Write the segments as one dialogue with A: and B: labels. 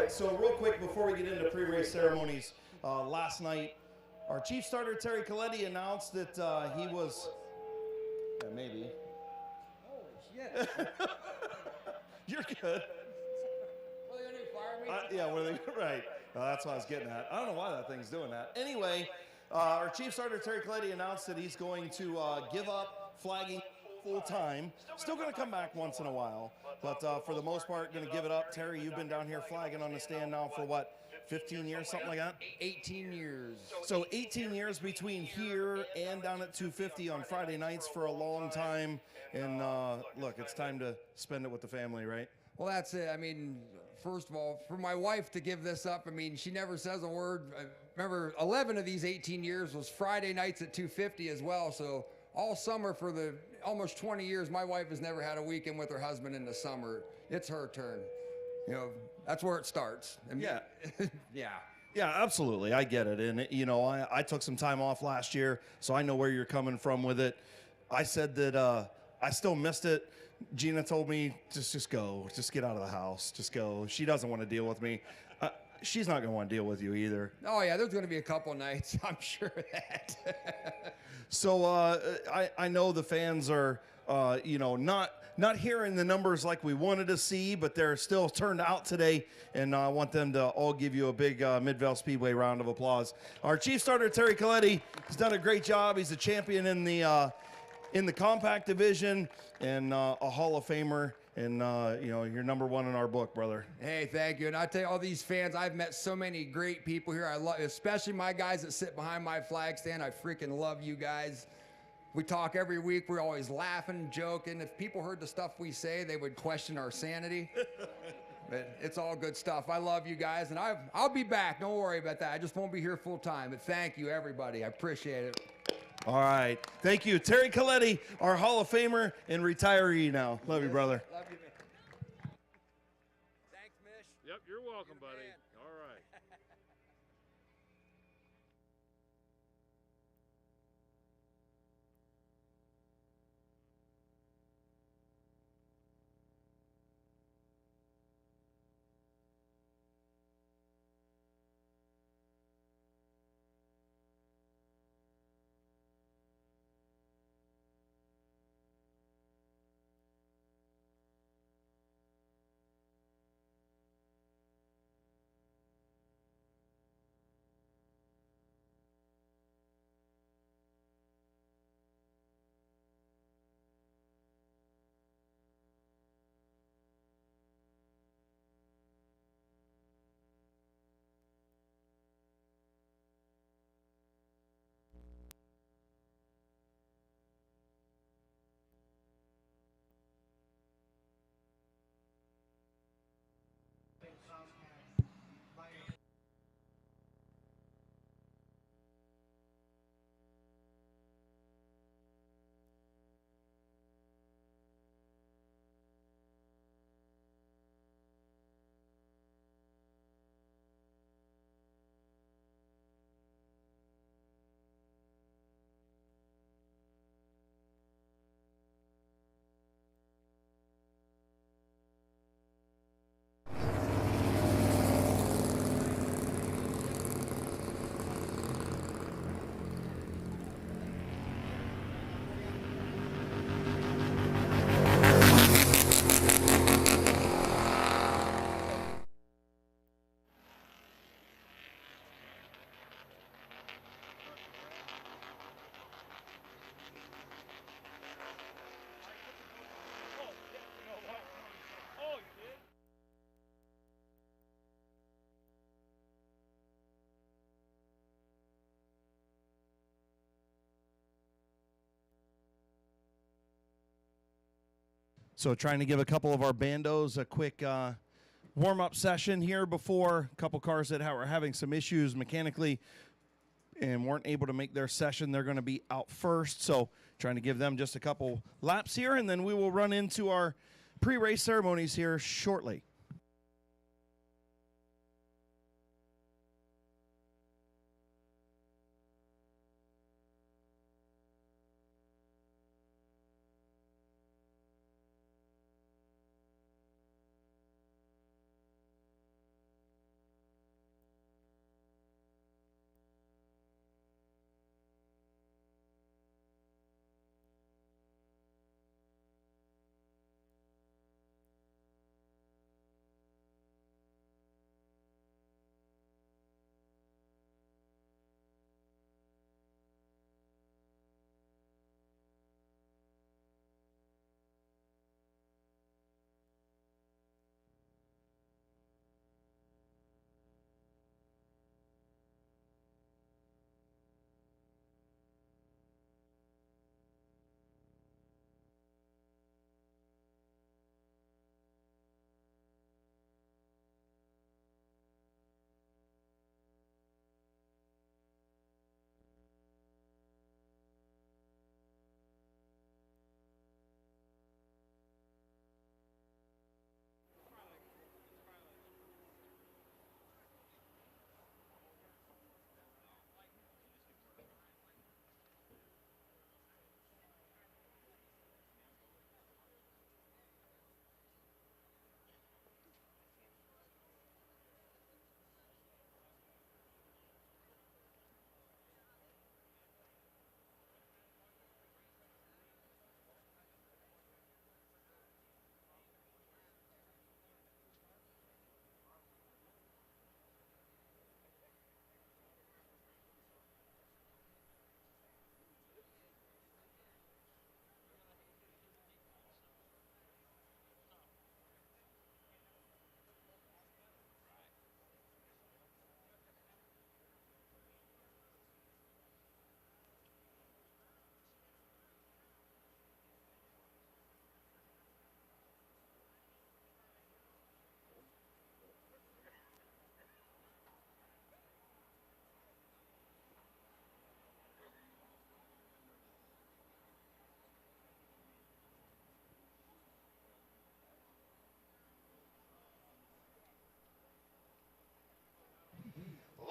A: right, so real quick before we get into pre-race ceremonies, last night our chief starter Terry Coletti announced that he was, maybe.
B: Holy shit.
A: You're good.
B: Well, they're gonna fire me?
A: Yeah, right. That's what I was getting at. I don't know why that thing's doing that. Anyway, our chief starter Terry Coletti announced that he's going to give up flagging full time. Still going to come back once in a while, but for the most part, going to give it up. Terry, you've been down here flagging on the stand now for what, 15 years, something like that?
B: 18 years.
A: So 18 years between here and down at 250 on Friday nights for a long time. And look, it's time to spend it with the family, right?
B: Well, that's it. I mean, first of all, for my wife to give this up, I mean, she never says a word. I remember 11 of these 18 years was Friday nights at 250 as well. So all summer for the almost 20 years, my wife has never had a weekend with her husband in the summer. It's her turn. You know, that's where it starts. And
A: yeah.
B: Yeah.
A: Yeah, absolutely. I get it. And, you know, I took some time off last year, so I know where you're coming from with it. I said that I still missed it. Gina told me, just go. Just get out of the house. Just go. She doesn't want to deal with me. She's not going to want to deal with you either.
B: Oh, yeah, there's going to be a couple nights, I'm sure of that.
A: So I know the fans are, you know, not hearing the numbers like we wanted to see, but they're still turned out today, and I want them to all give you a big Midvale Speedway round of applause. Our chief starter, Terry Coletti, has done a great job. He's a champion in the compact division and a Hall of Famer, and you know, you're number one in our book, brother.
B: Hey, thank you. And I tell you, all these fans, I've met so many great people here. I love, especially my guys that sit behind my flag stand. I freaking love you guys. We talk every week. We're always laughing, joking. If people heard the stuff we say, they would question our sanity. But it's all good stuff. I love you guys, and I'll be back. Don't worry about that. I just won't be here full time. But thank you, everybody. I appreciate it.
A: All right. Thank you. Terry Coletti, our Hall of Famer and retiree now. Love you, brother.
B: Love you, man. Thanks, Mish.
C: Yep, you're welcome,
B: You're the
C: buddy.
B: man.
C: All right.
A: So trying to give a couple of our bandos a quick warm-up session here before a couple cars that were having some issues mechanically and weren't able to make their session. They're going to be out first, so trying to give them just a couple laps here, and then we will run into our pre-race ceremonies here shortly.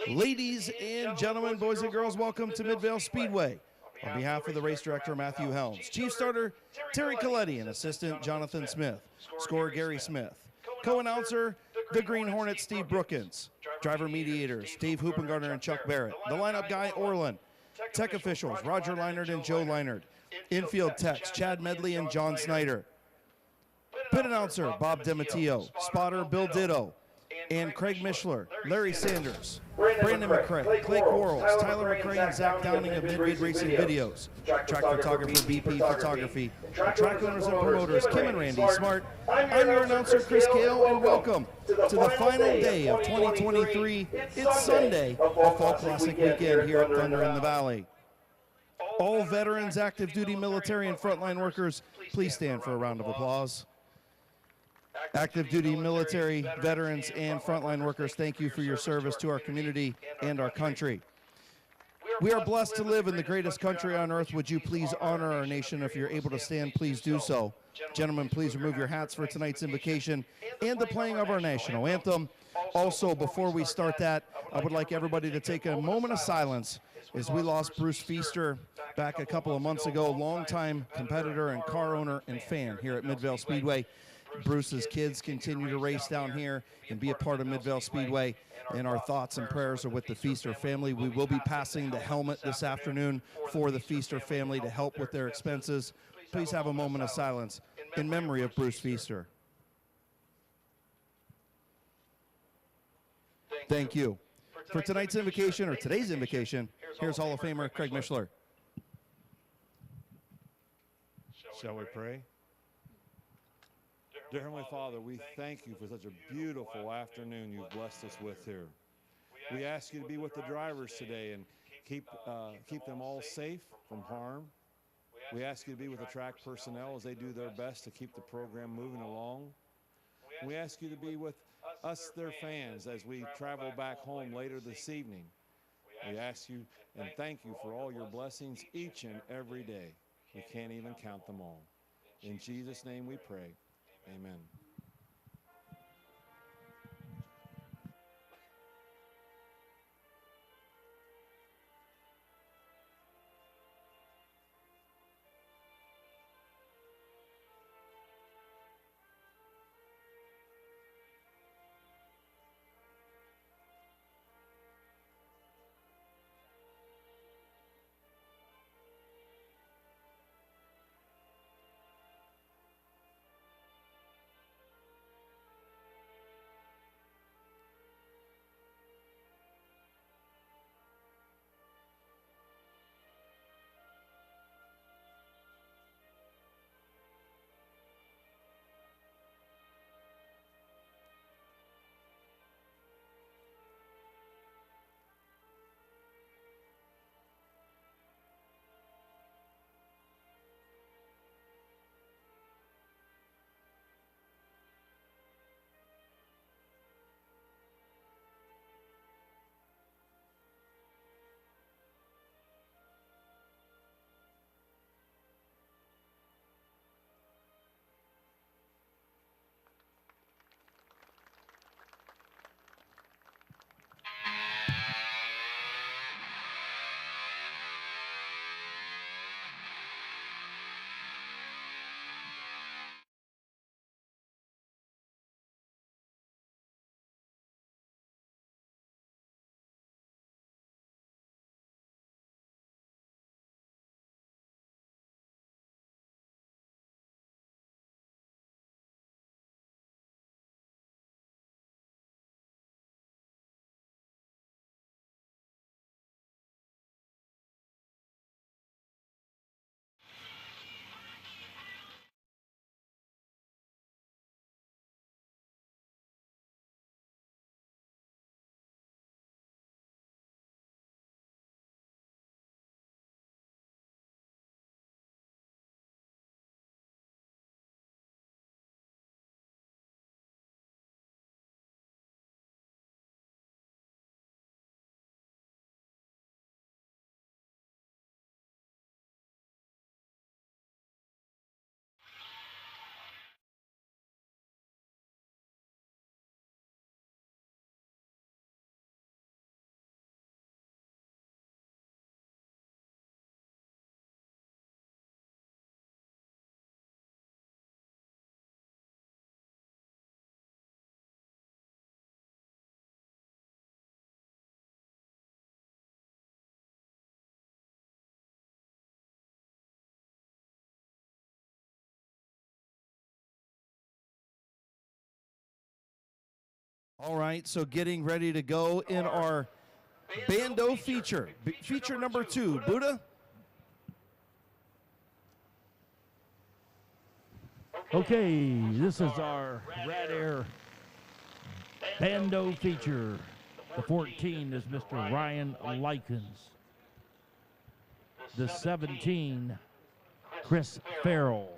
A: Ladies and gentlemen, boys and girls, welcome to Midvale Speedway. On behalf of the race director, Matthew Helms, chief starter, Terry Coletti, and assistant, Jonathan Smith, scorer, Gary Smith, co-announcer, the Green Hornet, Steve Brookins, driver mediators, Dave Hoopengartner and Chuck Barrett, the lineup guy, Orland, tech officials, Roger Leinert and Joe Leinert, infield techs, Chad Medley and John Snyder, pit announcer, Bob DiMatteo, spotter, Bill Ditto, and Craig Mishler, Larry Sanders, Brandon McCrae, Clay Quarles, Tyler McCrae, and Zach Downing of Mid-Vid Racing Videos, track photography, BP Photography, track owners and promoters, Kim and Randy Smart. I'm your announcer, Chris Kale, and welcome to the final day of 2023. It's Sunday, a Fall Classic weekend here at Thunder in the Valley. All veterans, active duty military, and frontline workers, please stand for a round of applause. Active duty military, veterans, and frontline workers, thank you for your service to our community and our country. We are blessed to live in the greatest country on earth. Would you please honor our nation? If you're able to stand, please do so. Gentlemen, please remove your hats for tonight's invocation and the playing of our national anthem. Also, before we start that, I would like everybody to take a moment of silence as we lost Bruce Feaster back a couple of months ago, longtime competitor and car owner and fan here at Midvale Speedway. Bruce's kids continue to race down here and be a part of Midvale Speedway, and our thoughts and prayers are with the Feaster family. We will be passing the helmet this afternoon for the Feaster family to help with their expenses. Please have a moment of silence in memory of Bruce Feaster. Thank you. For tonight's invocation, or today's invocation, here's Hall of Famer Craig Mishler.
C: Shall we pray? Dear Heavenly Father, we thank you for such a beautiful afternoon you've blessed us with here. We ask you to be with the drivers today and keep them all safe from harm. We ask you to be with the track personnel as they do their best to keep the program moving along. We ask you to be with us, their fans, as we travel back home later this evening. We ask you and thank you for all your blessings each and every day. We can't even count them all. In Jesus' name we pray. Amen.
A: All right, so getting ready to go in our Bando feature. Feature number 2, Buddha.
D: Okay, this is our Rad Air Bando feature. The 14 is Mr. Ryan Likens. The 17, Chris Farrell.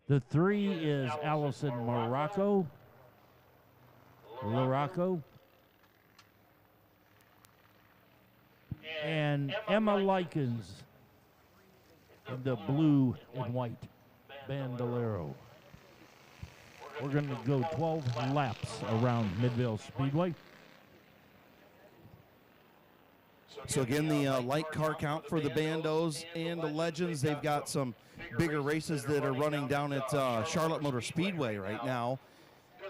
D: The 3 is Allison Larocco. And Emma Likens in the blue and white Bandolero. We're going to go 12 laps around Midvale Speedway.
A: So again, the light car count for the Bandos and the Legends. They've got some bigger races that are running down at Charlotte Motor Speedway right now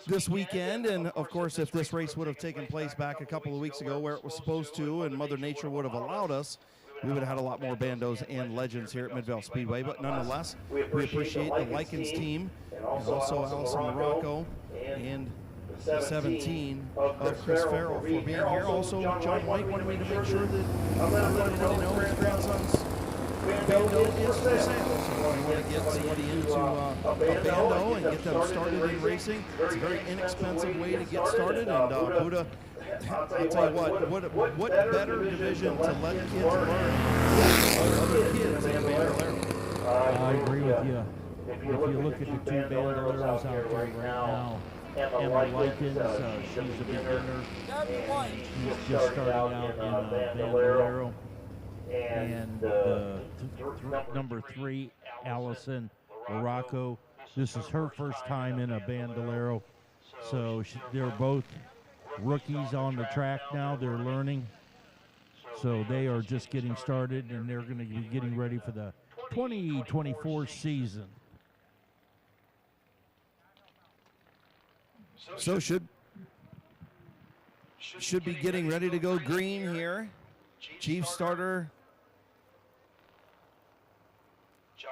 A: this weekend. And of course, if this race would have taken place back a couple of weeks ago where it was supposed to and Mother Nature would have allowed us, we would have had a lot more Bandos and Legends here at Midvale Speedway. But nonetheless, we appreciate the Likens team and also Allison Morocco and the 17 of Chris Farrell for being here. Also, John White wanted me to make sure that everybody knows his grandson's Bando is for sale. So if you want to get somebody into a Bando and get them started in racing, it's a very inexpensive way to get started. And Buddha, I'll tell you what better division to let kids learn than other kids in Bandolero.
D: I agree with you. If you look at the 2 Bandoleros out there right now, Emma Likens, she's a beginner. She's just starting out in Bandolero. And number 3, Allison Larocco. This is her first time in a Bandolero. So they're both rookies on the track now. They're learning. So they are just getting started, and they're going to be getting ready for the 2024 season.
A: So should be getting ready to go green here. Chief starter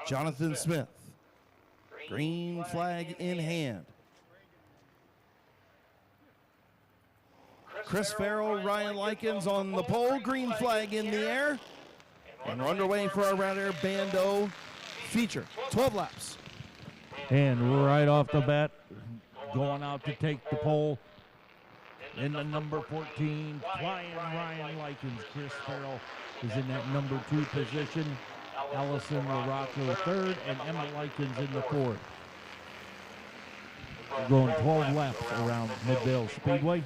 A: Jonathan Smith. Green flag in hand. Chris Farrell, Ryan Likens on the pole. Green flag in the air. And we're underway for our Rad Air Bando feature. 12 laps.
D: And right off the bat, going out to take the pole in the number 14, flying Ryan Likens. Chris Farrell is in that number 2 position. Allison Larocco 3rd, and Emma Likens in the 4th. We're going 12 laps around Midvale Speedway.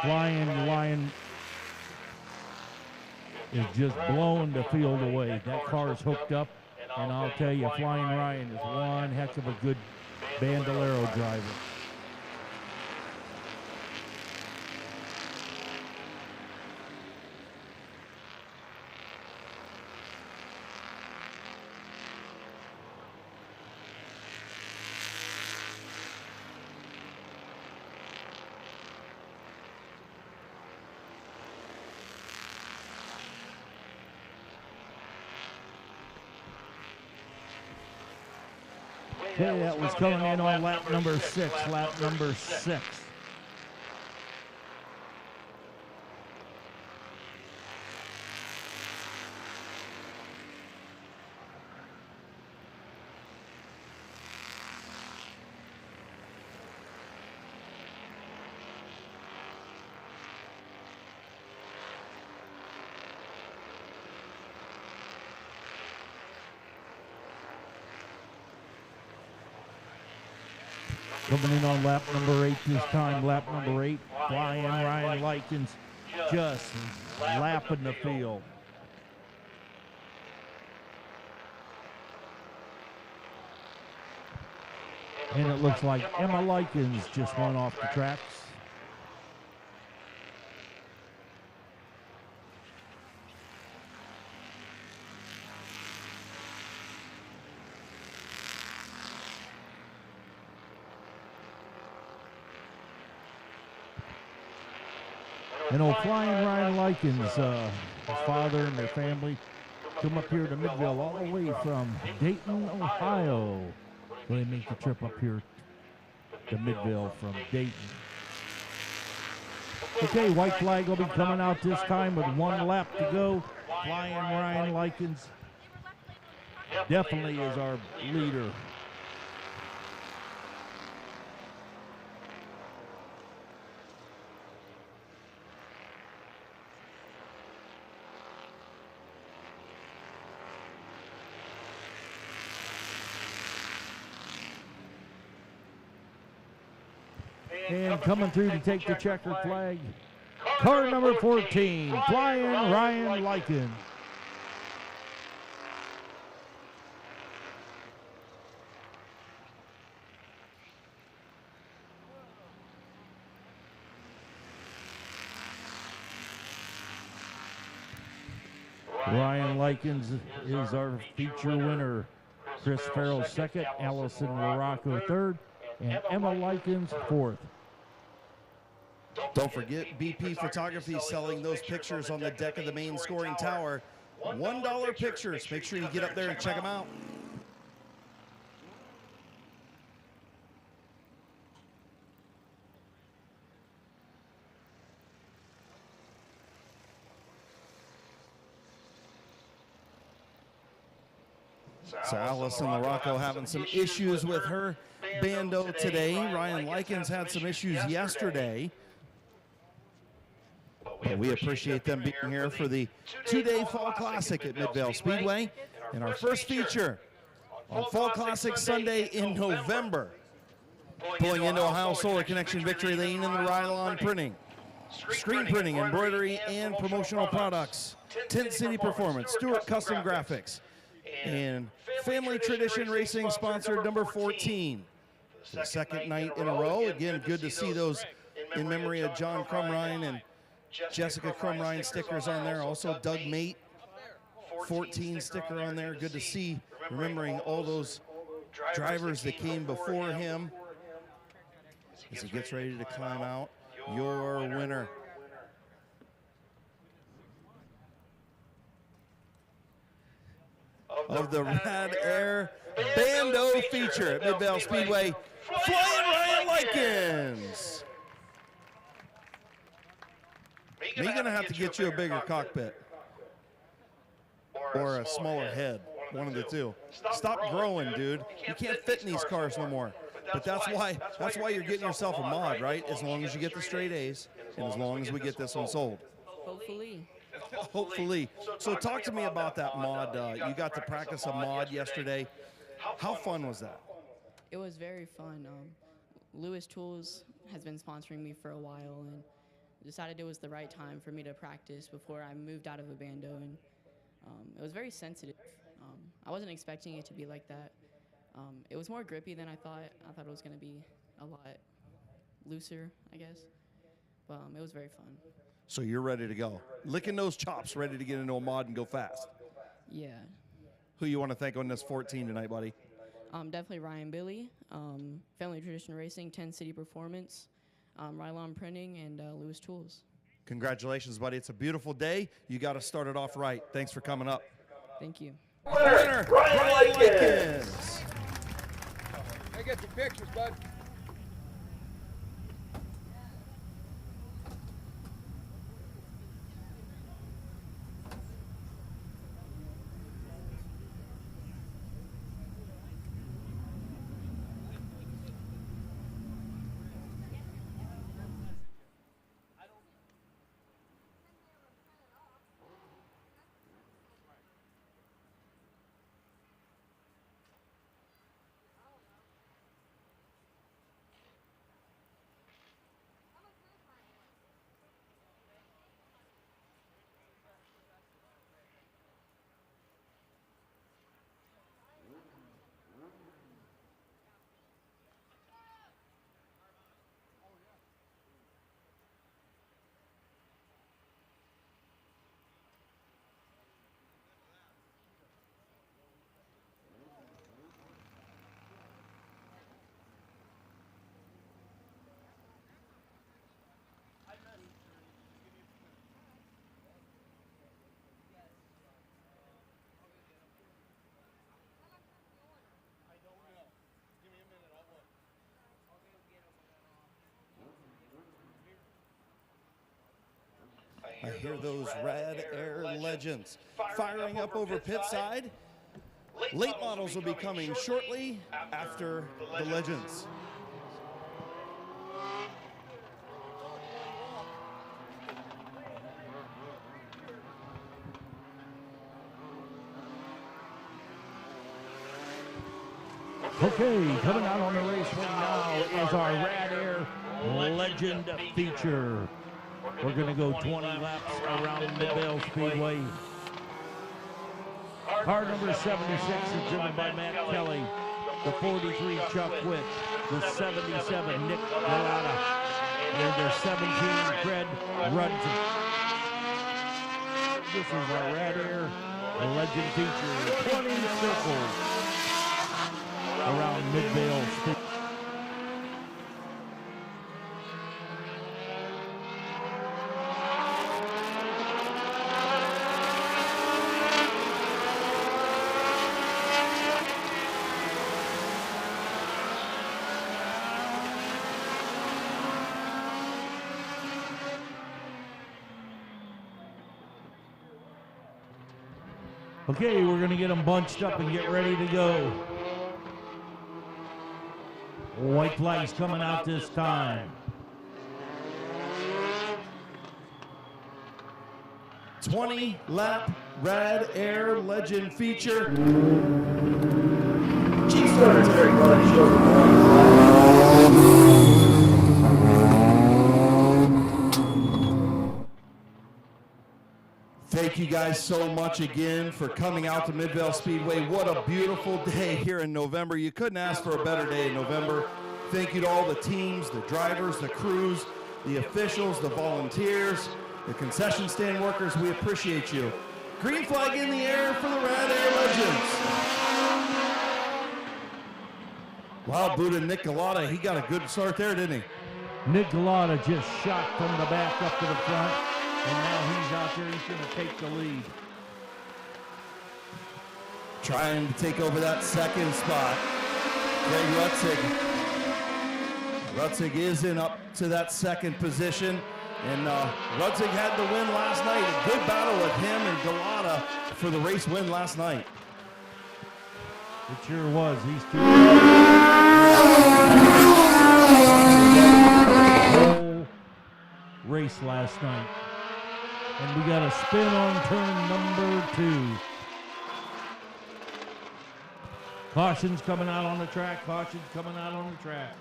D: Flying Lion is just blowing the field away. That car is hooked up, and I'll tell you, Flying Ryan is one heck of a good Bandolero driver. Okay, that was coming in on lap number 6. Coming in on lap number 8 this time, lap number 8, flying Ryan Likens just lapping the field. And it looks like Emma Likens just went off the tracks. And old flying Ryan Likens, his father and their family come up here to Midvale all the way from Dayton, Ohio. So they make the trip up here to Midvale from Dayton. Okay, white flag will be coming out this time with 1 lap to go. Flying Ryan Likens definitely is our leader. And coming through to take the checkered flag, car number 14, flying Ryan Likens. Ryan Likens is our feature winner. Chris Farrell second, Allison Larocco third, and Emma Likens fourth.
A: Don't forget BP Photography selling those pictures on the deck of the main scoring tower. $1 pictures. Make sure you get up there and check them out. So Allison Larocco having some issues with her bando today. Ryan Likens had some issues yesterday. But we appreciate them being here for the 2-day Fall Classic at Midvale Speedway. And our first feature on Fall Classic Sunday in November. Pulling into Ohio Solar Connection Victory Lane in the Rylon Printing, Screen Printing, Embroidery, and Promotional Products. Tent City Performance, Stewart Custom Graphics, and Family Tradition Racing sponsored number 14. The second night in a row. Again, good to see those in memory of John Crumrine and Jessica Crumrine stickers on there. Also Doug Mate, 14 sticker on there. Good to see, remembering all those drivers that came before him. As he gets ready to climb out, your winner. Of the Rad Air Bando feature at Midvale Speedway, flying Ryan Likens. Are you going to have to get you a bigger cockpit or a smaller head? One of the two. Stop growing, dude. You can't fit in these cars no more. But that's why you're getting yourself a mod, right? As long as you get the straight A's and as long as we get this one sold.
E: Hopefully.
A: Hopefully. So talk to me about that mod. You got to practice a mod yesterday. How fun was that?
E: It was very fun. Lewis Tools has been sponsoring me for a while and decided it was the right time for me to practice before I moved out of a bando, and it was very sensitive. I wasn't expecting it to be like that. It was more grippy than I thought. I thought it was going to be a lot looser, I guess, but it was very fun.
A: So you're ready to go. Licking those chops, ready to get into a mod and go fast.
E: Yeah.
A: Who you want to thank on this 14 tonight, buddy?
E: Definitely Ryan Billy, Family Tradition Racing, 10 City Performance, Rylon Printing, and Lewis Tools.
A: Congratulations, buddy. It's a beautiful day. You got to start it off right. Thanks for coming up.
E: Thank you.
A: Winner, Ryan Likens.
B: Hey, get your pictures, bud.
A: I hear those Rad Air legends firing up over pit side. Late models will be coming shortly after the legends.
D: Okay, coming out on the race wing now is our Rad Air Legend feature. We're going to go 20 laps around Midvale Speedway. Car number 76 is driven by Matt Kelly, the 43 Chuck Witt, the 77 Nick Galata, and the 17 Fred Rudson. This is our Rad Air Legend feature, 20 circles around Midvale Speedway. Okay, we're going to get them bunched up and get ready to go. White flag's coming out this time.
A: 20-lap Rad Air Legend feature. Thank you guys so much again for coming out to Midvale Speedway. What a beautiful day here in November. You couldn't ask for a better day in November. Thank you to all the teams, the drivers, the crews, the officials, the volunteers, the concession stand workers. We appreciate you. Green flag in the air for the Rad Air Legends. Wow, Buddha Nick Galata, he got a good start there, didn't he?
D: Nick Galata just shot from the back up to the front, and now he's out there. He's going to take the lead.
A: Trying to take over that second spot. Greg Rutzig. Rutzig is in up to that second position. And Rutzig had the win last night. A good battle with him and Galata for the race win last night.
D: It sure was. These two whole race last night. And we got a spin on turn number 2. Caution's coming out on the track. Caution's coming out on the track.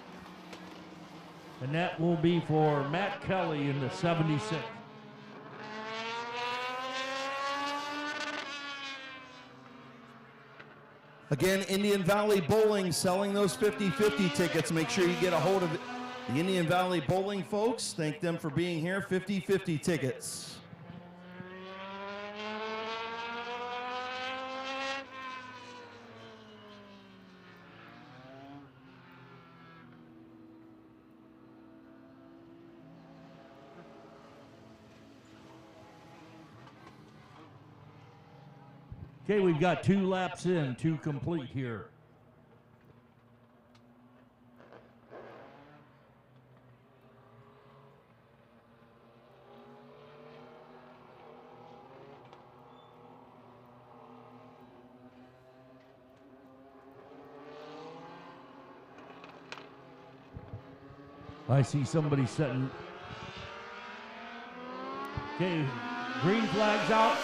D: And that will be for Matt Kelly in the 76.
A: Again, Indian Valley Bowling selling those 50-50 tickets. Make sure you get a hold of the Indian Valley Bowling folks. Thank them for being here. 50-50 tickets.
D: Okay, we've got 2 laps in, 2 complete here. I see somebody setting. Okay, green flag's out.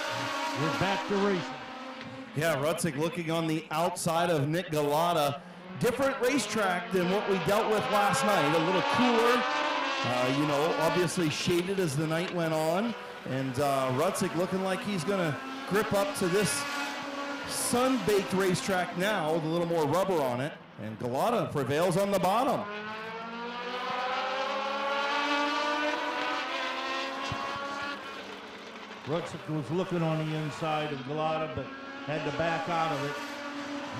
D: We're back to racing.
A: Yeah, Rutzig looking on the outside of Nick Galata. Different racetrack than what we dealt with last night. A little cooler, you know, obviously shaded as the night went on. And Rutzig looking like he's going to grip up to this sun-baked racetrack now with a little more rubber on it. And Galata prevails on the bottom.
D: Rutzig was looking on the inside of Galata, but had to back out of it.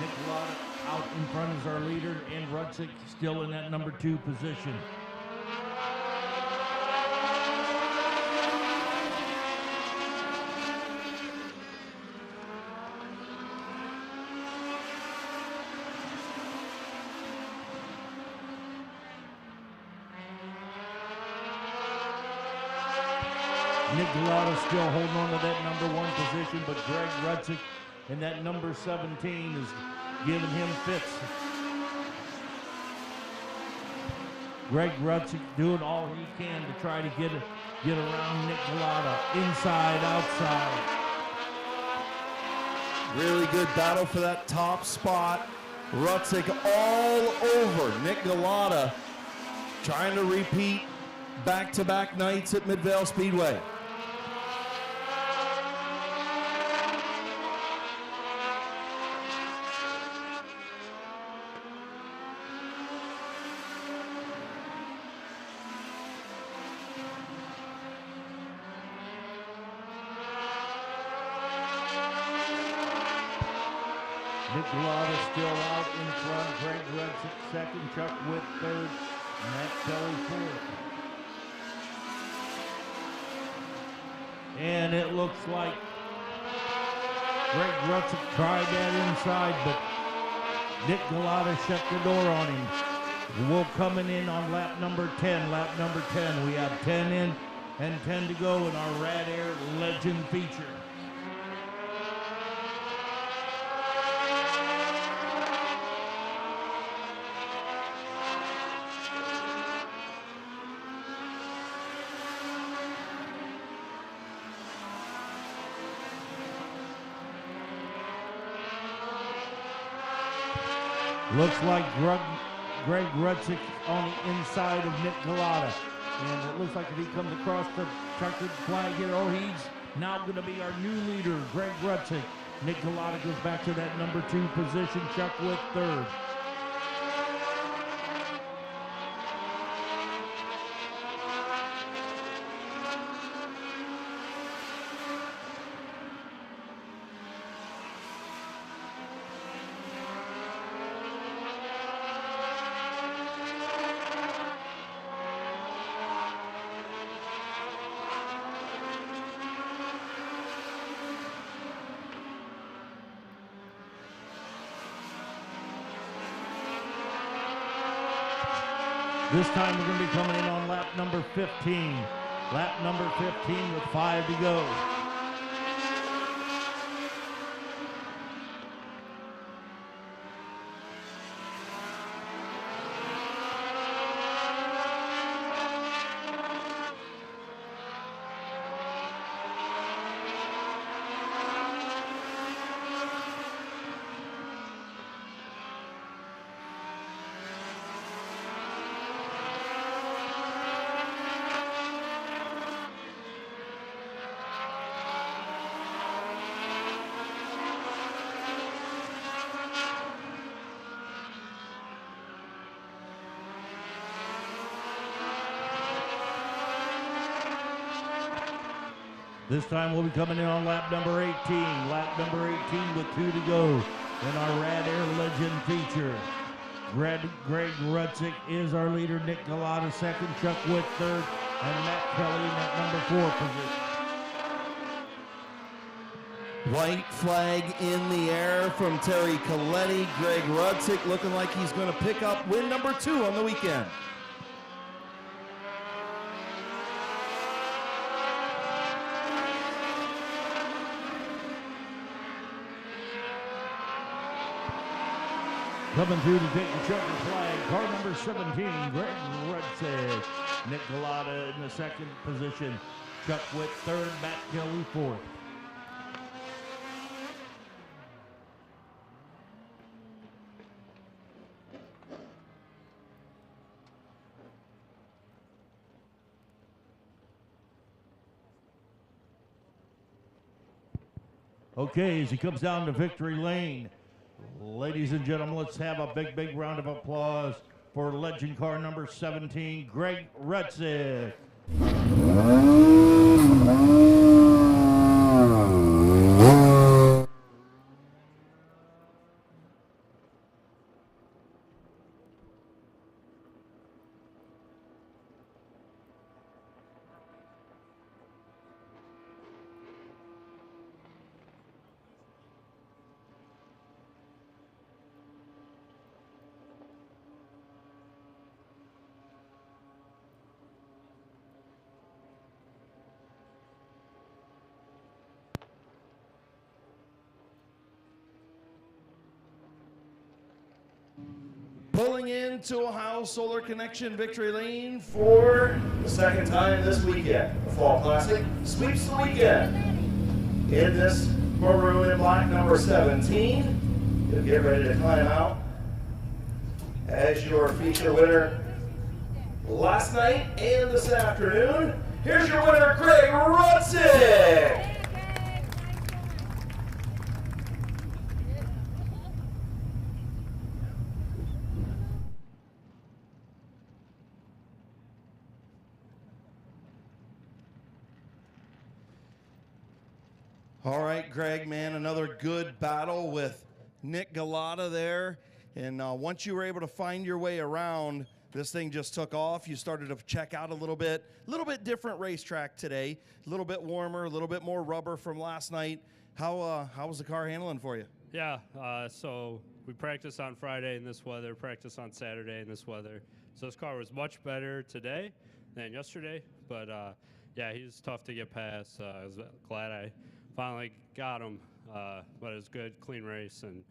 D: Nick Galata out in front as our leader, and Rutzig still in that number 2 position. Nick Galata still holding on to that number 1 position, but Greg Rudzik in that number 17 is giving him fits. Greg Rudzik doing all he can to try to get around Nick Galata, inside, outside.
A: Really good battle for that top spot. Rudzik all over Nick Galata, trying to repeat back-to-back nights at Midvale Speedway.
D: Nick Galata still out in front. Greg Rudzik second, Chuck Witt third, Matt Kelly fourth. And it looks like Greg Rudzik tried that inside, but Nick Galata shut the door on him. Will coming in on lap number 10. Lap number 10. We have 10 in and 10 to go in our Rad Air Legend feature. Looks like Greg Rudzik on the inside of Nick Galata. And it looks like if he comes across the checkered flag here, he's now going to be our new leader, Greg Rudzik. Nick Galata goes back to that number 2 position, Chuck Witt third. This time we're going to be coming in on lap number 15. Lap number 15 with 5 to go. This time we'll be coming in on lap number 18. Lap number 18 with 2 to go in our Rad Air Legend feature. Greg Rudzik is our leader. Nick Galata second, Chuck Witt third, and Matt Kelly in that number 4 position.
A: White flag in the air from Terry Coletti. Greg Rudzik looking like he's going to pick up win number 2 on the weekend.
D: Coming through to take the checker flag, car number 17, Greg Rudzik. Nick Galata in the second position, Chuck Witt third, Matt Kelly fourth. Okay, as he comes down to victory lane, ladies and gentlemen, let's have a big round of applause for legend car number 17, Greg Rudzik.
A: pulling into Ohio Solar Connection Victory Lane for the second time this weekend. The Fall Classic sweeps the weekend. In this maroon and black number 17, you'll get ready to climb out as your feature winner last night and this afternoon. Here's your winner, Greg Rutzick. All right, Greg, man, another good battle with Nick Galata there. And once you were able to find your way around, this thing just took off. You started to check out a little bit different racetrack today, a little bit warmer, a little bit more rubber from last night. How was the car handling for you?
F: Yeah, so we practiced on Friday in this weather, practiced on Saturday in this weather. So this car was much better today than yesterday, but yeah, he's tough to get past. I was glad I finally got him, but it was good, clean race, and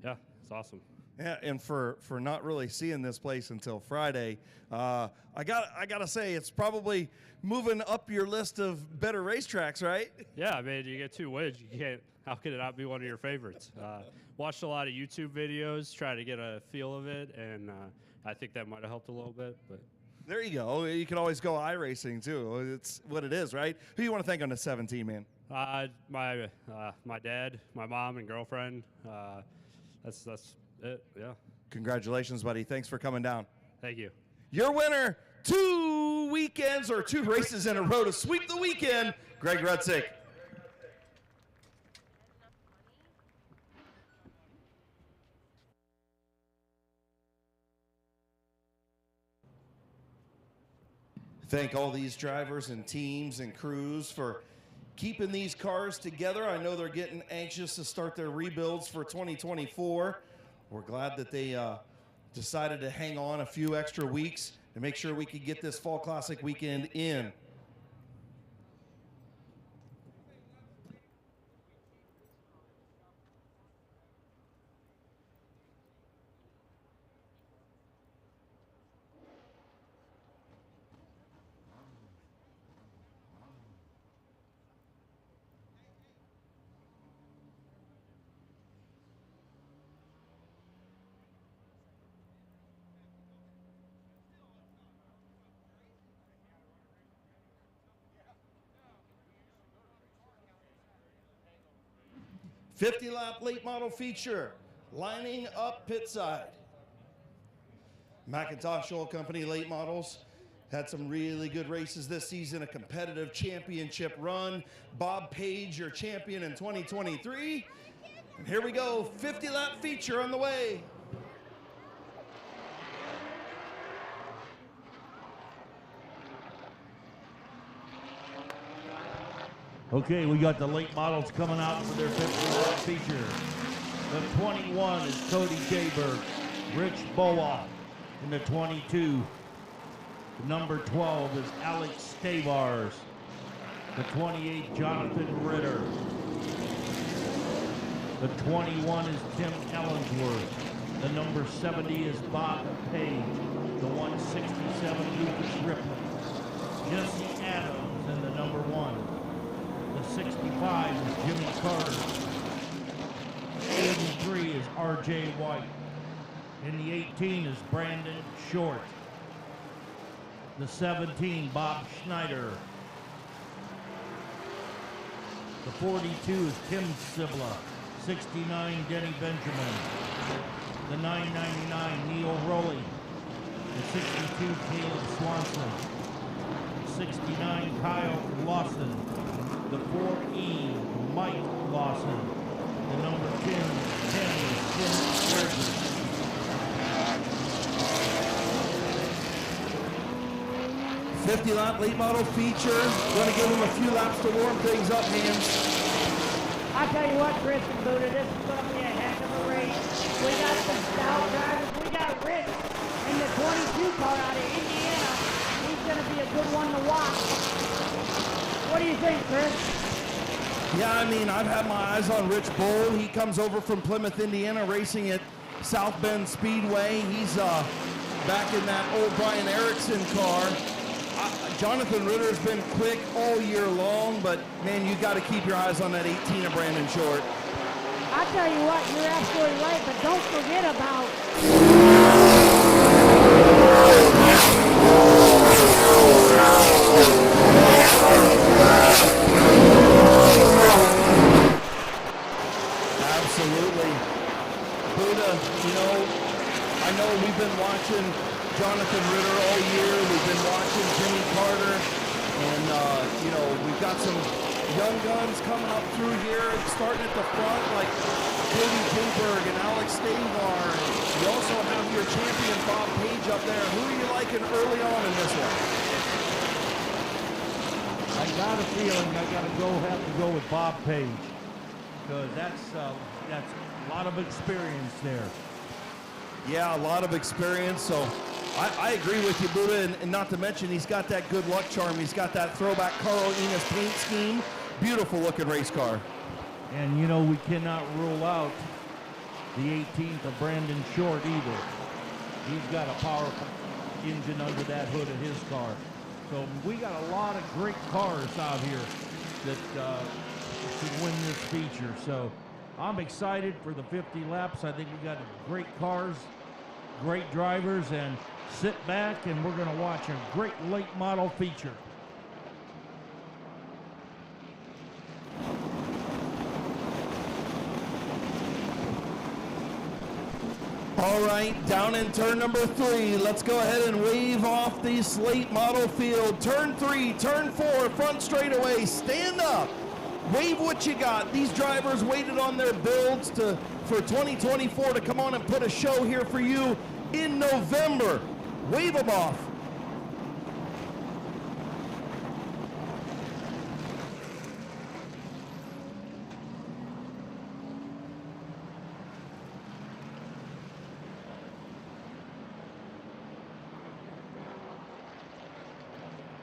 F: yeah, it's awesome.
A: Yeah, and for not really seeing this place until Friday, I gotta say it's probably moving up your list of better racetracks, right?
F: Yeah, I mean, you get 2 wins. You can't. How could it not be one of your favorites? Watched a lot of YouTube videos, try to get a feel of it, and I think that might have helped a little bit. But
A: there you go. You can always go iRacing too. It's what it is, right? Who you want to thank on the 17, man?
F: My dad, my mom, and girlfriend. That's it. Yeah.
A: Congratulations, buddy. Thanks for coming down.
F: Thank you.
A: Your winner, 2 weekends or 2 races in a row to sweep the weekend, Greg Rutzick. Thank all these drivers and teams and crews for keeping these cars together. I know they're getting anxious to start their rebuilds for 2024. We're glad that they decided to hang on a few extra weeks to make sure we could get this Fall Classic weekend in. $50-lap late model feature, lining up pit side. McIntosh Oil Company late models had some really good races this season, a competitive championship run. Bob Page, your champion in 2023. And here we go, 50-lap feature on the way.
D: Okay, we got the late models coming out for their 50-lap feature. The 21 is Cody Kaberg, Rich Boa in the 22. The number 12 is Alex Stavars. The 28, Jonathan Ritter. The 21 is Tim Ellensworth. The number 70 is Bob Page. The 167, Lucas Ripley. Jesse Adams in the number 1. The 65 is Jimmy Carter. 83 is R.J. White. And the 18 is Brandon Short. The 17, Bob Schneider. The 42 is Tim Sibla. 69, Denny Benjamin. The 999, Neil Rowley. The 62, Caleb Swanson. The 69, Kyle Lawson. The 4E, Mike Lawson. The number 10, Tim Burgess.
A: 50-lap late model feature. Going to give them a few laps to warm things up, hands.
G: I tell you what, Chris and Buddha, this is going to be a heck of a race. We got some stout drivers. We got Rich in the 22 car out of Indiana. He's going to be a good one to watch. What do you think, Chris?
A: Yeah, I mean, I've had my eyes on Rich Bull. He comes over from Plymouth, Indiana, racing at South Bend Speedway. He's back in that old Brian Erickson car. Jonathan Ritter's been quick all year long, but man, you got to keep your eyes on that 18 of Brandon Short.
G: I tell you what, you're absolutely right, but don't forget about
A: Absolutely. Buddha, you know, I know we've been watching Jonathan Ritter all year. We've been watching Jimmy Carter. And, you know, we've got some young guns coming up through here, starting at the front, like Cody Kingberg and Alex Stavar. And you also have your champion, Bob Page, up there. Who are you liking early on in this one?
D: I got a feeling I have to go with Bob Page, because that's a lot of experience there.
A: Yeah, a lot of experience. So I agree with you, Buddha, and not to mention he's got that good luck charm. He's got that throwback Carl Enos paint scheme. Beautiful looking race car.
D: And you know, we cannot rule out the 18th of Brandon Short either. He's got a powerful engine under that hood of his car. So we got a lot of great cars out here that should win this feature. So I'm excited for the 50 laps. I think we got great cars, great drivers, and sit back and we're going to watch a great late model feature.
A: All right, down in turn number 3. Let's go ahead and wave off the slate model field. Turn 3, turn 4, front straightaway. Stand up. Wave what you got. These drivers waited on their builds for 2024 to come on and put a show here for you in November. Wave them off.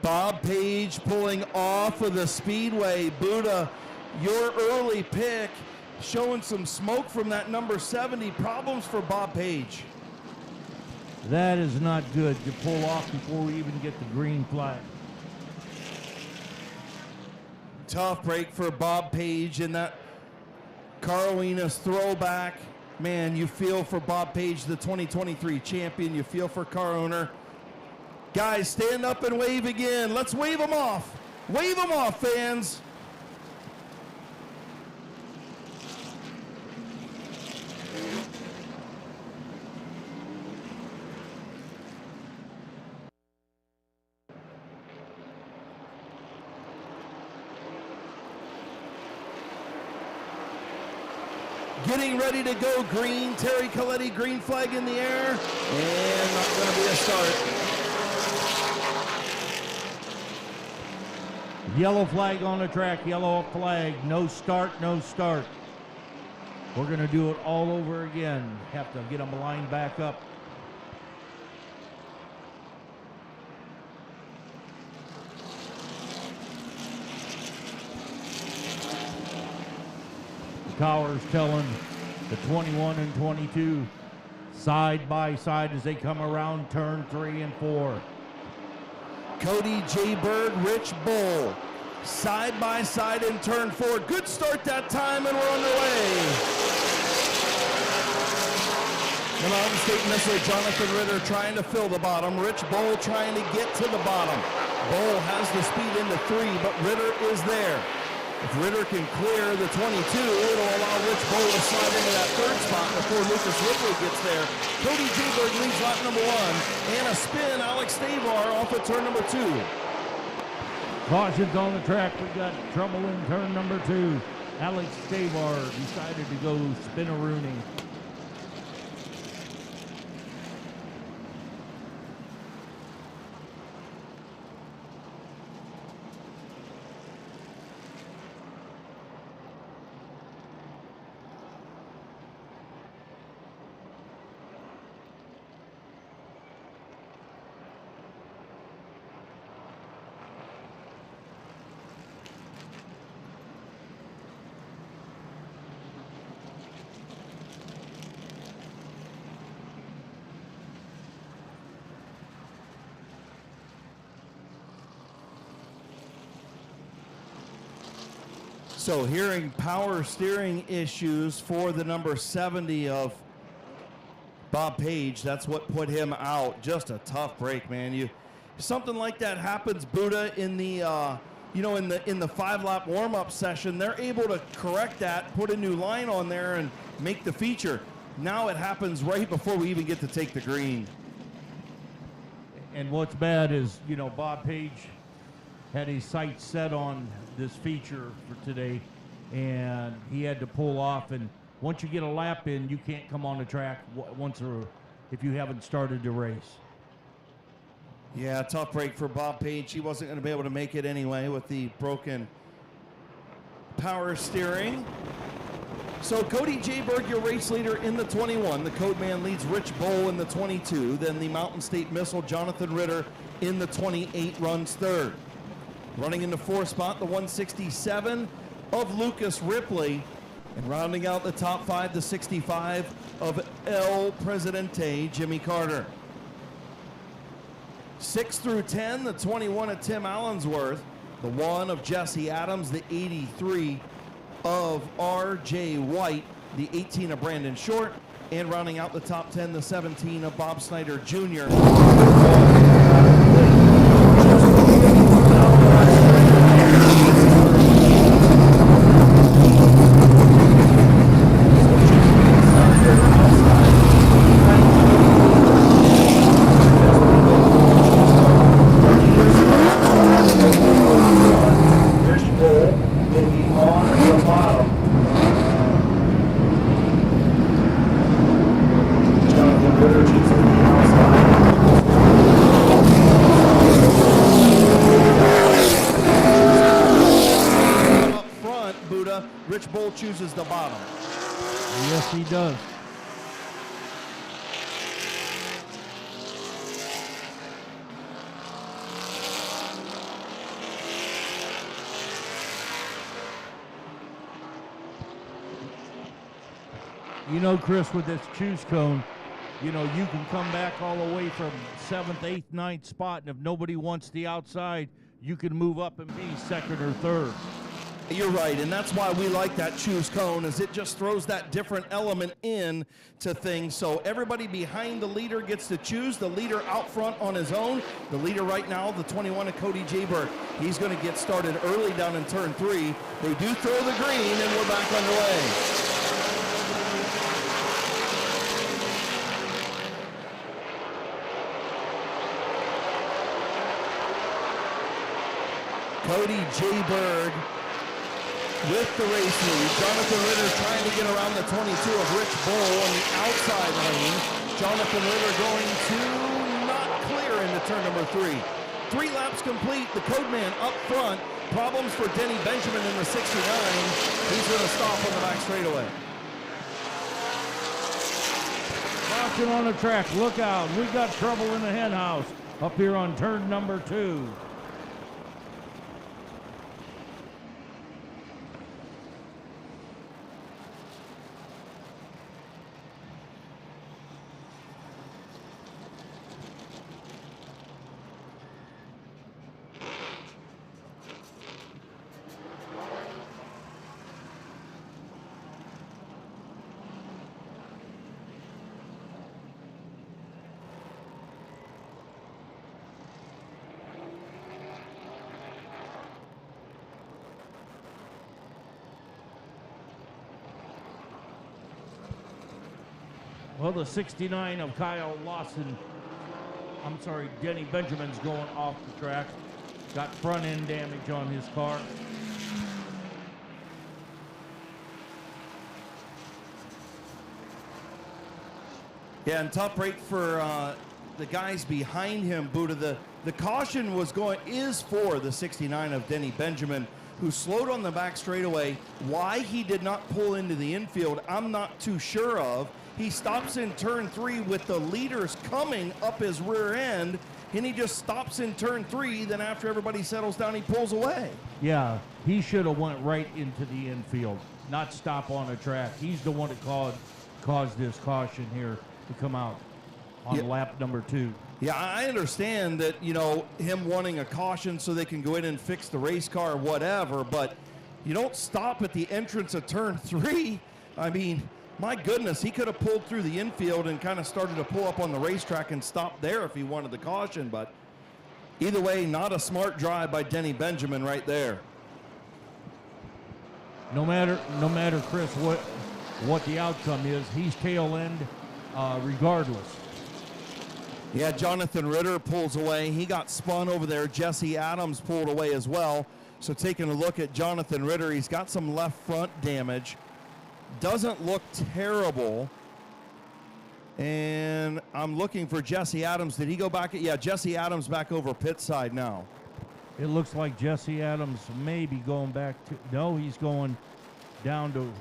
A: Bob Page pulling off of the speedway. Buddha, your early pick, showing some smoke from that number 70. Problems for Bob Page.
D: That is not good to pull off before we even get the green flag.
A: Tough break for Bob Page in that Carl Enos throwback. Man, you feel for Bob Page, the 2023 champion. You feel for car owner. Guys, stand up and wave again. Let's wave them off. Wave them off, fans. Getting ready to go green. Terry Coletti, green flag in the air. And not going to be a start.
D: Yellow flag on the track, yellow flag, no start, no start. We're going to do it all over again. Have to get them lined back up. The tower's telling the 21 and 22 side by side as they come around turn 3 and 4.
A: Cody J. Bird, Rich Bull, side by side in turn 4. Good start that time, and we're underway. Milan State Missile, Jonathan Ritter trying to fill the bottom. Rich Bull trying to get to the bottom. Bull has the speed into 3, but Ritter is there. If Ritter can clear the 22, it'll allow Rich Bull to slide into that 3rd spot before Lucas Ripley gets there. Cody Jayberg leads lap number 1. And a spin, Alex Stavar off of turn number 2.
D: Cautions on the track. We got trouble in turn number 2. Alex Stavar decided to go spin-a-rooney.
A: So hearing power steering issues for the number 70 of Bob Page, that's what put him out. Just a tough break, man. Something like that happens, Buddha, in the in the 5-lap warm-up session. They're able to correct that, put a new line on there, and make the feature. Now it happens right before we even get to take the green.
D: And what's bad is, Bob Page had his sights set on this feature for today, and he had to pull off. And once you get a lap in, you can't come on the track if you haven't started the race.
A: Yeah, tough break for Bob Page. He wasn't going to be able to make it anyway with the broken power steering. So Cody Jayberg, your race leader in the 21. The Code Man leads Rich Bowl in the 22. Then the Mountain State Missile, Jonathan Ritter, in the 28 runs third. Running in the 4th spot, the 167 of Lucas Ripley. And rounding out the top 5, the 65 of El Presidente, Jimmy Carter. 6 through 10, the 21 of Tim Allensworth. The 1 of Jesse Adams, the 83 of R.J. White, the 18 of Brandon Short, and rounding out the top 10, the 17 of Bob Snyder Jr. Rich Bull chooses the bottom.
D: Yes, he does. Chris, with this choose cone, you can come back all the way from 7th, 8th, 9th spot, and if nobody wants the outside, you can move up and be 2nd or 3rd.
A: You're right, and that's why we like that choose cone, is it just throws that different element in to things. So everybody behind the leader gets to choose. The leader out front on his own. The leader right now, the 21 of Cody Jayberg. He's going to get started early down in turn 3. They do throw the green, and we're back underway. Cody Jayberg with the race lead. Jonathan Ritter trying to get around the 22 of Rich Bull on the outside lane. Jonathan Ritter going to not clear into turn number 3. 3 laps complete. The Code Man up front. Problems for Denny Benjamin in the 69. He's going to stop on the back straightaway.
D: Caution on the track. Look out. We got trouble in the hen house up here on turn number 2. Well, the 69 of Denny Benjamin's going off the track. Got front end damage on his car.
A: Yeah, and tough break for the guys behind him, Buddha. The caution is for the 69 of Denny Benjamin, who slowed on the back straightaway. Why he did not pull into the infield, I'm not too sure of. He stops in turn 3 with the leaders coming up his rear end, and he just stops in turn 3. Then after everybody settles down, he pulls away.
D: Yeah, he should have went right into the infield, not stop on the track. He's the one that caused this caution here to come out on lap number 2.
A: Yeah, I understand that, him wanting a caution so they can go in and fix the race car or whatever, but You don't stop at the entrance of turn 3. I mean, my goodness, he could have pulled through the infield and kind of started to pull up on the racetrack and stop there if he wanted the caution. But either way, not a smart drive by Denny Benjamin right there.
D: No matter, Chris, what the outcome is, he's tail end regardless.
A: Yeah, Jonathan Ritter pulls away. He got spun over there. Jesse Adams pulled away as well. So taking a look at Jonathan Ritter, he's got some left front damage. Doesn't look terrible. And I'm looking for Jesse Adams. Did he go back? Yeah, Jesse Adams back over pit side now.
D: It looks like Jesse Adams may be going back to, no, he's going down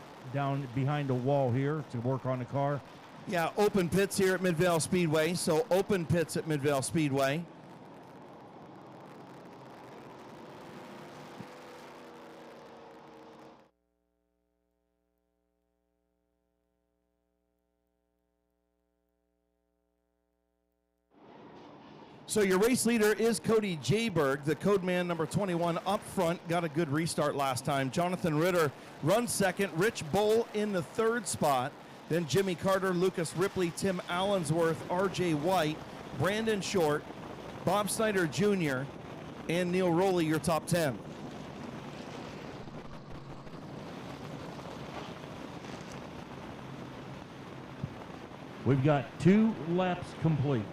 D: behind the wall here to work on the car.
A: Yeah, open pits here at Midvale Speedway. So open pits at Midvale Speedway. So your race leader is Cody Jayberg, the code man number 21 up front. Got a good restart last time. Jonathan Ritter runs second. Rich Bull in the third spot. Then Jimmy Carter, Lucas Ripley, Tim Allensworth, RJ White, Brandon Short, Bob Snyder Jr., and Neil Rowley, your top 10.
D: We've got 2 laps complete.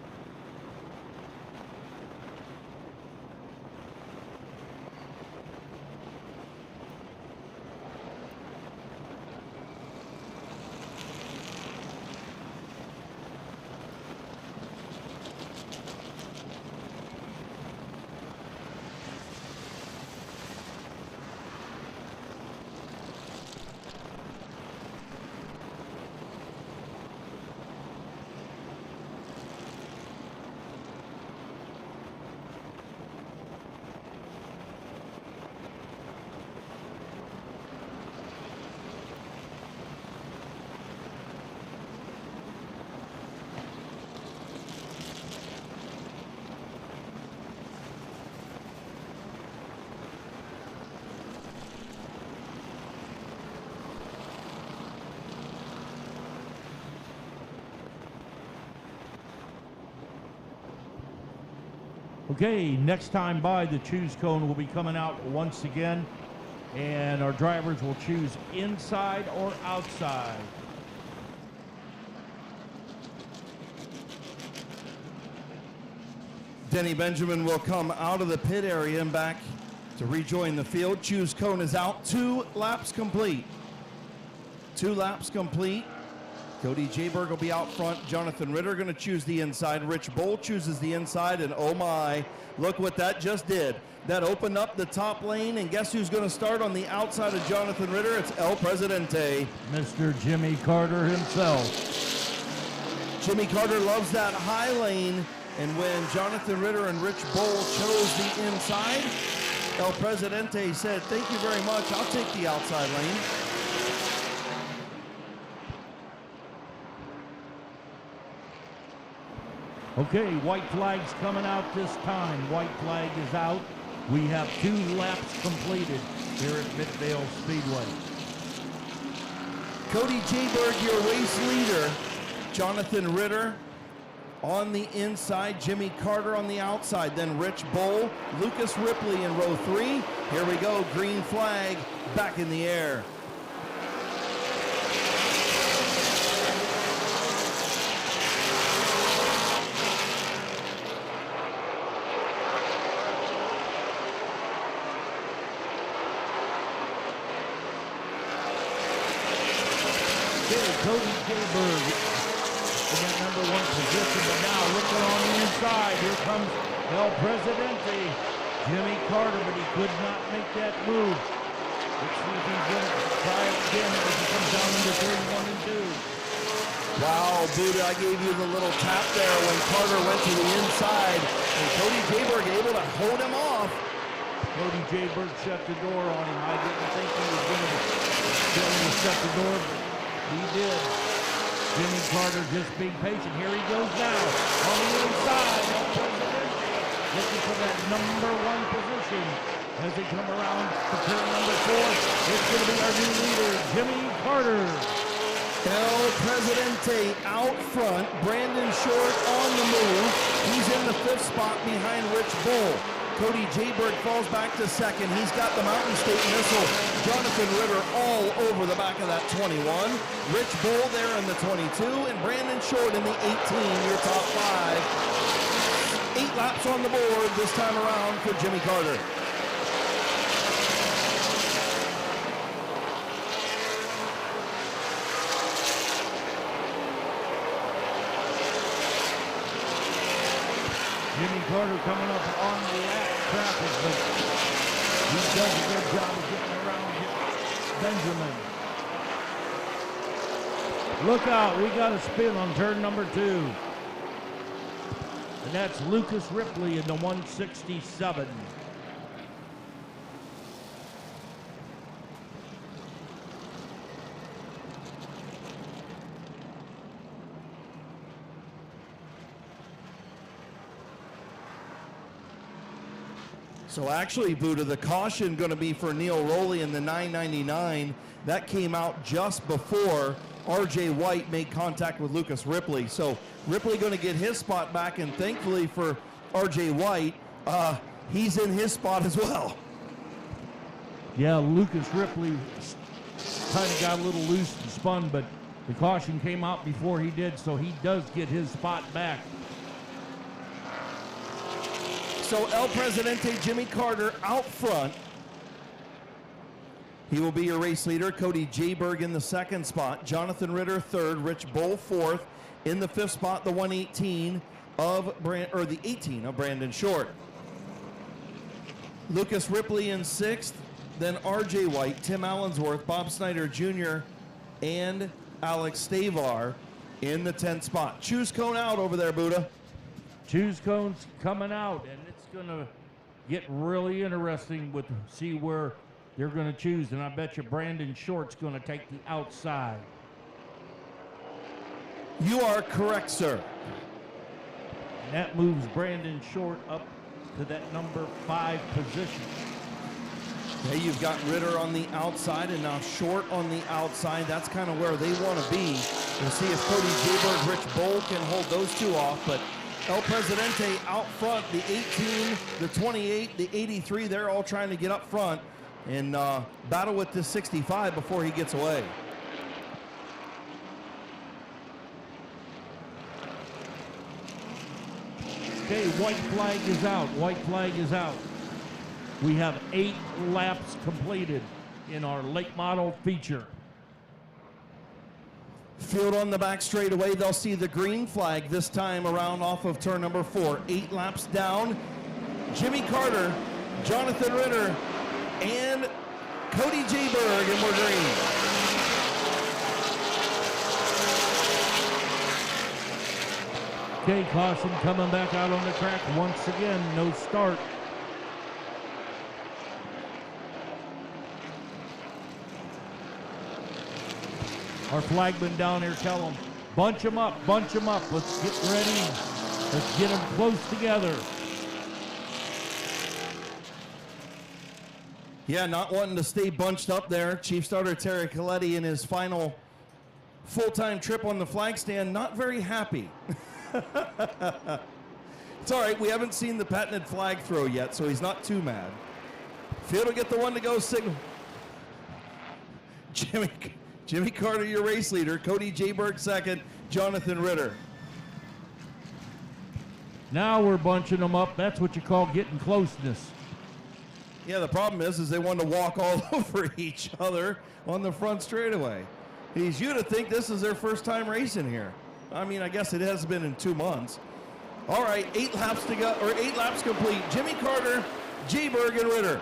D: Okay, next time by, the choose cone will be coming out once again, and our drivers will choose inside or outside.
A: Denny Benjamin will come out of the pit area and back to rejoin the field. Choose cone is out. 2 laps complete. 2 laps complete. Cody Jayberg will be out front. Jonathan Ritter going to choose the inside. Rich Bull chooses the inside, and oh my, look what that just did. That opened up the top lane, and guess who's going to start on the outside of Jonathan Ritter? It's El Presidente.
D: Mr. Jimmy Carter himself.
A: Jimmy Carter loves that high lane, and when Jonathan Ritter and Rich Bull chose the inside, El Presidente said, thank you very much, I'll take the outside lane.
D: Okay, white flag's coming out this time. White flag is out. We have 2 laps completed here at Midvale Speedway.
A: Cody Jayberg, your race leader. Jonathan Ritter on the inside. Jimmy Carter on the outside. Then Rich Bull, Lucas Ripley in row 3. Here we go, green flag back in the air.
D: Cody Jayberg in that number 1 position, but now looking on the inside, here comes El Presidente, Jimmy Carter, but he could not make that move. Let's see if he's going to try it again as he comes down into 31 and 2.
A: Wow, Buddha, I gave you the little tap there when Carter went to the inside, and Cody Jayberg able to hold him off.
D: Cody Jayberg shut the door on him. I didn't think he was going to shut the door, but he did. Jimmy Carter just being patient. Here he goes now. On the inside, looking for that number 1 position. as they come around to turn number 4. It's going to be our new leader, Jimmy Carter.
A: El Presidente out front. Brandon Short on the move. He's in the 5th spot behind Rich Bull. Cody Jayberg falls back to 2nd. He's got the Mountain State Missile. Jonathan Ritter all over the back of that 21. Rich Bull there in the 22. And Brandon Short in the 18, your top 5. 8 laps on the board this time around for Jimmy Carter.
D: Jimmy Carter coming up on the lap traffic, but he does a good job of getting around Benjamin. Look out, we got a spin on turn number 2. And that's Lucas Ripley in the 167.
A: So actually, Buddha, the caution going to be for Neil Rowley in the 999. That came out just before R.J. White made contact with Lucas Ripley. So Ripley going to get his spot back, and thankfully for R.J. White, he's in his spot as well.
D: Yeah, Lucas Ripley kind of got a little loose and spun, but the caution came out before he did, so he does get his spot back.
A: So El Presidente Jimmy Carter out front. He will be your race leader. Cody Jayberg in the 2nd spot. Jonathan Ritter 3rd. Rich Bull 4th. In the 5th spot, the 118 of the 18 of Brandon Short. Lucas Ripley in 6th. Then R.J. White, Tim Allensworth, Bob Snyder Jr., and Alex Stavar in the 10th spot. Choose cone out over there, Buddha.
D: Choose cones coming out, and it's going to get really interesting with see where they're going to choose. And I bet you Brandon Short's going to take the outside.
A: You are correct, sir.
D: And that moves Brandon Short up to that number 5 position.
A: Okay, you've got Ritter on the outside and now Short on the outside. That's kind of where they want to be. We'll see if Cody Jayberg, Rich Bull can hold those two off, but El Presidente out front, the 18, the 28, the 83, they're all trying to get up front and battle with this 65 before he gets away.
D: Okay, white flag is out. White flag is out. We have 8 laps completed in our late model feature.
A: Field on the back straightaway. They'll see the green flag this time around off of turn number 4. 8 laps down. Jimmy Carter, Jonathan Ritter, and Cody Jayberg, and we're green.
D: Okay, caution coming back out on the track once again. No start. Our flagman down here tell them, bunch them up, bunch them up. Let's get ready. Let's get them close together.
A: Yeah, not wanting to stay bunched up there. Chief Starter Terry Coletti in his final full-time trip on the flag stand, not very happy. It's all right. We haven't seen the patented flag throw yet, so he's not too mad. Field will get the one to go signal. Jimmy Carter, your race leader. Cody Jayberg 2nd. Jonathan Ritter.
D: Now we're bunching them up. That's what you call getting closeness.
A: Yeah, the problem is they want to walk all over each other on the front straightaway. You'd think this is their first time racing here. I mean, I guess it has been in 2 months. All right, 8 laps to go, or 8 laps complete. Jimmy Carter, Jayberg, and Ritter.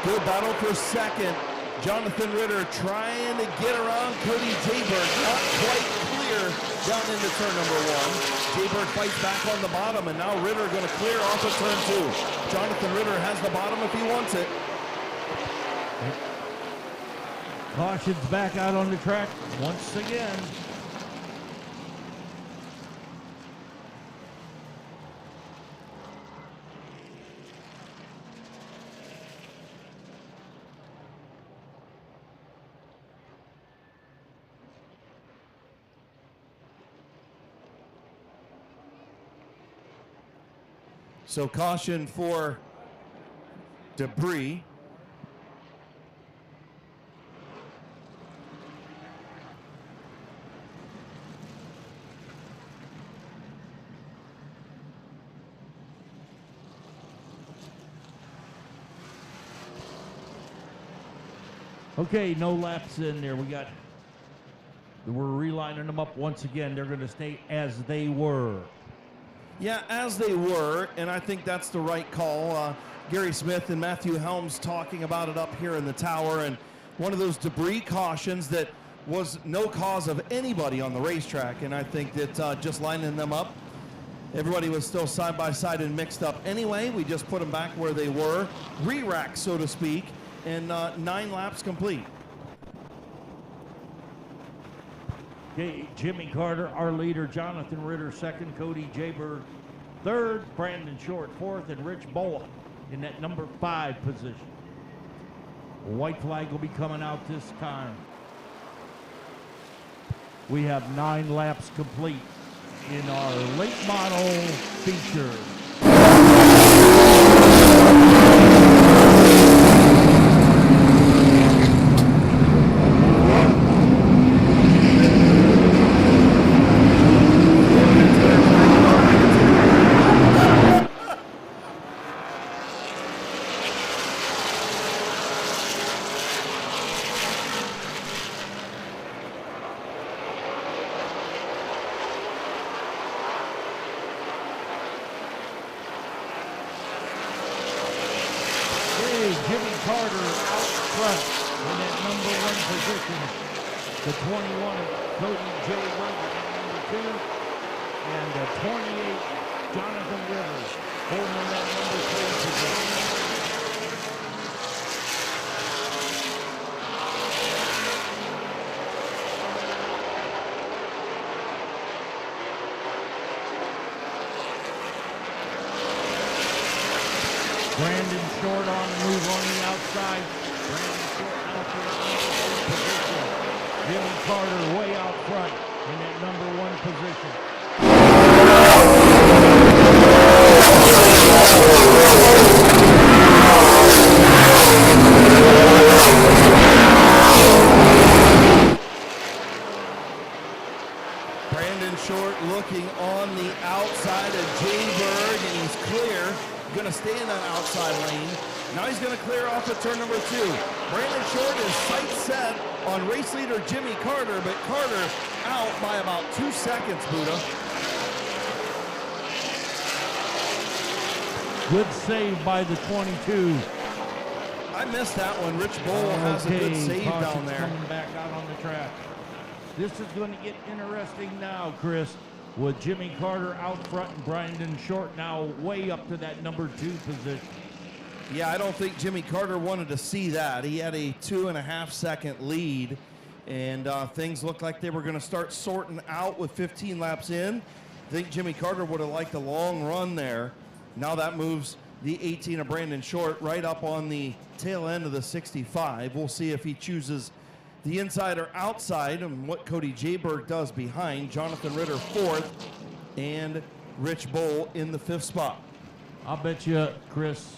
A: Good battle for 2nd. Jonathan Ritter trying to get around Cody Jayberg. Not quite clear down into turn number 1. Jayberg fights back on the bottom, and now Ritter going to clear off of turn 2. Jonathan Ritter has the bottom if he wants it.
D: Caution's back out on the track once again.
A: So caution for debris.
D: Okay, no laps in there. We're relining them up once again. They're going to stay as they were.
A: Yeah, as they were, and I think that's the right call. Gary Smith and Matthew Helms talking about it up here in the tower, and one of those debris cautions that was no cause of anybody on the racetrack, and I think that just lining them up, everybody was still side by side and mixed up anyway. We just put them back where they were, re-rack, so to speak, and 9 laps complete.
D: Okay, Jimmy Carter, our leader. Jonathan Ritter, second. Cody Jayberg, third. Brandon Short, fourth. And Rich Bola in that number 5 position. White flag will be coming out this time. We have 9 laps complete in our late model feature. Jimmy Carter out front in that number 1 position. The 21, Cody Jayberg in number 2. And the 28, Jonathan Rivers, holding that number 3 position. Brandon Short on the move on the outside. Brandon Short out there in the position. Jimmy Carter way out front in that number 1 position.
A: Brandon Short looking on the outside of Jayberg, and he's clear. Going to stay in that outside lane. Now he's going to clear off at turn number 2. Brandon Short is sight set on race leader Jimmy Carter, but Carter out by about 2 seconds, Buddha.
D: Good save by the 22.
A: I missed that one. Rich Bowl has a good save down there.
D: Coming back out on the track. This is going to get interesting now, Chris, with Jimmy Carter out front and Brandon Short now way up to that number 2 position.
A: Yeah, I don't think Jimmy Carter wanted to see that. He had a 2.5 second lead, and things looked like they were going to start sorting out with 15 laps in. I think Jimmy Carter would have liked a long run there. Now that moves the 18 of Brandon Short right up on the tail end of the 65. We'll see if he chooses the inside or outside, and what Cody Jayberg does behind. Jonathan Ritter 4th, and Rich Bowl in the 5th spot.
D: I'll bet you, Chris,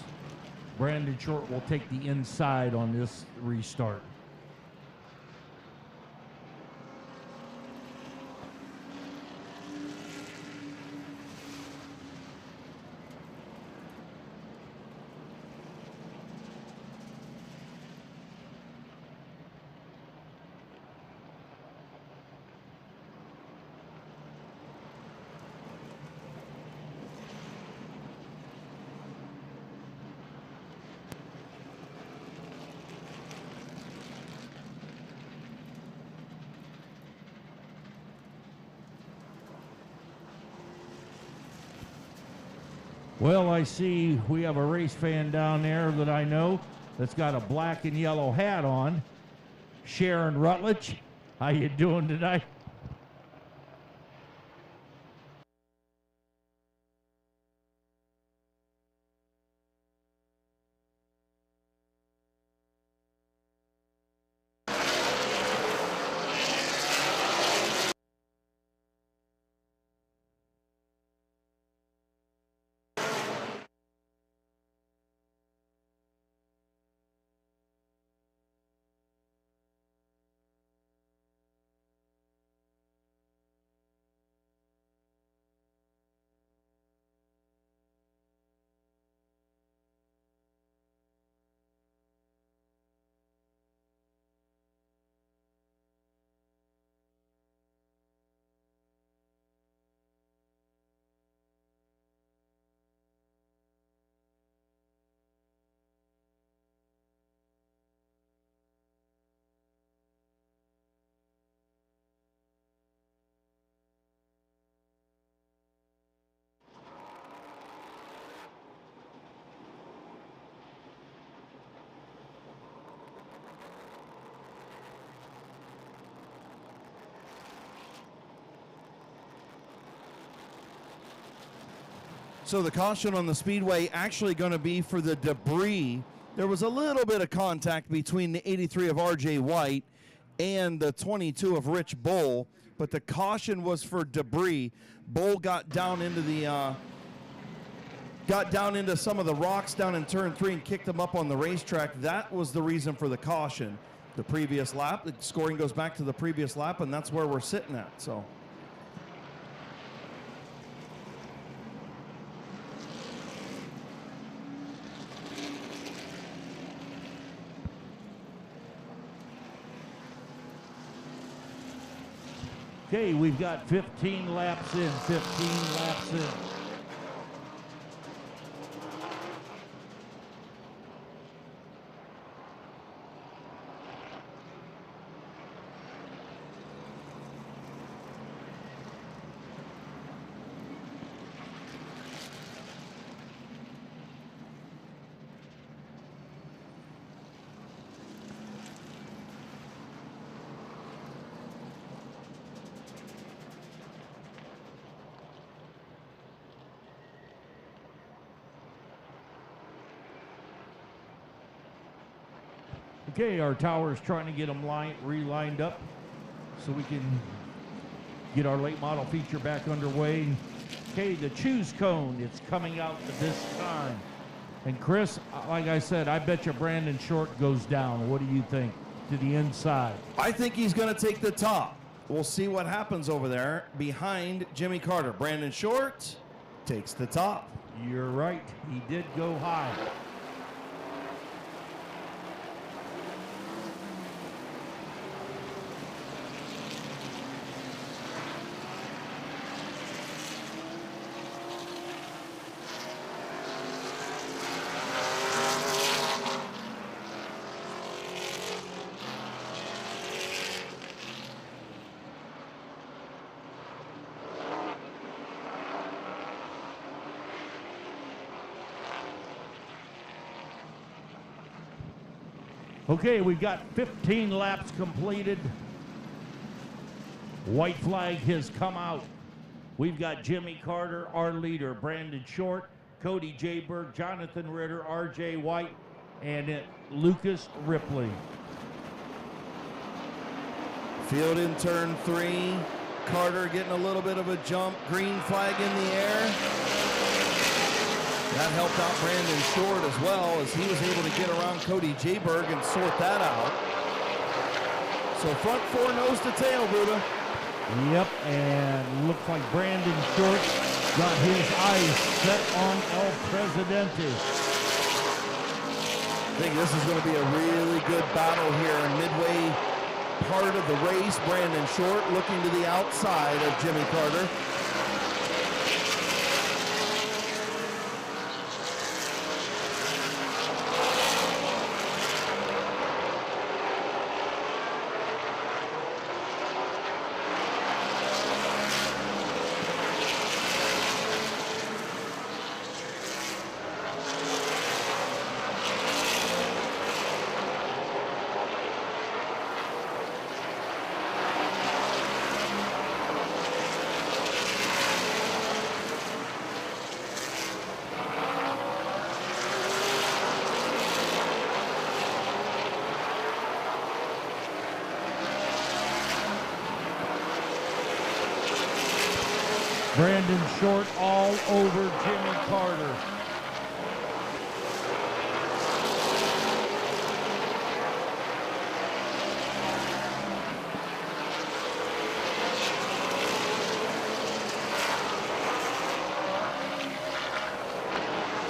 D: Brandon Short will take the inside on this restart. Well, I see we have a race fan down there that I know that's got a black and yellow hat on. Sharon Rutledge. How you doing tonight?
A: So the caution on the Speedway actually going to be for the debris. There was a little bit of contact between the 83 of RJ White and the 22 of Rich Bull, but the caution was for debris. Bull got down into the some of the rocks down in turn 3 and kicked them up on the racetrack. That was the reason for the caution. The previous lap, the scoring goes back to the previous lap, and that's where we're sitting at. So.
D: Okay, we've got 15 laps in, 15 laps in. Okay, our tower's trying to get them relined up so we can get our late model feature back underway. Okay, the choose cone, it's coming out at this time. And Chris, like I said, I bet you Brandon Short goes down. What do you think? To the inside.
A: I think he's going to take the top. We'll see what happens over there behind Jimmy Carter. Brandon Short takes the top.
D: You're right. He did go high. Okay, we've got 15 laps completed. White flag has come out. We've got Jimmy Carter, our leader, Brandon Short, Cody Jayberg, Jonathan Ritter, RJ White, and Lucas Ripley.
A: Field in turn 3. Carter getting a little bit of a jump. Green flag in the air. That helped out Brandon Short as well, as he was able to get around Cody Jayberg and sort that out. So front 4 nose to tail, Buddha.
D: Yep, and looks like Brandon Short got his eyes set on El Presidente.
A: I think this is going to be a really good battle here in midway part of the race. Brandon Short looking to the outside of Jimmy Carter.
D: Brandon Short all over Jimmy Carter.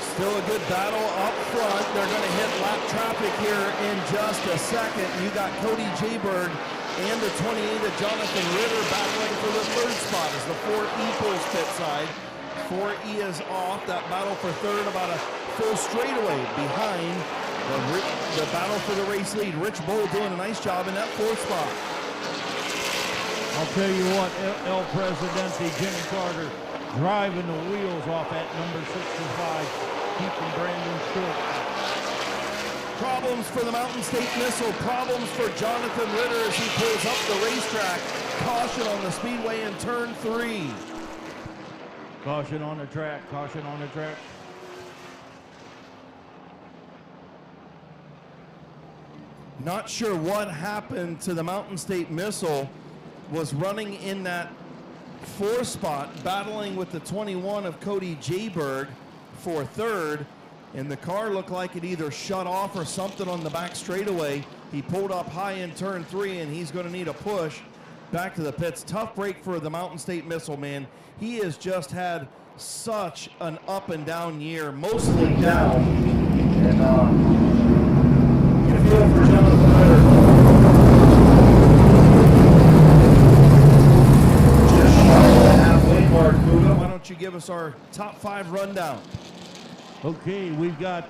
A: Still a good battle up front. They're going to hit lap traffic here in just a second. You got Cody Jayberg and the 28 of Jonathan Ritter battling for the third spot as the 4E pulls pit side. 4E is off. That battle for third, about a full straightaway behind the battle for the race lead. Rich Bull doing a nice job in that fourth spot.
D: I'll tell you what, El Presidente, Jimmy Carter, driving the wheels off at number 65. Keeping Brandon short.
A: Problems for the Mountain State Missile. Problems for Jonathan Ritter as he pulls up the racetrack. Caution on the speedway in turn 3.
D: Caution on the track. Caution on the track.
A: Not sure what happened to the Mountain State Missile. Was running in that 4 spot, battling with the 21 of Cody Jayberg for third, and the car looked like it either shut off or something on the back straightaway. He pulled up high in turn 3, and he's going to need a push back to the pits. Tough break for the Mountain State Missile, man. He has just had such an up and down year, mostly down. And you feel for Jonathan Ritter. Just shy of the halfway mark, Buddha. Why don't you give us our top 5 rundown?
D: Okay, we've got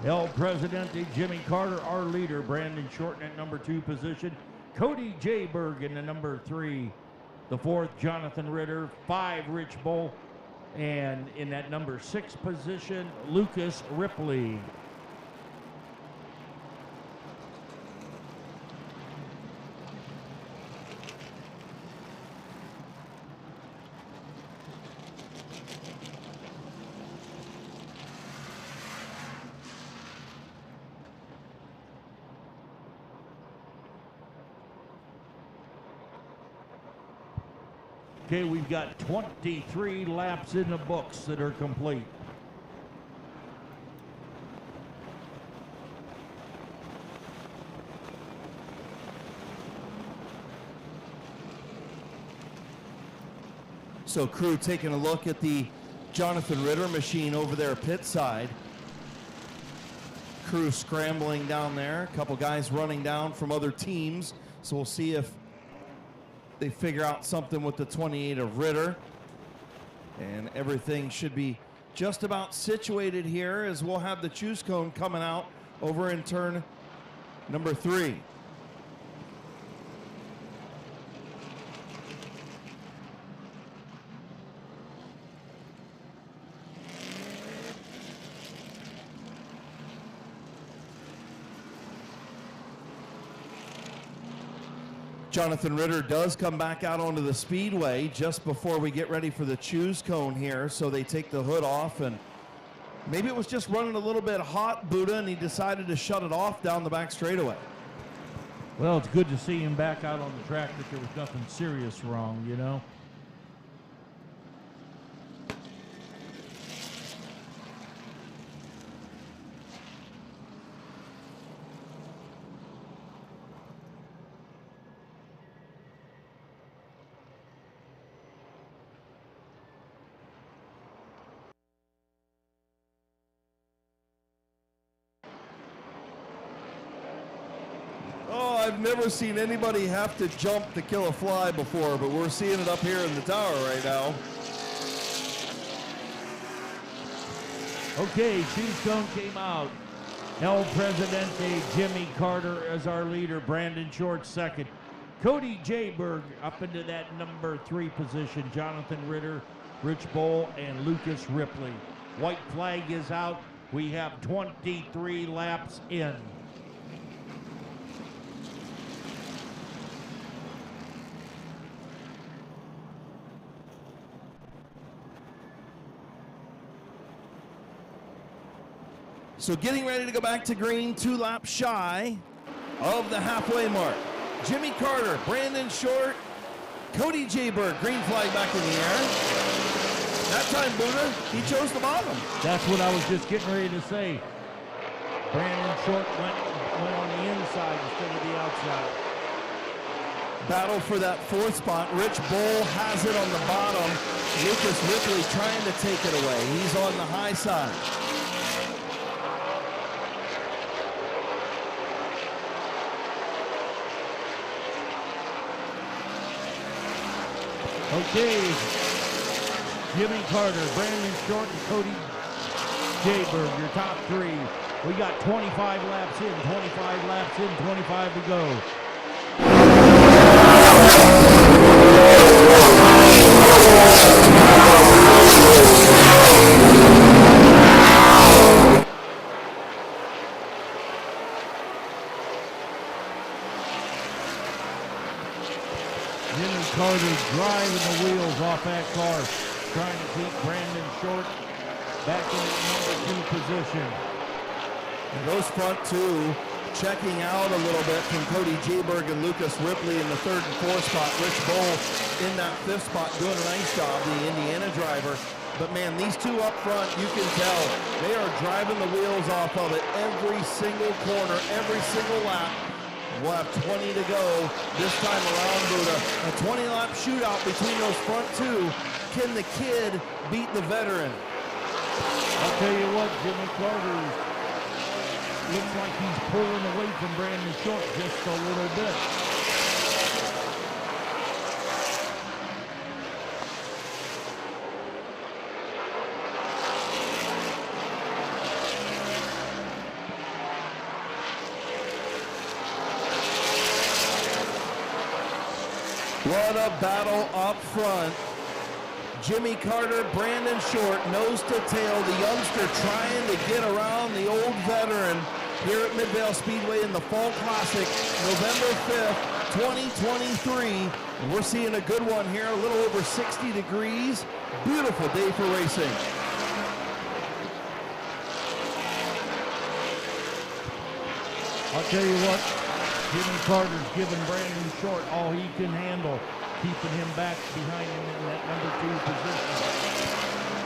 D: El Presidente, Jimmy Carter, our leader. Brandon Short in at number 2 position. Cody Jayberg in the number 3. The 4th, Jonathan Ritter. 5, Rich Bull. And in that number 6 position, Lucas Ripley. Okay, we've got 23 laps in the books that are complete.
A: So crew taking a look at the Jonathan Ritter machine over there pit side. Crew scrambling down there. A couple guys running down from other teams. So we'll see if they figure out something with the 28 of Ritter. And everything should be just about situated here as we'll have the choose cone coming out over in turn number 3. Jonathan Ritter does come back out onto the speedway just before we get ready for the choose cone here. So they take the hood off, and maybe it was just running a little bit hot, Buddha, and he decided to shut it off down the back straightaway.
D: Well, it's good to see him back out on the track that there was nothing serious wrong, you know.
A: I've never seen anybody have to jump to kill a fly before, but we're seeing it up here in the tower right now.
D: Okay, choose cone came out. El Presidente, Jimmy Carter as our leader. Brandon Short second. Cody Jayberg up into that number 3 position. Jonathan Ritter, Rich Bull, and Lucas Ripley. White flag is out. We have 23 laps in.
A: So getting ready to go back to green, 2 laps shy of the halfway mark. Jimmy Carter, Brandon Short, Cody Jayberg, green flag back in the air. time, Buddha, he chose the bottom.
D: That's what I was just getting ready to say. Brandon Short went on the inside instead of the outside.
A: Battle for that 4th spot. Rich Bull has it on the bottom. Lucas Ripley trying to take it away. He's on the high side.
D: Okay, Jimmy Carter, Brandon Short, and Cody Jayberg, your top 3. We got 25 laps in, 25 laps in, 25 to go. Jimmy Carter driving the wheels off that car, trying to keep Brandon Short back in the number 2 position.
A: And those front 2 checking out a little bit from Cody Jayberg and Lucas Ripley in the 3rd and 4th spot. Rich Bull in that 5th spot doing a nice job, the Indiana driver. But man, these 2 up front, you can tell they are driving the wheels off of it every single corner, every single lap. We'll have 20 to go this time around, Buddha. A 20-lap shootout between those front 2. Can the kid beat the veteran?
D: I'll tell you what, Jimmy Carter looks like he's pulling away from Brandon Short just a little bit.
A: What a battle up front. Jimmy Carter, Brandon Short, nose to tail. The youngster trying to get around the old veteran here at Midvale Speedway in the Fall Classic, November 5th, 2023. We're seeing a good one here, a little over 60 degrees. Beautiful day for racing.
D: I'll tell you what, Jimmy Carter's giving Brandon Short all he can handle, keeping him back behind him in that number 2 position.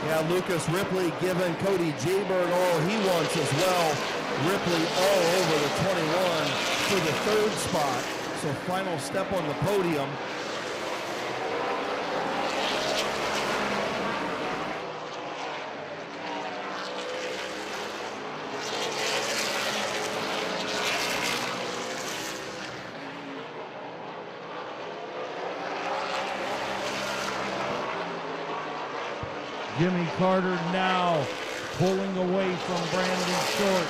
A: Yeah, Lucas Ripley giving Cody Jayberg all he wants as well. Ripley all over the 21 for the 3rd spot. So final step on the podium.
D: Jimmy Carter now pulling away from Brandon Short.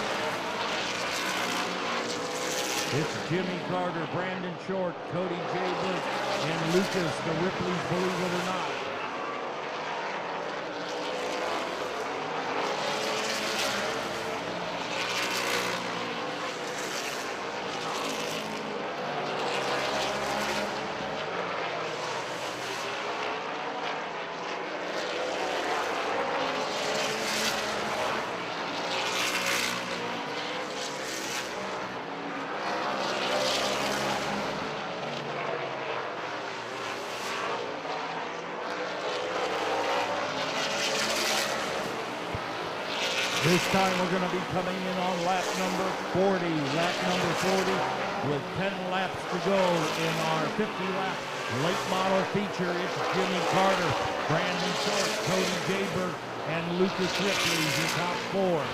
D: It's Jimmy Carter, Brandon Short, Cody Jayberg, and Lucas, the Ripleys, believe it or not. This time we're going to be coming in on lap number 40. Lap number 40 with 10 laps to go in our 50-lap late model feature. It's Jimmy Carter, Brandon Short, Cody Jayberg, and Lucas Ripley, your top 4.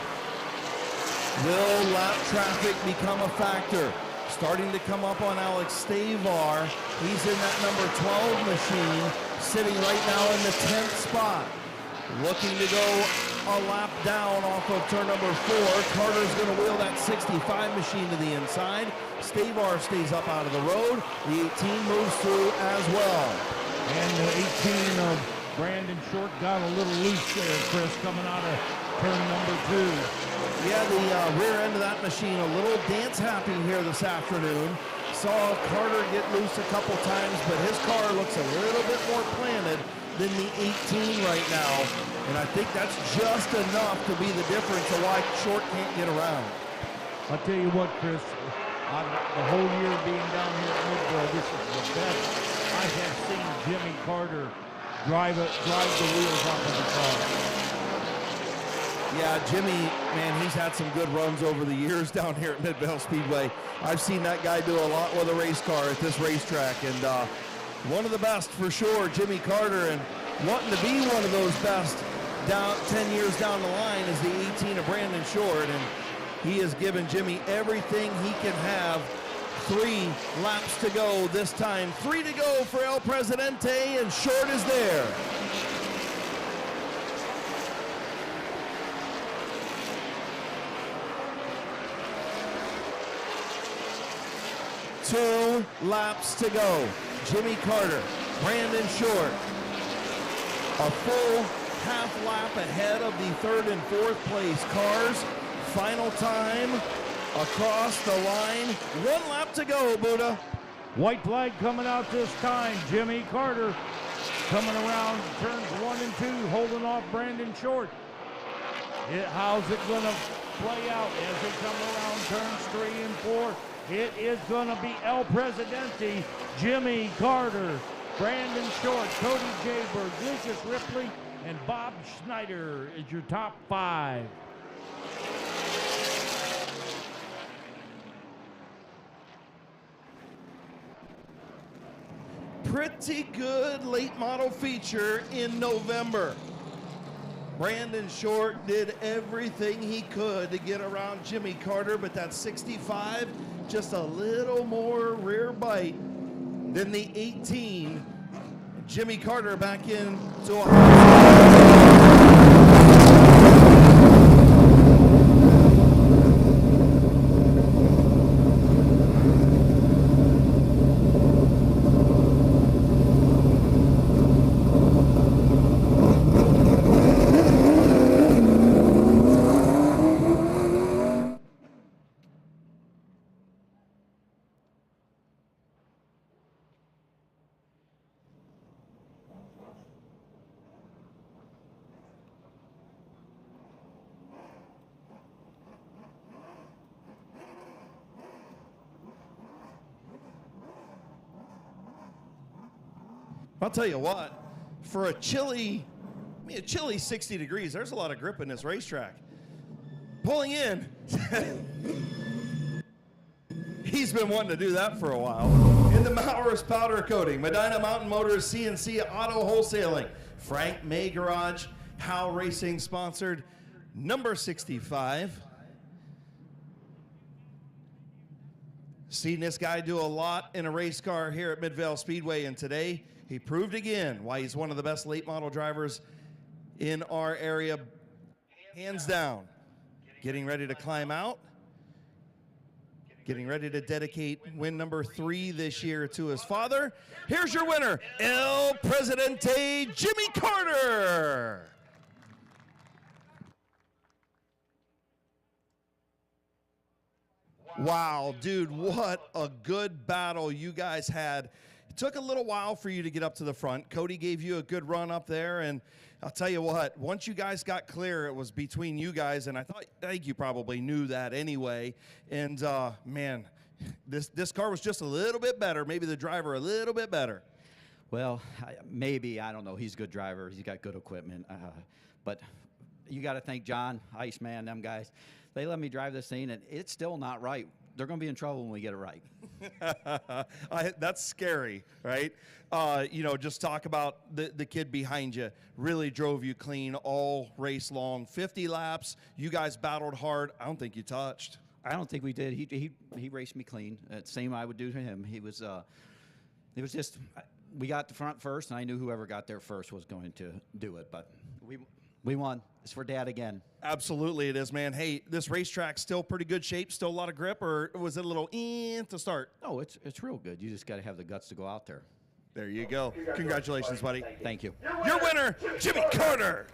A: Will lap traffic become a factor? Starting to come up on Alex Stavar. He's in that number 12 machine, sitting right now in the 10th spot. Looking to go a lap down off of turn number 4. Carter's going to wheel that 65 machine to the inside. Stavar stays up out of the road. The 18 moves through as well.
D: And the 18 of Brandon Short got a little loose there, Chris, coming out of turn number 2.
A: Yeah, the rear end of that machine a little dance happy here this afternoon. Saw Carter get loose a couple times, but his car looks a little bit more planted than the 18 right now. And I think that's just enough to be the difference of why Short can't get around.
D: I'll tell you what, Chris, the whole year being down here at Midvale, this is the best I have seen Jimmy Carter drive the wheels off of the car.
A: Yeah, Jimmy, man, he's had some good runs over the years down here at Midvale Speedway. I've seen that guy do a lot with a race car at this racetrack, and one of the best for sure, Jimmy Carter, and wanting to be one of those best down 10 years down the line is the 18 of Brandon Short, and he has given Jimmy everything he can have. 3 laps to go this time. 3 to go for El Presidente, and Short is there. Two laps to go. Jimmy Carter, Brandon Short, a full half lap ahead of the 3rd and 4th place cars. Final time across the line. 1 lap to go, Buddha.
D: White flag coming out this time. Jimmy Carter coming around turns 1 and 2, holding off Brandon Short. How's it going to play out as they come around turns 3 and 4? It is going to be El Presidente, Jimmy Carter, Brandon Short, Cody Jayberg, Lucius Ripley, and Bob Schneider is your top 5.
A: Pretty good late model feature in November. Brandon Short did everything he could to get around Jimmy Carter, but that 65, just a little more rear bite than the 18. Jimmy Carter back into a I'll tell you what, for a chilly 60 degrees, there's a lot of grip in this racetrack. Pulling in. He's been wanting to do that for a while. In the Mowers Powder Coating, Medina Mountain Motors, CNC Auto Wholesaling, Frank May Garage, Howe Racing sponsored, number 65. Seen this guy do a lot in a race car here at Midvale Speedway, and today he proved again why he's one of the best late model drivers in our area, hands down. Getting ready to climb out, getting ready to dedicate win number 3 this year to his father. Here's your winner, El Presidente, Jimmy Carter. Wow, dude, what a good battle you guys had. It took a little while for you to get up to the front. Cody gave you a good run up there, and I'll tell you what, once you guys got clear, it was between you guys, and I think you probably knew that anyway. And man, this car was just a little bit better, maybe the driver a little bit better.
H: Well, maybe, I don't know. He's a good driver. He's got good equipment. But you got to thank John, Iceman, them guys. They let me drive this thing, and it's still not right. They're going to be in trouble when we get it right.
A: That's scary, right? You know, just talk about the kid behind you. Really drove you clean all race long. 50 laps. You guys battled hard. I don't think you touched.
H: I don't think we did. He raced me clean. Same I would do to him. It was just, we got the front first, and I knew whoever got there first was going to do it. But we won. It's for Dad again.
A: Absolutely it is, man. Hey, this racetrack's still pretty good shape, still a lot of grip, or was it a little to start?
H: No, it's real good. You just got to have the guts to go out there.
A: There you go. Congratulations, buddy.
H: Thank you.
A: Your winner, Jimmy Carter.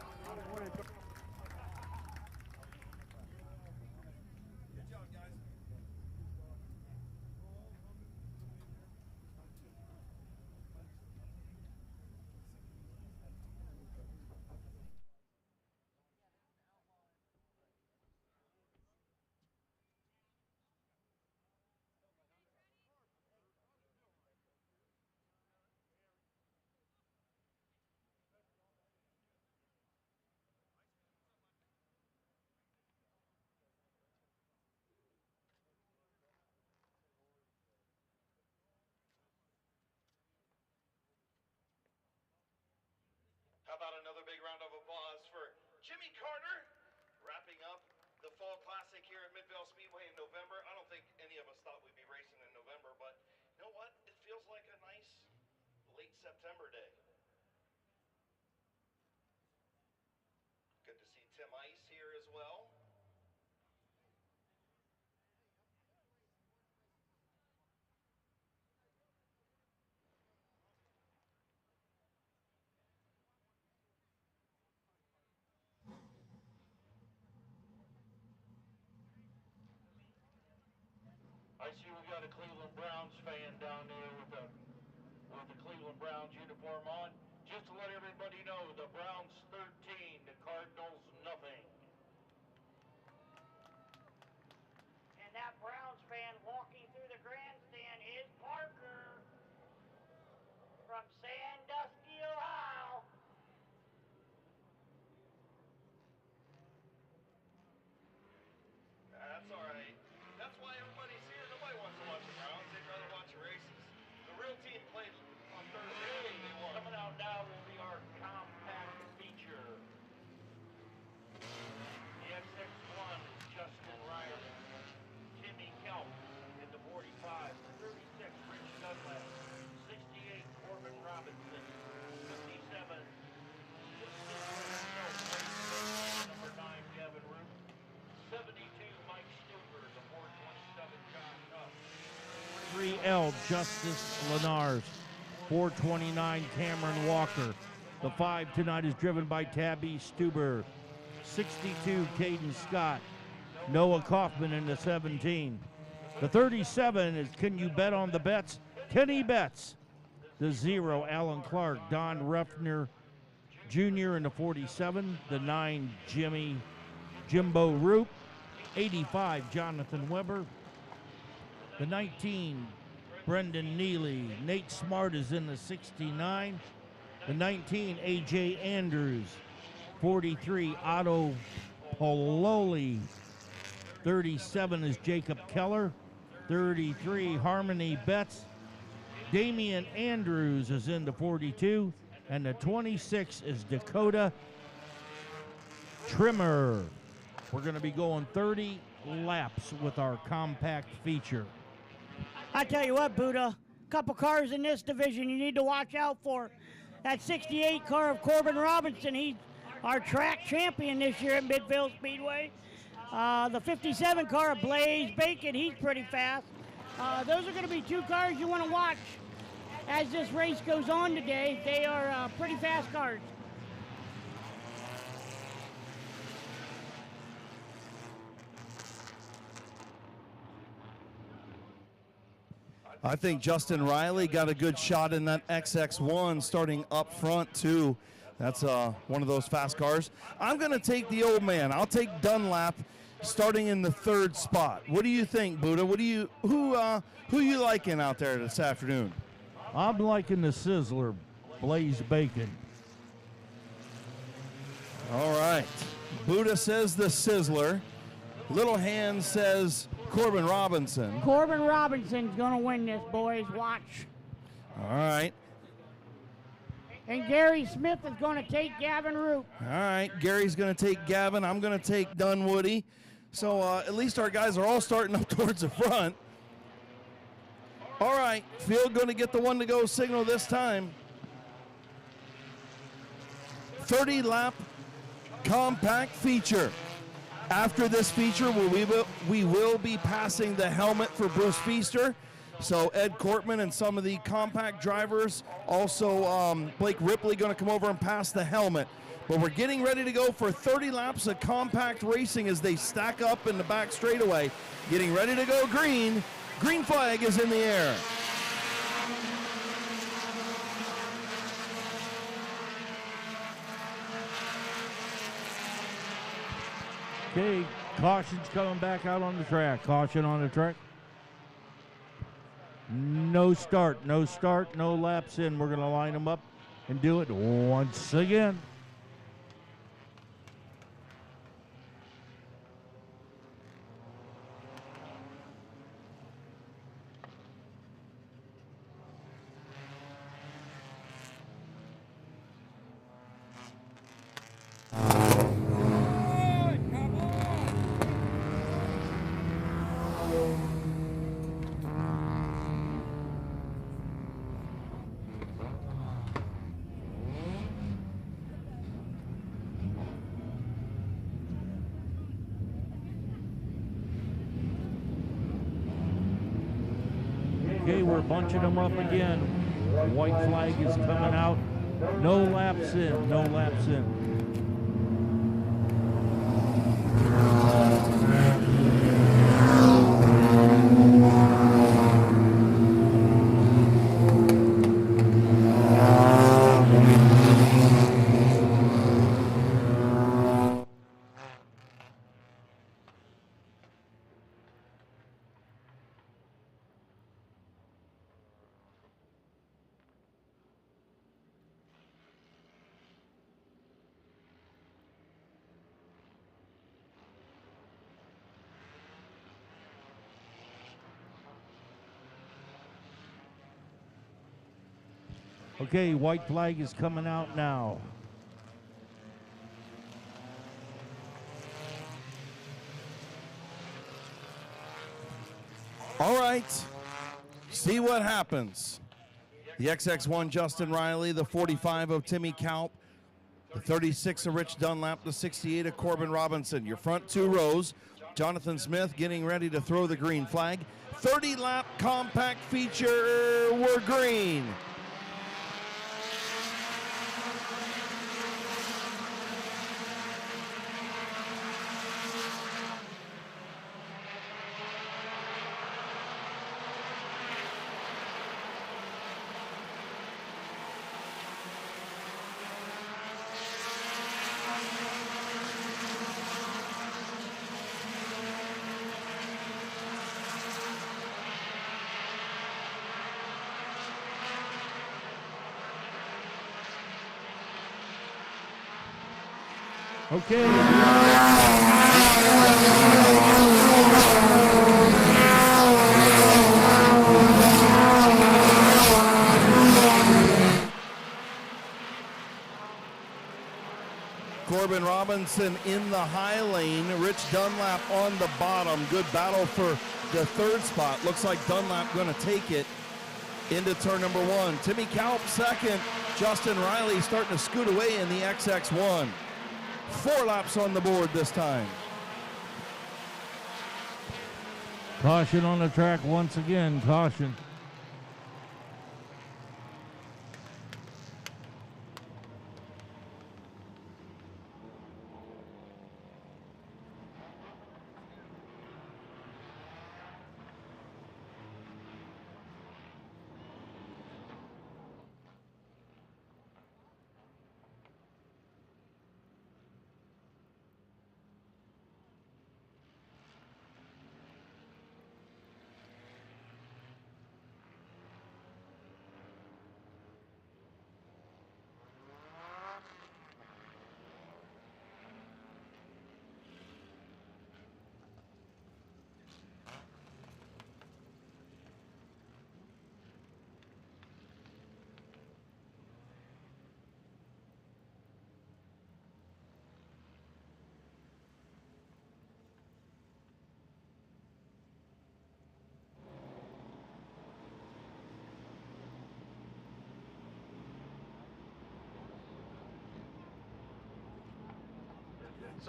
A: about another big round of applause for Jimmy Carter, wrapping up the Fall Classic here at Midvale Speedway in November. I don't think any of us thought we'd be racing in November, but you know what? It feels like a nice late September day. Good to see Tim Ice here as well.
I: I see we got a Cleveland Browns fan down there with the Cleveland Browns uniform on. Just to let everybody know, the Browns 13, the Cardinals nothing.
G: And that Browns fan walking through the grandstand is Parker from Sandusky, Ohio.
A: That's all right. That's why everybody's here. Nobody wants to watch the Browns. They'd rather watch the races. The real team played on Thursday. They won.
I: Coming out now will be our compact feature. The XX1 is Justin Riley, Timmy Kelp in the 45, the 36 Rich Dunlap, 68 Corbin Robinson, 57 number 9 Gavin Root, 72 Mike Stuber, the 427 John Nuff.
D: 3L Justice Lenars. 429 Cameron Walker. The 5 tonight is driven by Tabby Stuber. 62 Caden Scott. Noah Kaufman in the 17. The 37 is Can You Bet on the Bets? Kenny Betts. The 0 Alan Clark. Don Ruffner Jr. in the 47. The 9 Jimbo Roop. 85 Jonathan Weber. The 19 Brendan Neely. Nate Smart is in the 69. The 19 AJ Andrews. 43 Otto Pololi. 37 is Jacob Keller. 33 Harmony Betts. Damian Andrews is in the 42. And the 26 is Dakota Trimmer. We're going to be going 30 laps with our compact feature.
G: I tell you what, Buddha, a couple cars in this division you need to watch out for. That 68 car of Corbin Robinson, he's our track champion this year at Midvale Speedway. The 57 car of Blaze Bacon, he's pretty fast. Those are going to be two cars you want to watch as this race goes on today. They are pretty fast cars.
A: I think Justin Riley got a good shot in that XX1 starting up front too. That's one of those fast cars. I'm going to take the old man. I'll take Dunlap starting in the 3rd spot. What do you think, Buddha? Who you liking out there this afternoon?
D: I'm liking the Sizzler, Blaze Bacon.
A: All right. Buddha says the Sizzler. Little Hand says Corbin Robinson.
G: Corbin Robinson's going to win this, boys. Watch.
A: All right.
G: And Gary Smith is going to take Gavin Root.
A: All right. Gary's going to take Gavin. I'm going to take Dunwoody. So at least our guys are all starting up towards the front. All right. Field going to get the one to go signal this time. 30 lap compact feature. After this feature, we will be passing the helmet for Bruce Feaster. So Ed Cortman and some of the compact drivers, also Blake Ripley, going to come over and pass the helmet. But we're getting ready to go for 30 laps of compact racing as they stack up in the back straightaway. Getting ready to go green. Green flag is in the air.
D: Okay, caution's coming back out on the track. Caution on the track. No start, no laps in. We're going to line them up and do it once again. Okay, we're bunching them up again. White flag is coming out. No laps in, no laps in. Okay, white flag is coming out now.
A: All right, see what happens. The XX1 Justin Riley, the 45 of Timmy Kaup, the 36 of Rich Dunlap, the 68 of Corbin Robinson. Your front two rows, Jonathan Smith getting ready to throw the green flag. 30-lap compact feature, we're green.
D: Okay.
A: Corbin Robinson in the high lane. Rich Dunlap on the bottom. Good battle for the third spot. Looks like Dunlap going to take it into turn number one. Timmy Kaup second. Justin Riley starting to scoot away in the XX1. 4 laps on the board this time.
D: Caution on the track once again. Caution.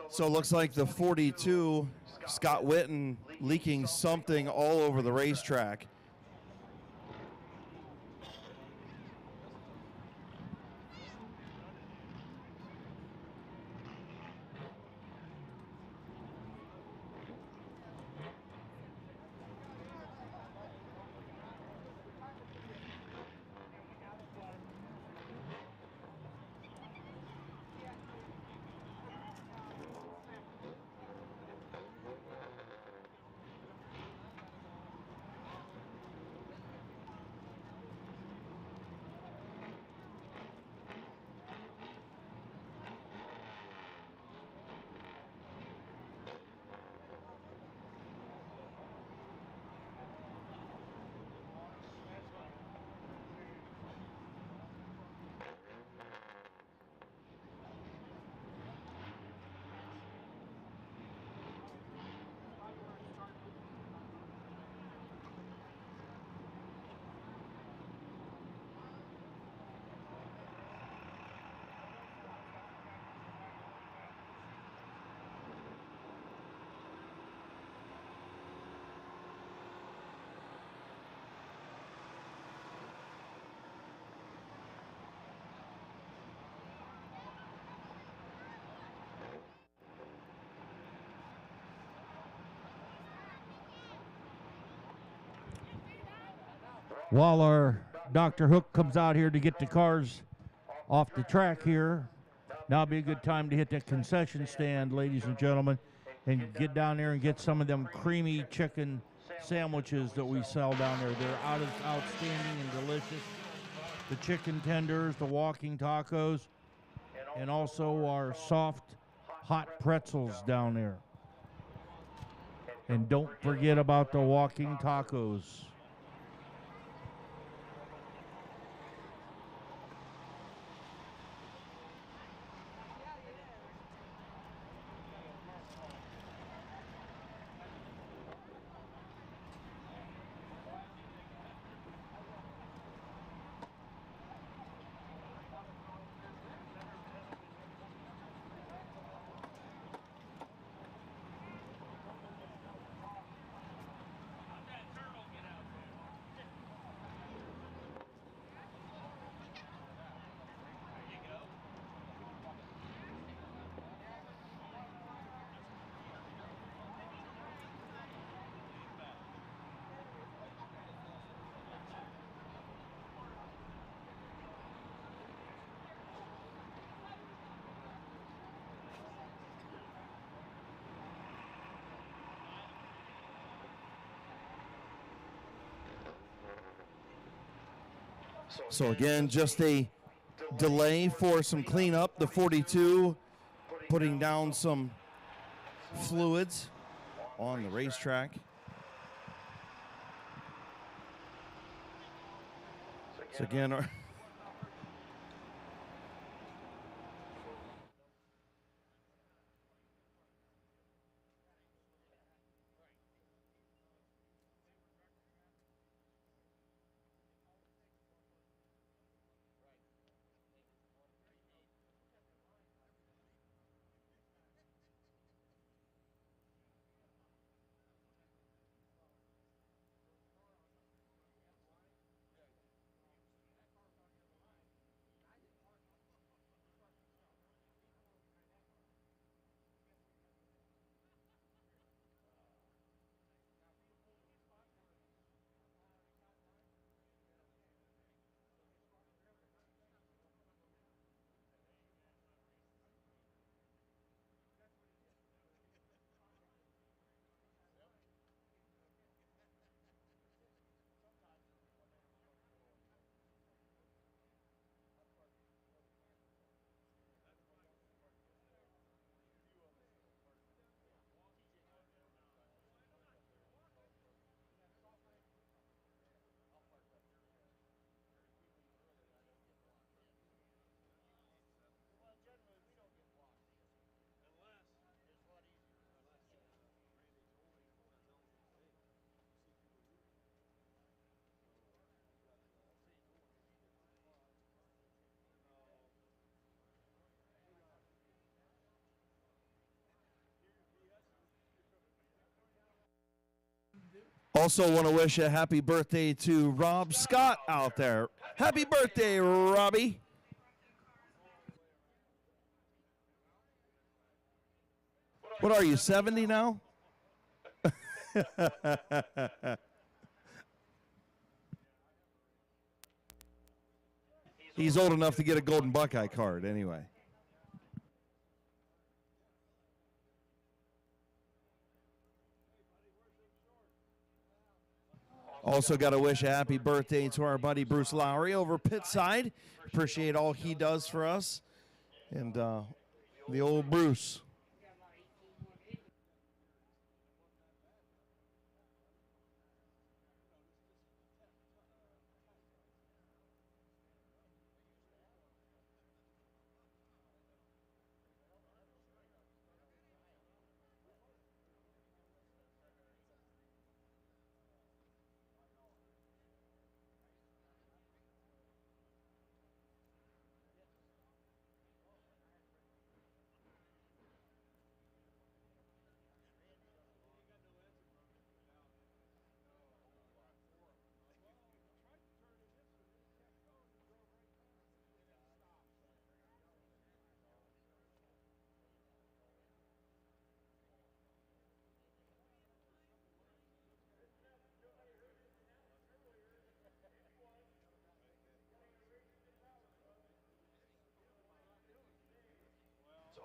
A: So it looks like the 42, Scott Witten, leaking something all over the racetrack.
D: while our Dr. Hook comes out here to get the cars off the track here. Now would be a good time to hit that concession stand, ladies and gentlemen, and get down there and get some of them creamy chicken sandwiches that we sell down there. They're outstanding and delicious. The chicken tenders, the walking tacos, and also our soft hot pretzels down there. And don't forget about the walking tacos.
A: So again, just a delay for some cleanup. The 42 putting down some fluids on the racetrack. So again, also want to wish a happy birthday to Rob Scott out there. Happy birthday, Robbie. What are you, 70 now? He's old enough to get a Golden Buckeye card anyway. Also got to wish a happy birthday to our buddy Bruce Lowry over Pitside. Appreciate all he does for us. And the old Bruce.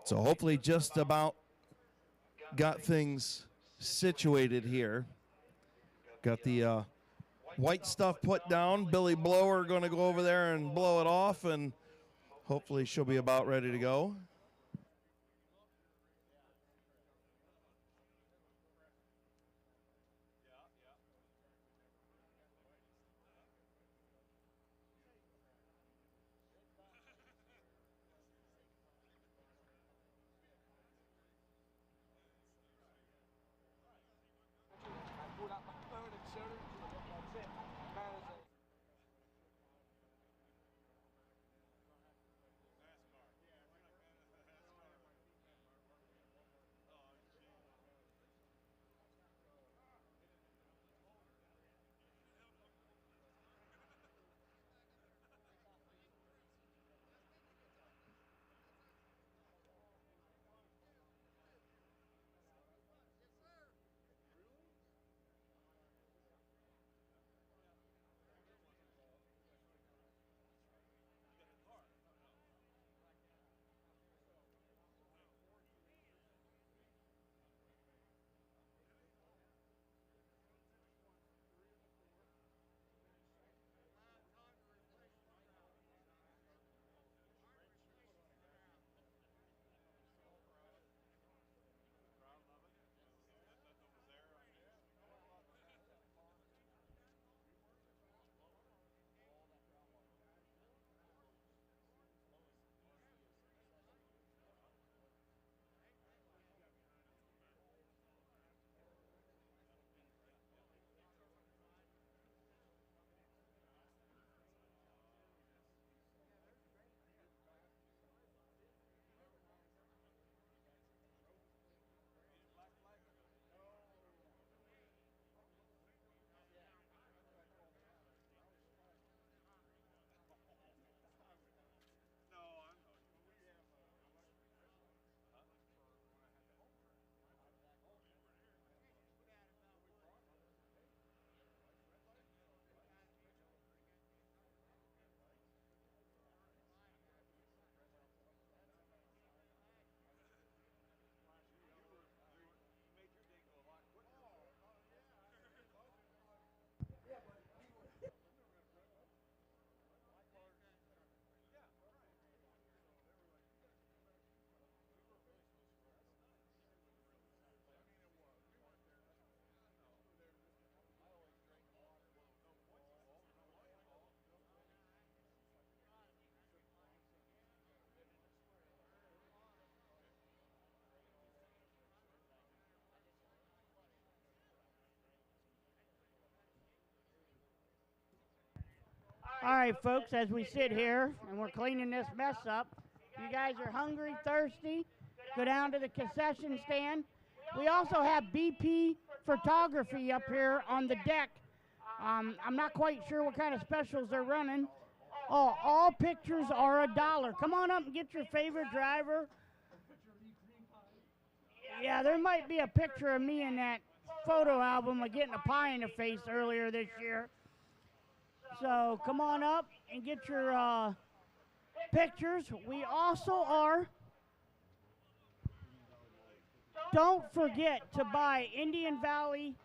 A: So hopefully just about got things situated here. Got the white stuff put down. Billy Blower going to go over there and blow it off, and hopefully she'll be about ready to go.
G: All right, folks, as we sit here and we're cleaning this mess up, you guys are hungry, thirsty, go down to the concession stand. We also have BP photography up here on the deck. I'm not quite sure what kind of specials they're running. Oh, all pictures are $1. Come on up and get your favorite driver. Yeah, there might be a picture of me in that photo album of getting a pie in the face earlier this year. So come on up and get your pictures. We also are, don't forget to buy Indian Valley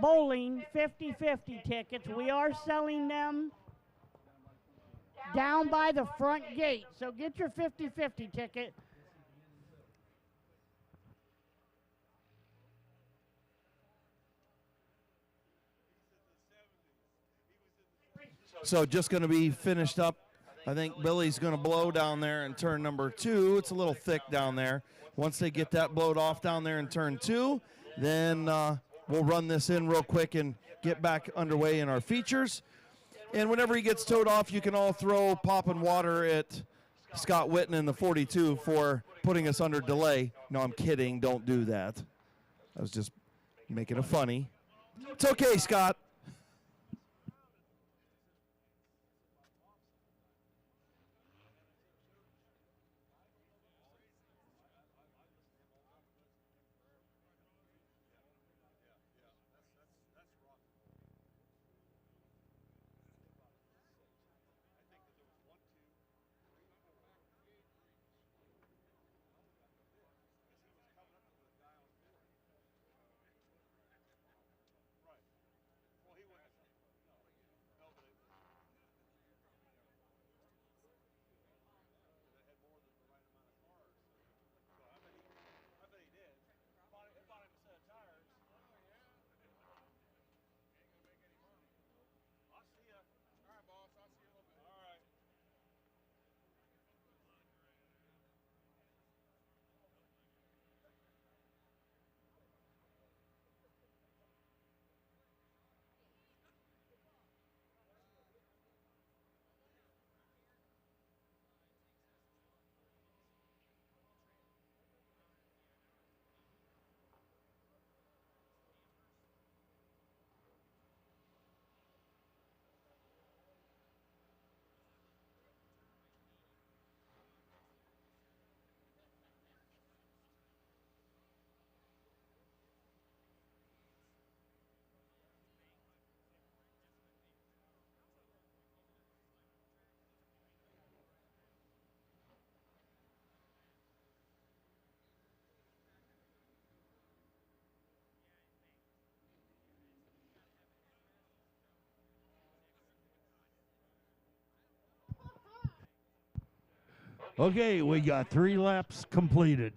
G: Bowling 50/50 tickets. We are selling them down by the front gate. So get your 50/50 ticket.
A: So just going to be finished up. I think Billy's going to blow down there in turn number 2. It's a little thick down there. Once they get that blowed off down there in turn 2, then we'll run this in real quick and get back underway in our features. And whenever he gets towed off, you can all throw popping water at Scott Witten in the 42 for putting us under delay. No, I'm kidding. Don't do that. I was just making it funny. It's okay, Scott.
D: Okay, we got 3 laps completed.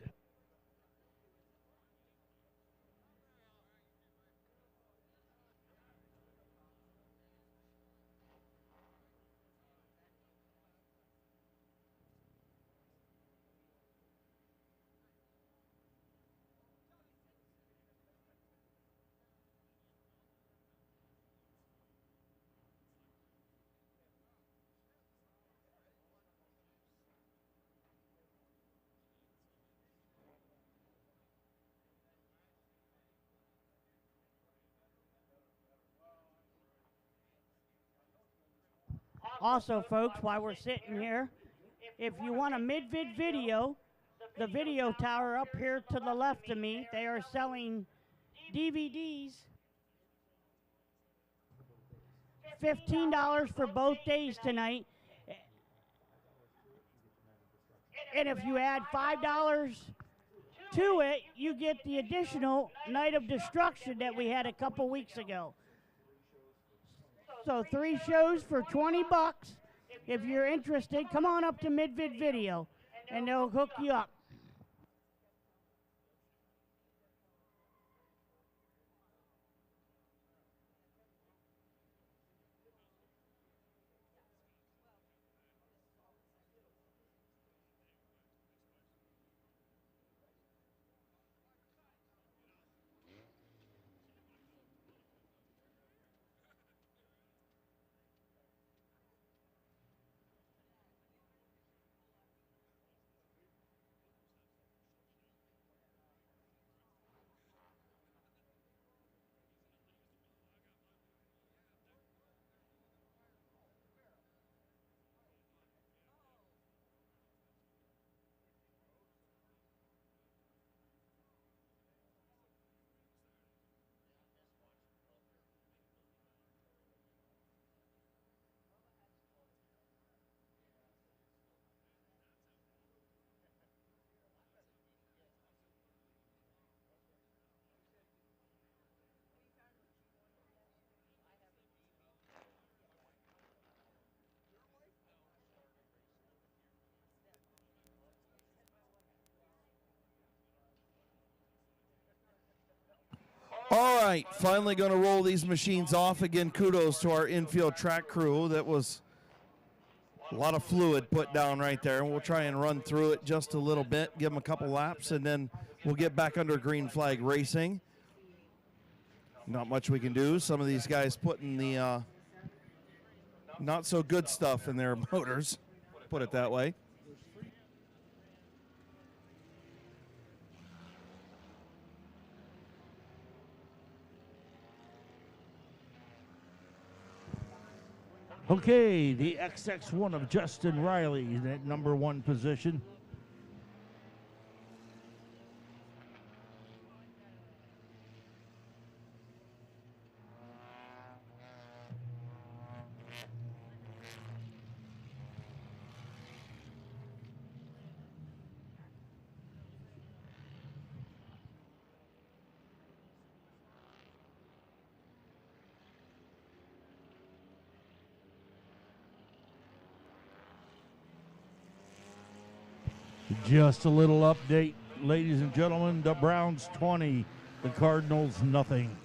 G: Also, folks, while we're sitting here, if you want a Mid-Vid video, the video tower up here to the left of me, they are selling DVDs. $15 for both days tonight. And if you add $5 to it, you get the additional Night of Destruction that we had a couple weeks ago. So 3 shows for 20 bucks. If you're interested, come on up to Mid-Vid Video and they'll hook you up.
A: All right, finally going to roll these machines off. Again, kudos to our infield track crew. That was a lot of fluid put down right there. And we'll try and run through it just a little bit, give them a couple laps, and then we'll get back under green flag racing. Not much we can do. Some of these guys putting the not so good stuff in their motors, put it that way.
D: Okay, the XX1 of Justin Riley in at number 1 position. Just a little update, ladies and gentlemen. The Browns 20, the Cardinals nothing.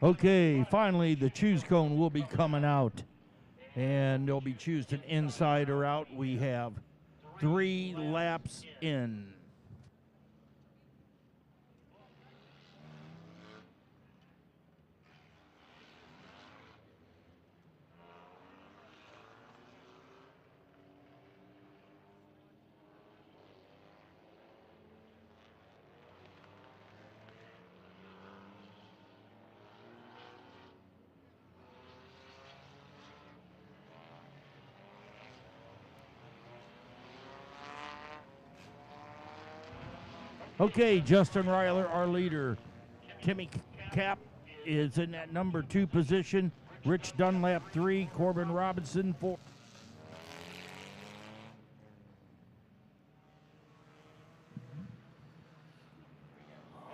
D: Okay, finally the choose cone will be coming out, and they'll be choosing inside or out. We have 3 laps in. Okay, Justin Ryler, our leader. Timmy Cap is in that number 2 position. Rich Dunlap 3, Corbin Robinson 4.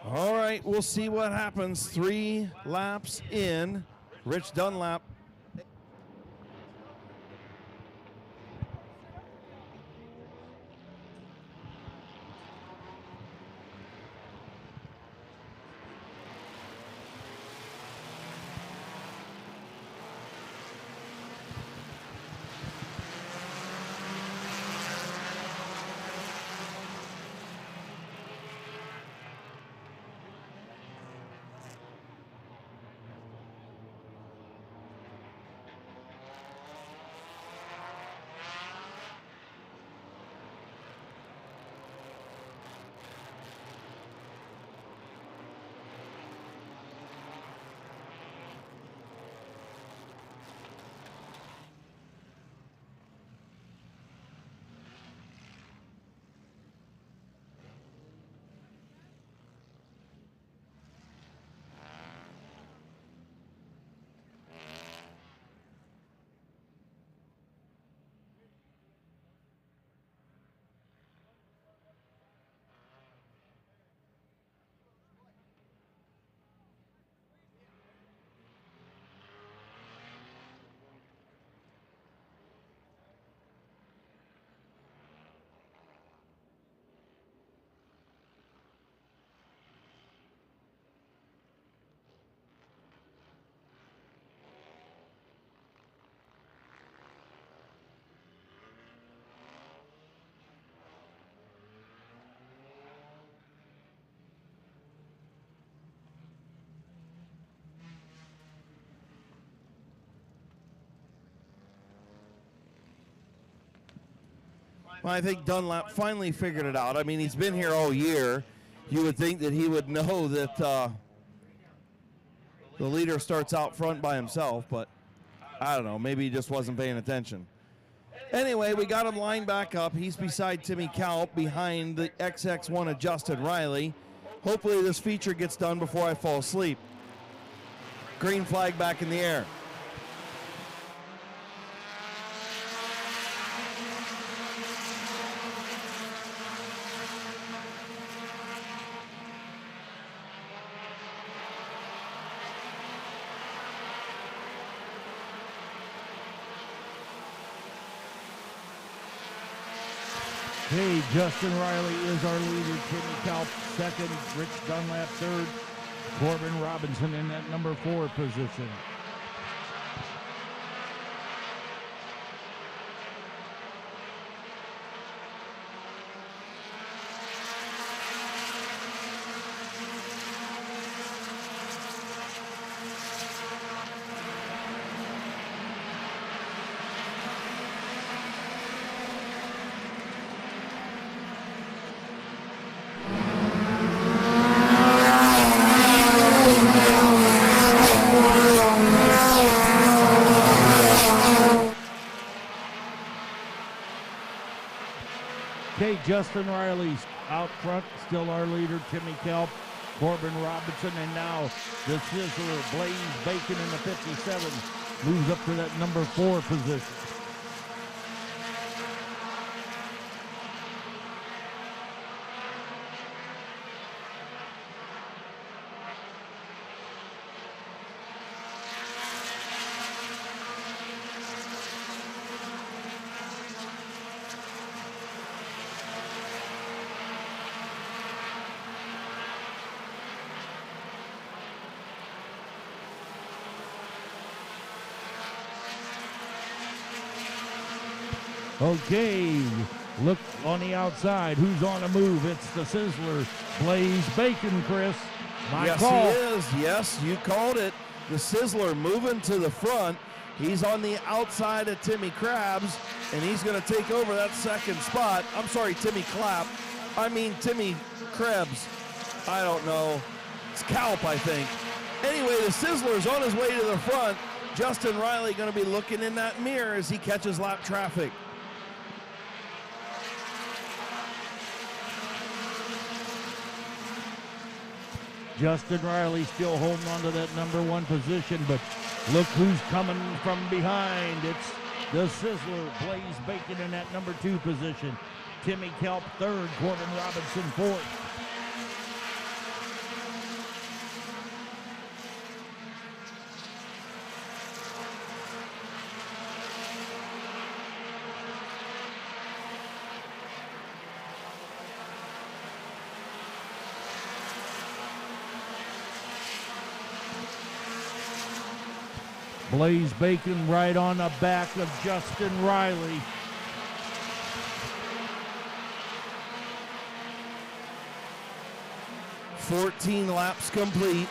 A: All right, we'll see what happens. 3 laps in. Rich Dunlap. Well, I think Dunlap finally figured it out. I mean, he's been here all year. You would think that he would know that the leader starts out front by himself, but I don't know. Maybe he just wasn't paying attention. Anyway, we got him lined back up. He's beside Timmy Kalp behind the XX1 of Justin Riley. Hopefully this feature gets done before I fall asleep. Green flag back in the air.
D: Hey, Justin Riley is our leader. Timmy Kalp second. Rich Dunlap third. Corbin Robinson in that number 4 position. Okay, Justin Riley's out front, still our leader, Timmy Kalp, Corbin Robinson, and now the Sizzler, Blaze Bacon in the 57, moves up to that number 4 position. Okay, look on the outside. Who's on the move? It's the Sizzler, Blaze Bacon, Chris. My
A: yes,
D: call.
A: he is. Yes, you called it. The Sizzler moving to the front. He's on the outside of Timmy Krabs, and he's going to take over that second spot. I'm sorry, Timmy Clapp. I mean Timmy Krebs. I don't know. It's Kalp, I think. Anyway, the Sizzler's on his way to the front. Justin Riley going to be looking in that mirror as he catches lap traffic.
D: Justin Riley still holding on to that number 1 position, but look who's coming from behind. It's the Sizzler, Blaze Bacon in that number 2 position. Timmy Kelp 3rd, Corbin Robinson 4th. Blaze Bacon right on the back of Justin Riley.
A: "14 laps complete.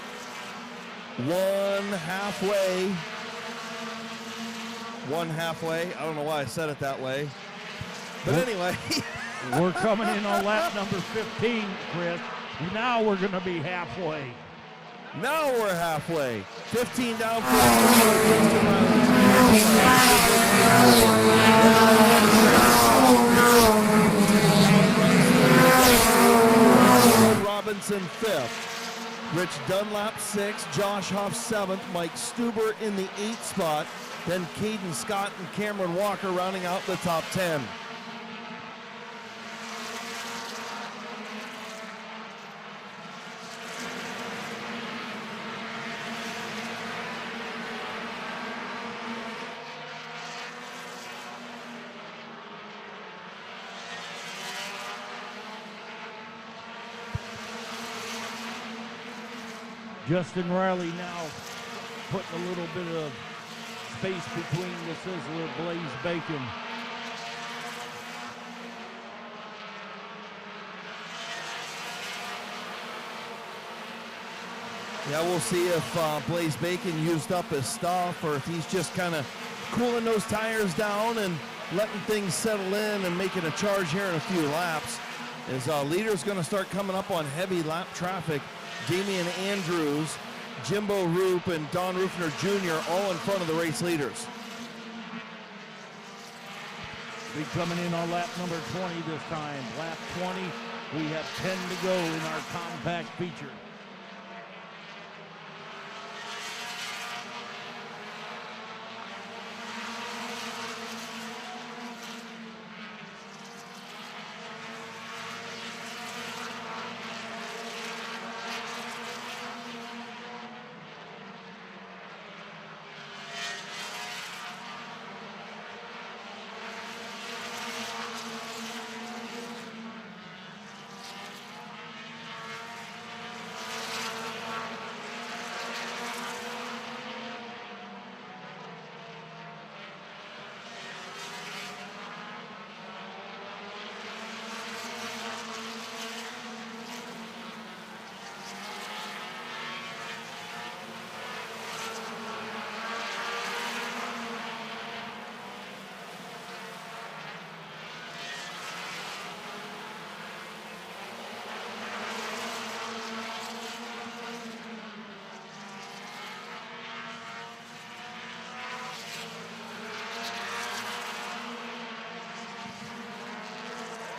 A: One halfway. I don't know why I said it that way. But anyway.
D: We're coming in on lap number 15, Chris. Now we're going to be halfway.
A: Now we're halfway. 15 down for Robinson 5th. Rich Dunlap 6th. Josh Huff 7th. Mike Stuber in the 8th spot. Then Caden Scott and Cameron Walker rounding out the top 10.
D: Justin Riley now putting a little bit of space between the Sizzler, Blaze Bacon.
A: Yeah, we'll see if Blaze Bacon used up his stuff or if he's just kind of cooling those tires down and letting things settle in and making a charge here in a few laps. His leader's going to start coming up on heavy lap traffic. Damian Andrews, Jimbo Roop, and Don Rufner Jr. all in front of the race leaders.
D: Be coming in on lap number 20 this time. Lap 20, we have 10 to go in our compact feature.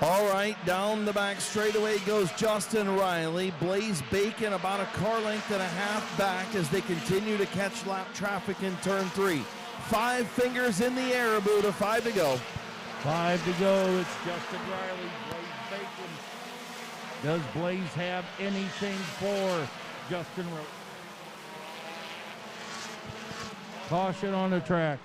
A: All right, down the back straightaway goes Justin Riley. Blaze Bacon about a car length and a half back as they continue to catch lap traffic in turn 3. 5 fingers in the air, Buddha. 5 to go.
D: 5 to go. It's Justin Riley, Blaze Bacon. Does Blaze have anything for Justin Riley? Caution on the track.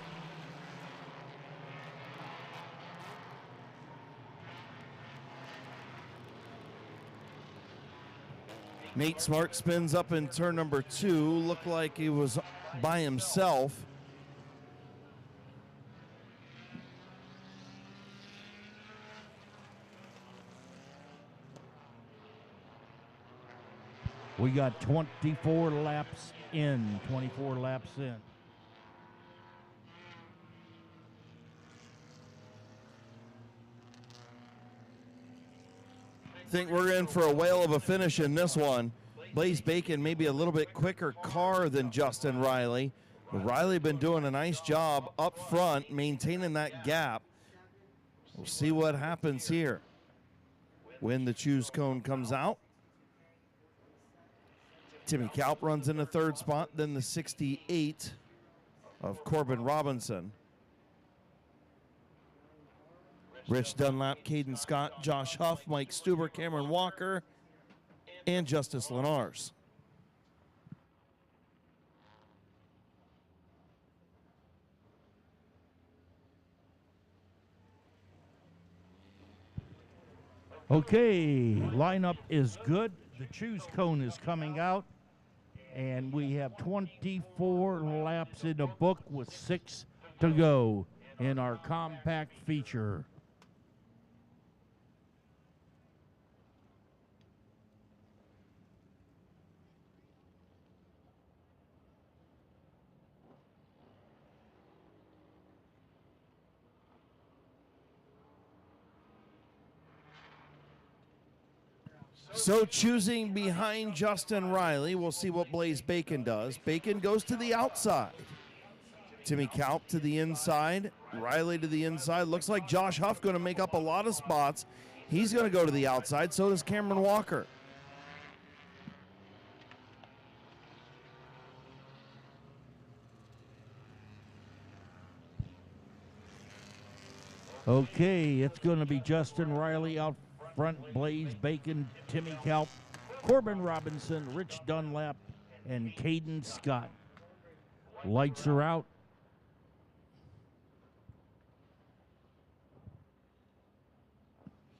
A: Nate Smart spins up in turn number 2. Looked like he was by himself.
D: We got 24 laps in. 24 laps in.
A: Think we're in for a whale of a finish in this one. Blaze Bacon maybe a little bit quicker car than Justin Riley. But Riley been doing a nice job up front, maintaining that gap. We'll see what happens here when the choose cone comes out. Timmy Kalp runs in the third spot, then the 68 of Corbin Robinson. Rich Dunlap, Caden Scott, Josh Huff, Mike Stuber, Cameron Walker, and Justice Lenars.
D: Okay, lineup is good. The choose cone is coming out, and we have 24 laps in the book with 6 to go in our compact feature.
A: So choosing behind Justin Riley, we'll see what Blaze Bacon does. Bacon goes to the outside. Timmy Kalp to the inside. Riley to the inside. Looks like Josh Huff going to make up a lot of spots. He's going to go to the outside. So does Cameron Walker.
D: Okay, it's going to be Justin Riley out front, Blaze Bacon, Timmy Kalp, Corbin Robinson, Rich Dunlap, and Caden Scott. Lights are out.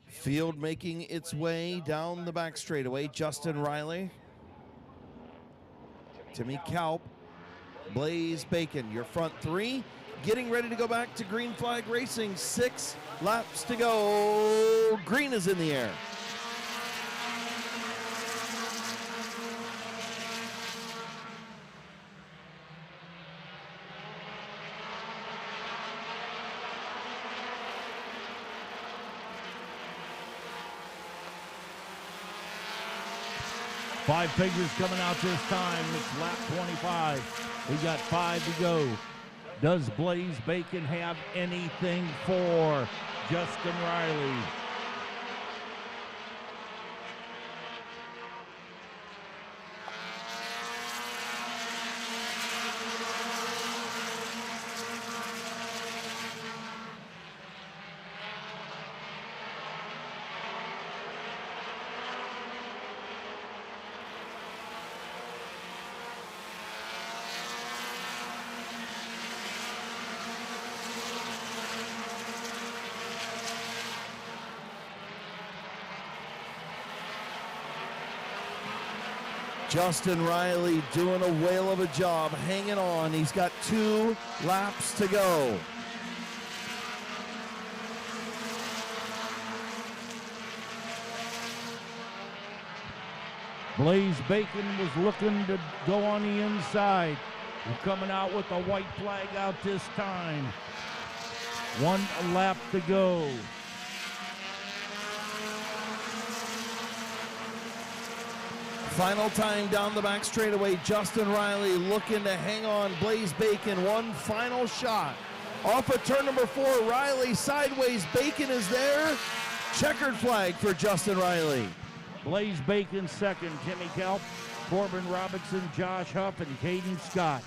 A: Field making its way down the back straightaway. Justin Riley, Timmy Kalp, Blaze Bacon, your front three. Getting ready to go back to green flag racing. 6 laps to go. Green is in the air.
D: Five figures coming out this time. It's lap 25. We got 5 to go. Does Blaze Bacon have anything for Justin Riley?
A: Justin Riley doing a whale of a job, hanging on. He's got 2 laps to go.
D: Blaze Bacon was looking to go on the inside. We're coming out with a white flag out this time. 1 lap to go.
A: Final time down the back straightaway. Justin Riley looking to hang on. Blaze Bacon, 1 final shot. Off of turn number 4, Riley sideways. Bacon is there. Checkered flag for Justin Riley.
D: Blaze Bacon second. Timmy Kalp, Corbin Robinson, Josh Huff, and Caden Scott.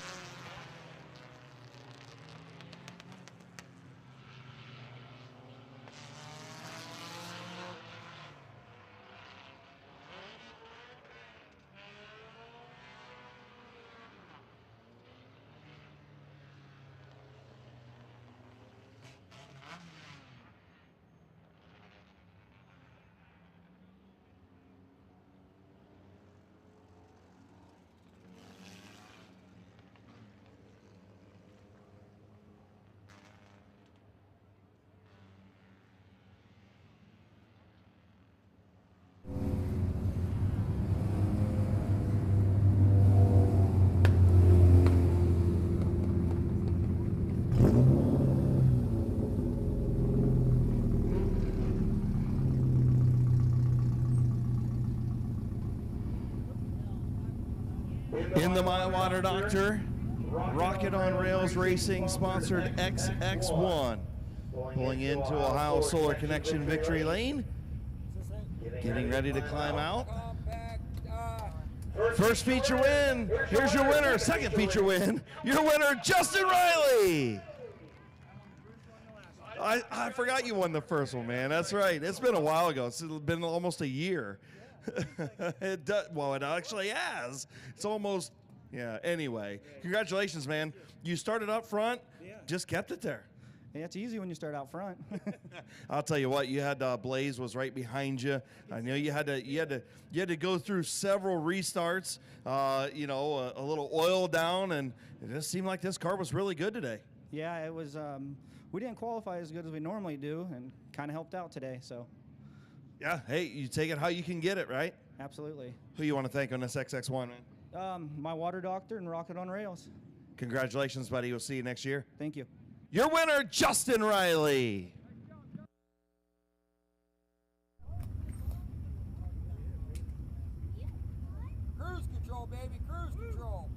A: the My Water Doctor Rocket on Rails Racing sponsored XX1 pulling into Ohio Solar Connection Victory Lane. Getting ready to climb out. First feature win. Here's your winner. Second feature win. Your winner, Justin Riley. I forgot you won the first one, man. That's right. It's been a while ago. It's been almost a year. Well, it actually has. It's almost, yeah. Anyway, congratulations, man. You started up front, just kept it there.
J: Yeah, it's easy when you start out front.
A: I'll tell you what, you had Blaze was right behind you. I know you had to go through several restarts, you know, a little oil down, and it just seemed like this car was really good today.
J: Yeah, it was. We didn't qualify as good as we normally do, and kind of helped out today. So.
A: Yeah, hey, you take it how you can get it, right?
J: Absolutely.
A: Who you want to thank on this XX1, man?
J: My Water Doctor and Rocket on Rails.
A: Congratulations, buddy. We'll see you next year.
J: Thank you.
A: Your winner, Justin Riley.
B: Cruise control, baby, cruise control.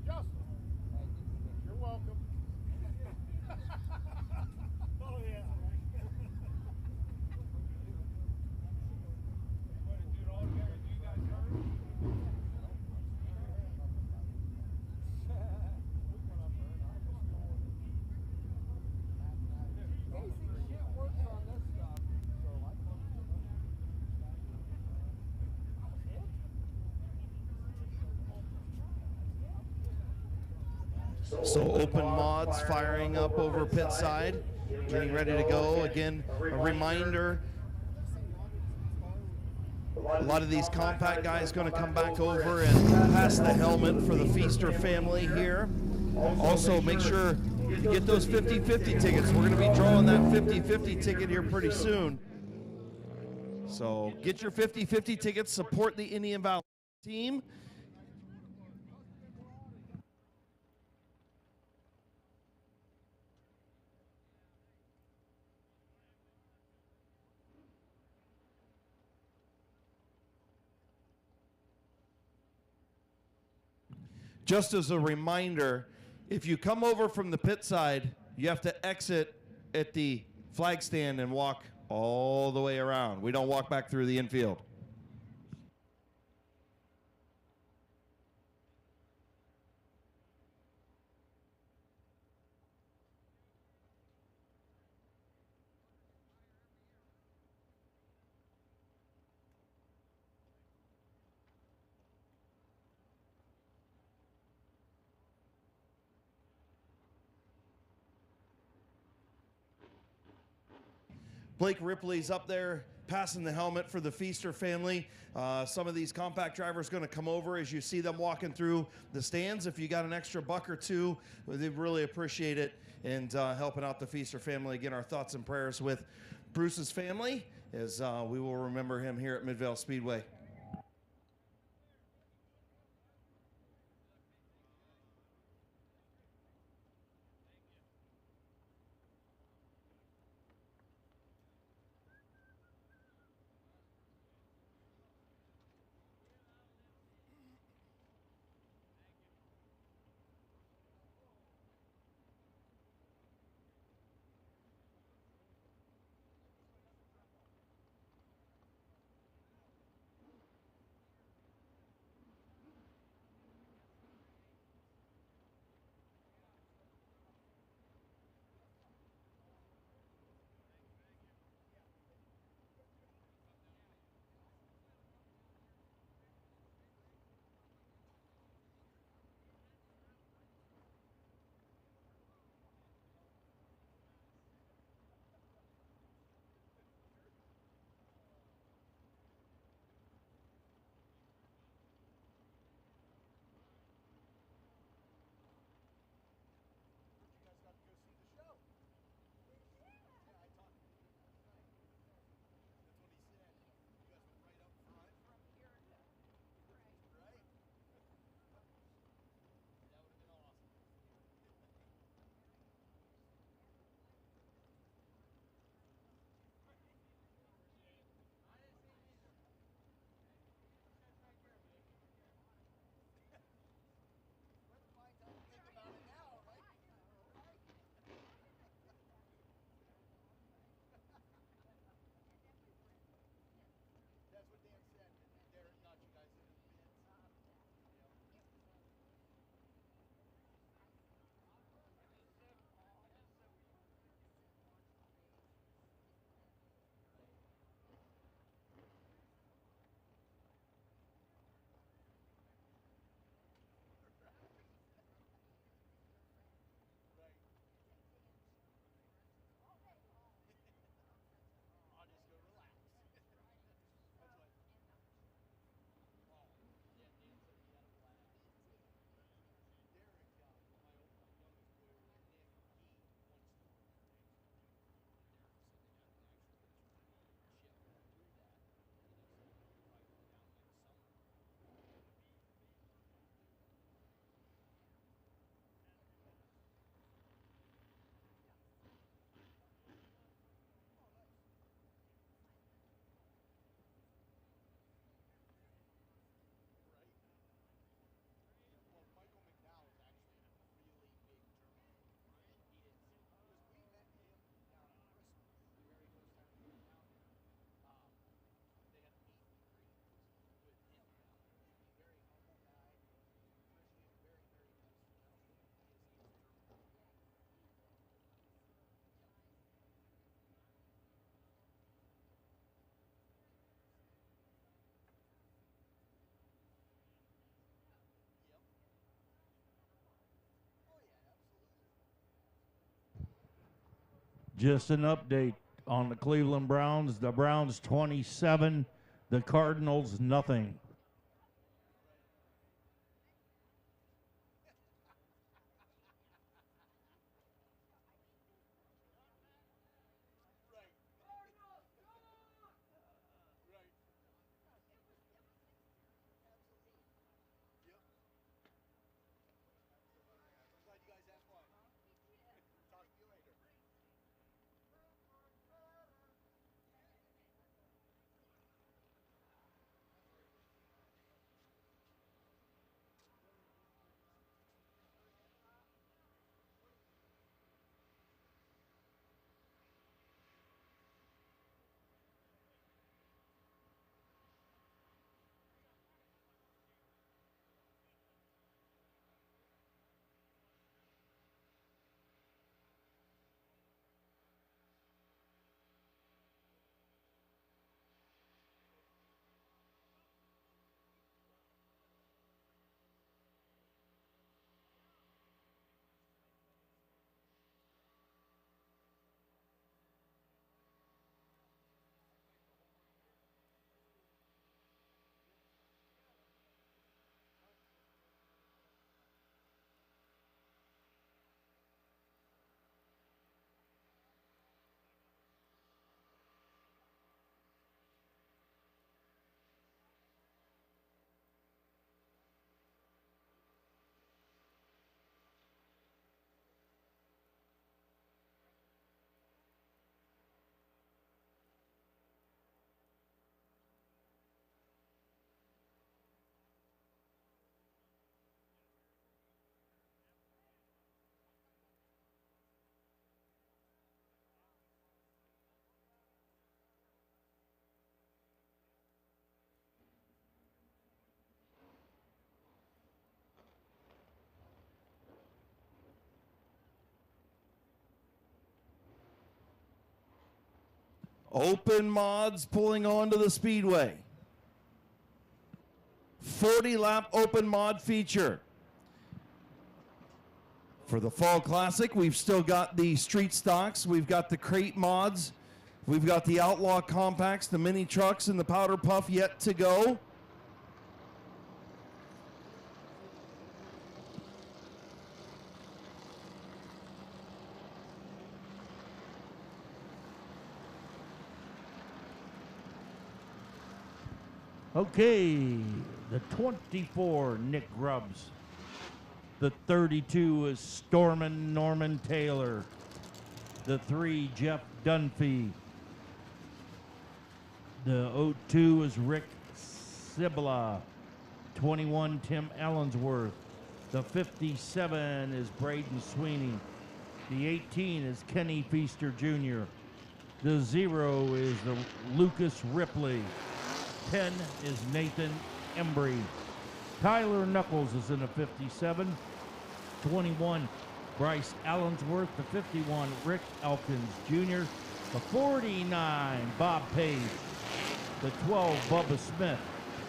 K: Justin, you're welcome. Oh, yeah.
A: So open mods firing up over pit side, getting ready to go. Again, a reminder, a lot of these compact guys going to come back over and pass the helmet for the Feaster family here. Also, make sure you get those 50-50 tickets. We're going to be drawing that 50-50 ticket here pretty soon. So get your 50-50 tickets, support the Indian Valley team. Just as a reminder, if you come over from the pit side, you have to exit at the flag stand and walk all the way around. We don't walk back through the infield. Blake Ripley's up there passing the helmet for the Feaster family. Some of these compact drivers going to come over as you see them walking through the stands. If you got an extra buck or two, they really appreciate it, and helping out the Feaster family. Again, our thoughts and prayers with Bruce's family as we will remember him here at Midvale Speedway.
D: Just an update on the Cleveland Browns. The Browns 27, the Cardinals nothing.
A: Open mods pulling onto the Speedway. 40-lap open mod feature. For the Fall Classic, we've still got the street stocks. We've got the crate mods. We've got the Outlaw Compacts, the mini trucks, and the Powder Puff yet to go.
D: Okay, the 24, Nick Grubbs. The 32 is Stormin' Norman Taylor. The 3, Jeff Dunphy. The 02 is Rick Sibla. 21, Tim Allensworth. The 57 is Braden Sweeney. The 18 is Kenny Feaster Jr. The 0 is the Lucas Ripley. 10 is Nathan Embry. Tyler Knuckles is in the 57. 21, Bryce Allensworth. The 51, Rick Elkins Jr. The 49, Bob Page. The 12, Bubba Smith.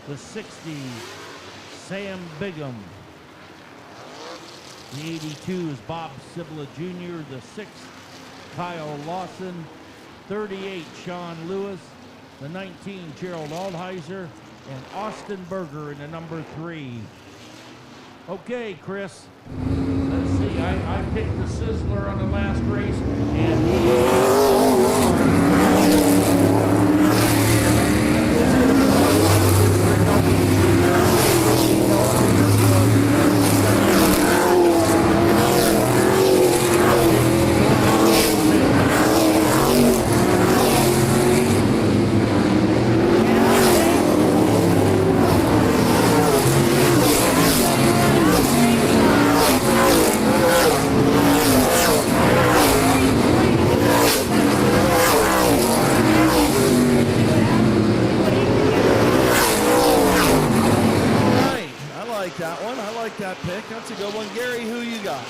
D: The 60, Sam Bigham. The 82 is Bob Sibla Jr. The 6, Kyle Lawson. 38, Sean Lewis. The 19, Gerald Aldheiser, and Austin Berger in the number 3. Okay, Chris, let's see. I picked the Sizzler on the last race, and
A: that pick. That's a good one. Gary, who you got?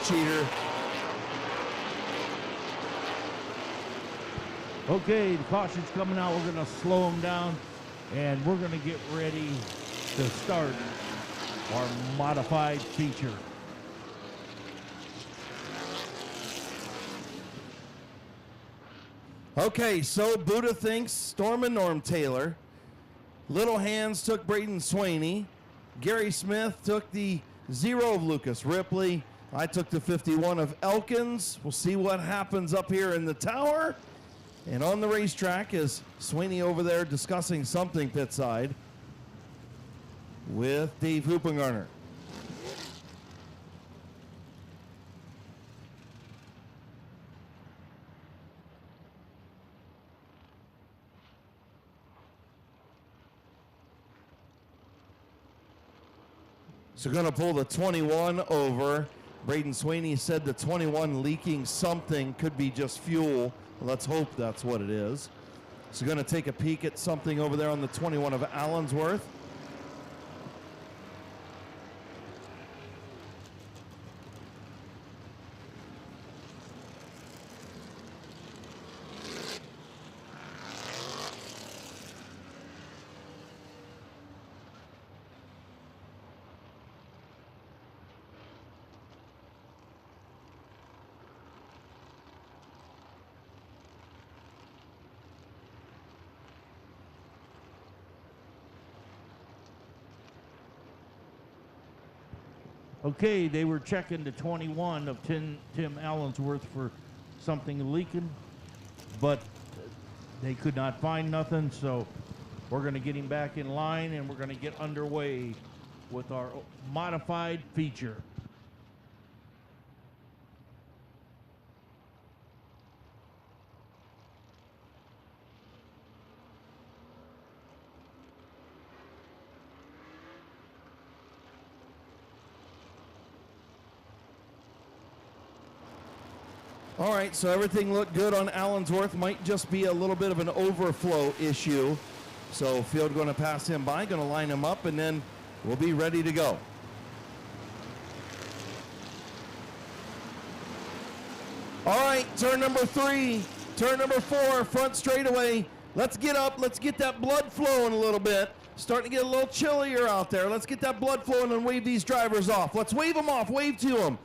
A: Cheater.
D: Okay, the caution's coming out. We're going to slow them down, and we're going to get ready to start our modified feature.
A: Okay, so Buddha thinks Storm and Norm Taylor. Little Hands took Braden Swaney. Gary Smith took the 0 of Lucas Ripley. I took the 51 of Elkins. We'll see what happens up here in the tower. And on the racetrack is Swaney over there discussing something pit side with Dave Hoopengarner. So going to pull the 21 over. Braden Swaney said the 21 leaking something, could be just fuel. Let's hope that's what it is. So going to take a peek at something over there on the 21 of Allensworth.
D: Okay, they were checking the 21 of Tim Allensworth for something leaking, but they could not find nothing, so we're going to get him back in line and we're going to get underway with our modified feature.
A: All right, so everything looked good on Allensworth. Might just be a little bit of an overflow issue. So Field going to pass him by, going to line him up, and then we'll be ready to go. All right, turn number 3, turn number 4, front straightaway. Let's get up, let's get that blood flowing a little bit. Starting to get a little chillier out there. Let's get that blood flowing and wave these drivers off. Let's wave them off, wave to them.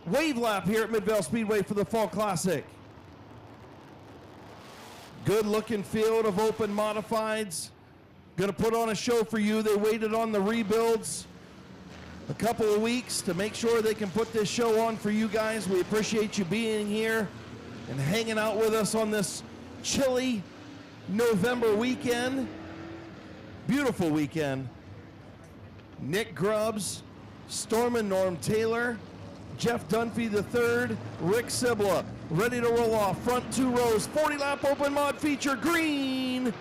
A: Wave lap here at Midvale Speedway for the Fall Classic. Good looking field of open modifieds. Gonna put on a show for you. They waited on the rebuilds a couple of weeks to make sure they can put this show on for you guys. We appreciate you being here and hanging out with us on this chilly November weekend. Beautiful weekend. Nick Grubbs, Storm and Norm Taylor, Jeff Dunphy III, Rick Sibla, ready to roll off. Front 2 rows, 40 lap open mod feature, green.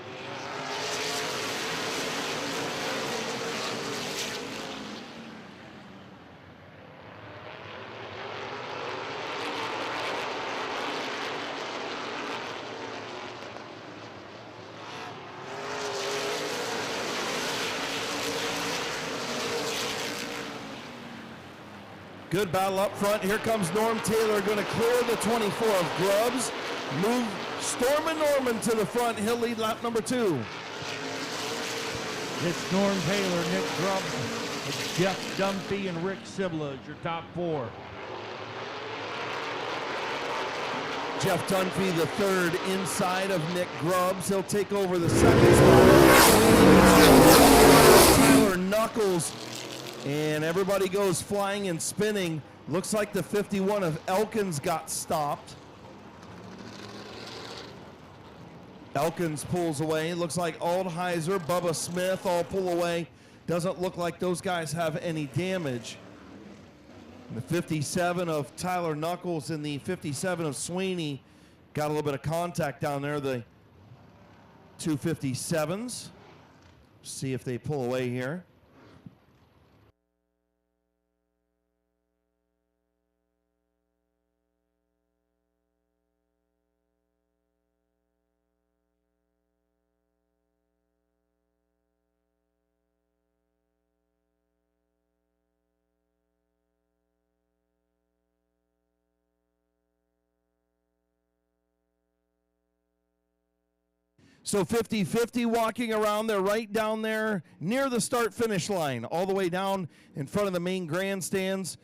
A: Good battle up front. Here comes Norm Taylor, going to clear the 24 of Grubbs. Move Storm and Norman to the front. He'll lead lap number 2.
D: It's Norm Taylor, Nick Grubbs, it's Jeff Dunphy, and Rick Sibla is your top 4.
A: Jeff Dunphy the third inside of Nick Grubbs. He'll take over the second spot. Tyler Knuckles. And everybody goes flying and spinning. Looks like the 51 of Elkins got stopped. Elkins pulls away. Looks like Aldheiser, Bubba Smith all pull away. Doesn't look like those guys have any damage. And the 57 of Tyler Knuckles and the 57 of Sweeney got a little bit of contact down there. The 257s. See if they pull away here. So 50-50 walking around there, right down there near the start-finish line, all the way down in front of the main grandstands.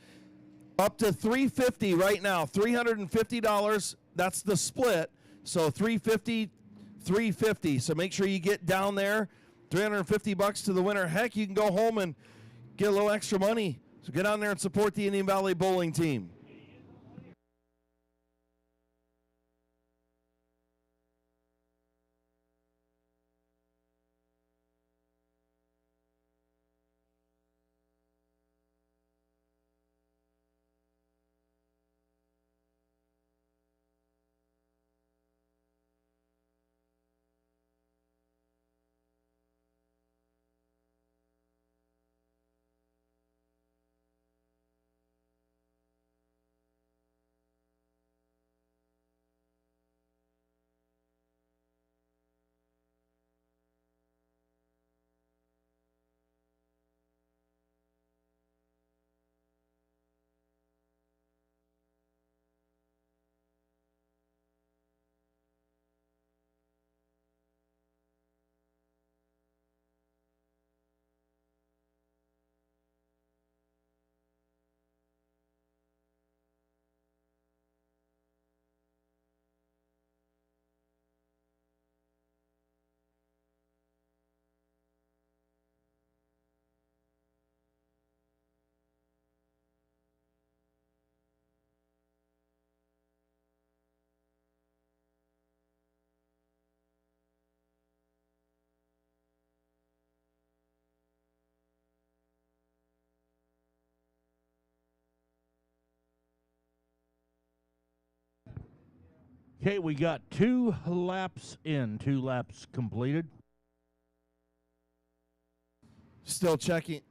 A: Up to $350 right now, $350. That's the split. So $350, $350. So make sure you get down there. $350 to the winner. Heck, you can go home and get a little extra money. So get down there and support the Indian Valley Bowling team.
D: Okay, we got 2 laps in, 2 laps completed.
A: Still checking.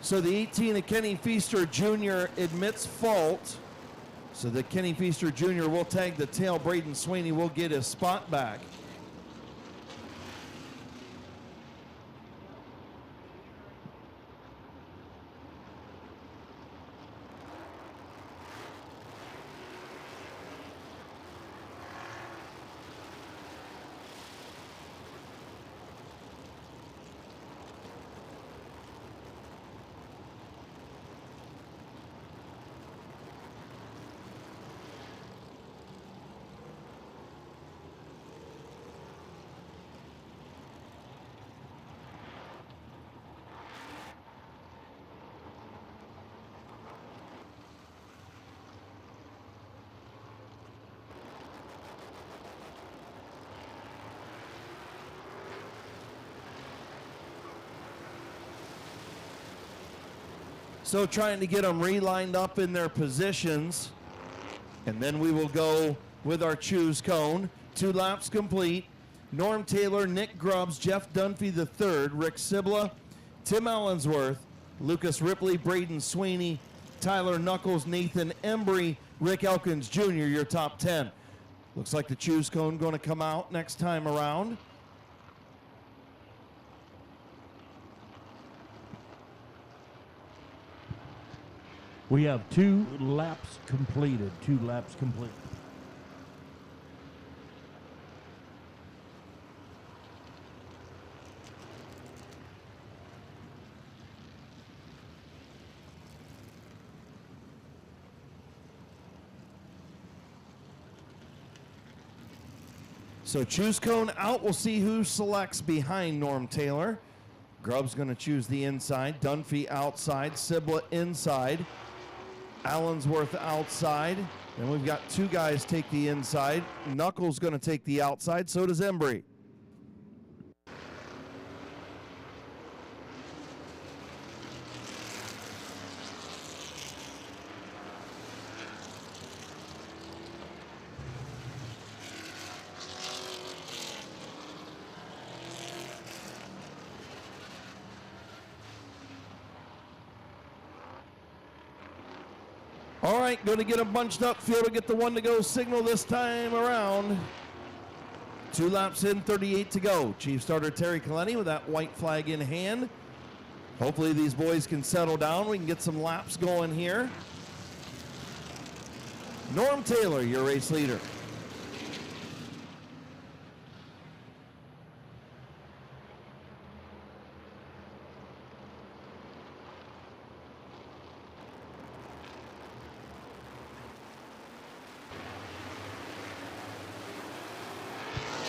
A: So the 18 of Kenny Feaster Jr. admits fault. So the Kenny Feaster Jr. will tag the tail. Braden Sweeney will get his spot back. So trying to get them relined up in their positions. And then we will go with our choose cone. 2 laps complete. Norm Taylor, Nick Grubbs, Jeff Dunphy III, Rick Sibla, Tim Allensworth, Lucas Ripley, Braden Sweeney, Tyler Knuckles, Nathan Embry, Rick Elkins Jr., your top 10. Looks like the choose cone going to come out next time around.
D: We have 2 laps completed. 2 laps complete.
A: So choose cone out. We'll see who selects behind Norm Taylor. Grubb's going to choose the inside. Dunphy outside. Siblet inside. Allensworth outside. And we've got 2 guys take the inside. Knuckles going to take the outside. So does Embry. All right, going to get a bunched up field to get the one to go signal this time around. 2 laps in, 38 to go. Chief starter Terry Kaleni with that white flag in hand. Hopefully these boys can settle down. We can get some laps going here. Norm Taylor, your race leader.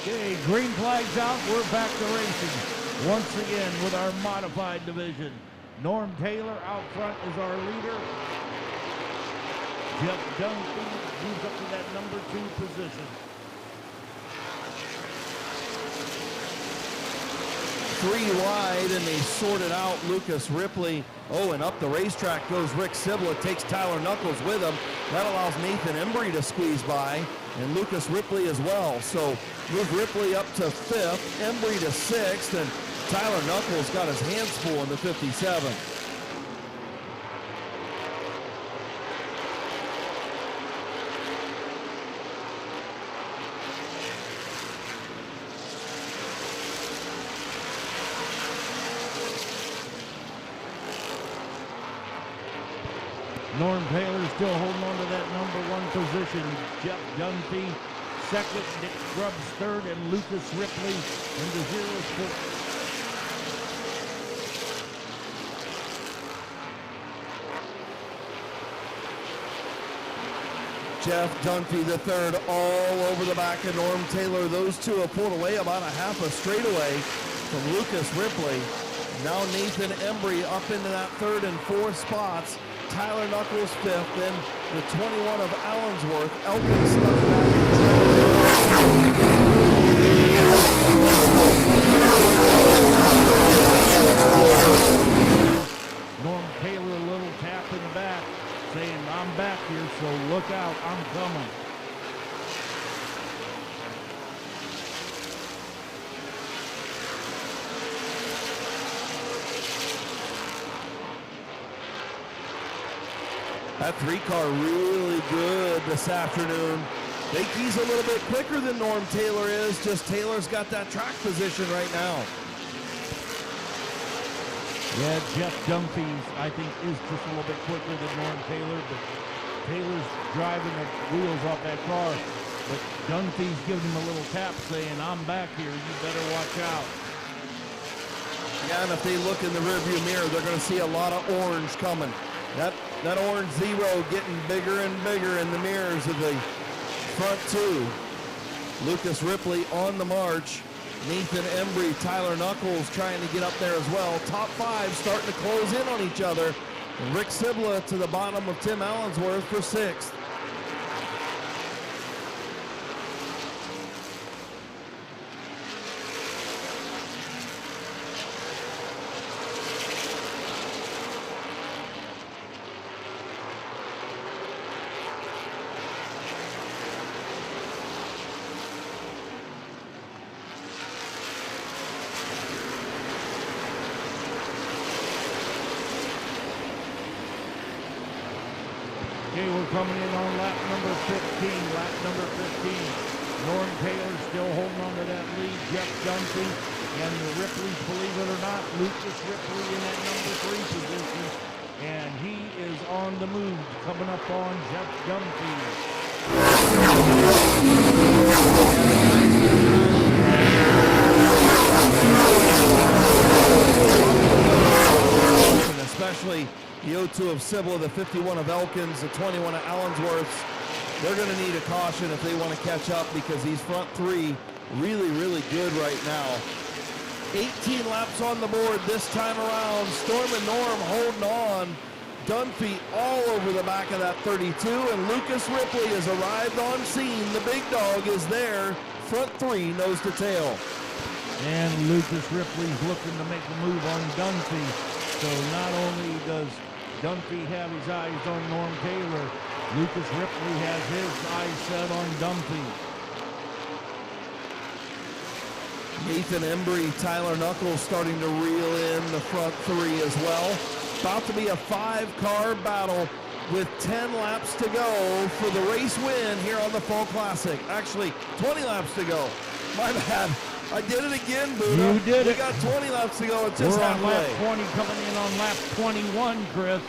D: Okay, green flag's out. We're back to racing once again with our modified division. Norm Taylor out front is our leader. Jeff Dunphy moves up to that number 2 position.
A: 3 wide, and they sorted out Lucas Ripley. Oh, and up the racetrack goes Rick Siblet, takes Tyler Knuckles with him. That allows Nathan Embry to squeeze by, and Lucas Ripley as well. So move Ripley up to 5th, Embry to 6th, and Tyler Knuckles got his hands full in the 57.
D: Norm Taylor still holding on to that number 1 position. Jeff Dunphy second, Nick Grubbs third, and Lucas Ripley into 0th fourth.
A: Jeff Dunphy the third, all over the back of Norm Taylor. Those 2 have pulled away about a half a straightaway from Lucas Ripley. Now Nathan Embry up into that 3rd and 4th spots. Tyler Knuckles 5th, then the 21 of Allensworth. Elkin stuck back.
D: Norm Taylor a little tap in the back, saying, I'm back here, so look out, I'm coming.
A: That 3 car really good this afternoon. Think he's a little bit quicker than Norm Taylor is, just Taylor's got that track position right now.
D: Yeah, Jeff Dunphy, I think, is just a little bit quicker than Norm Taylor, but Taylor's driving the wheels off that car. But Dunphy's giving him a little tap saying, I'm back here, you better watch out.
A: Yeah, and if they look in the rearview mirror, they're going to see a lot of orange coming. That orange 0 getting bigger and bigger in the mirrors of the front 2. Lucas Ripley on the march. Nathan Embry, Tyler Knuckles trying to get up there as well. Top 5 starting to close in on each other. And Rick Siblet to the bottom of Tim Allensworth for 6th.
D: Okay, we're coming in on lap number 15. Lap number 15. Norm Taylor still holding on to that lead. Jeff Dunphy and the Ripleys, believe it or not, Lucas Ripley in that number 3 position. and he is on the move, coming up on Jeff Dunphy.
A: And especially the 02 of Sybil, the 51 of Elkins, the 21 of Allensworth. They're going to need a caution if they want to catch up because these front three really, really good right now. 18 laps on the board this time around. Storm and Norm holding on. Dunphy all over the back of that 32, and Lucas Ripley has arrived on scene. The big dog is there. Front three, nose to tail.
D: And Lucas Ripley's looking to make a move on Dunphy. So not only does Dunphy have his eyes on Norm Taylor, Lucas Ripley has his eyes set on Dunphy.
A: Nathan Embry, Tyler Knuckles starting to reel in the front three as well. About to be a 5-car battle with 10 laps to go for the race win here on the Fall Classic. Actually, 20 laps to go. My bad. I did it again, Buddha.
D: You did
A: we
D: it.
A: got 20 laps to go. It's just
D: We're on
A: halfway.
D: lap 20, coming in on lap 21, Chris.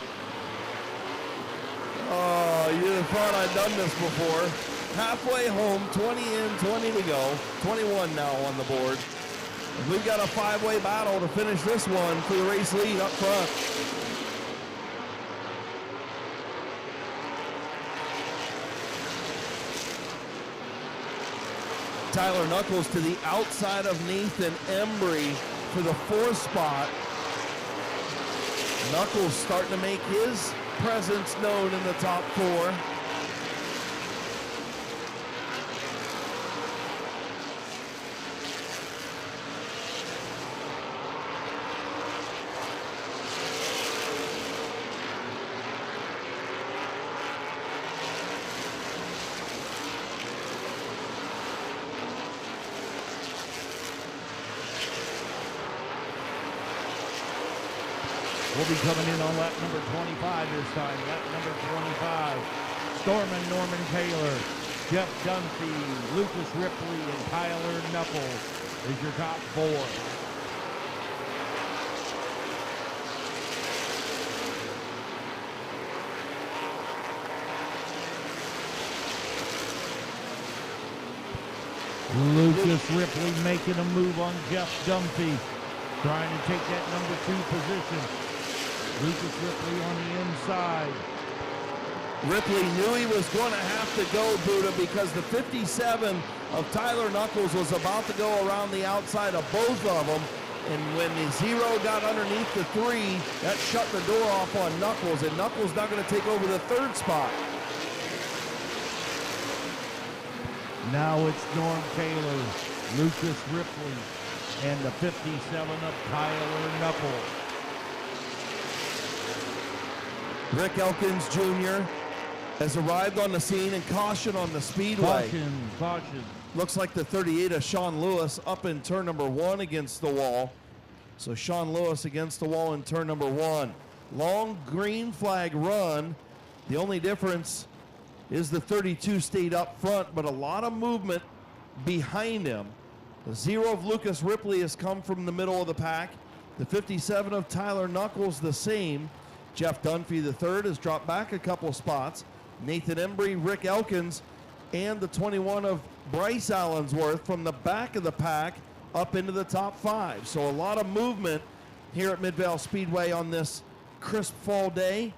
A: Oh, you'd have thought I'd done this before. Halfway home, 20 in, 20 to go. 21 now on the board. And we've got a 5-way battle to finish this one for the race lead up front. Tyler Knuckles to the outside of Nathan Embry for the 4th spot. Knuckles starting to make his presence known in the top 4.
D: We'll be coming in on lap number 25 this time. Lap number 25. Stormin' Norman Taylor, Jeff Dunphy, Lucas Ripley, and Tyler Knuckles is your top 4. Lucas Ripley making a move on Jeff Dunphy, trying to take that number 2 position. Lucas Ripley on the inside.
A: Ripley knew he was going to have to go, Buddha, because the 57 of Tyler Knuckles was about to go around the outside of both of them. And when the 0 got underneath the 3, that shut the door off on Knuckles, and Knuckles now going to take over the 3rd spot.
D: Now it's Norm Taylor, Lucas Ripley, and the 57 of Tyler Knuckles.
A: Rick Elkins Jr. has arrived on the scene, and caution on the speedway.
D: Caution.
A: Looks like the 38 of Sean Lewis up in turn number 1 against the wall. So Sean Lewis against the wall in turn number 1. Long green flag run. The only difference is the 32 stayed up front, but a lot of movement behind him. The 0 of Lucas Ripley has come from the middle of the pack. The 57 of Tyler Knuckles the same. Jeff Dunphy the 3rd has dropped back a couple spots. Nathan Embry, Rick Elkins, and the 21 of Bryce Allensworth from the back of the pack up into the top 5. So a lot of movement here at Midvale Speedway on this crisp fall day.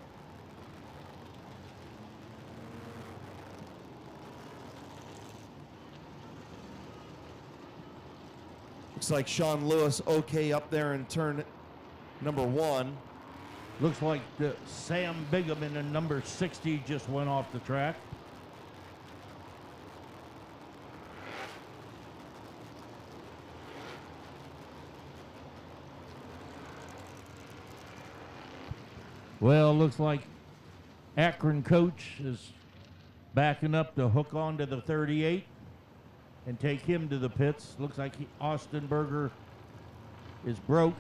A: Looks like Sean Lewis okay up there in turn number 1.
D: Looks like the Sam Bigham in the number 60 just went off the track. Well, looks like Akron coach is backing up to hook onto the 38 and take him to the pits. Looks like Austin Berger is broke.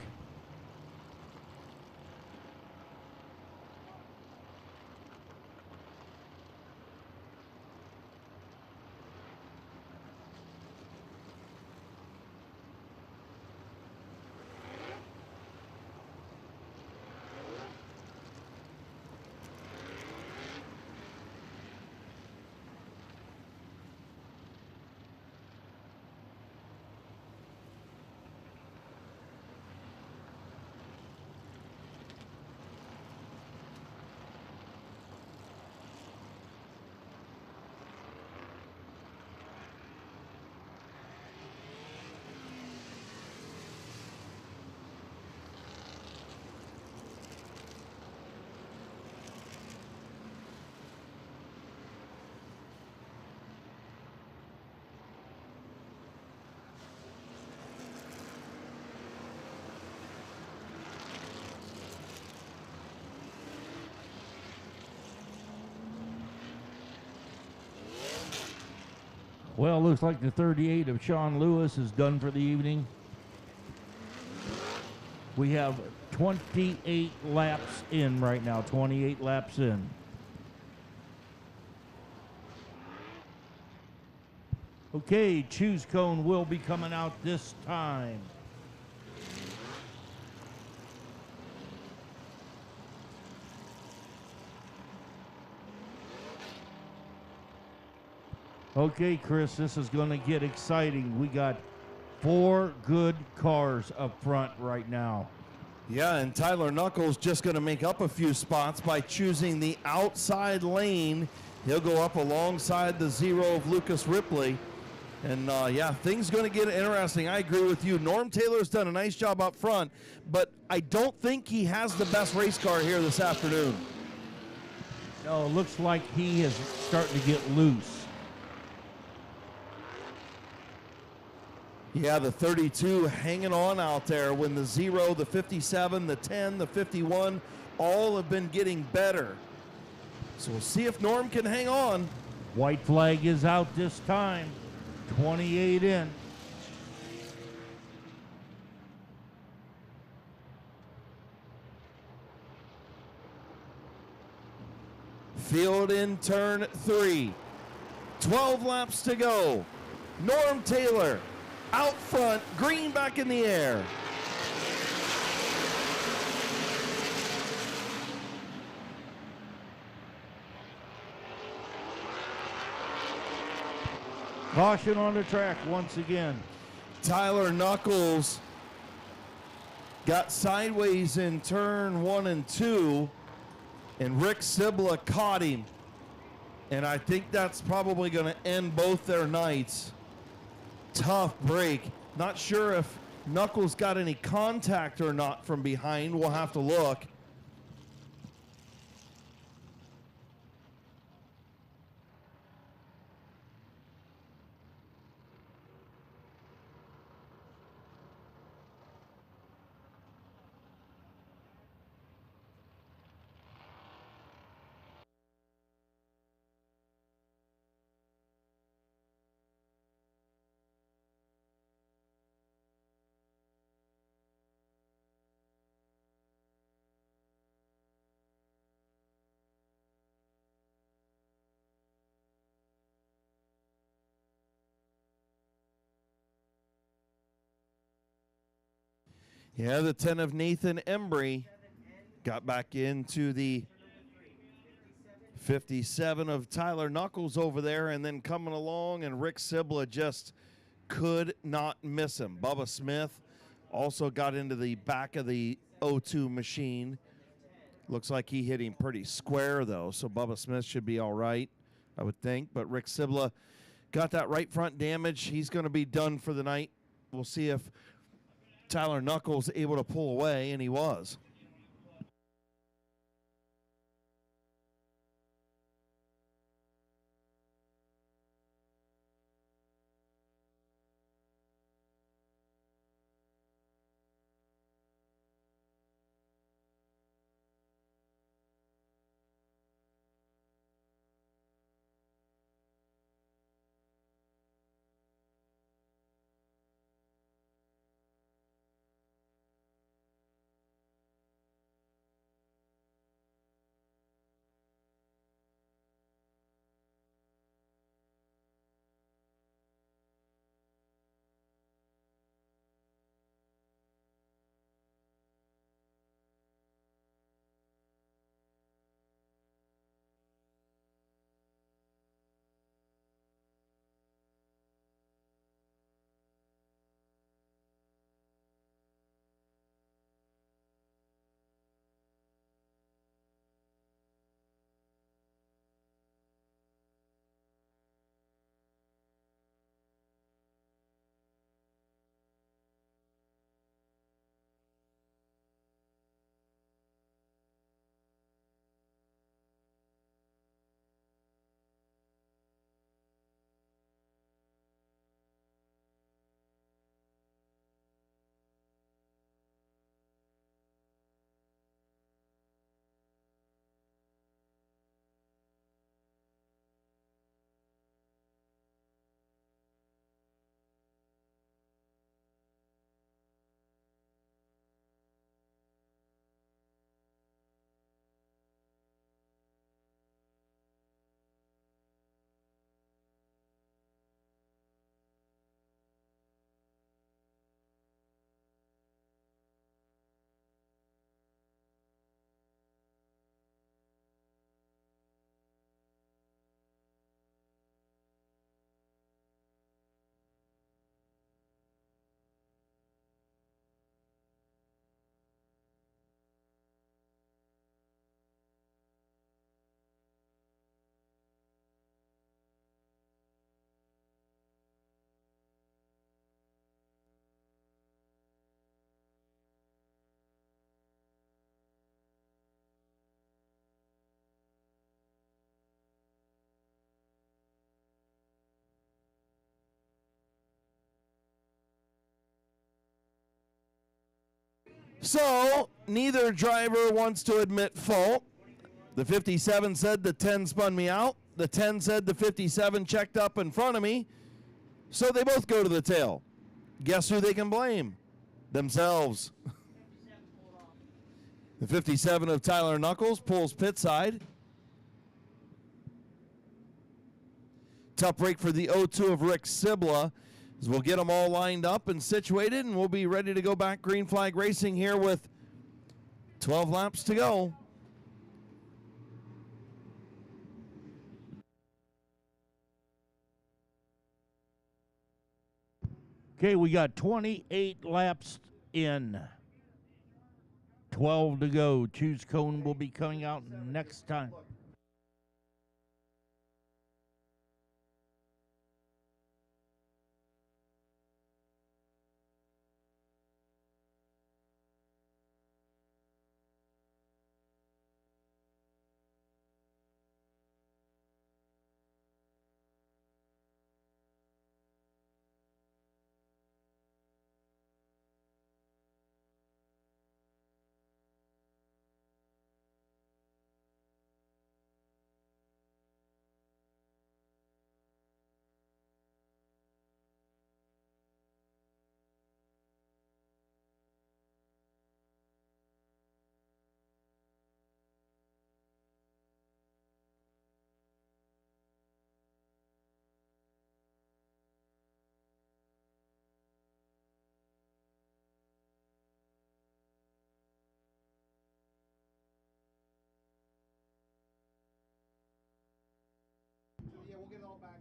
D: Well, looks like the 38 of Sean Lewis is done for the evening. We have 28 laps in right now, 28 laps in. Okay, choose cone will be coming out this time. Okay, Chris, this is going to get exciting. We got 4 good cars up front right now.
A: Yeah, and Tyler Knuckles just going to make up a few spots by choosing the outside lane. He'll go up alongside the 0 of Lucas Ripley. And yeah, things going to get interesting. I agree with you. Norm Taylor's done a nice job up front, but I don't think he has the best race car here this afternoon.
D: No, it looks like he is starting to get loose.
A: Yeah, the 32 hanging on out there when the 0, the 57, the 10, the 51, all have been getting better. So we'll see if Norm can hang on.
D: White flag is out this time. 28 in.
A: Field in turn 3. 12 laps to go. Norm Taylor out front, green back in the air.
D: Caution on the track once again.
A: Tyler Knuckles got sideways in turn 1 and 2, and Rick Sibla caught him. And I think that's probably going to end both their nights. Tough break. Not sure if Knuckles got any contact or not from behind. We'll have to look. Yeah, the 10 of Nathan Embry got back into the 57 of Tyler Knuckles over there, and then coming along, and Rick Sibla just could not miss him. Bubba Smith also got into the back of the O2 machine. Looks like he hit him pretty square, though, so Bubba Smith should be all right, I would think. But Rick Sibla got that right front damage. He's going to be done for the night. We'll see if Tyler Knuckles able to pull away, and he was. So neither driver wants to admit fault. The 57 said the 10 spun me out. The 10 said the 57 checked up in front of me. So they both go to the tail. Guess who they can blame? Themselves. The 57 of Tyler Knuckles pulls pit side. Tough break for the 02 of Rick Sibla, as we'll get them all lined up and situated, and we'll be ready to go back green flag racing here with 12 laps to go.
D: Okay, we got 28 laps in. 12 to go. Choose cone will be coming out next time.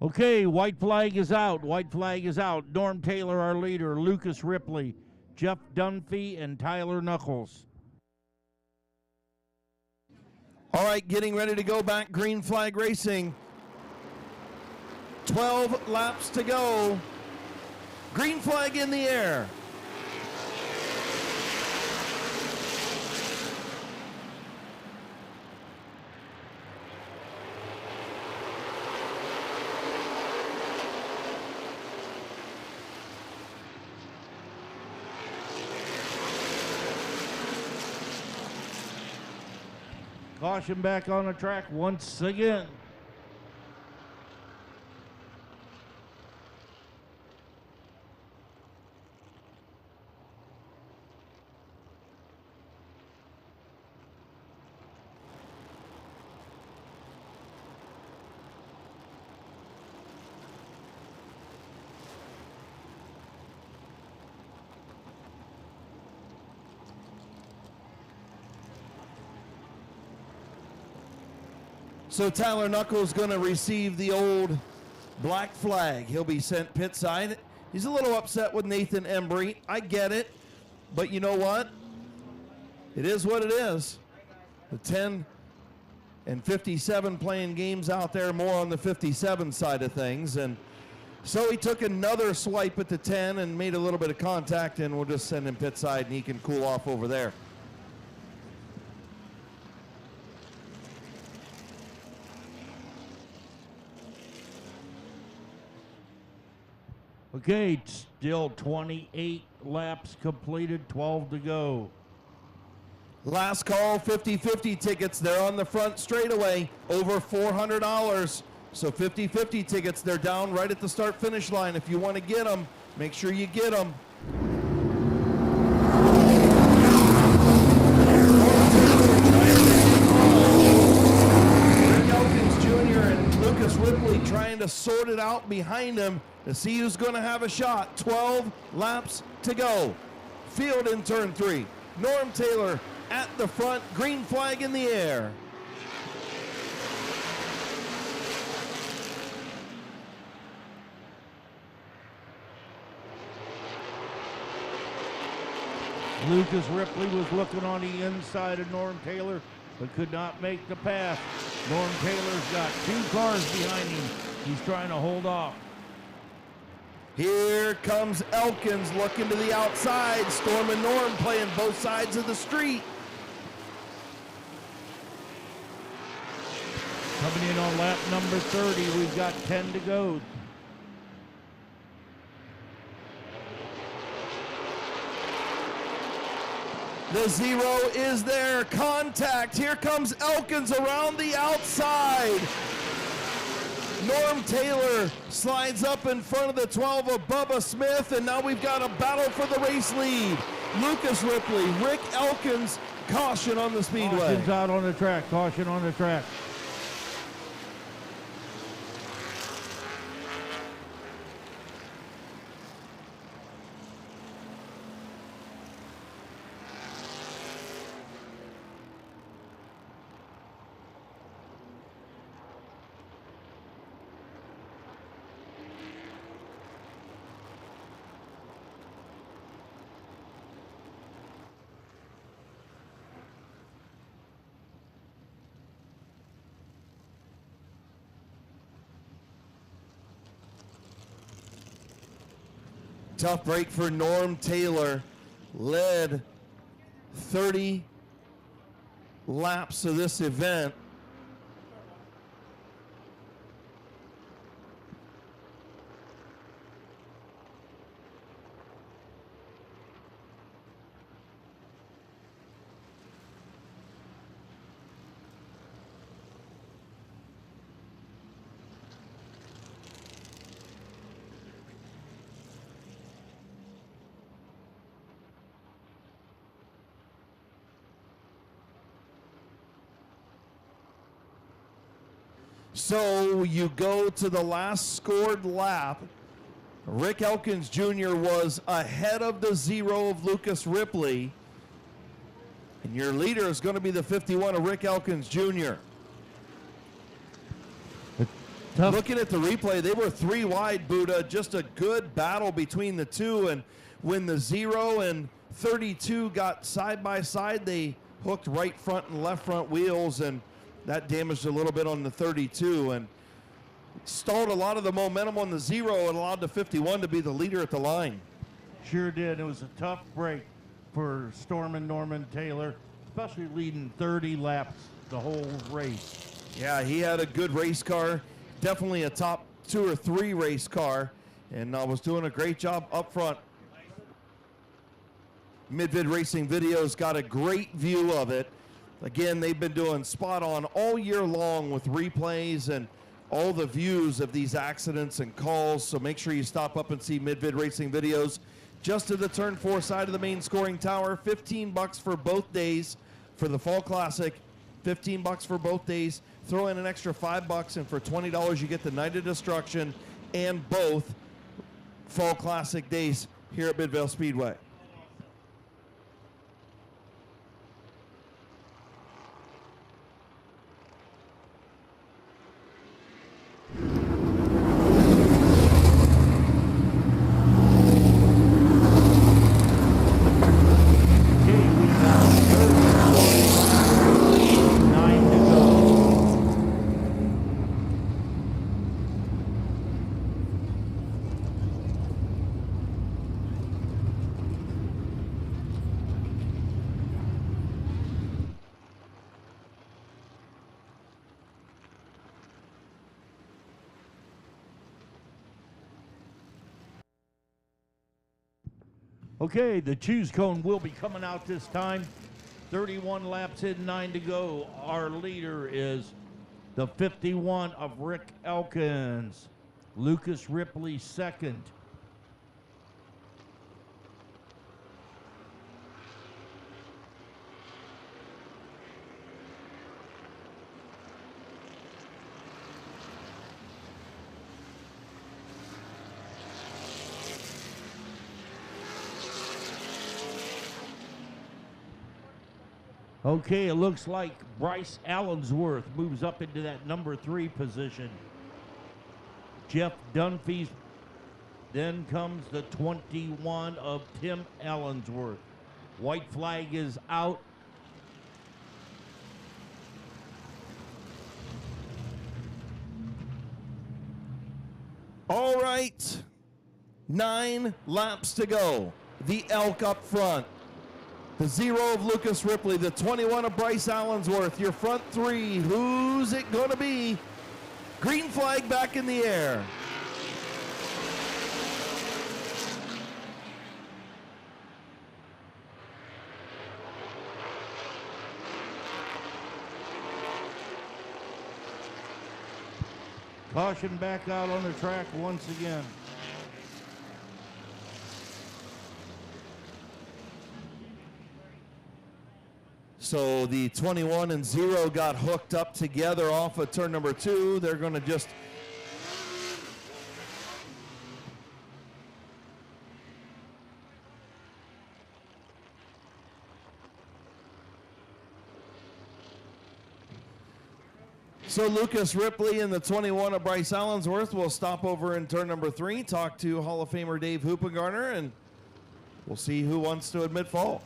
D: Okay, white flag is out. White flag is out. Norm Taylor, our leader. Lucas Ripley, Jeff Dunphy, and Tyler Knuckles.
A: All right, getting ready to go back green flag racing. 12 laps to go. Green flag in the air.
D: Caution back on the track once again.
A: So Tyler Knuckles going to receive the old black flag. He'll be sent pit side. He's a little upset with Nathan Embry. I get it. But you know what? It is what it is. The 10 and 57 playing games out there, more on the 57 side of things. And so he took another swipe at the 10 and made a little bit of contact, and we'll just send him pit side and he can cool off over there.
D: Okay, still 28 laps completed, 12 to go.
A: Last call, 50-50 tickets. They're on the front straightaway, over $400. So 50-50 tickets, they're down right at the start-finish line. If you want to get them, make sure you get them. Rick Elkins Jr. and Lucas Ripley trying to sort it out behind him to see who's going to have a shot. 12 laps to go. Field in turn 3. Norm Taylor at the front, green flag in the air.
D: Lucas Ripley was looking on the inside of Norm Taylor, but could not make the pass. Norm Taylor's got 2 cars behind him. He's trying to hold off.
A: Here comes Elkins looking to the outside. Storm and Norm playing both sides of the street.
D: Coming in on lap number 30, we've got 10 to go.
A: The 0 is there. Contact. Here comes Elkins around the outside. Norm Taylor slides up in front of the 12 of Bubba Smith, and now we've got a battle for the race lead. Lucas Ripley, Rick Elkins, caution on the speedway.
D: Caution's out on the track. Caution on the track.
A: Tough break for Norm Taylor. Led 30 laps of this event. So you go to the last scored lap. Rick Elkins Jr. was ahead of the 0 of Lucas Ripley. And your leader is going to be the 51 of Rick Elkins Jr. Looking at the replay, they were 3 wide, Buddha. Just a good battle between the two. And when the 0 and 32 got side by side, they hooked right front and left front wheels, and that damaged a little bit on the 32 and stalled a lot of the momentum on the 0 and allowed the 51 to be the leader at the line.
D: Sure did. It was a tough break for Stormin' Norman Taylor, especially leading 30 laps the whole race.
A: Yeah, he had a good race car, definitely a top 2 or 3 race car, and was doing a great job up front. Mid-Vid Racing Video's got a great view of it. Again, they've been doing spot on all year long with replays and all the views of these accidents and calls. So make sure you stop up and see Mid-Vid Racing Videos. Just to the turn 4 side of the main scoring tower, $15 for both days for the Fall Classic. $15 for both days. Throw in an extra $5, and for $20 you get the Night of Destruction and both Fall Classic days here at Midvale Speedway.
D: Okay, the choose cone will be coming out this time. 31 laps in, 9 to go. Our leader is the 51 of Rick Elkins. Lucas Ripley second. Okay, it looks like Bryce Allensworth moves up into that number 3 position. Jeff Dunphy's, then comes the 21 of Tim Allensworth. White flag is out.
A: All right, 9 laps to go. The Elk up front. The 0 of Lucas Ripley, the 21 of Bryce Allensworth, your front 3. Who's it going to be? Green flag back in the air.
L: Caution back out on the track once again.
A: So the 21 and 0 got hooked up together off of turn number 2. They're going to just So Lucas Ripley and the 21 of Bryce Allensworth will stop over in turn number 3, talk to Hall of Famer Dave Hoopengarner, and we'll see who wants to admit fault.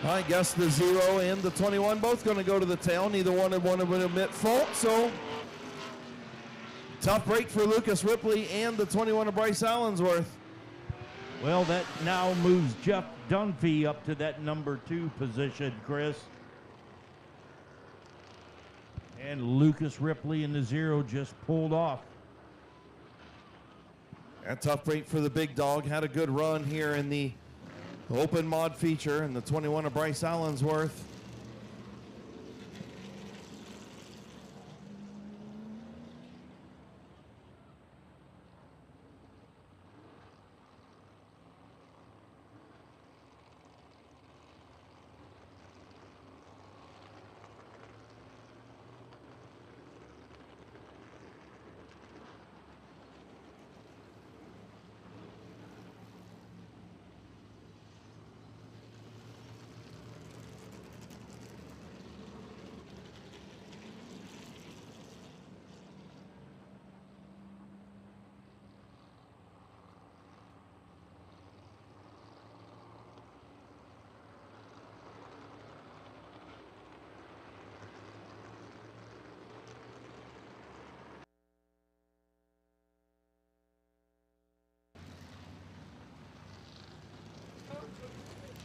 A: I guess the 0 and the 21 both going to go to the tail. Neither one would want to admit fault, so tough break for Lucas Ripley and the 21 of Bryce Allensworth.
L: Well, that now moves Jeff Dunphy up to that number 2 position, Chris. And Lucas Ripley in the 0 just pulled off.
A: A tough break for the big dog. Had a good run here in the open mod feature, and the 21 of Bryce Allensworth.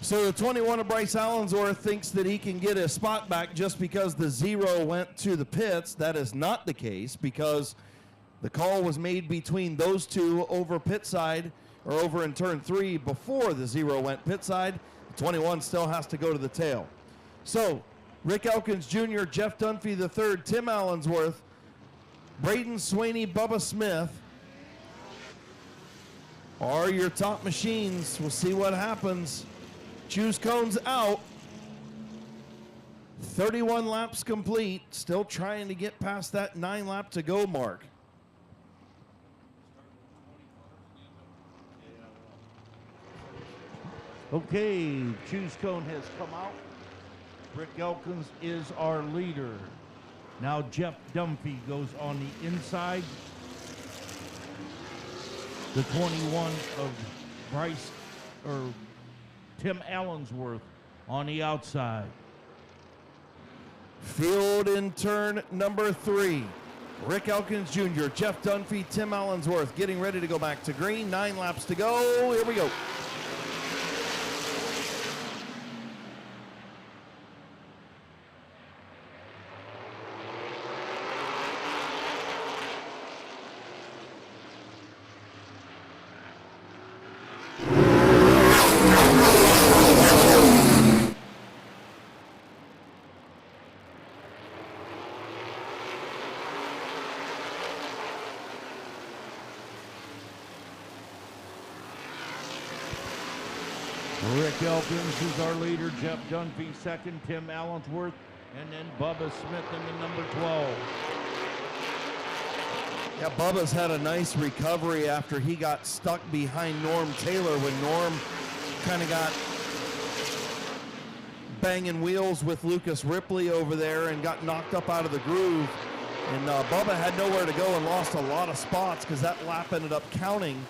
A: So the 21 of Bryce Allensworth thinks that he can get his spot back just because the 0 went to the pits. That is not the case, because the call was made between those two over pit side, or over in turn 3 before the 0 went pit side. The 21 still has to go to the tail. So Rick Elkins Jr., Jeff Dunphy III, Tim Allensworth, Braden Swaney, Bubba Smith are your top machines. We'll see what happens. Choose cones out. 31 laps complete. Still trying to get past that 9 lap to go mark.
L: Okay, choose cone has come out. Rick Elkins is our leader. Now Jeff Dunphy goes on the inside. The 21 of Bryce, or Tim Allensworth on the outside.
A: Field in turn number 3. Rick Elkins Jr., Jeff Dunphy, Tim Allensworth getting ready to go back to green. 9 laps to go. Here we go.
L: Rick Elkins is our leader. Jeff Dunphy second. Tim Allensworth. And then Bubba Smith in the number 12.
A: Yeah, Bubba's had a nice recovery after he got stuck behind Norm Taylor when Norm kind of got banging wheels with Lucas Ripley over there and got knocked up out of the groove. And Bubba had nowhere to go and lost a lot of spots because that lap ended up counting.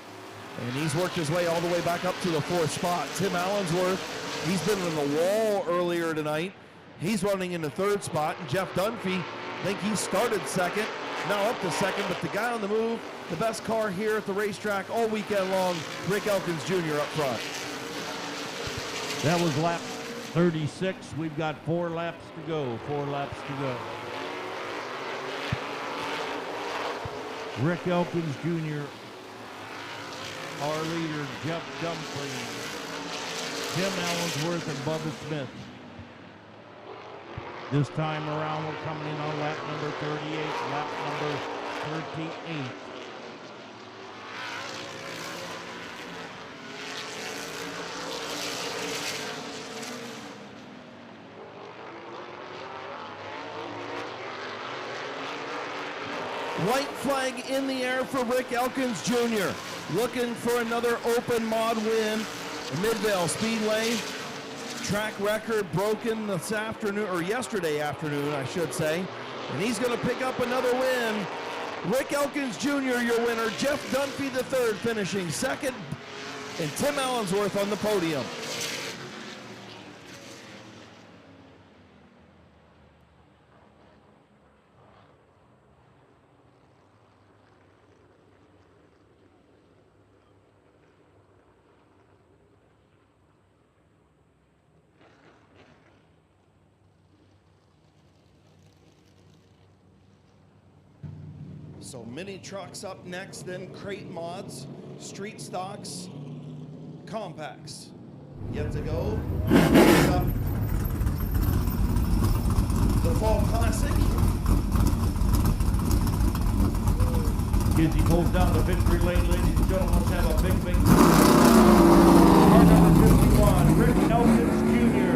A: And he's worked his way all the way back up to the 4th spot. Tim Allensworth, he's been in the wall earlier tonight. He's running in the 3rd spot. And Jeff Dunphy, I think he started 2nd, now up to 2nd. But the guy on the move, the best car here at the racetrack all weekend long, Rick Elkins Jr. up front.
L: That was lap 36. We've got 4 laps to go. 4 laps to go. Rick Elkins Jr., our leader, Jeff Dunphy, Tim Allensworth, and Bubba Smith. This time around, we're coming in on lap number 38, lap number 38.
A: White flag in the air for Rick Elkins Jr. Looking for another open mod win. Midvale Speedway. Track record broken this afternoon, or yesterday afternoon, I should say. And he's going to pick up another win. Rick Elkins Jr., your winner. Jeff Dunphy III finishing 2nd. And Tim Allensworth on the podium. So mini trucks up next, then crate mods, street stocks, compacts. Yet to go. The Fall Classic.
L: Kids, he pulls down the victory lane, ladies and gentlemen. Let's have a big Car number 51, Rick Elkins Jr.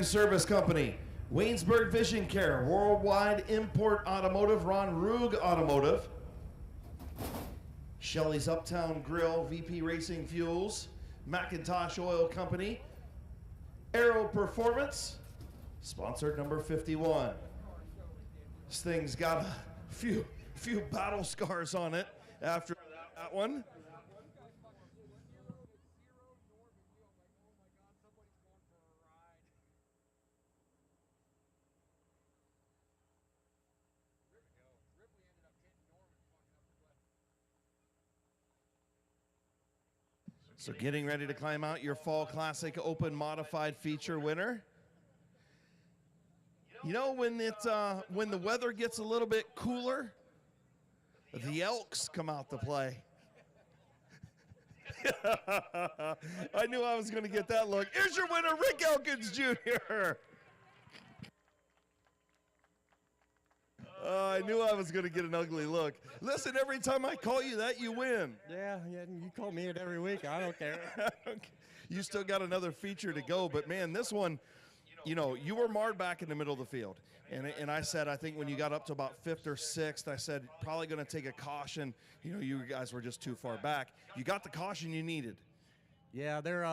A: Service Company, Waynesburg Vision Care, Worldwide Import Automotive, Ron Rug Automotive, Shelley's Uptown Grill, VP Racing Fuels, McIntosh Oil Company, Aero Performance, sponsored number 51. This thing's got a few battle scars on it after that one. So getting ready to climb out your Fall Classic Open Modified Feature winner. You know, when the weather gets a little bit cooler, the Elks come out to play. I knew I was going to get that look. Here's your winner, Rick Elkins Jr. I knew I was going to get an ugly look. Listen, every time I call you that, you win.
M: Yeah, you call me it every week. I don't care.
A: You still got another feature to go, but man, this one, you know, you were marred back in the middle of the field. And I said, I think when you got up to about 5th or 6th, I said, probably going to take a caution. You know, you guys were just too far back. You got the caution you needed.
M: Yeah, they're,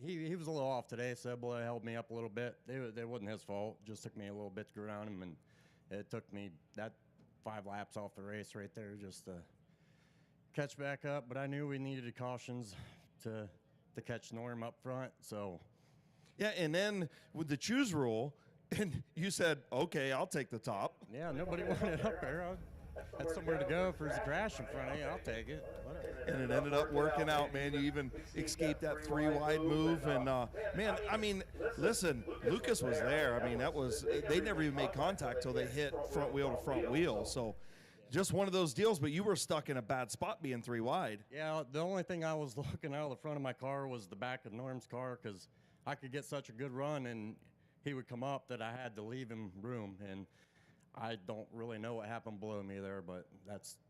M: he was a little off today, so boy held me up a little bit. It wasn't his fault. Just took me a little bit to go around him, and it took me that 5 laps off the race right there just to catch back up. But I knew we needed cautions to catch Norm up front, so.
A: Yeah, and then with the choose rule, and you said, okay, I'll take the top.
M: Yeah, nobody wanted up there. That's somewhere to go. If there's a crash in front of you, I'll take it. Whatever.
A: And it ended up working out, man. You even escaped that 3-wide move. And, man, I mean, listen, Lucas was there. I mean, they never even made contact till they hit front wheel to front wheel. So just one of those deals, but you were stuck in a bad spot being 3-wide.
M: Yeah, the only thing I was looking out of the front of my car was the back of Norm's car, because I could get such a good run and he would come up that I had to leave him room. And I don't really know what happened below me there, but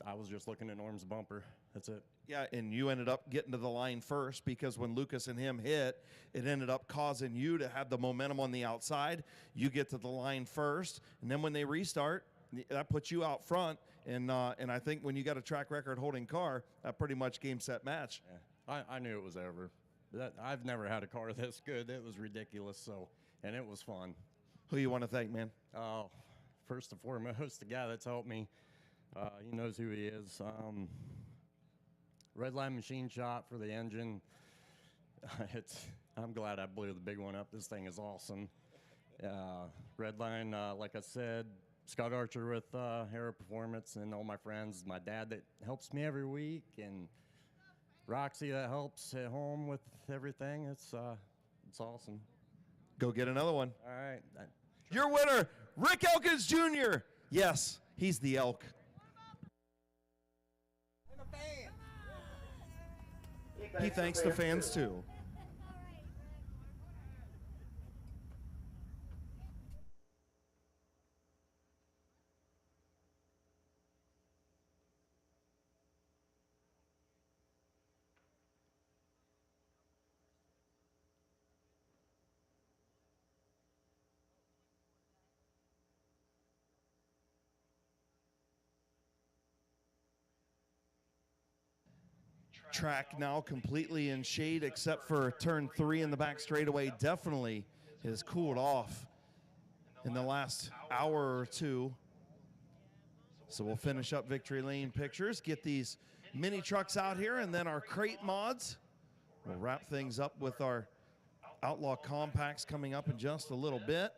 M: I was just looking at Norm's bumper. That's it.
A: Yeah, and you ended up getting to the line first, because when Lucas and him hit, it ended up causing you to have the momentum on the outside. You get to the line first, and then when they restart, that puts you out front. And I think when you got a track record holding car, that pretty much game, set, match.
M: Yeah, I knew it was over. I've never had a car this good. It was ridiculous. And it was fun.
A: Who you want to thank, man?
M: Oh, first and foremost, the guy that's helped me. He knows who he is. Redline Machine Shop for the engine. I'm glad I blew the big one up. This thing is awesome. Redline, like I said, Scott Archer with Hera Performance, and all my friends. My dad that helps me every week, and Roxy that helps at home with everything. It's awesome.
A: Go get another one.
M: All right.
A: Your winner, Rick Elkins Jr. Yes, he's the elk. He thanks the fans too. Track now completely in shade, except for turn 3 in the back straightaway. Definitely has cooled off in the last hour or two. So we'll finish up Victory Lane pictures, get these mini trucks out here, and then our crate mods. We'll wrap things up with our Outlaw Compacts coming up in just a little bit.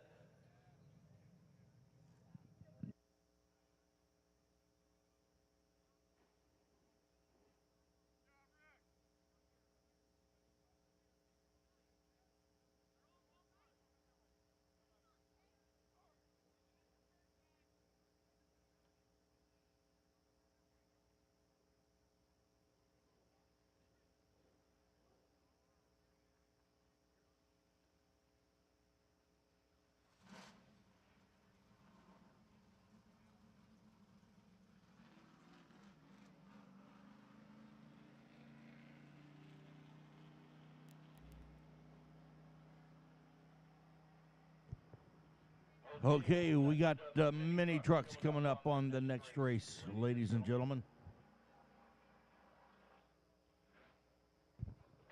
L: Okay, we got mini trucks coming up on the next race, ladies and gentlemen.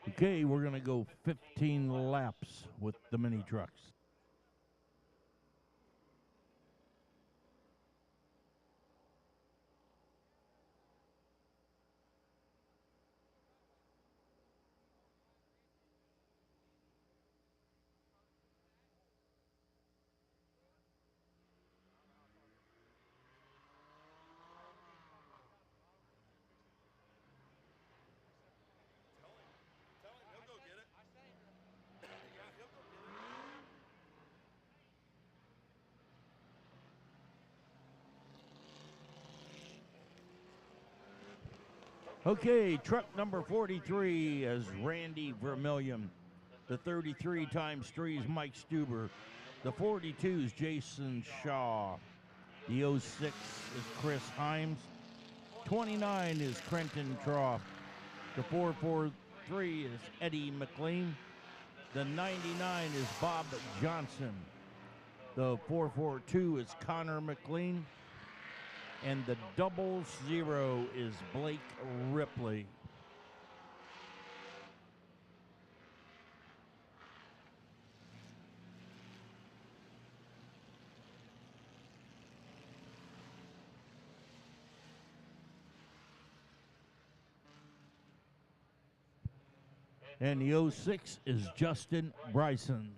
L: Okay, we're going to go 15 laps with the mini trucks. Okay, truck number 43 is Randy Vermillion. The 33 times 3 is Mike Stuber. The 42 is Jason Shaw. The 06 is Chris Himes. 29 is Trenton Trough. The 443 is Eddie McLean. The 99 is Bob Johnson. The 442 is Connor McLean. And the 00 is Blake Ripley. And the 06 is Justin Bryson.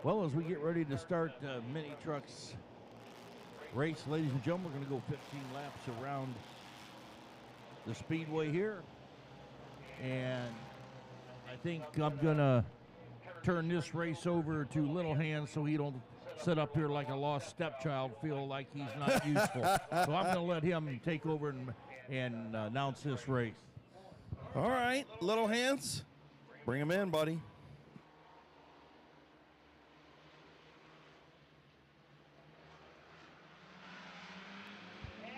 L: Well, as we get ready to start mini trucks race, ladies and gentlemen, we're going to go 15 laps around the speedway here. And I think I'm going to turn this race over to Little Hand so he don't sit up here like a lost stepchild, feel like he's not useful. So I'm going to let him take over and announce this race.
A: All right, Little Hands, bring him in, buddy.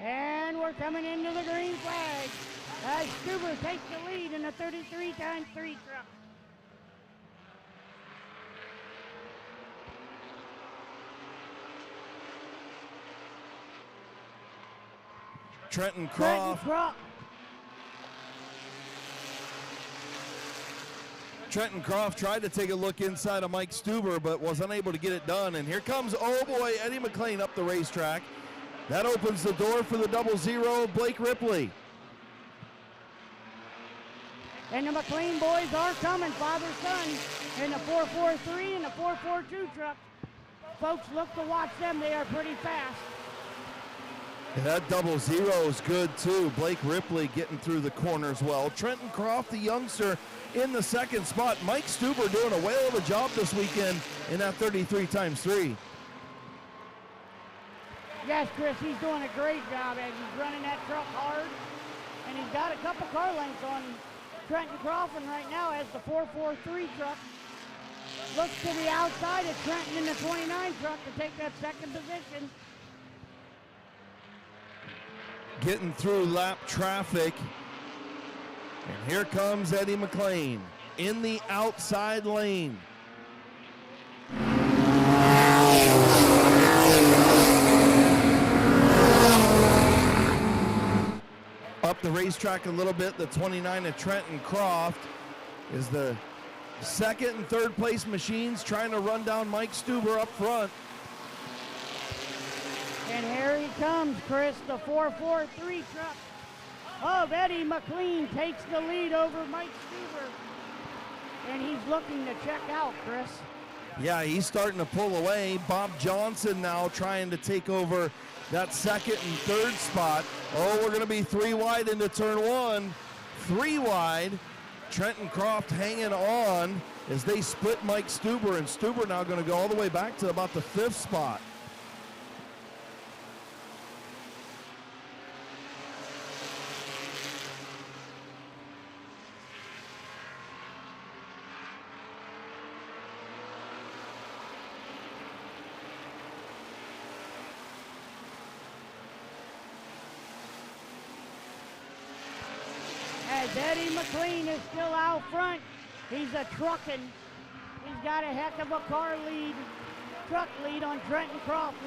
G: And we're coming into the green flag as Stuber takes the lead in the 33x3 truck.
A: Trenton Croft. Trenton Croft tried to take a look inside of Mike Stuber, but was unable to get it done. And here comes, oh boy, Eddie McLean up the racetrack. That opens the door for the 00, Blake Ripley.
G: And the McLean boys are coming, father, son, in the 443 and the 442 truck. Folks, look to watch them. They are pretty fast.
A: And that 00 is good too. Blake Ripley getting through the corners well. Trenton Croft, the youngster, in the second spot. Mike Stuber doing a whale of a job this weekend in that 33x3.
G: Yes, Chris, he's doing a great job as he's running that truck hard. And he's got a couple car lengths on Trenton Croft right now as the 443 truck looks to the outside of Trenton in the 29 truck to take that second position.
A: Getting through lap traffic. And here comes Eddie McLean in the outside lane. Up the racetrack a little bit, the 29 of Trenton Croft is the second and third place machines trying to run down Mike Stuber up front.
G: And here he comes, Chris, the 443 truck of Eddie McLean takes the lead over Mike Stuber. And he's looking to check out, Chris.
A: Yeah, he's starting to pull away. Bob Johnson now trying to take over that second and third spot. Oh, we're going to be 3 wide into turn 1. 3 wide. Trenton Croft hanging on as they split Mike Stuber, and Stuber now going to go all the way back to about the 5th spot.
G: As Eddie McLean is still out front, he's a trucking. He's got a heck of a truck lead on Trenton Croft.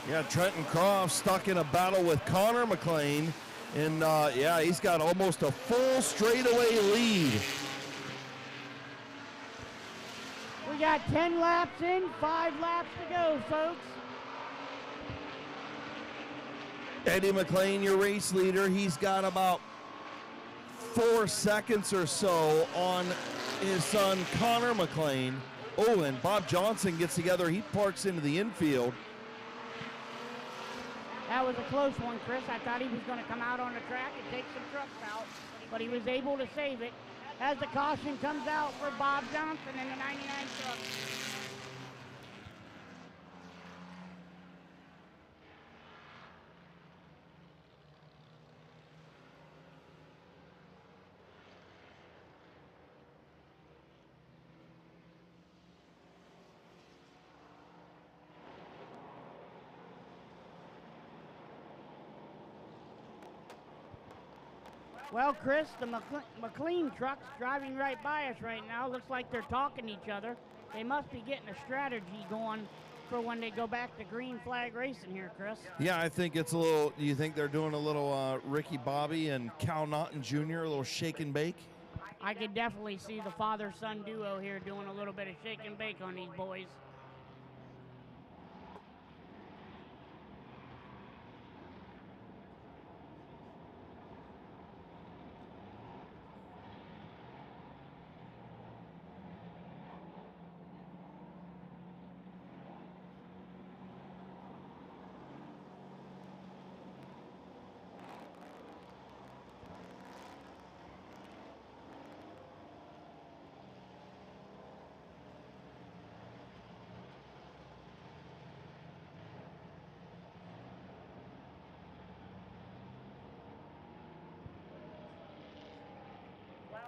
A: Yeah, Trenton Croft stuck in a battle with Connor McLean, and yeah, he's got almost a full straightaway lead.
G: We got 10 laps in, 5 laps to go, folks.
A: Eddie McLean, your race leader, he's got about 4 seconds or so on his son Connor McLean. Oh, and Bob Johnson gets together. He parks into the infield.
G: That was a close one, Chris. I thought he was going to come out on the track and take some trucks out, but he was able to save it. As the caution comes out for Bob Johnson in the 99 truck. Well, Chris, the McLean truck's driving right by us right now. Looks like they're talking to each other. They must be getting a strategy going for when they go back to green flag racing here, Chris.
A: Yeah, I think it's a little, do you think they're doing a little Ricky Bobby and Cal Naughton Jr., a little shake and bake?
G: I could definitely see the father-son duo here doing a little bit of shake and bake on these boys.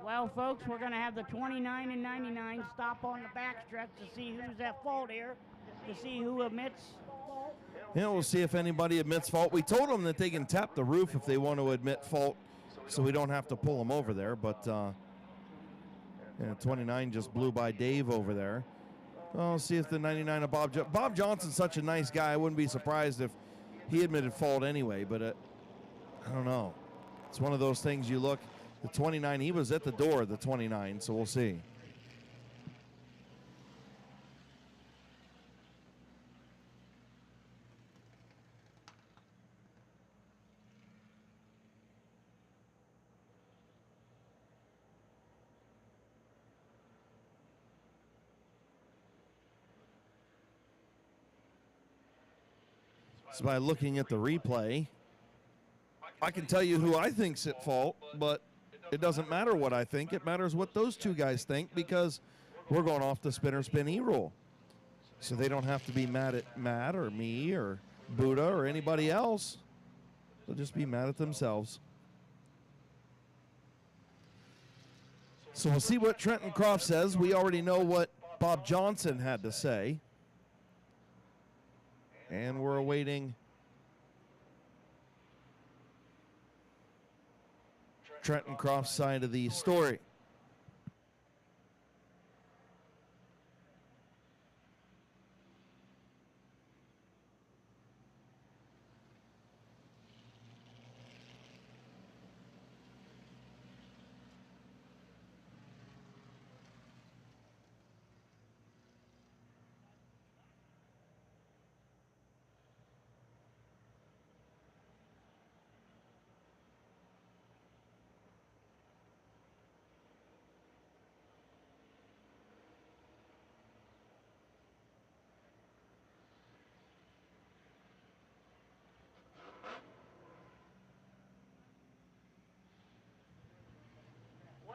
G: Well, folks, we're going to have the 29 and 99 stop on the backstretch to see who's at fault here, to see who admits fault.
A: Yeah, we'll see if anybody admits fault. We told them that they can tap the roof if they want to admit fault, so we don't have to pull them over there. But 29 just blew by Dave over there. Well, see if the 99 of Bob Johnson's such a nice guy. I wouldn't be surprised if he admitted fault anyway, but I don't know. It's one of those things you look, the 29, he was at the door of the 29, so we'll see. So by looking at the replay, I can tell you who I think's at fault, but it doesn't matter what I think. It matters what those two guys think, because we're going off the spinner spin E rule. So they don't have to be mad at Matt or me or Buddha or anybody else. They'll just be mad at themselves. So we'll see what Trenton Croft says. We already know what Bob Johnson had to say. And we're awaiting Trenton Croft's side of the story.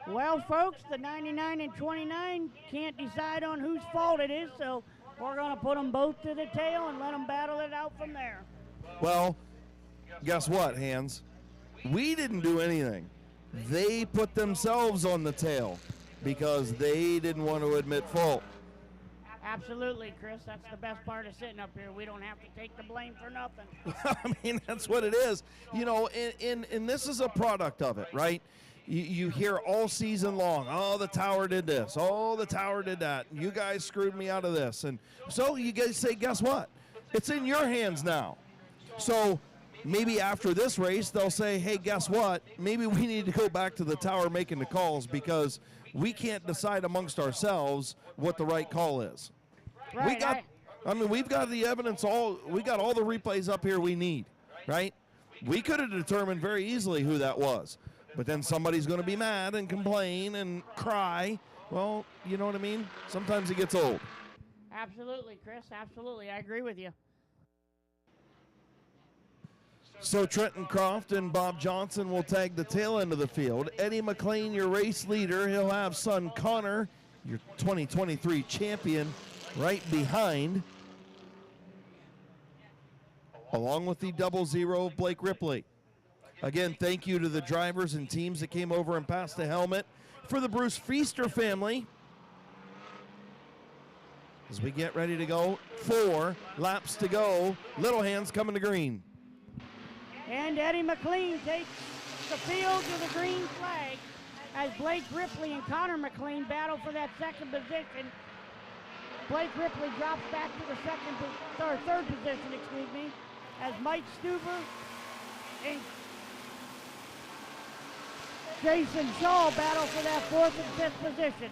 G: Well, folks, the 99 and 29 can't decide on whose fault it is, so we're going to put them both to the tail and let them battle it out from there.
A: Well, guess what, Hans? We didn't do anything. They put themselves on the tail because they didn't want to admit fault.
G: Absolutely, Chris. That's the best part of sitting up here. We don't have to take the blame for nothing.
A: I mean, that's what it is. You know, and this is a product of it, right? You hear all season long, oh, the tower did this, oh, the tower did that, you guys screwed me out of this. And so you guys say, guess what? It's in your hands now. So maybe after this race, they'll say, hey, guess what? Maybe we need to go back to the tower making the calls because we can't decide amongst ourselves what the right call is.
G: Right,
A: we've got the evidence, we got all the replays up here we need, right? We could have determined very easily who that was. But then somebody's going to be mad and complain and cry. Well, you know what I mean? Sometimes it gets old.
G: Absolutely, Chris. Absolutely. I agree with you.
A: So Trenton Croft and Bob Johnson will tag the tail end of the field. Eddie McLean, your race leader. He'll have son Connor, your 2023 champion, right behind, along with the 00 of Blake Ripley. Again, thank you to the drivers and teams that came over and passed the helmet. For the Bruce Feaster family, as we get ready to go, 4 laps to go. Little Hands coming to green.
G: And Eddie McLean takes the field to the green flag as Blake Ripley and Connor McLean battle for that second position. Blake Ripley drops back to the third position, excuse me, as Mike Stuber and Jason Shaw battle for that 4th and 5th position.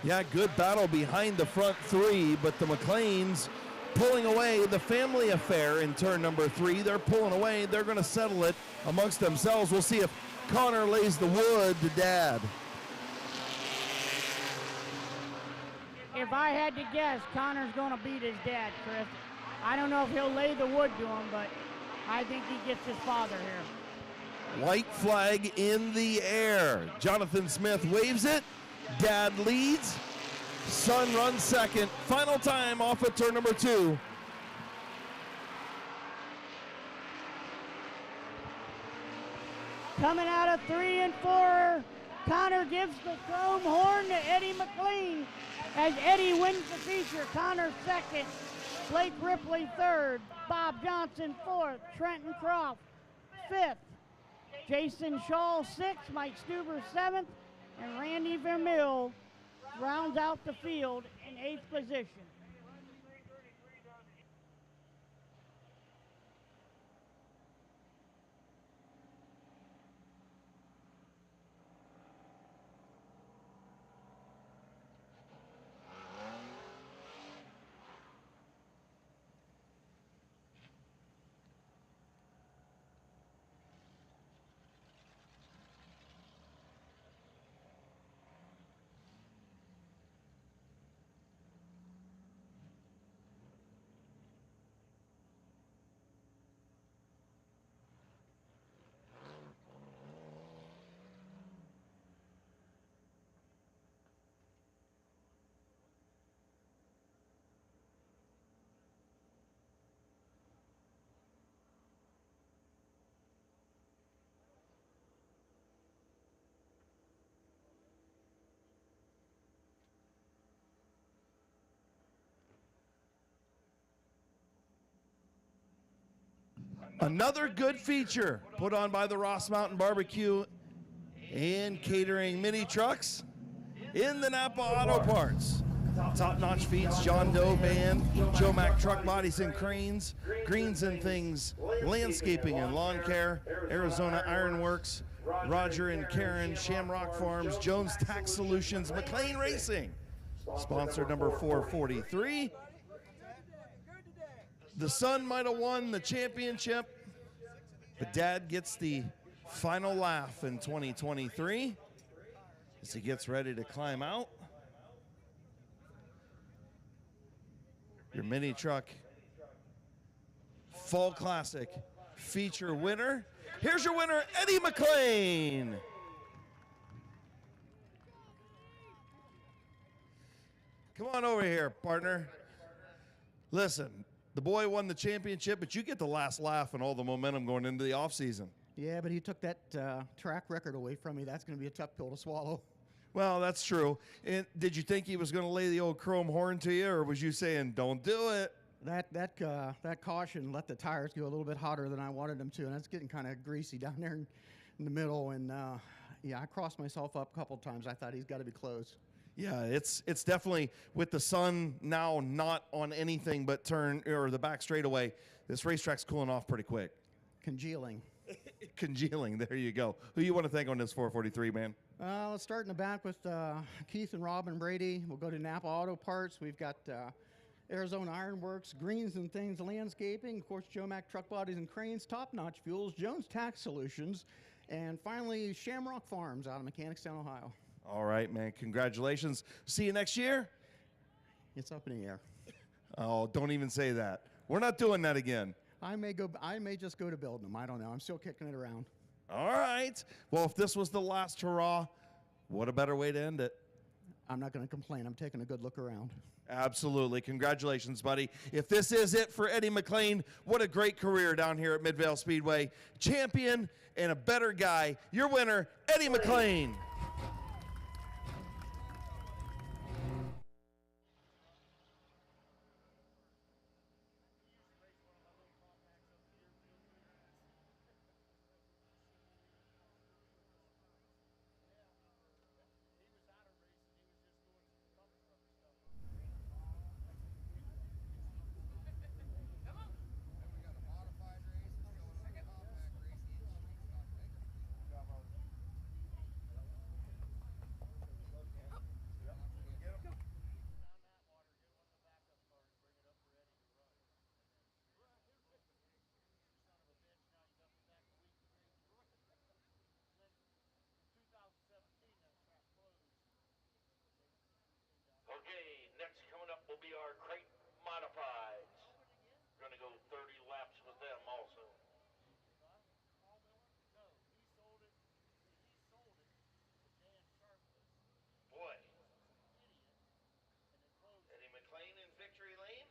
A: Yeah, good battle behind the front 3, but the McLeans pulling away. The family affair in turn number 3, they're pulling away. They're going to settle it amongst themselves. We'll see if Connor lays the wood to Dad.
G: If I had to guess, Connor's going to beat his dad, Chris. I don't know if he'll lay the wood to him, but I think he gets his father here.
A: White flag in the air. Jonathan Smith waves it. Dad leads. Son runs second. Final time off of turn number 2.
G: Coming out of 3 and 4 Connor gives the chrome horn to Eddie McLean as Eddie wins the feature. Connor second, Blake Ripley third, Bob Johnson fourth, Trenton Croft fifth, Jason Shaw sixth, Mike Stuber seventh, and Randy Vermeil rounds out the field in eighth position.
A: Another good feature put on by the Ross Mountain Barbecue and Catering Mini Trucks in the Napa Auto Parts. Top-notch feeds, John Doe Band, Joe Mack Truck Bodies and Cranes, Greens and Things, Landscaping and Lawn Care, Arizona Ironworks, Roger and Karen, Shamrock Farms, Jones Tax Solutions, McLean Racing. Sponsor number 443. The son might have won the championship, but Dad gets the final laugh in 2023 as he gets ready to climb out. Your mini truck Fall Classic feature winner. Here's your winner, Eddie McLean. Come on over here, partner. Listen, the boy won the championship, but you get the last laugh and all the momentum going into the offseason.
N: Yeah, but he took that track record away from me. That's going to be a tough pill to swallow.
A: Well, that's true. And did you think he was going to lay the old chrome horn to you, or was you saying, don't do it?
N: That caution let the tires go a little bit hotter than I wanted them to, and that's getting kind of greasy down there in the middle. And yeah, I crossed myself up a couple times. I thought he's got to be close.
A: Yeah, it's definitely, with the sun now not on anything but turn or the back straightaway, this racetrack's cooling off pretty quick.
N: Congealing.
A: Congealing, there you go. Who you want to thank on this 443, man?
N: Let's start in the back with Keith and Robin Brady. We'll go to Napa Auto Parts. We've got Arizona Ironworks, Greens and Things Landscaping, of course, Joe Mack Truck Bodies and Cranes, Top Notch Fuels, Jones Tax Solutions, and finally Shamrock Farms out of Mechanicstown, Ohio.
A: All right, man. Congratulations. See you next year?
N: It's up in the air.
A: Oh, don't even say that. We're not doing that again.
N: I may just go to building them. I don't know. I'm still kicking it around.
A: All right. Well, if this was the last hurrah, what a better way to end it.
N: I'm not going to complain. I'm taking a good look around.
A: Absolutely. Congratulations, buddy. If this is it for Eddie McLean, what a great career down here at Midvale Speedway. Champion and a better guy. Your winner, Eddie McLean.
I: Okay, next coming up will be our crate modifieds. We're going to go 30 laps with them also. Boy. Eddie McLean in victory lane.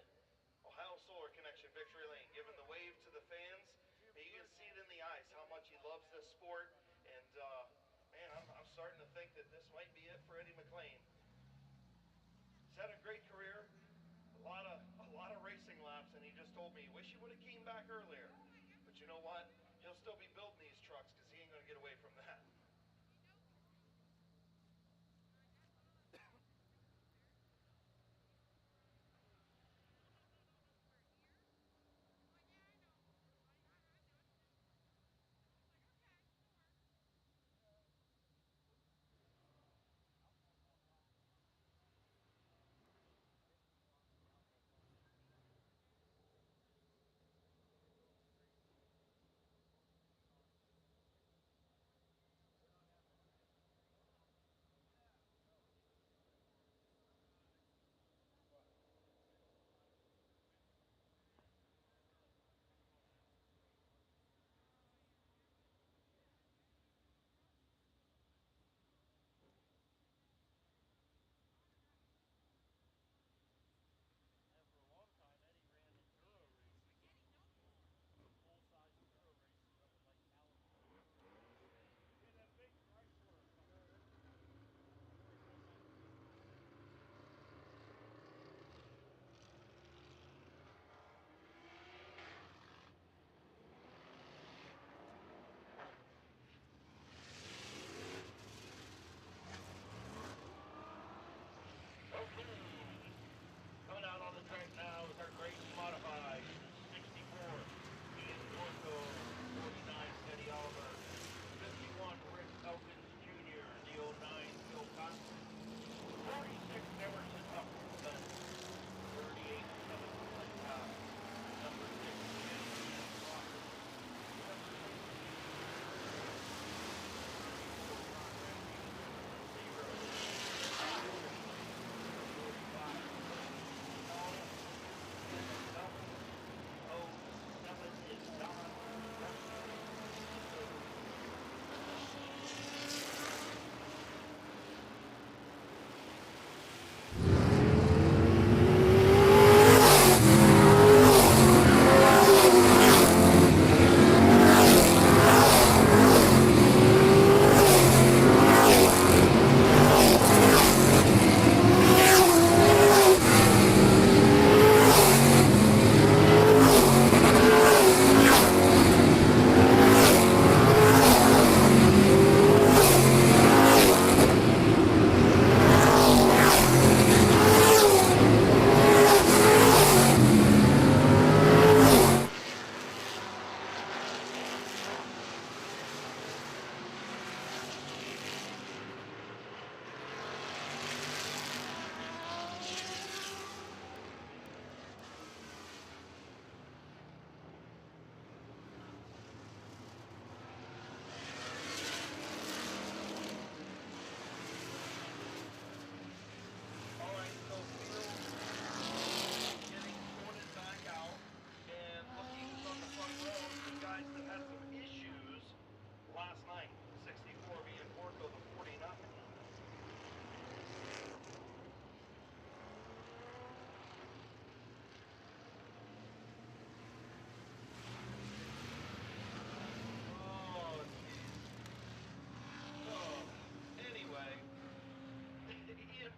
I: Ohio Solar Connection victory lane, giving the wave to the fans. And you can see it in the eyes how much he loves this sport. And man, I'm so
A: starting to think that this might be it for Eddie McLean. He's had a great career, a lot of racing laps, and he just told me, wish he would have came back earlier. But you know what? He'll still be building these trucks because he ain't going to get away from that. Coming out on the track now is our great modified 64 Ian Porco, 49 Teddy Oliver, 51 Rick Elkins Jr., the 09 Phil Cotton, 46 Emerson Huffman, 38 Kevin Flintcott, number 6 James Walker, number 6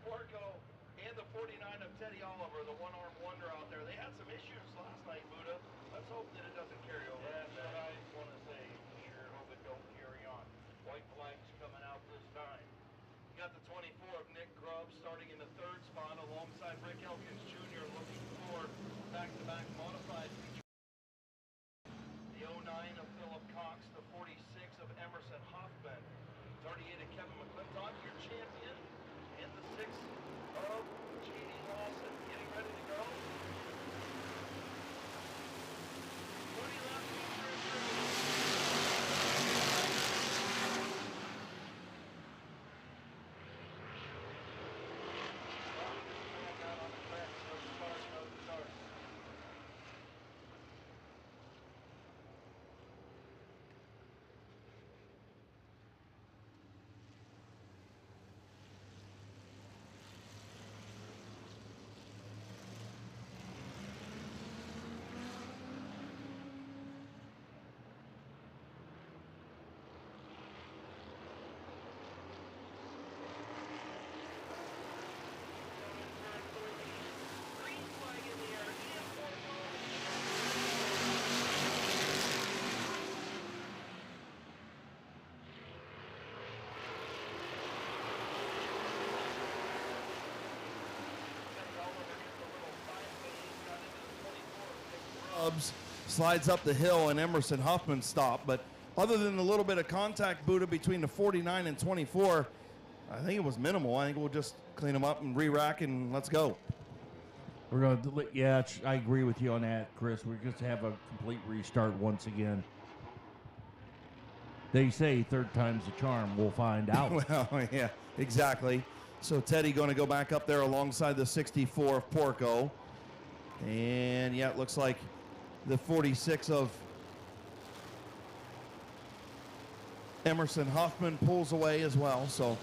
A: Porco and the 49 of Teddy Oliver, the one-armed wonder out there. They had some issues last night, Buddha. Let's hope that it doesn't carry over. Yeah, that's what I want to say. Sure hope it don't carry on. White flags coming out this time. You got the 24 of Nick Grubb starting in the third spot alongside Rick Elkins Jr. looking for back-to-back modified feature. The 09 of Philip Cox, the 46 of Emerson Hoffman, 38 of Kevin McClintock, your champion, and the 6 of J.D. Lawson. Getting ready to go. 40 laps Grubbs slides up the hill and Emerson Huffman stopped. But other than the little bit of contact, Buddha, between the 49 and 24, I think it was minimal. I think we'll just clean them up and re-rack and let's go.
L: We're going to, yeah, I agree with you on that, Chris. We're going to have a complete restart once again. They say third time's the charm. We'll find out.
A: Well, yeah, exactly. So Teddy going to go back up there alongside the 64 of Porco. And, yeah, it looks like the 46 of Emerson Huffman pulls away as well. So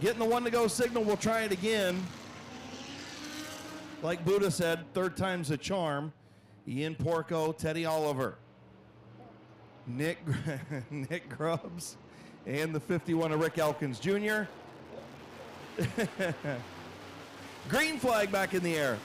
A: getting the one-to-go signal. We'll try it again. Like Buddha said, third time's a charm. Ian Porco, Teddy Oliver, Nick Grubbs, and the 51 of Rick Elkins Jr. Green flag back in the air.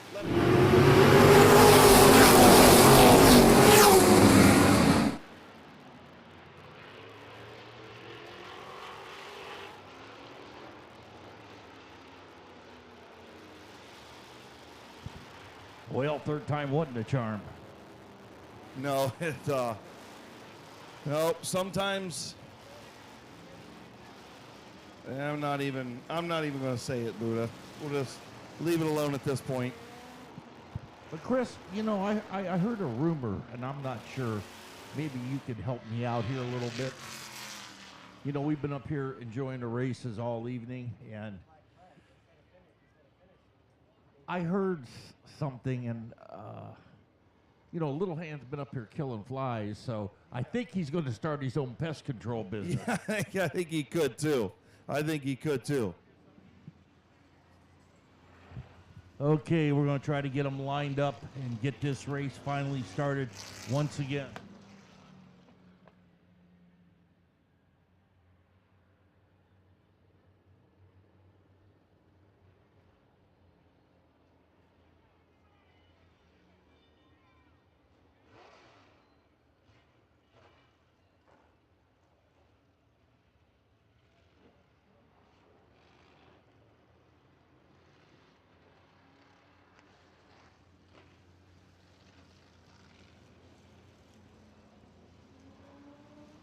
L: Well, third time wasn't a charm.
A: No, no, sometimes I'm not even going to say it, Buddha. We'll just leave it alone at this point.
L: But Chris, you know, I heard a rumor, and I'm not sure. Maybe you could help me out here a little bit. You know, we've been up here enjoying the races all evening, and I heard something, and you know, Little Hand's been up here killing flies, so I think he's going to start his own pest control business.
A: Yeah, I think he could too.
L: Okay, we're going to try to get them lined up and get this race finally started once again.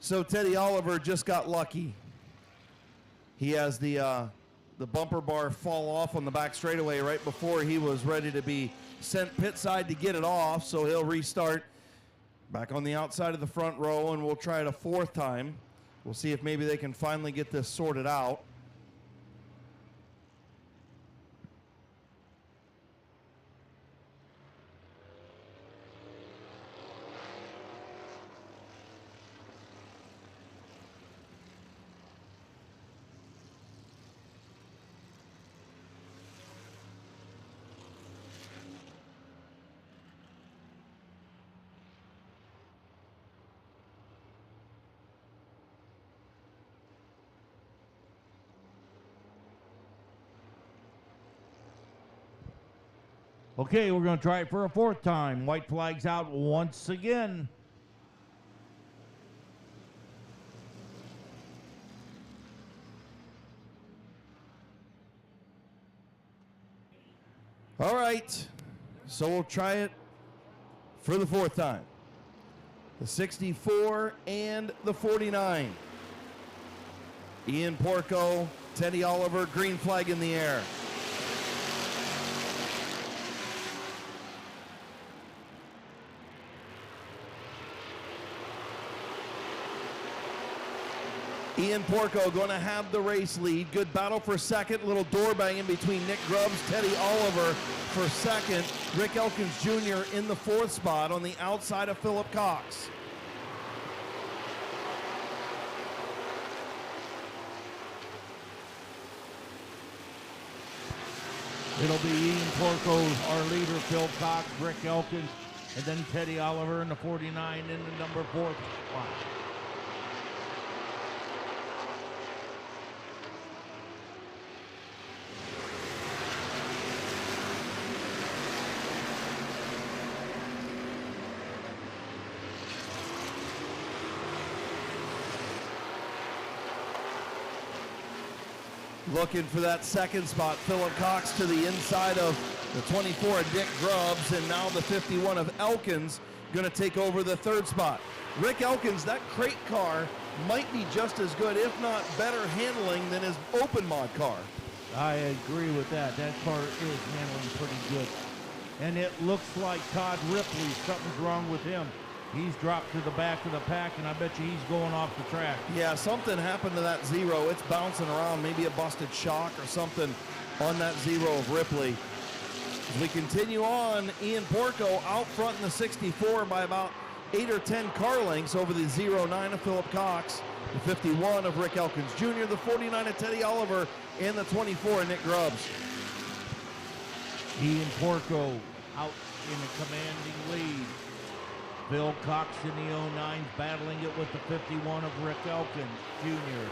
A: So Teddy Oliver just got lucky. He has the bumper bar fall off on the back straightaway right before he was ready to be sent pit side to get it off, so he'll restart back on the outside of the front row, and we'll try it a fourth time. We'll see if maybe they can finally get this sorted out.
L: Okay, we're going to try it for a fourth time. White flag's out once again.
A: All right, so we'll try it for the fourth time. The 64 and the 49. Ian Porco, Teddy Oliver, green flag in the air. Ian Porco going to have the race lead. Good battle for second. Little door banging between Nick Grubbs, Teddy Oliver for second. Rick Elkins Jr. in the fourth spot on the outside of Philip Cox.
L: It'll be Ian Porco, our leader, Phil Cox, Rick Elkins, and then Teddy Oliver in the 49 in the number 4th spot.
A: Looking for that second spot, Philip Cox to the inside of the 24 of Dick Grubbs, and now the 51 of Elkins going to take over the third spot. Rick Elkins, that crate car might be just as good, if not better handling than his open mod car.
L: I agree with that. That car is handling pretty good. And it looks like Todd Ripley, something's wrong with him. He's dropped to the back of the pack, and I bet you he's going off the track.
A: Yeah, something happened to that zero. It's bouncing around, maybe a busted shock or something on that zero of Ripley. As we continue on, Ian Porco out front in the 64 by about 8 or 10 car lengths over the 09 of Philip Cox, the 51 of Rick Elkins Jr., the 49 of Teddy Oliver, and the 24 of Nick Grubbs.
L: Ian Porco out in a commanding lead. Phil Cox in the 09 battling it with the 51 of Rick Elkins Jr.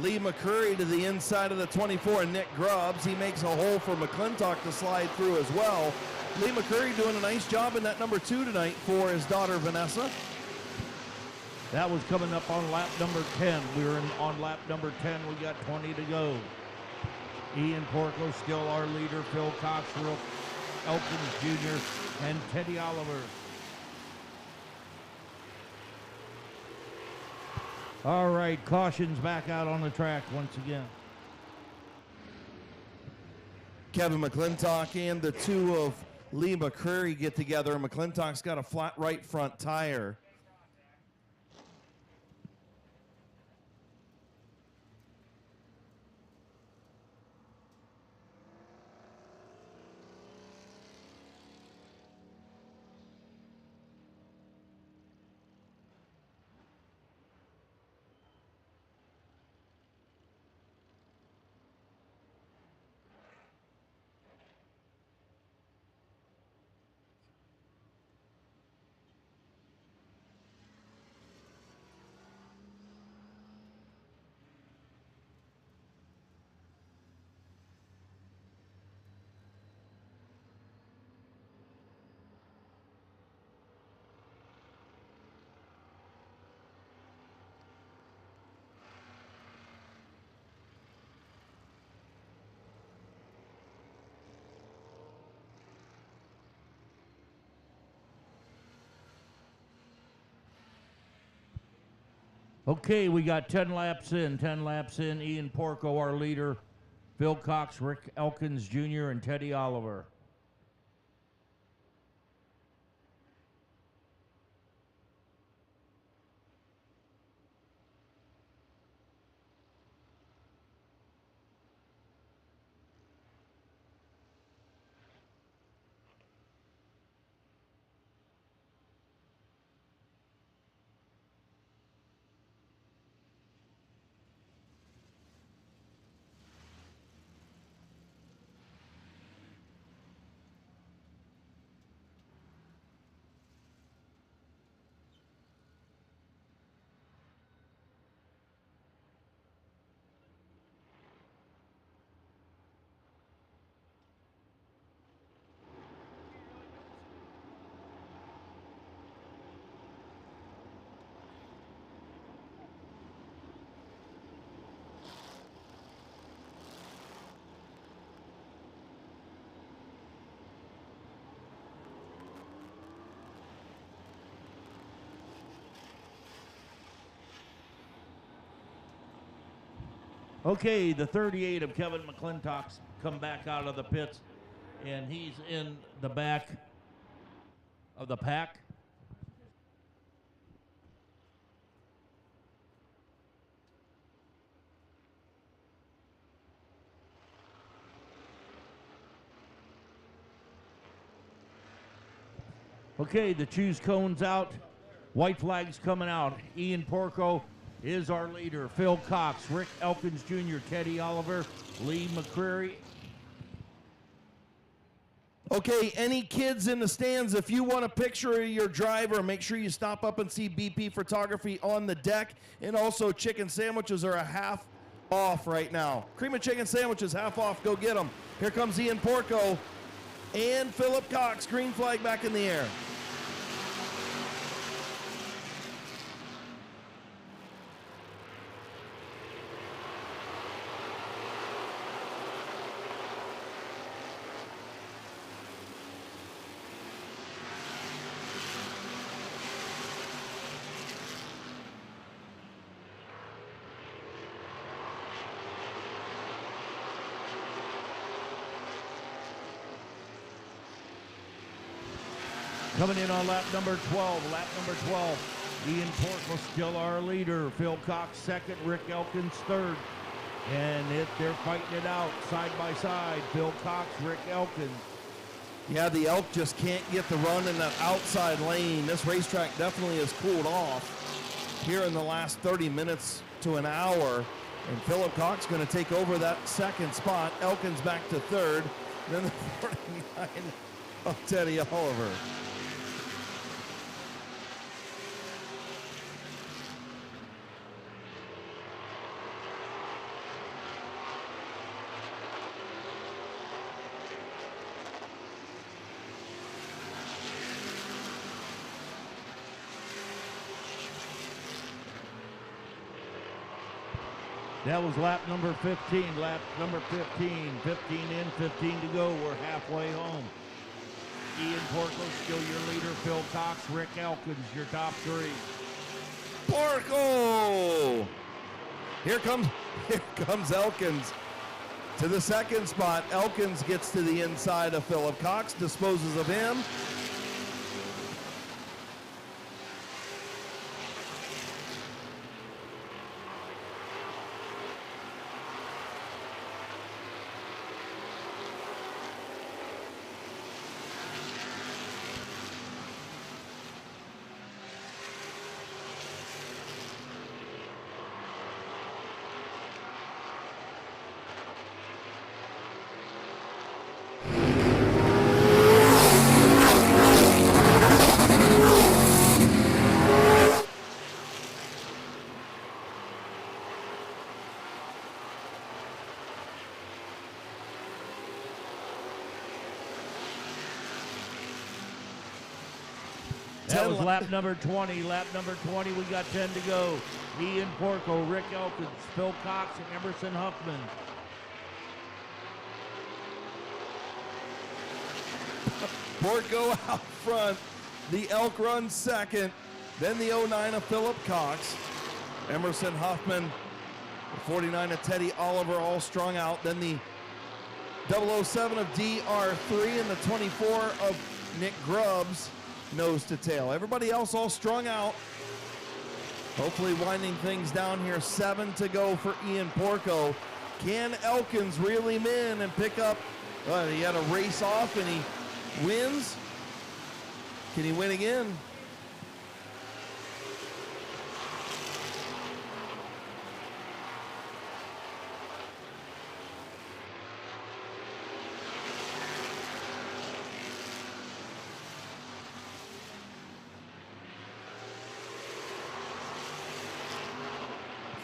A: Lee McCurry to the inside of the 24, and Nick Grubbs. He makes a hole for McClintock to slide through as well. Lee McCurry doing a nice job in that number 2 tonight for his daughter Vanessa.
L: That was coming up on lap number 10. We were on lap number 10. We got 20 to go. Ian Porco still our leader. Phil Cox, Rick Elkins Jr., and Teddy Oliver. All right, caution's back out on the track once again.
A: Kevin McClintock and the 2 of Lee McCurry get together. McClintock's got a flat right front tire.
L: Okay, we got 10 laps in. 10 laps in. Ian Porco, our leader. Phil Cox, Rick Elkins Jr., and Teddy Oliver. Okay, the 38 of Kevin McClintock's come back out of the pits, and he's in the back of the pack. Okay, the choose cones out. White flags coming out. Ian Porco is our leader. Phil Cox, Rick Elkins Jr., Teddy Oliver, Lee McCreary.
A: Okay, any kids in the stands, if you want a picture of your driver, make sure you stop up and see BP Photography on the deck. And also, chicken sandwiches are a half off right now. Cream of chicken sandwiches, half off. Go get them. Here comes Ian Porco and Philip Cox. Green flag back in the air.
L: Coming in on lap number 12, Ian Portman still our leader. Phil Cox second, Rick Elkins third. And they're fighting it out side by side. Phil Cox, Rick Elkins.
A: Yeah, the Elk just can't get the run in that outside lane. This racetrack definitely has cooled off here in the last 30 minutes to an hour. And Philip Cox going to take over that second spot. Elkins back to third. Then the 49 of Teddy Oliver.
L: That was lap number 15, 15 in, 15 to go. We're halfway home. Ian Porco still your leader. Phil Cox, Rick Elkins, your top three.
A: Porco! Here comes Elkins to the second spot. Elkins gets to the inside of Philip Cox, disposes of him.
L: That was lap number 20. Lap number 20, we got 10 to go. Ian Porco, Rick Elkins, Phil Cox, and Emerson Huffman.
A: Porco out front. The Elk runs second. Then the 09 of Philip Cox. Emerson Huffman, the 49 of Teddy Oliver, all strung out. Then the 007 of DR3 and the 24 of Nick Grubbs, nose to tail. Everybody else all strung out. Hopefully winding things down here. 7 to go for Ian Porco. Can Elkins reel him in and pick up? He had a race off and he wins. Can he win again?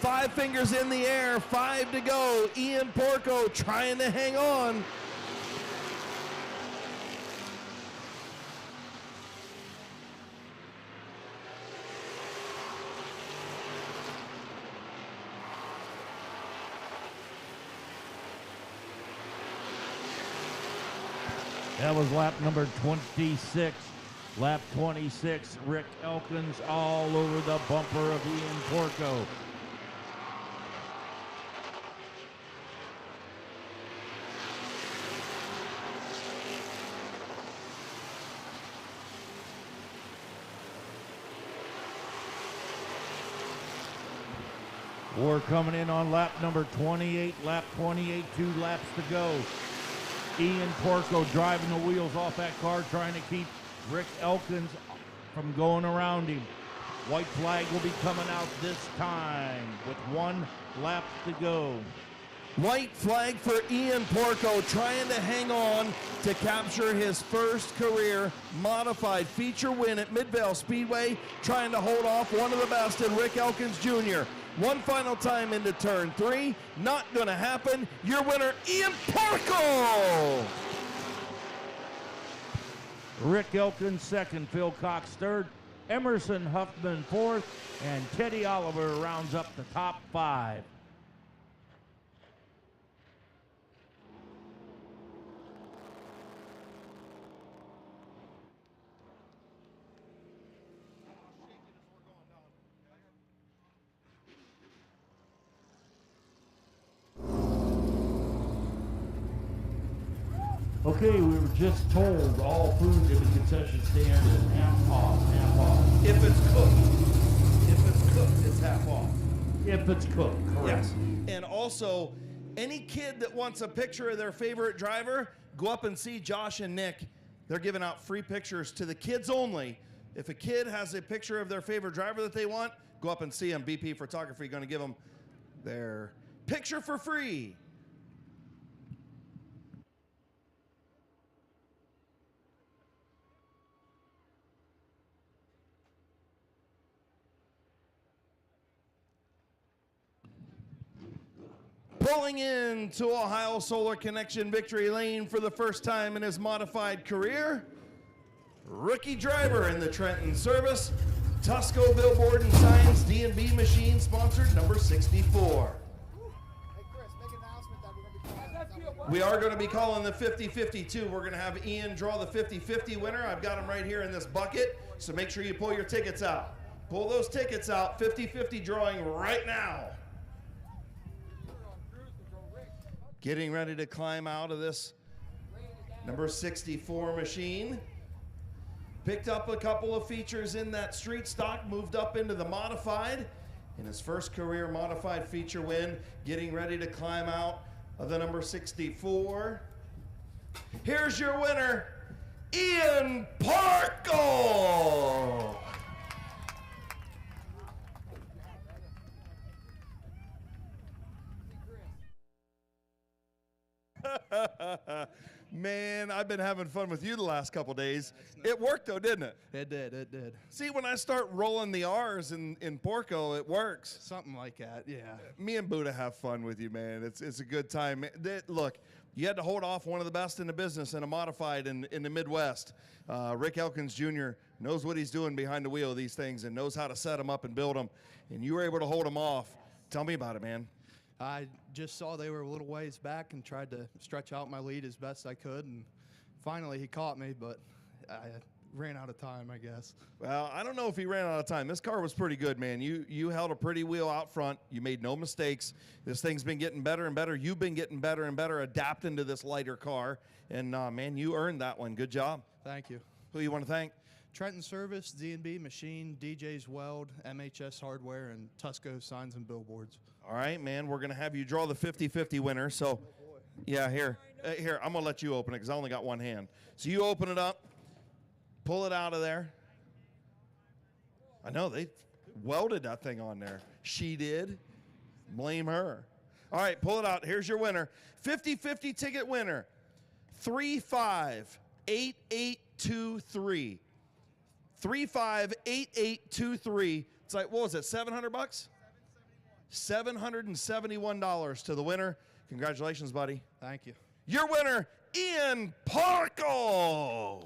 A: Five fingers in the air, 5 to go. Ian Porco trying to hang on.
L: That was lap number 26. Lap 26, Rick Elkins all over the bumper of Ian Porco. We're coming in on lap number 28. Lap 28, 2 laps to go. Ian Porco driving the wheels off that car, trying to keep Rick Elkins from going around him. White flag will be coming out this time with 1 lap to go.
A: White flag for Ian Porco, trying to hang on to capture his first career modified feature win at Midvale Speedway, trying to hold off one of the best in Rick Elkins Jr. One final time into turn 3, not gonna happen. Your winner, Ian Porco!
L: Rick Elkins second, Phil Cox third, Emerson Huffman fourth, and Teddy Oliver rounds up the top 5.
D: Okay, we were just told all food in the concession stand is half off, half off.
A: If it's cooked, it's half off.
D: If it's cooked, correct.
A: Yes. And also, any kid that wants a picture of their favorite driver, go up and see Josh and Nick. They're giving out free pictures to the kids only. If a kid has a picture of their favorite driver that they want, go up and see them. BP Photography going to give them their picture for free. Pulling into Ohio Solar Connection victory lane for the first time in his modified career, rookie driver in the Trenton service, Tusco Billboard and Signs D&B Machine sponsored number 64. We are going to be calling the 50-50 too. We're going to have Ian draw the 50-50 winner. I've got him right here in this bucket, so make sure you pull your tickets out. Pull those tickets out, 50-50 drawing right now. Getting ready to climb out of this number 64 machine. Picked up a couple of features in that street stock, moved up into the modified. In his first career modified feature win, getting ready to climb out of the number 64. Here's your winner, Ian Porco! Man, I've been having fun with you the last couple days. It worked though, didn't it?
O: It did.
A: See, when I start rolling the R's in Porco, it works.
O: Something like that, yeah.
A: Me and Buddha have fun with you, man. It's a good time. Look, you had to hold off one of the best in the business in a modified in the Midwest. Rick Elkins Jr. knows what he's doing behind the wheel of these things and knows how to set them up and build them. And you were able to hold them off. Tell me about it, man.
O: I just saw they were a little ways back and tried to stretch out my lead as best I could, and finally he caught me, but I ran out of time, I guess.
A: Well, I don't know if he ran out of time. This car was pretty good, man. You held a pretty wheel out front. You made no mistakes. This thing's been getting better and better. You've been getting better and better adapting to this lighter car, and man, you earned that one. Good job.
O: Thank you.
A: Who you want to thank?
O: Trenton Service, D&B Machine, DJ's Weld, MHS Hardware, and Tusco Signs and Billboards.
A: All right, man, we're going to have you draw the 50-50 winner. So, yeah, here, I'm going to let you open it because I only got one hand. So you open it up, pull it out of there. I know, they welded that thing on there. She did. Blame her. All right, pull it out. Here's your winner. 50-50 ticket winner, 358823. 358823. It's like, what was it, $700? $771 to the winner. Congratulations, buddy.
O: Thank you.
A: Your winner, Ian Porco.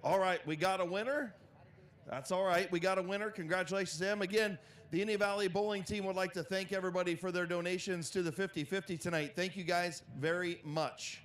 A: All right, we got a winner. That's all right. We got a winner. Congratulations to him. Again, the Indian Valley Bowling team would like to thank everybody for their donations to the 50-50 tonight. Thank you guys very much.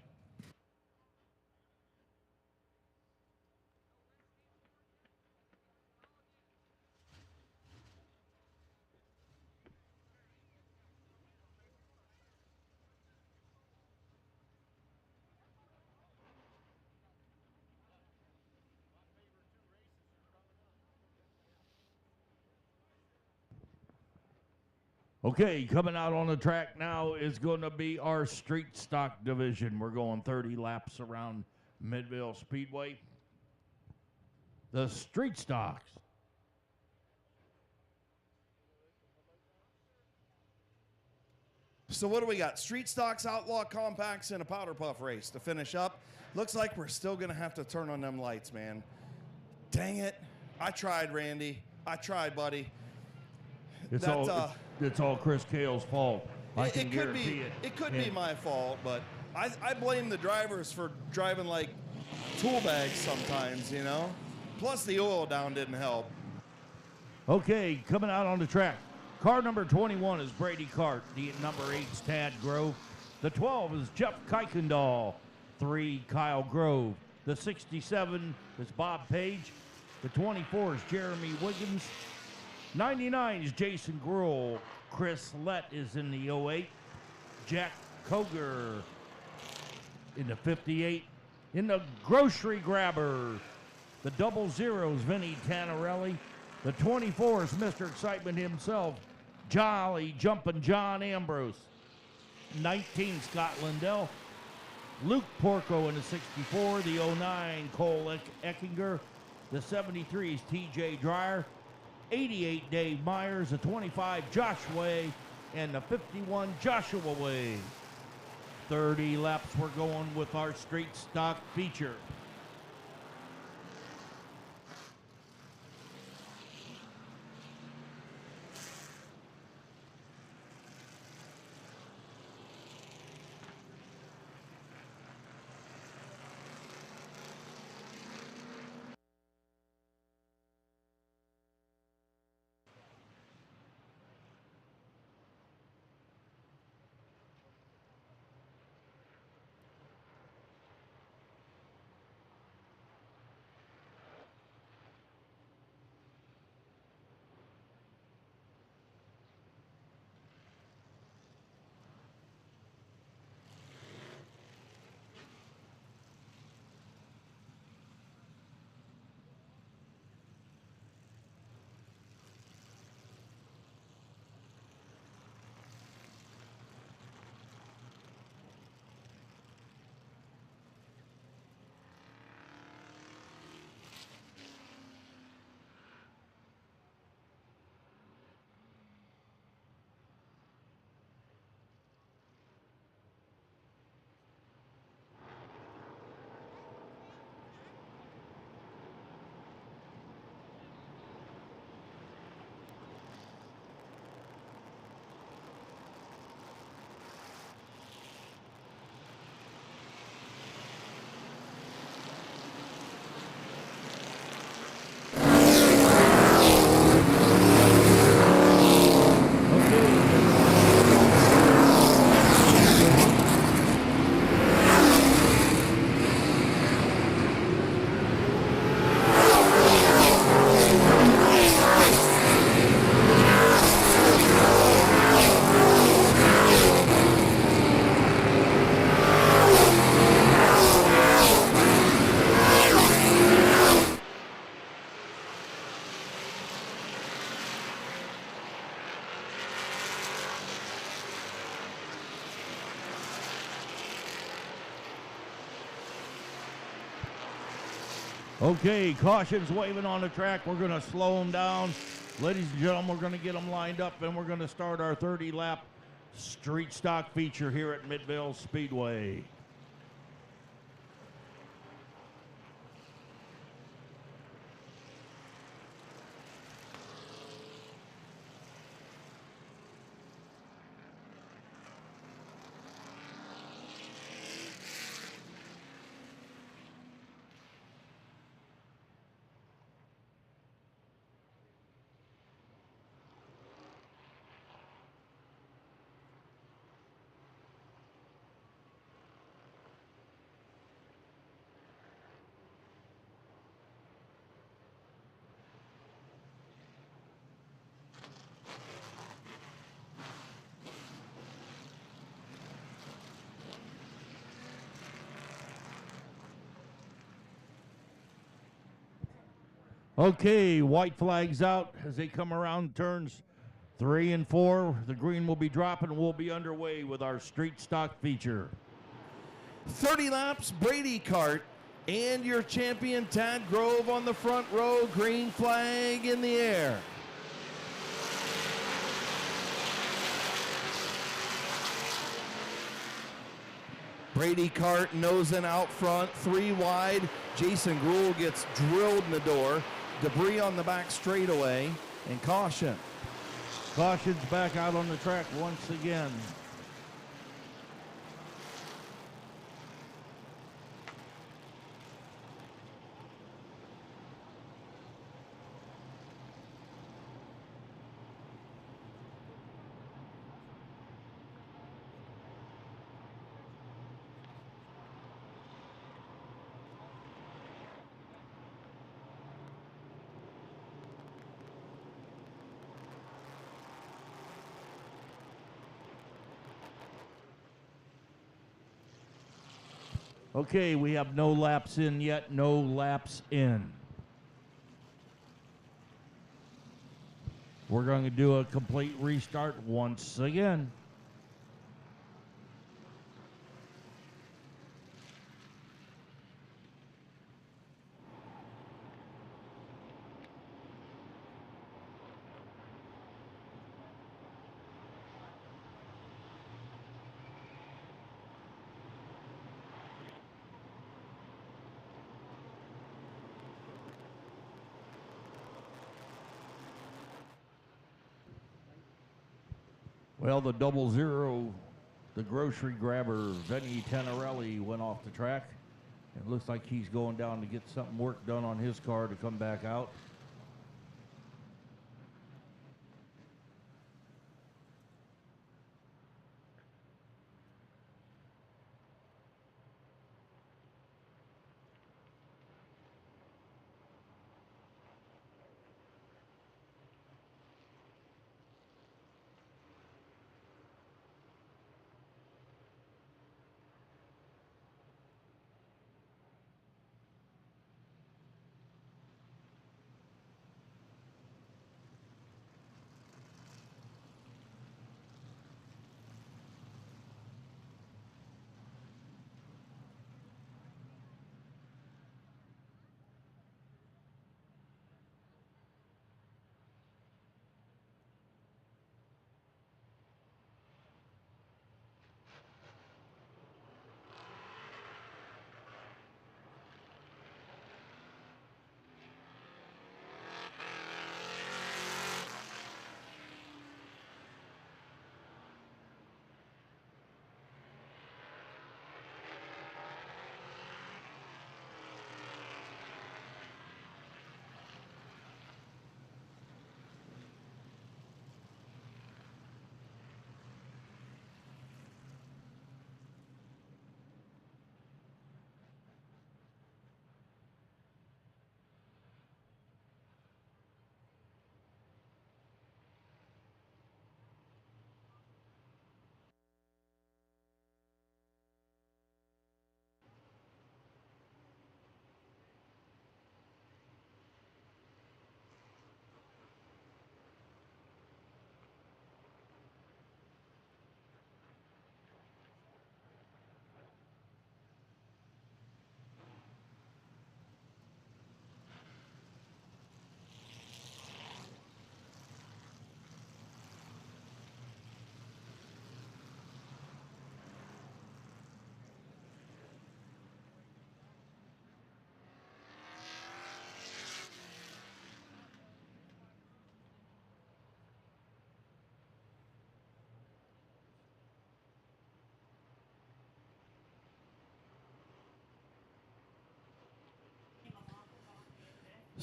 L: Okay, coming out on the track now is going to be our street stock division. We're going 30 laps around Midvale Speedway. The street stocks.
A: So what do we got? Street stocks, outlaw compacts, and a powder puff race to finish up. Looks like we're still going to have to turn on them lights, man. Dang it. I tried, Randy. I tried, buddy.
L: It's all Chris Cale's fault. I can guarantee it.
A: It could be my fault, but I blame the drivers for driving like tool bags sometimes, you know? Plus the oil down didn't help.
L: Okay, coming out on the track. Car number 21 is Brady Cart. The number 8 is Tad Grove. The 12 is Jeff Kuykendall. 3, Kyle Grove. The 67 is Bob Page. The 24 is Jeremy Wiggins. 99 is Jason Gruhl. Chris Lett is in the 08. Jack Koger in the 58. In the grocery grabber, the 00 is Vinny Tannerelli. The 24 is Mr. Excitement himself, Jolly Jumpin' John Ambrose. 19, Scott Lindell. Luke Porco in the 64. The 09, Cole Eckinger. The 73 is TJ Dreyer. 88, Dave Myers. The 25, Josh Way. And the 51, Joshua Way. 30 laps we're going with our street stock feature. Okay, caution's waving on the track. We're going to slow them down. Ladies and gentlemen, we're going to get them lined up, and we're going to start our 30-lap street stock feature here at Midvale Speedway. Okay, white flags out as they come around turns 3 and 4. The green will be dropping. We'll be underway with our street stock feature.
A: 30 laps, Brady Cart, and your champion Tad Grove on the front row. Green flag in the air. Brady Cart nosing out front, 3 wide. Jason Gruhl gets drilled in the door. Debris on the back straightaway, and caution.
L: Caution's back out on the track once again. Okay, we have no laps in yet, no laps in. We're going to do a complete restart once again. Well, the 00, the grocery grabber, Vinny Tenorelli, went off the track. It looks like he's going down to get something work done on his car to come back out.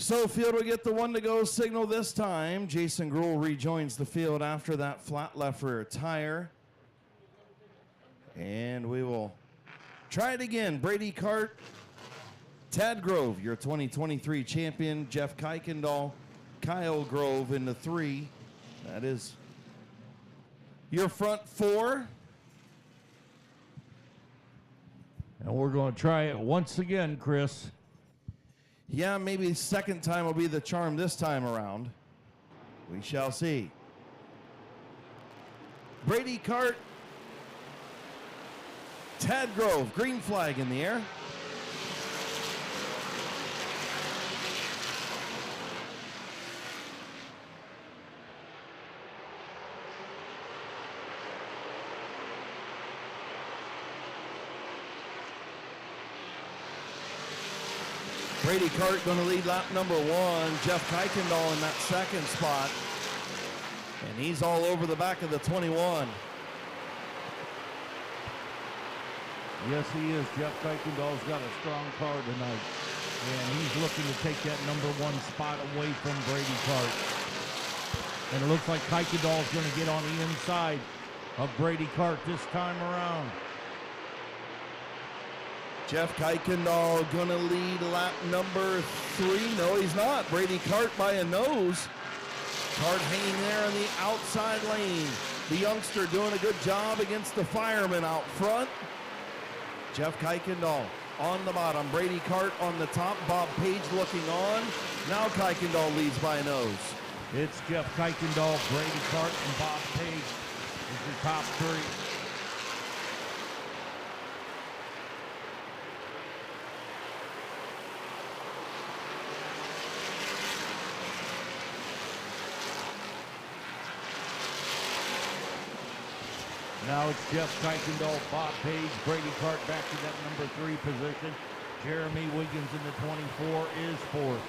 A: So field will get the 1 to go signal this time. Jason Gruhl rejoins the field after that flat left rear tire. And we will try it again. Brady Cart, Tad Grove, your 2023 champion. Jeff Kuykendall, Kyle Grove in the 3. That is your front 4.
L: And we're going to try it once again, Chris.
A: Yeah, maybe second time will be the charm this time around. We shall see. Brady Cart, Tad Grove, green flag in the air. Brady Cart going to lead lap number 1. Jeff Kuykendall in that second spot. And he's all over the back of the 21.
L: Yes, he is. Jeff Kuykendall's got a strong car tonight. And he's looking to take that number 1 spot away from Brady Cart. And it looks like Kuykendall's going to get on the inside of Brady Cart this time around.
A: Jeff Kuykendall going to lead lap number 3. No, he's not. Brady Cart by a nose. Cart hanging there in the outside lane. The youngster doing a good job against the fireman out front. Jeff Kuykendall on the bottom. Brady Cart on the top. Bob Page looking on. Now Kuykendall leads by a nose.
L: It's Jeff Kuykendall, Brady Cart, and Bob Page is your top 3. Now it's Jeff Kuykendall, Bob Page, Brady Cart back to that number 3 position. Jeremy Wiggins in the 24 is 4th.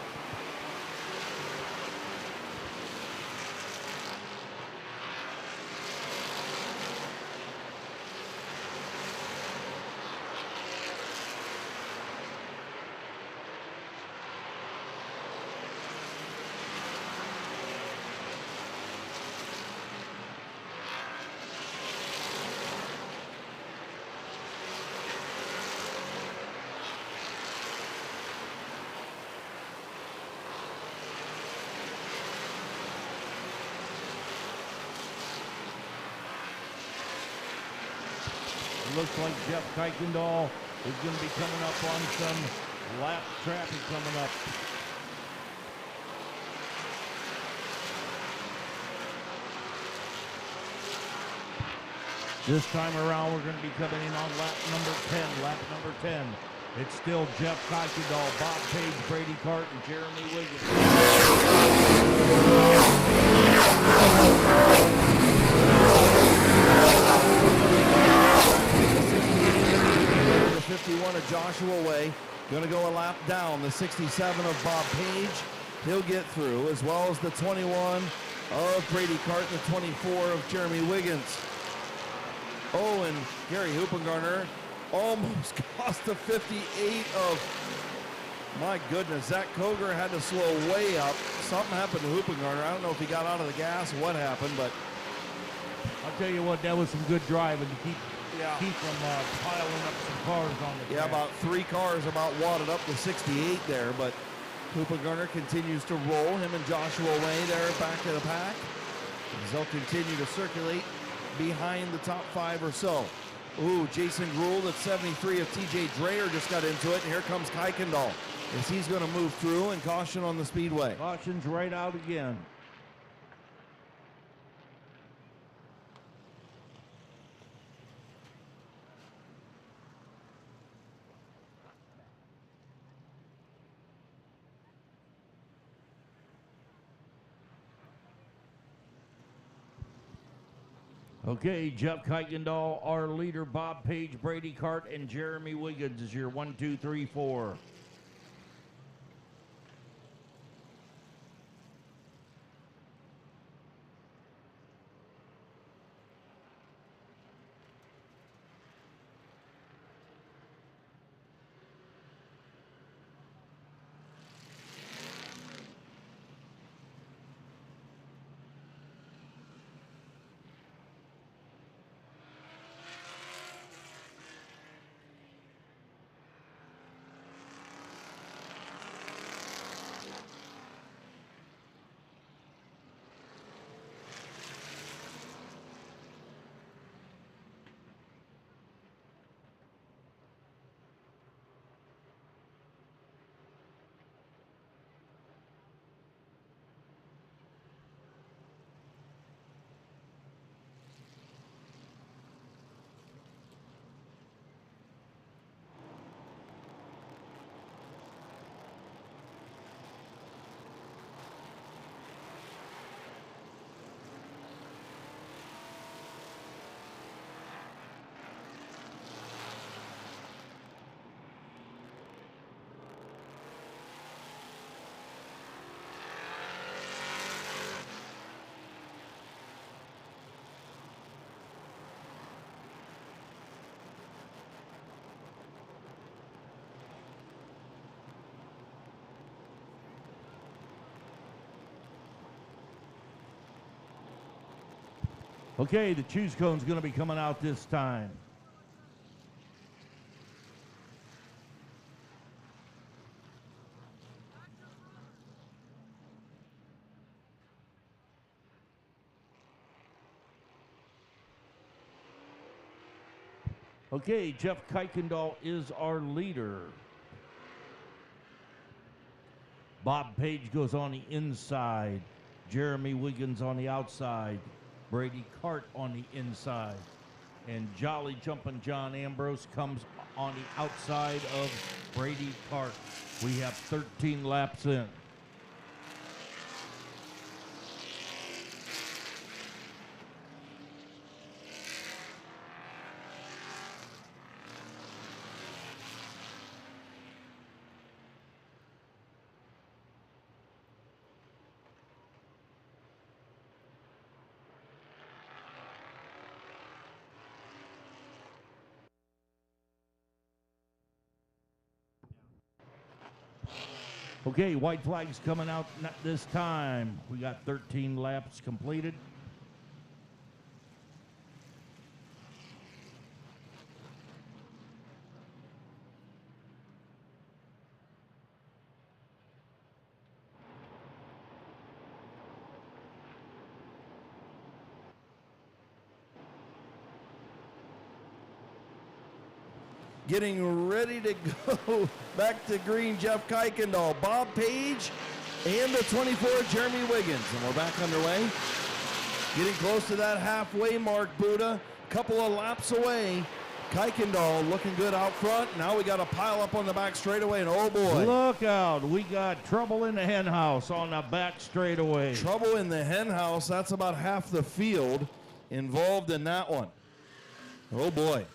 L: It looks like Jeff Kuykendall is going to be coming up on some lap traffic coming up. This time around, we're going to be coming in on lap number 10. Lap number 10. It's still Jeff Kuykendall, Bob Page, Brady Cart, and Jeremy Wiggins.
A: 51 of Joshua Way. Going to go a lap down. The 67 of Bob Page. He'll get through, as well as the 21 of Brady Cart and the 24 of Jeremy Wiggins. Oh, and Gary Hoopengarner almost cost the 58 of, my goodness, Zach Koger had to slow way up. Something happened to Hoopengarner. I don't know if he got out of the gas, what happened, but
L: I'll tell you what, that was some good driving to keep from piling up some cars on the track.
A: Yeah, about 3 cars about wadded up to 68 there, but Hoopengarner continues to roll. Him and Joshua Way there back to the pack, as they'll continue to circulate behind the top 5 or so. Ooh, Jason Gould at 73 of TJ Dreyer just got into it, and here comes Kuykendall as he's going to move through, and caution on the speedway.
L: Caution's right out again. Okay, Jeff Kuykendall, our leader, Bob Page, Brady Cart, and Jeremy Wiggins is your 1, 2, 3, 4. Okay, the choose cone's going to be coming out this time. Okay, Jeff Kuykendall is our leader. Bob Page goes on the inside. Jeremy Wiggins on the outside. Brady Cart on the inside. And Jolly Jumpin' John Ambrose comes on the outside of Brady Cart. We have 13 laps in. Okay, white flag's coming out not this time. We got 13 laps completed.
A: Getting ready to go back to green, Jeff Kuykendall, Bob Page, and the 24, Jeremy Wiggins. And we're back underway. Getting close to that halfway mark, Buddha. Couple of laps away. Kuykendall looking good out front. Now we got a pile up on the back straightaway, and oh boy.
L: Look out. We got trouble in the hen house on the back straightaway.
A: Trouble in the hen house. That's about half the field involved in that one. Oh boy.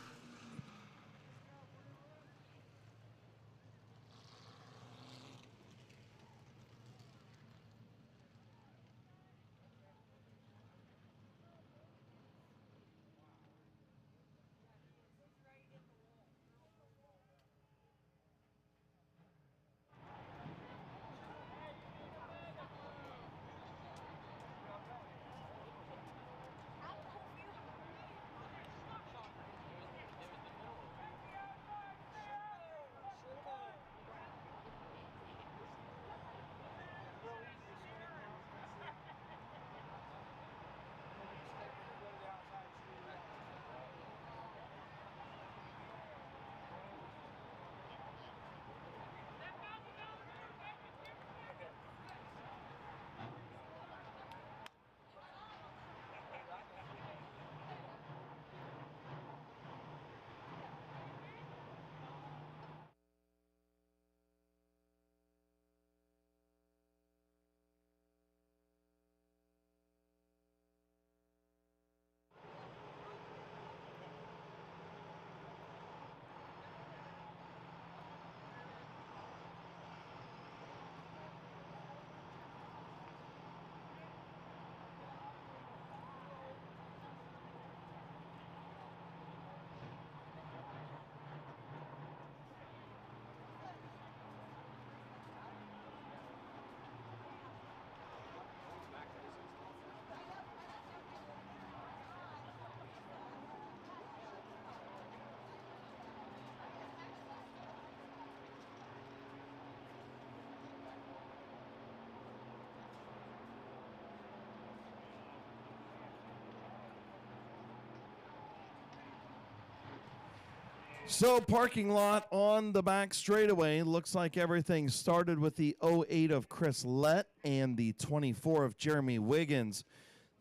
A: So parking lot on the back straightaway. Looks like everything started with the 08 of Chris Lett and the 24 of Jeremy Wiggins.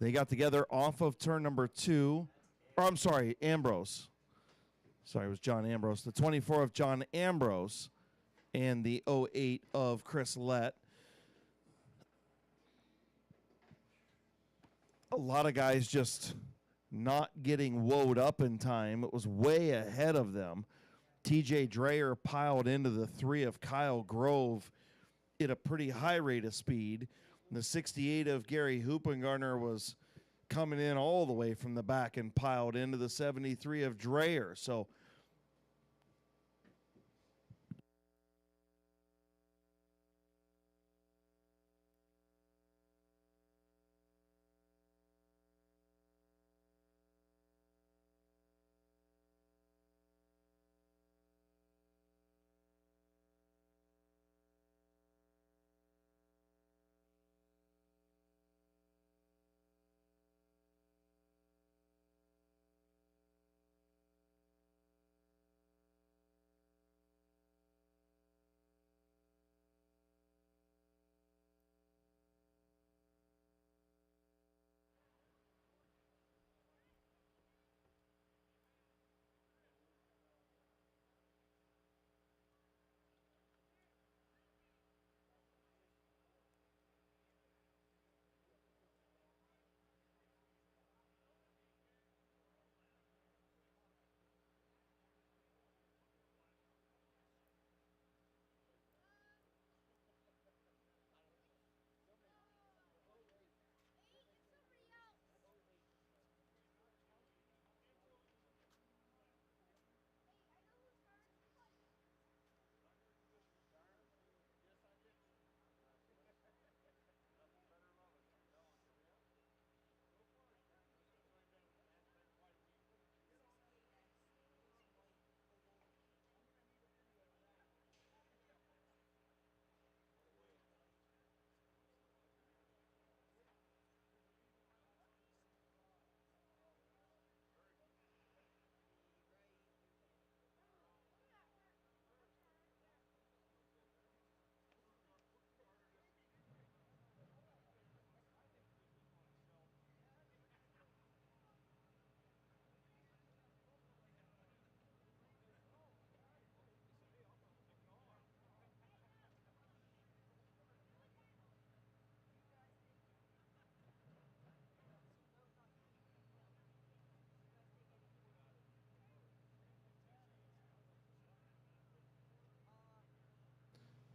A: They got together off of turn number 2. Or I'm sorry, Ambrose. Sorry, it was John Ambrose. The 24 of John Ambrose and the 08 of Chris Lett. A lot of guys just not getting woed up in time. It was way ahead of them. TJ Dreyer piled into the 3 of Kyle Grove at a pretty high rate of speed. And the 68 of Gary Hoopengarner was coming in all the way from the back and piled into the 73 of Dreyer. So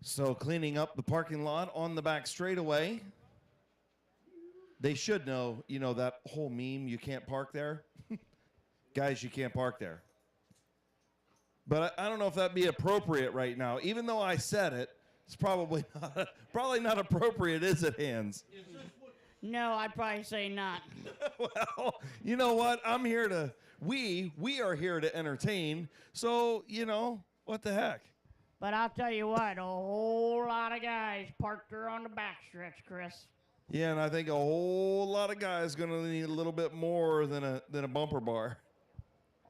A: So cleaning up the parking lot on the back straightaway. They should know, you know, that whole meme, you can't park there. Guys, you can't park there. But I don't know if that'd be appropriate right now. Even though I said it, it's probably not appropriate, is it, Hans?
G: No, I'd probably say not.
A: Well, you know what? I'm here to, we are here to entertain. So, you know, what the heck?
G: But I'll tell you what, a whole lot of guys parked there on the backstretch, Chris.
A: Yeah, and I think a whole lot of guys going to need a little bit more than a bumper bar.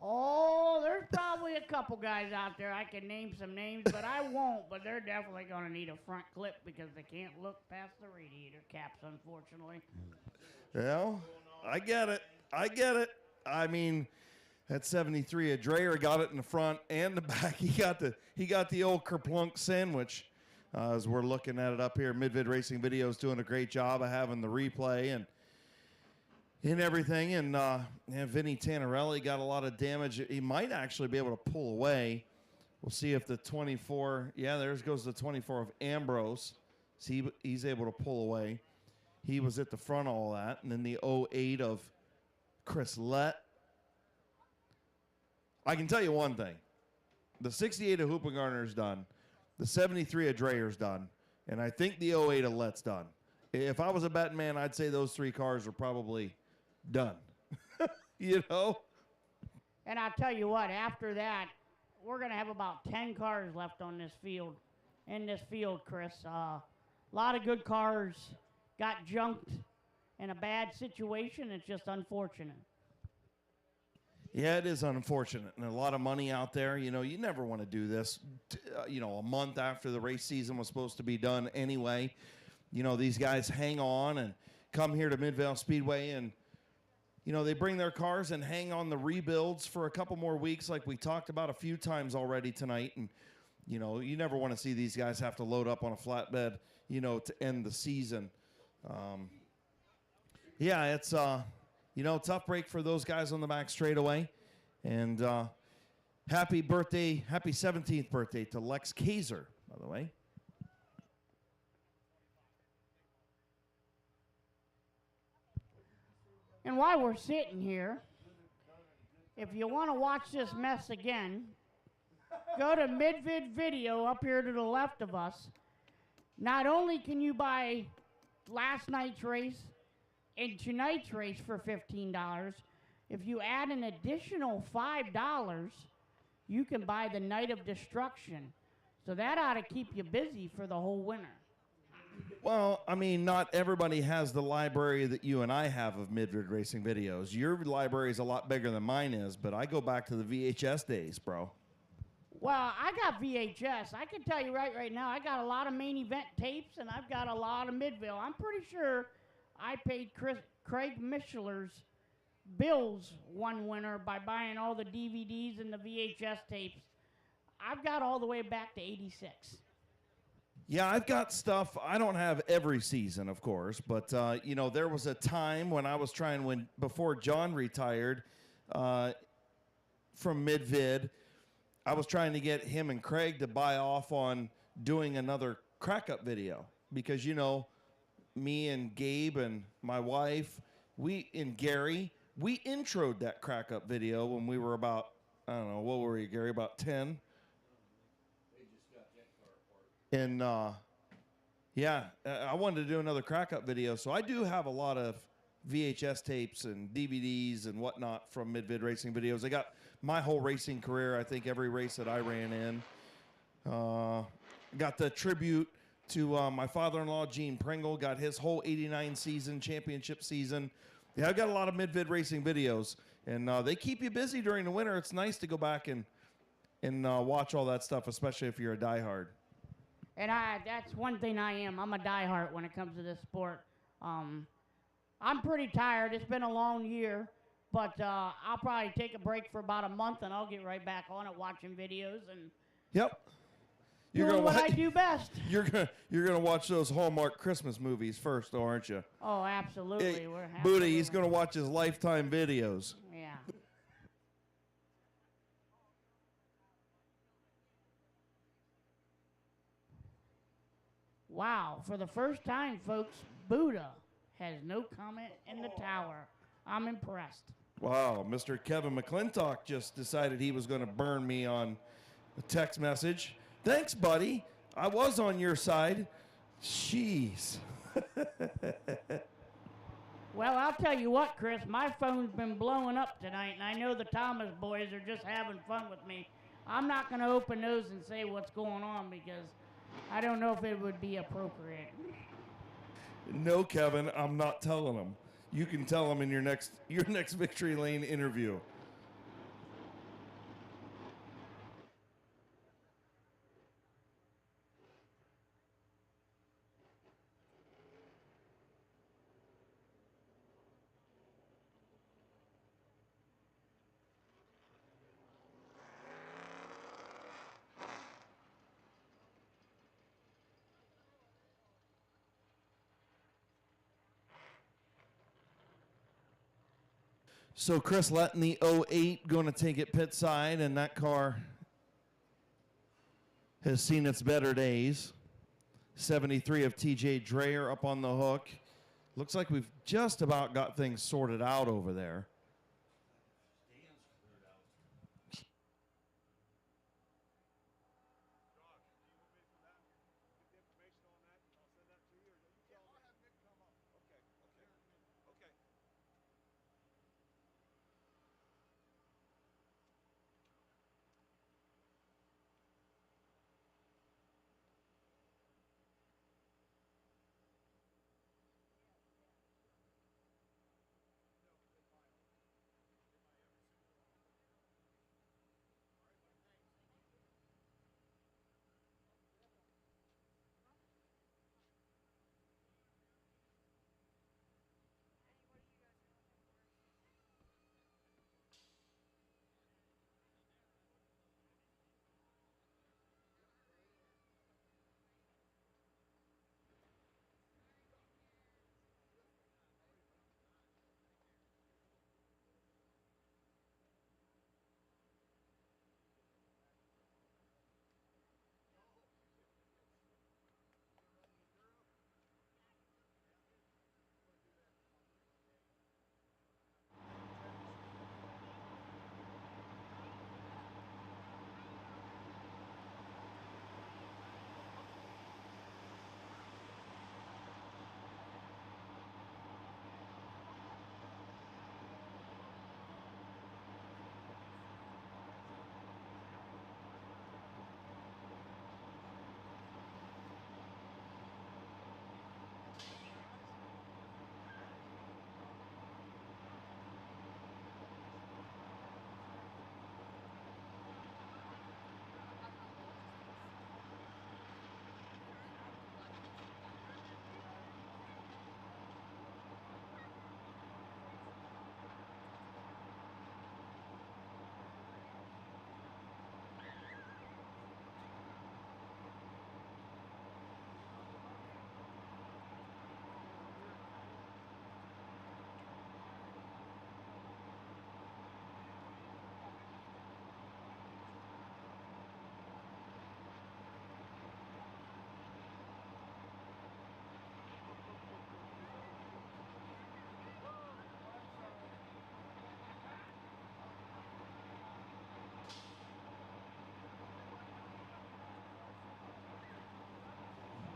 G: Oh, there's probably a couple guys out there. I can name some names, but I won't. But they're definitely going to need a front clip because they can't look past the radiator caps, unfortunately.
A: Well, I get it. I mean, that 73, a Dreyer got it in the front and the back. He got the old kerplunk sandwich. As we're looking at it up here, Mid-Vid Racing Video's doing a great job of having the replay and everything. And Vinny Tannerelli got a lot of damage. He might actually be able to pull away. We'll see if the 24, yeah, there goes the 24 of Ambrose. See, he's able to pull away. He was at the front of all that. And then the 08 of Chris Lett. I can tell you one thing. The 68 of Hoopengarner's done. The 73 of Dreyer's done. And I think the 08 of Lett's done. If I was a betting man, I'd say those three cars are probably done. You know?
G: And I'll tell you what, after that, we're going to have about 10 cars left on this field. In this field, Chris. A lot of good cars got junked in a bad situation. It's just unfortunate.
A: Yeah, it is unfortunate. And a lot of money out there. You know, you never want to do this, you know, a month after the race season was supposed to be done anyway. You know, these guys hang on and come here to Midvale Speedway and, you know, they bring their cars and hang on the rebuilds for a couple more weeks like we talked about a few times already tonight. And, you know, you never want to see these guys have to load up on a flatbed, you know, to end the season. Yeah, it's, you know, tough break for those guys on the back straightaway. And happy birthday, happy 17th birthday to Lex Kaiser, by the way.
G: And while we're sitting here, if you want to watch this mess again, go to Mid-Vid Video up here to the left of us. Not only can you buy last night's race and tonight's race for $15, if you add an additional $5, you can buy the Night of Destruction. So that ought to keep you busy for the whole winter.
A: Well, I mean, not everybody has the library that you and I have of Mid-Vid Racing Videos. Your library is a lot bigger than mine is, but I go back to the VHS days, bro.
G: Well, I got VHS. I can tell you right now, I got a lot of main event tapes, and I've got a lot of Midvale. I'm pretty sure I paid Craig Mishler's bills one winter by buying all the DVDs and the VHS tapes. I've got all the way back to 86.
A: Yeah, I've got stuff. I don't have every season, of course, but, you know, there was a time when I was trying, before John retired from Mid-Vid, I was trying to get him and Craig to buy off on doing another crack-up video because, you know, me and Gabe and my wife, and Gary, we introed that crack-up video when we were about, I don't know, what were you, Gary, about 10? And, yeah, I wanted to do another crack-up video, so I do have a lot of VHS tapes and DVDs and whatnot from Mid-Vid Racing Videos. I got my whole racing career, I think every race that I ran in. Got the tribute to my father-in-law, Gene Pringle, got his whole 89 season, championship season. Yeah, I've got a lot of Mid-Vid Racing Videos, and they keep you busy during the winter. It's nice to go back and watch all that stuff, especially if you're a diehard.
G: And that's one thing I am. I'm a diehard when it comes to this sport. I'm pretty tired. It's been a long year, but I'll probably take a break for about a month, and I'll get right back on it watching videos and
A: yep.
G: doing what I do best.
A: You're gonna watch those Hallmark Christmas movies first, though, aren't you?
G: Oh, absolutely.
A: Booty, he's gonna watch his Lifetime videos.
G: Yeah. Wow, for the first time, folks, Buddha has no comment in the tower. I'm impressed.
A: Wow, Mr. Kevin McClintock just decided he was going to burn me on a text message. Thanks, buddy. I was on your side. Jeez.
G: Well, I'll tell you what, Chris, my phone's been blowing up tonight, and I know the Thomas boys are just having fun with me. I'm not going to open those and say what's going on because I don't know if it would be appropriate.
A: No, Kevin, I'm not telling them. You can tell them in your next Victory Lane interview. So Chris Letton, the 08, going to take it pit side, and that car has seen its better days. 73 of TJ Dreyer up on the hook. Looks like we've just about got things sorted out over there.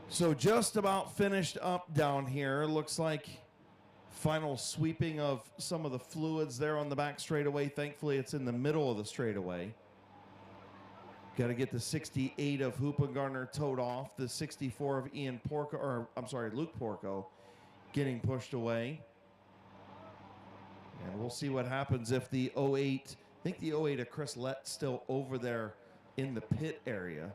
A: So just about finished up down here. Looks like final sweeping of some of the fluids there on the back straightaway. Thankfully, it's in the middle of the straightaway. Got to get the 68 of Hoopengarner towed off. The 64 of Luke Porco getting pushed away. And we'll see what happens if the 08, I think the 08 of Chris Lett still over there in the pit area.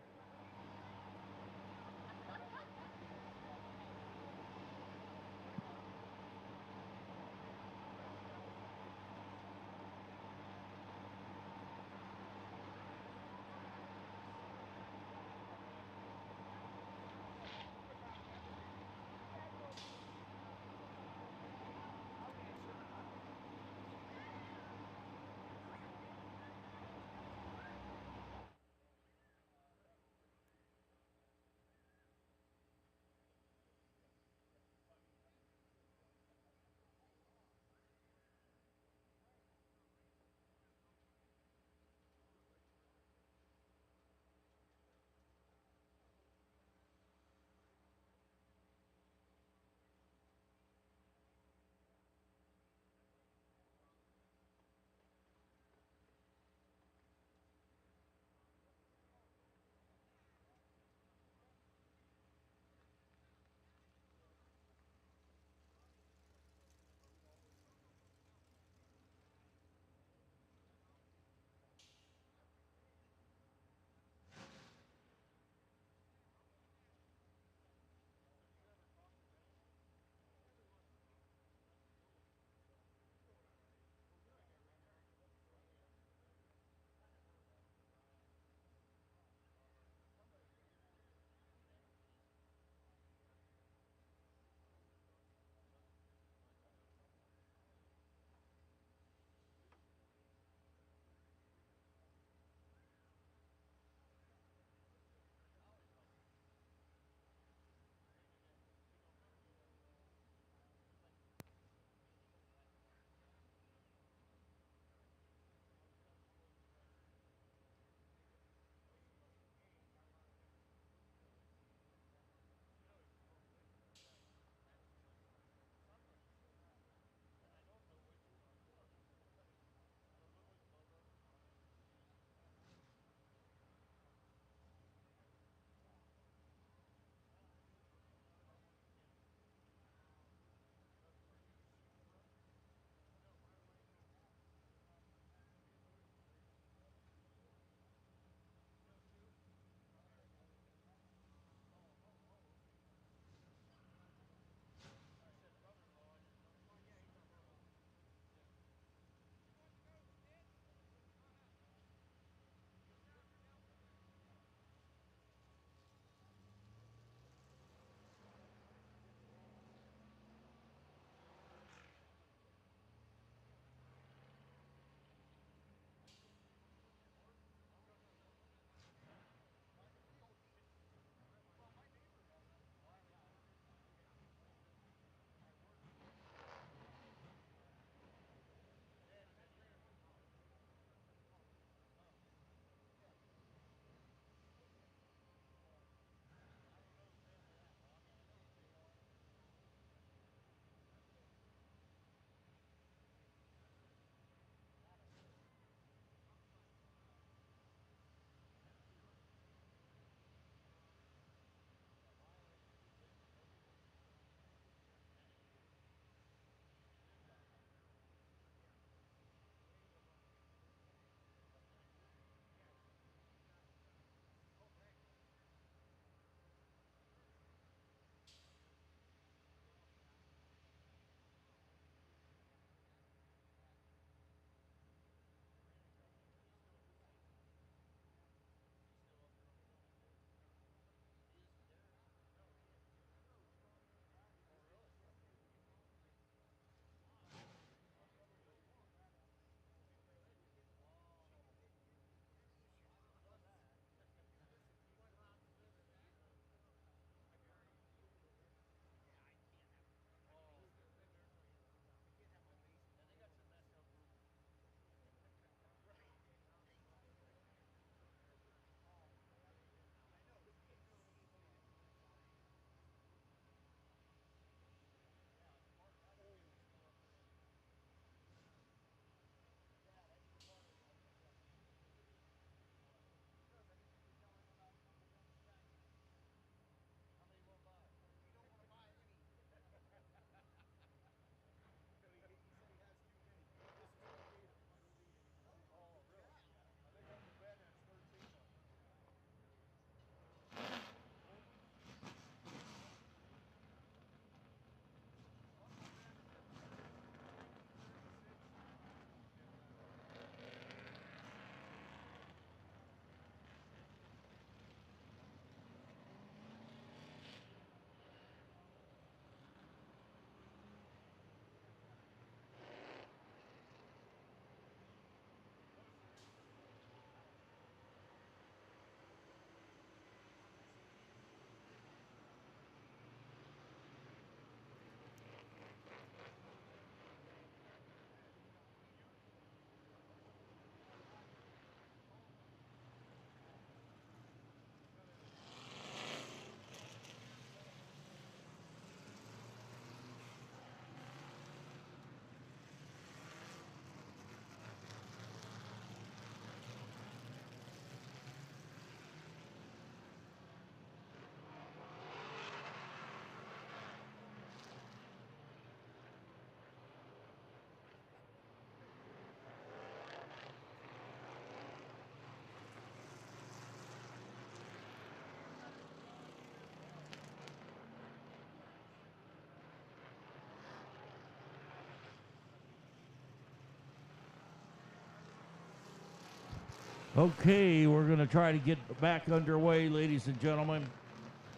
L: Okay, we're going to try to get back underway, ladies and gentlemen.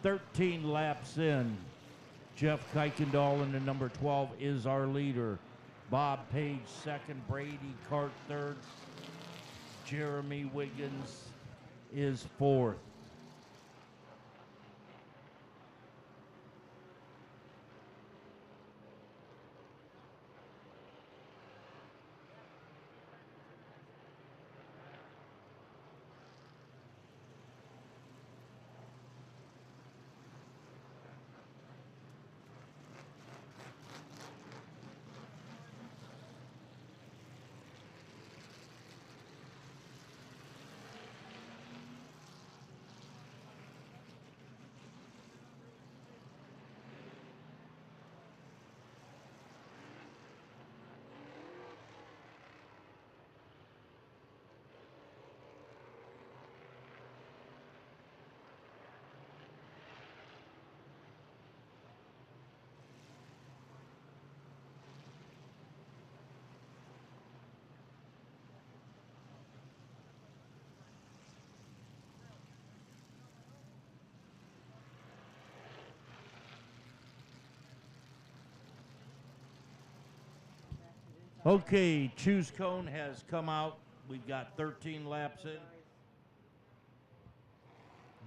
L: 13 laps in. Jeff Kuykendall in the number 12 is our leader. Bob Page second, Brady Cart third. Jeremy Wiggins is fourth. Okay, choose cone has come out. We've got 13 laps in.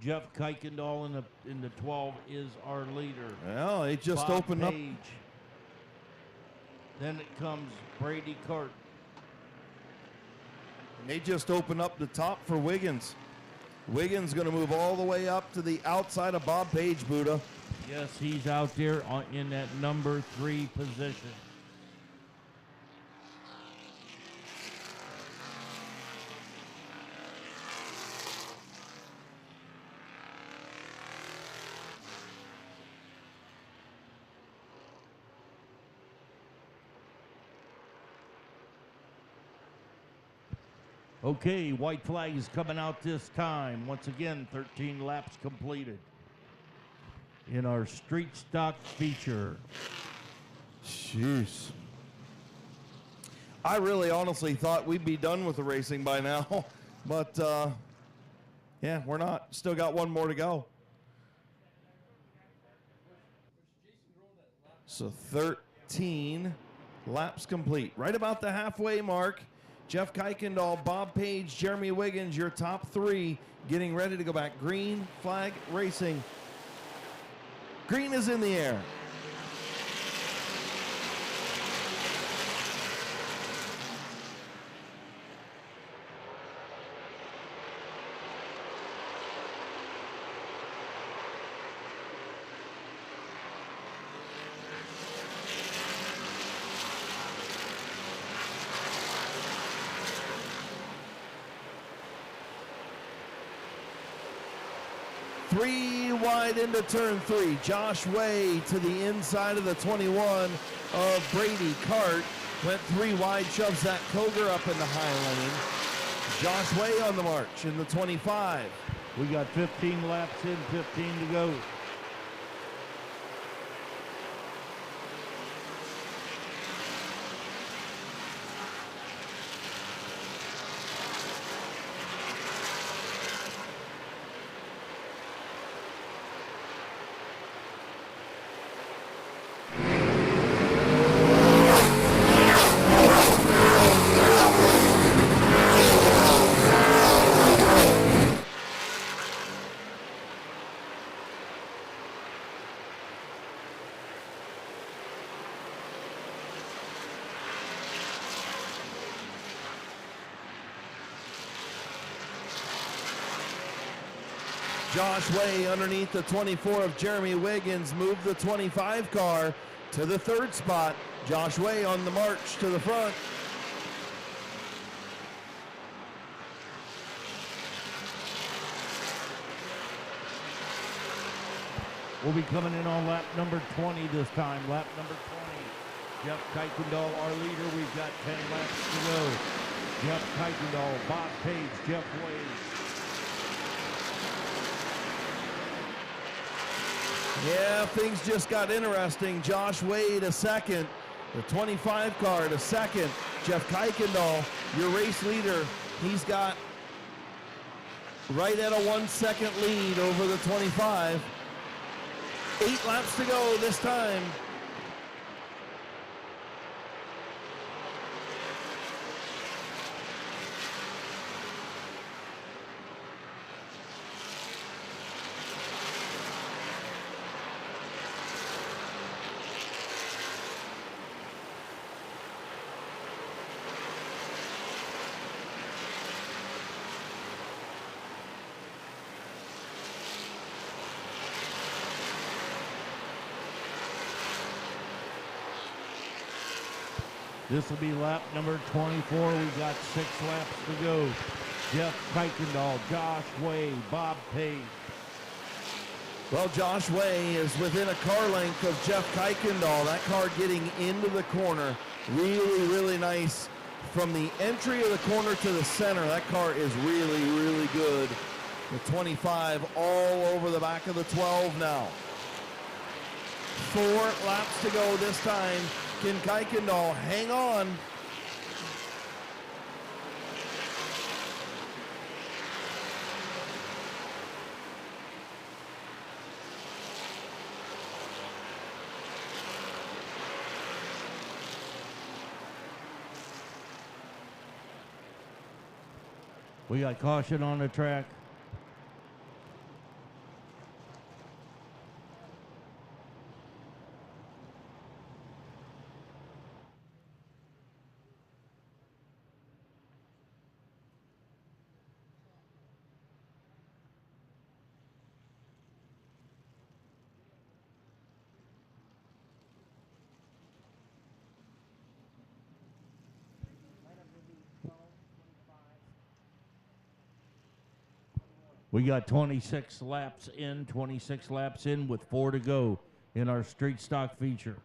L: Jeff Kuykendall in the 12 is our leader.
A: Well, they just
L: Bob
A: opened
L: Page.
A: up.
L: Then it comes Brady Cart.
A: And they just opened up the top for Wiggins. Wiggins going to move all the way up to the outside of Bob Page, Buddha.
L: Yes, he's out there in that number 3 position. Okay, white flag is coming out this time. Once again, 13 laps completed in our street stock feature.
A: Jeez. I really honestly thought we'd be done with the racing by now, but yeah, we're not. Still got one more to go. So 13 laps complete. Right about the halfway mark. Jeff Kuykendall, Bob Page, Jeremy Wiggins, your top 3 getting ready to go back. Green flag racing. Green is in the air. Three wide into turn 3. Josh Way to the inside of the 21 of Brady Cart. Went 3 wide, shoves that Koger up in the high lane. Josh Way on the march in the 25.
L: We got 15 laps in, 15 to go.
A: Josh Way underneath the 24 of Jeremy Wiggins moved the 25 car to the 3rd spot. Josh Way on the march to the front.
L: We'll be coming in on lap number 20 this time. Lap number 20. Jeff Kuykendall, our leader. We've got 10 laps to go. Jeff Kuykendall, Bob Page, Jeff Way.
A: Yeah, things just got interesting. Josh Way to second. The 25 car to second. Jeff Kuykendall, your race leader, he's got right at a 1 second lead over the 25. 8 laps to go this time.
L: This will be lap number 24. We got 6 laps to go. Jeff Kuykendall, Josh Way, Bob Page.
A: Well, Josh Way is within a car length of Jeff Kuykendall. That car getting into the corner. Really, really nice. From the entry of the corner to the center, that car is really, really good. The 25 all over the back of the 12 now. 4 laps to go this time. Can Kuykendall hang on?
L: We got caution on the track. We got 26 laps in with 4 to go in our street stock feature.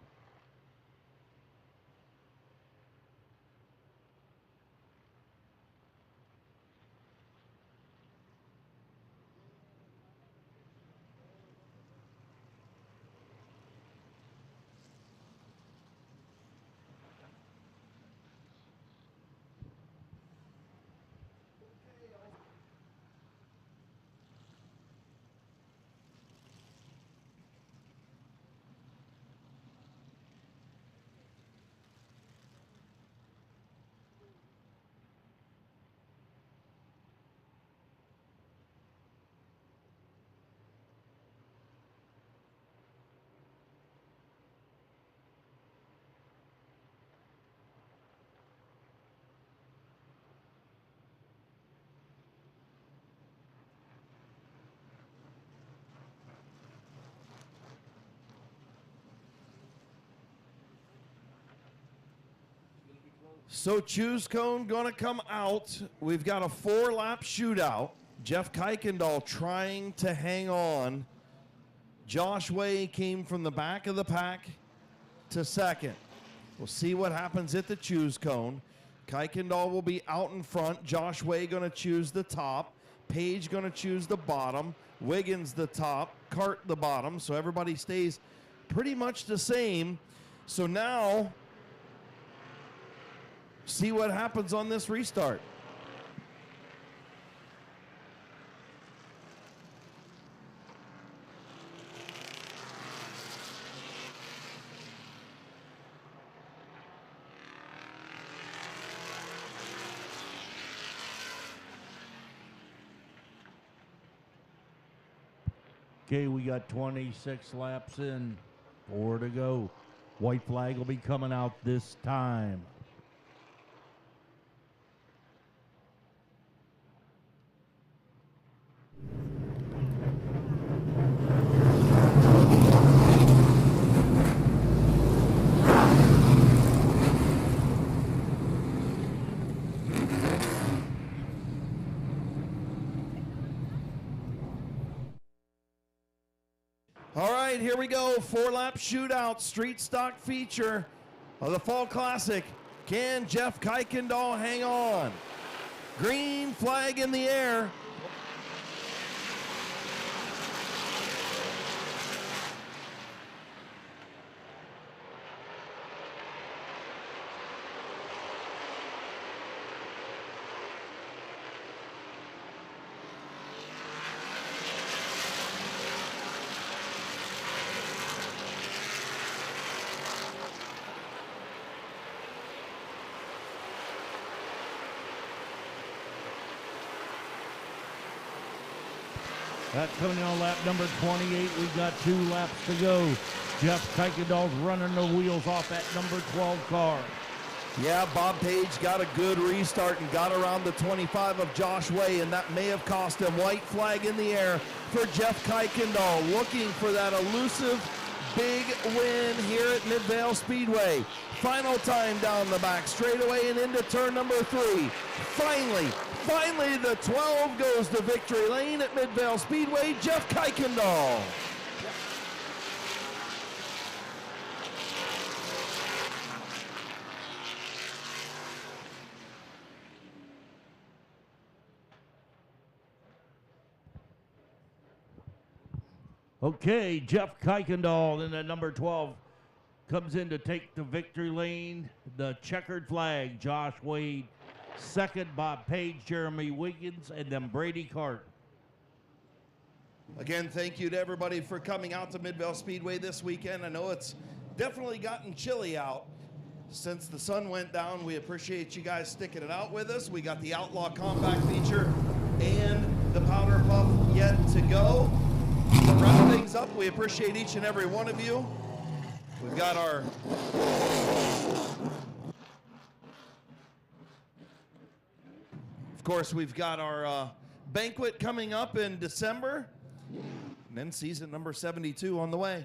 A: So choose cone gonna come out. We've got a 4-lap shootout. Jeff Kuykendall trying to hang on. Josh Way came from the back of the pack to second. We'll see what happens at the choose cone. Kuykendall will be out in front. Josh Way gonna choose the top. Page gonna choose the bottom. Wiggins the top. Cart the bottom. So everybody stays pretty much the same. So now, see what happens on this restart.
L: Okay, we got 26 laps in, 4 to go. White flag will be coming out this time.
A: All right, here we go. 4-lap shootout, street stock feature of the Fall Classic. Can Jeff Kuykendall hang on? Green flag in the air.
L: That's coming on lap number 28. We got 2 laps to go. Jeff Kuykendall's running the wheels off that number 12 car.
A: Yeah, Bob Page got a good restart and got around the 25 of Josh Way, and that may have cost him. White flag in the air for Jeff Kuykendall, looking for that elusive big win here at Midvale Speedway. Final time down the back straightaway and into turn number 3. Finally, the 12 goes to victory lane at Midvale Speedway. Jeff Kuykendall.
L: Okay, Jeff Kuykendall in the number 12 comes in to take the victory lane. The checkered flag, Josh Wade. Second, Bob Page, Jeremy Wiggins, and then Brady Cart.
A: Again, thank you to everybody for coming out to Midvale Speedway this weekend. I know it's definitely gotten chilly out since the sun went down. We appreciate you guys sticking it out with us. We got the Outlaw Compact feature and the Powder Puff yet to go. To wrap things up, we appreciate each and every one of you. We've got our banquet coming up in December, and then season number 72 on the way.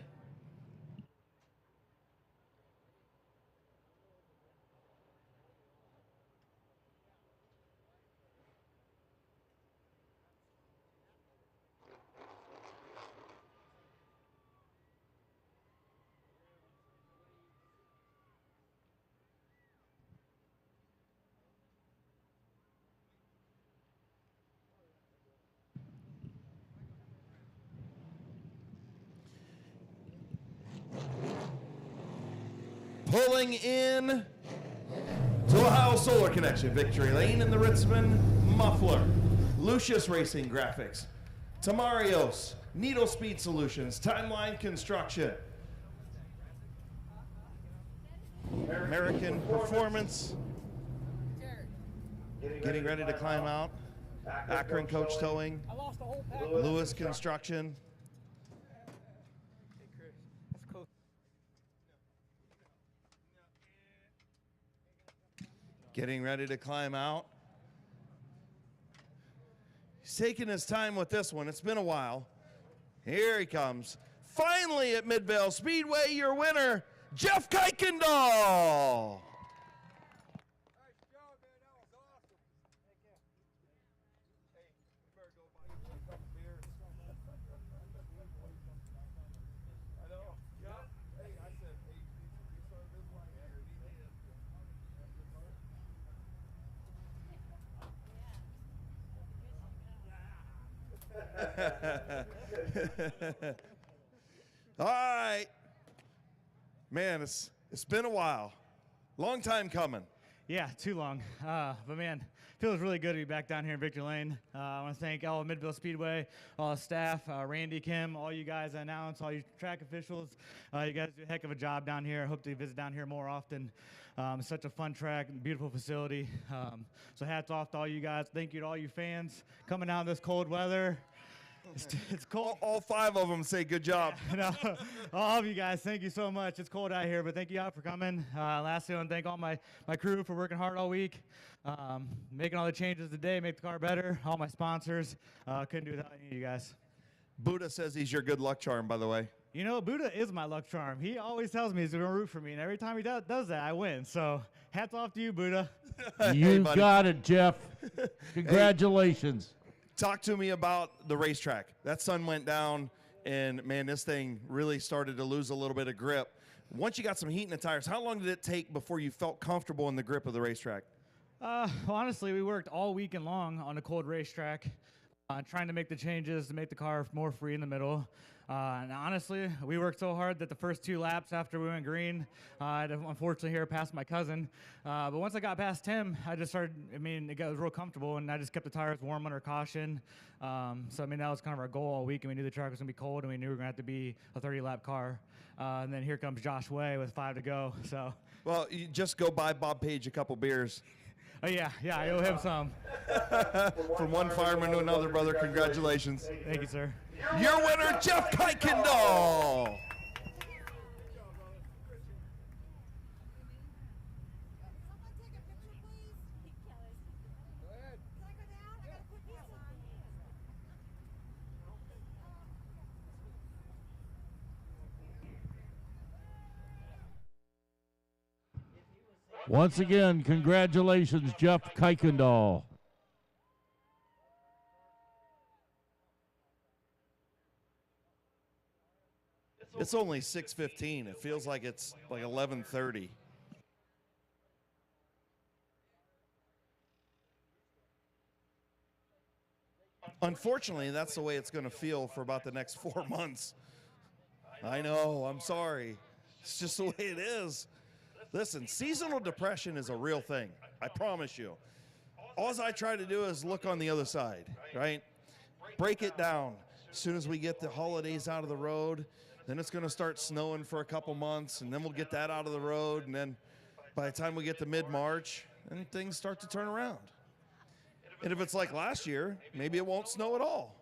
A: Pulling in to Ohio Solar Connection, victory lane in the Ritzman Muffler. Lucius Racing Graphics, Tamarios, Needle Speed Solutions, Timeline Construction, American Performance, getting ready to climb out, Akron Coach Towing, Lewis Construction. Getting ready to climb out. He's taking his time with this one. It's been a while. Here he comes. Finally at Midvale Speedway, your winner, Jeff Kuykendall. All right, man, it's been a while, long time coming.
P: Yeah, too long. But man, feels really good to be back down here in Victory Lane. I want to thank all of Midvale Speedway, all the staff, Randy, Kim, all you guys that announce, all you track officials. You guys do a heck of a job down here. I hope to visit down here more often. It's such a fun track, beautiful facility. So hats off to all you guys. Thank you to all you fans coming out in this cold weather. It's cold.
A: All 5 of them say good job.
P: No, all of you guys, thank you so much. It's cold out here, but thank you all for coming. Lastly, I want to thank all my crew for working hard all week, making all the changes today, make the car better. All my sponsors, couldn't do it without any of you guys.
A: Buddha says he's your good luck charm, by the way.
P: You know, Buddha is my luck charm. He always tells me he's going to root for me, and every time he does that, I win. So hats off to you, Buddha.
L: You got it, Jeff. Congratulations.
A: Talk to me about the racetrack. That sun went down, and man, this thing really started to lose a little bit of grip. Once you got some heat in the tires, how long did it take before you felt comfortable in the grip of the racetrack?
P: Honestly, we worked all weekend long on a cold racetrack, trying to make the changes to make the car more free in the middle. And honestly, we worked so hard that the first 2 laps after we went green, I unfortunately here passed my cousin. But once I got past him, I just started, it got real comfortable, and I just kept the tires warm under caution. So, that was kind of our goal all week, and we knew the track was going to be cold, and we knew we were going to have to be a 30-lap car. And then here comes Josh Way with 5 to go. So.
A: Well, you just go buy Bob Page a couple beers.
P: Oh, yeah, I owe him some.
A: From one fireman to another, brother, congratulations.
P: Thank you, sir.
A: Your winner, Jeff Kuykendall.
L: Once again, congratulations, Jeff Kuykendall.
A: It's only 6:15. It feels like it's like 11:30. Unfortunately, that's the way it's going to feel for about the next 4 months. I know, I'm sorry. It's just the way it is. Listen, seasonal depression is a real thing. I promise you. All I try to do is look on the other side, right? Break it down. As soon as we get the holidays out of the road, then it's going to start snowing for a couple months, and then we'll get that out of the road, and then by the time we get to mid-March, then things start to turn around. And if it's like last year, maybe it won't snow at all.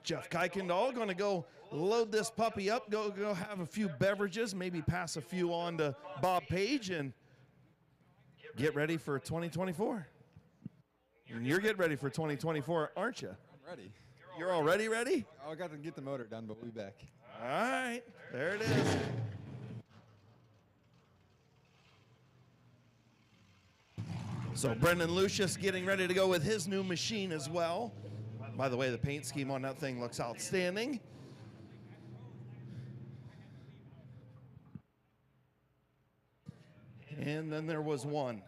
A: Jeff Kuykendall going to go load this puppy up, go have a few beverages, maybe pass a few on to Bob Page, and get ready for 2024. And you're getting ready for 2024, aren't you?
Q: I'm ready.
A: You're already ready?
Q: Oh, I got to get the motor done, but we'll be back.
A: All right, there it is. So Brendan Lucius getting ready to go with his new machine as well. By the way, the paint scheme on that thing looks outstanding. And then there was one.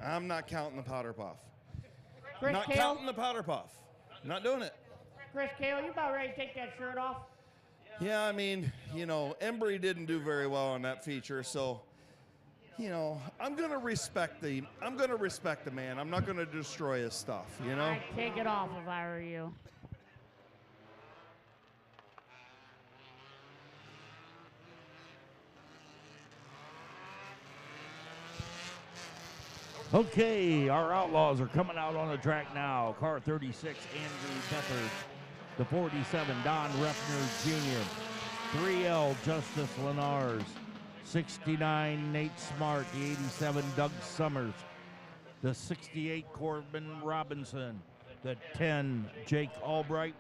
A: I'm not counting the powder puff. Not counting the powder puff. Not doing it.
G: Chris Cale, you about ready to take that shirt off?
A: Yeah, I mean, you know, Embry didn't do very well on that feature, so, you know, I'm gonna respect the man. I'm not gonna destroy his stuff, you know?
G: I'd take it off if I were you.
L: Okay, our Outlaws are coming out on the track now. Car 36, Andrew Bethard. The 47, Don Refner Jr. 3L, Justice Lenars. 69, Nate Smart. The 87, Doug Summers. The 68, Corbin Robinson. The 10, Jake Albright.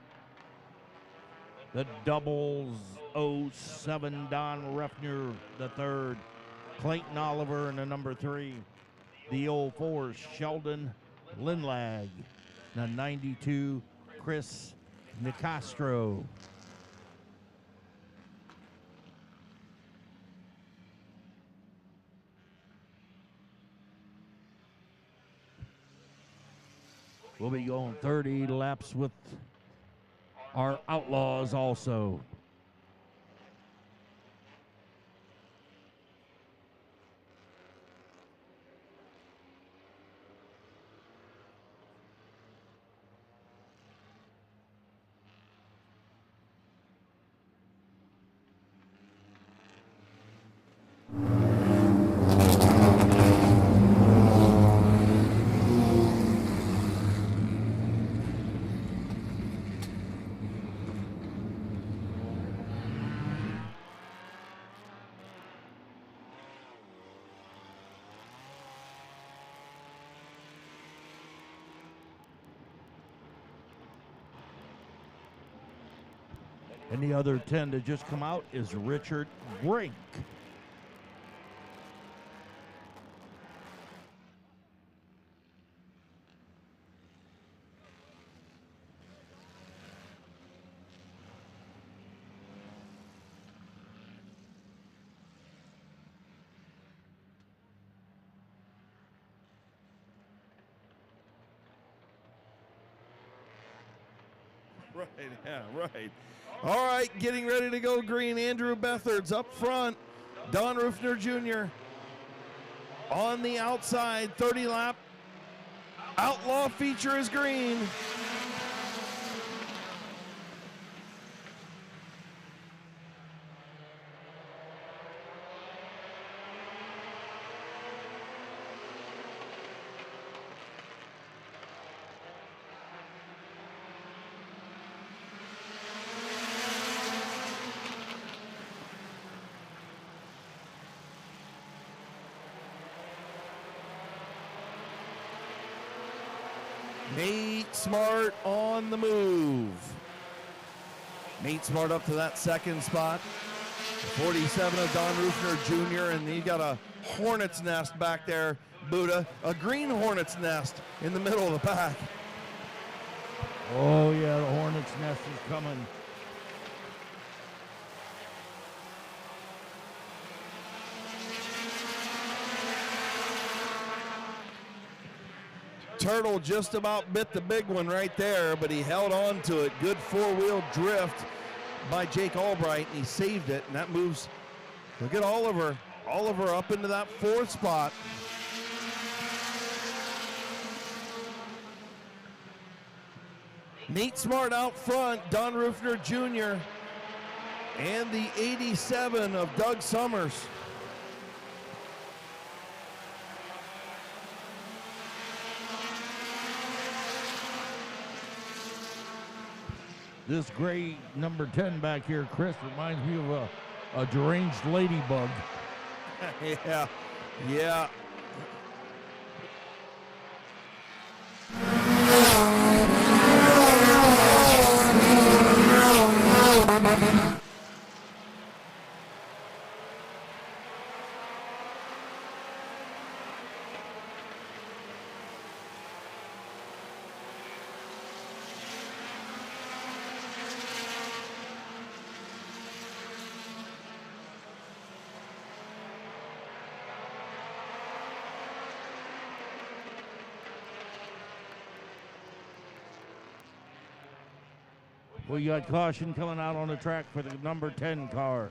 L: The doubles, 07, Don Refner the third. Clayton Oliver in the number 3. The 04, Sheldon Lindlag. The 92, Chris Nicastro. We'll be going 30 laps with our Outlaws also. And the other 10 to just come out is Richard Brink.
A: Right, yeah, right. All right, getting ready to go green. Andrew Bethard's up front. Don Rufner Jr. on the outside, 30 lap. Outlaw feature is green. Nate Smart on the move. Nate Smart up to that second spot. 47 of Don Rufner Jr., and he got a hornet's nest back there, Buddha. A green hornet's nest in the middle of the pack.
L: Oh, yeah, the hornet's nest is coming.
A: Turtle just about bit the big one right there, but he held on to it. Good four-wheel drift by Jake Albright, and he saved it, and that moves. Look at Oliver. Oliver up into that fourth spot. Nate Smart out front, Don Rufner Jr., and the 87 of Doug Summers.
L: This gray number 10 back here, Chris, reminds me of a deranged ladybug.
A: Yeah, yeah.
L: We got caution coming out on the track for the number 10 car.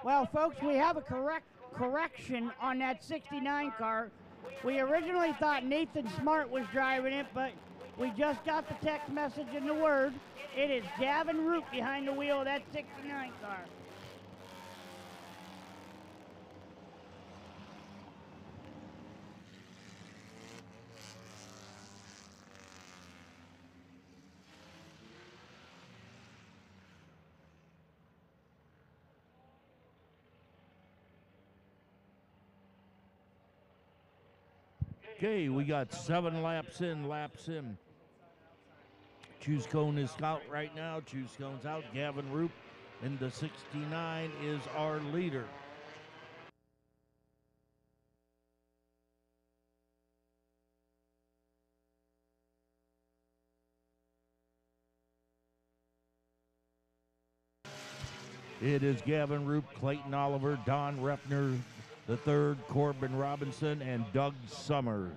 G: Well, folks, we have a correction on that 69 car. We originally thought Nathan Smart was driving it, but we just got the text message and the word. It is Gavin Root behind the wheel of that 69 car.
L: Okay, we got 7 laps in. Choose Cone is out right now. Choose Cone's out. Gavin Roop in the 69 is our leader. It is Gavin Roop, Clayton Oliver, Don Refner the third, Corbin Robinson, and Doug Summers.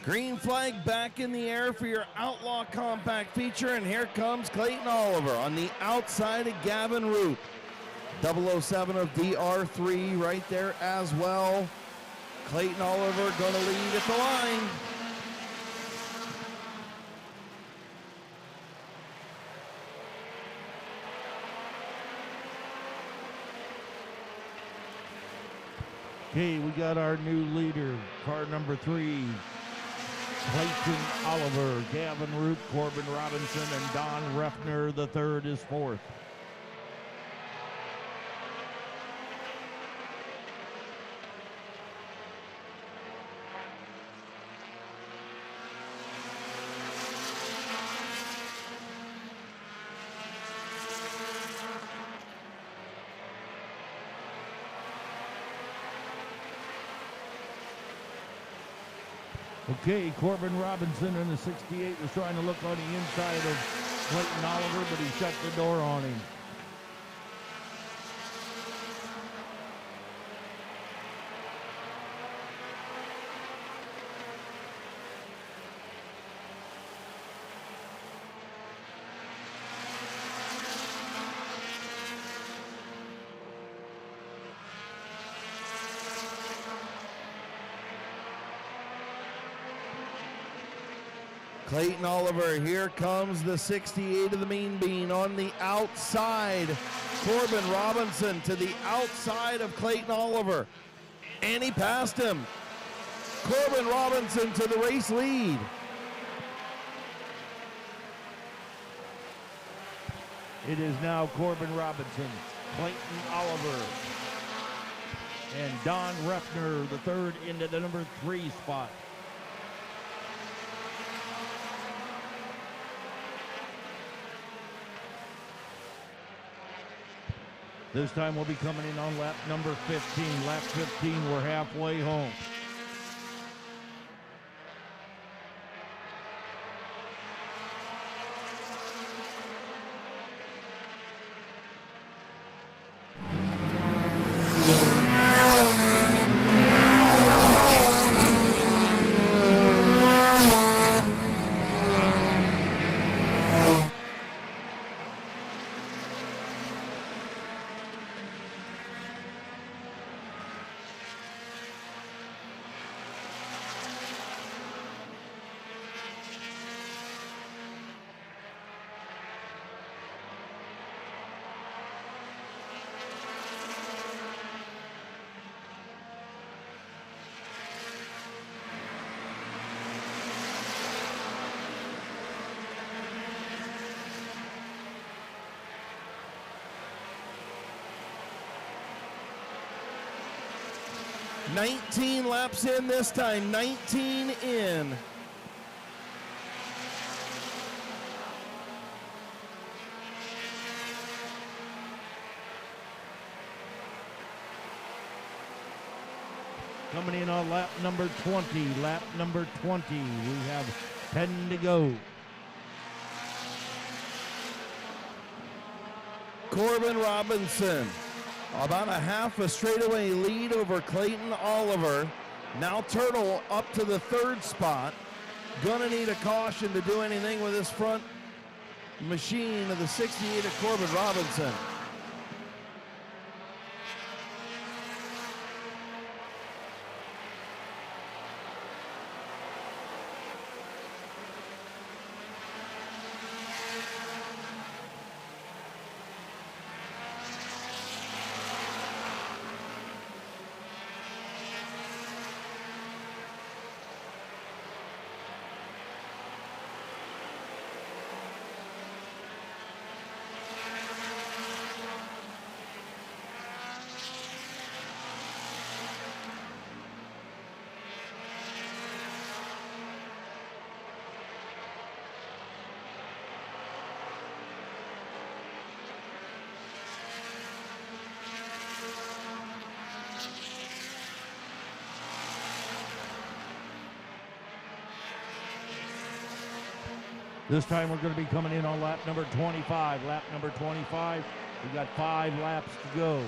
A: Green flag back in the air for your Outlaw Compact feature, and here comes Clayton Oliver on the outside of Gavin Root. 007 of DR3 right there as well. Clayton Oliver going to lead at the line.
L: Okay, we got our new leader, car number 3. Clayton Oliver, Gavin Root, Corbin Robinson, and Don Refner the third is 4th. Okay, Corbin Robinson in the 68 was trying to look on the inside of Clayton Oliver, but he shut the door on him.
A: Clayton Oliver, here comes the 68 of the Mean Bean on the outside. Corbin Robinson to the outside of Clayton Oliver. And he passed him. Corbin Robinson to the race lead.
L: It is now Corbin Robinson, Clayton Oliver, and Don Refner, the third, into the number 3 spot. This time we'll be coming in on lap number 15. Lap 15, we're halfway home.
A: $19 laps in this time, 19 in.
L: Coming in on lap number 20. Lap number 20. We have 10 to go.
A: Corbin Robinson, about a half a straightaway lead over Clayton Oliver. Now Turtle up to the 3rd spot. Gonna need a caution to do anything with this front machine of the 68 of Corbin Robinson.
L: This time we're going to be coming in on lap number 25. Lap number 25, we've got 5 laps to go.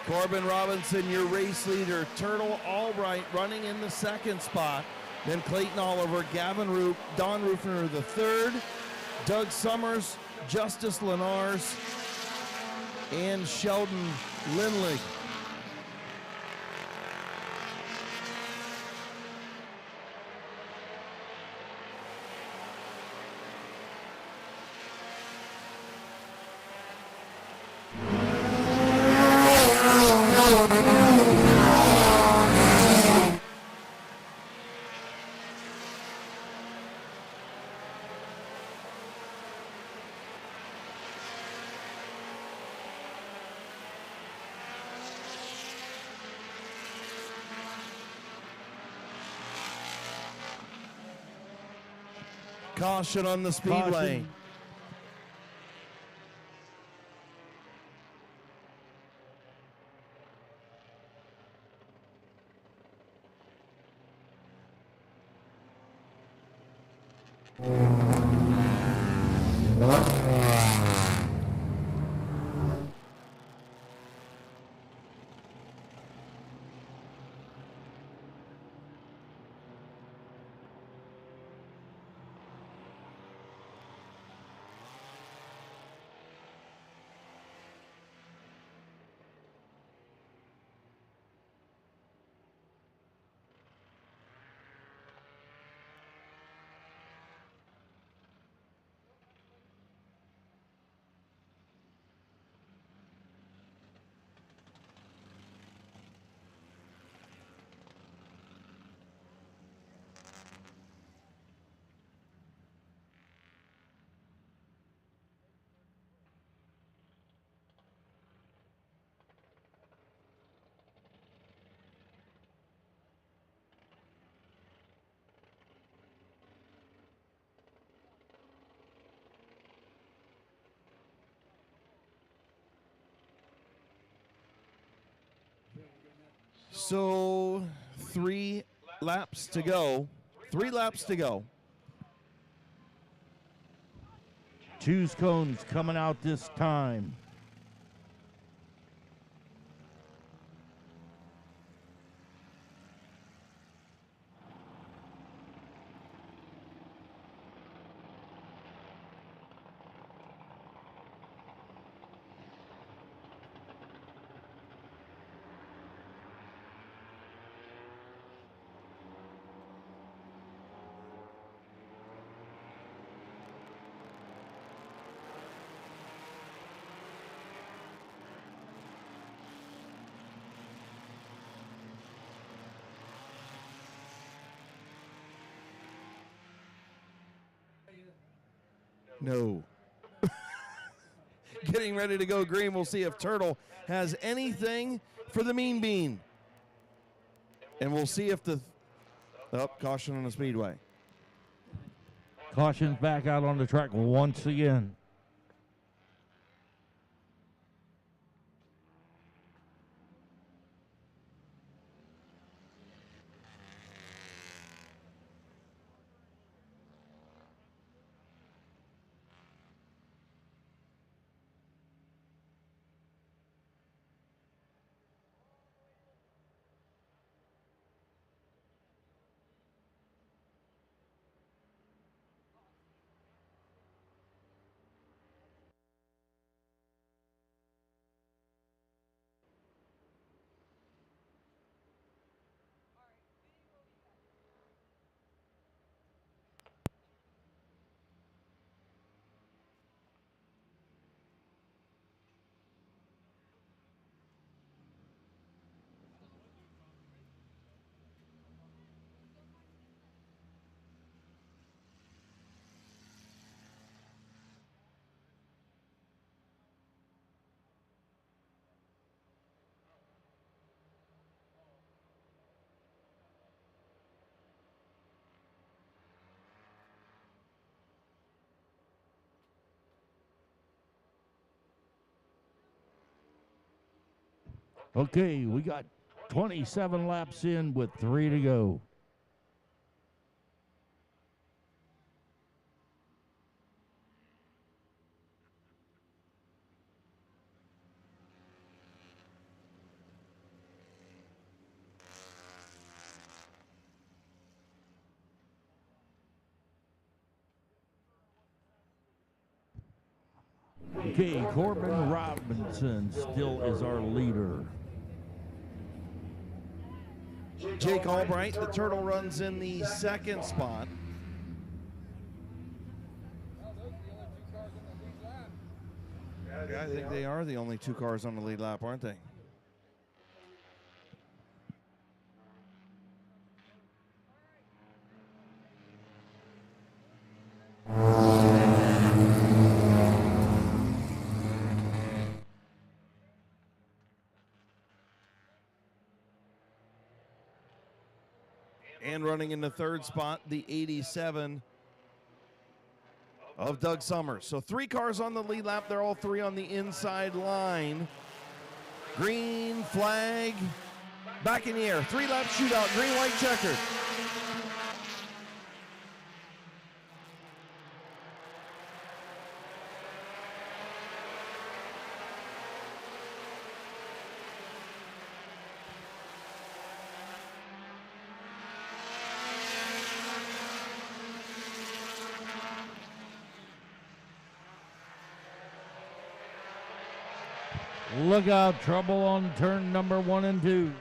A: Corbin Robinson, your race leader. Turtle Albright running in the 2nd spot. Then Clayton Oliver, Gavin Roop, Don Rufner the 3rd, Doug Summers, Justice Lenars, and Sheldon Lindley. Caution on the speedway.
L: Caution.
A: So 3 laps to go. 3 laps to go.
L: Choose cones coming out this time.
A: No. Getting ready to go green. We'll see if Turtle has anything for the mean bean. And we'll see if the... caution on the speedway.
L: Caution's back out on the track once again. Okay, we got 27 laps in with 3 to go. Okay, Corbin Robinson still is our leader.
A: Jake Albright, the Turtle, runs in the 2nd spot. Yeah, I think they are the only 2 cars on the lead lap, aren't they? And running in the 3rd spot, the 87 of Doug Summers. So 3 cars on the lead lap. They're all 3 on the inside line. Green flag back in the air. 3-lap shootout. Green, white, checkered.
L: Look out, trouble on turn number 1 and 2.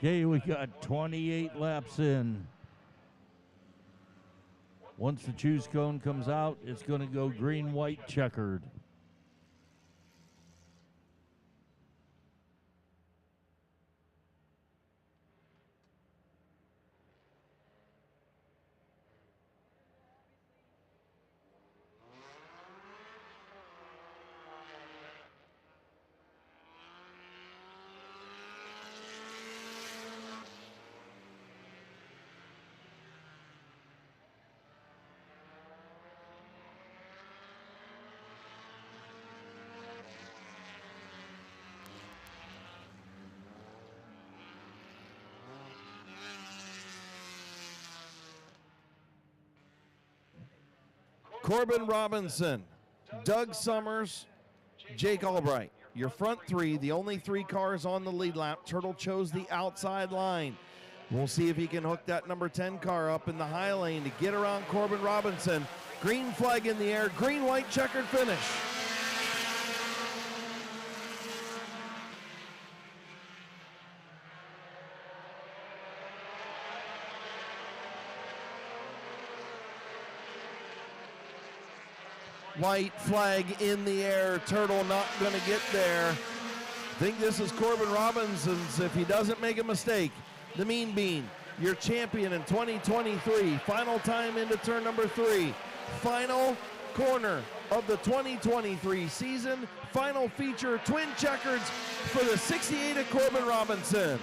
L: Okay, we got 28 laps in. Once the choose cone comes out, it's going to go green, white, checkered.
A: Corbin Robinson, Doug Summers, Jake Albright. Your front three, the only 3 cars on the lead lap. Turtle chose the outside line. We'll see if he can hook that number 10 car up in the high lane to get around Corbin Robinson. Green flag in the air, green, white, checkered finish. White flag in the air. Turtle not going to get there. I think this is Corbin Robinson's, if he doesn't make a mistake. The Mean Bean, your champion in 2023. Final time into turn number 3. Final corner of the 2023 season. Final feature, twin checkers for the 68 of Corbin Robinson.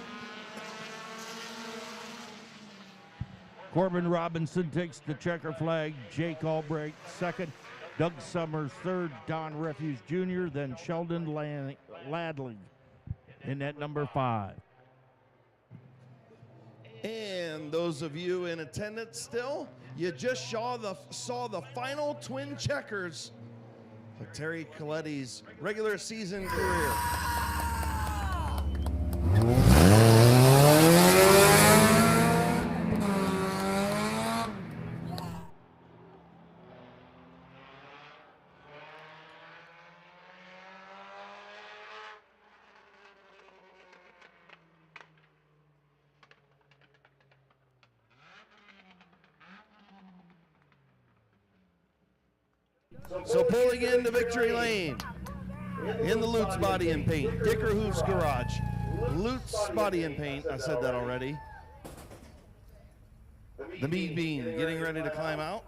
L: Corbin Robinson takes the checker flag. Jake Albright second. Doug Summers third. Don Refuse Jr. Then Sheldon Ladley in at number 5.
A: And those of you in attendance still, you just saw the final twin checkers of Terry Coletti's regular season career. So pulling into victory lane in the Lutz Body and Paint, Dicker Hoof's Garage. Lutz Body and Paint, I said that already. The Mean Bean getting ready to climb out.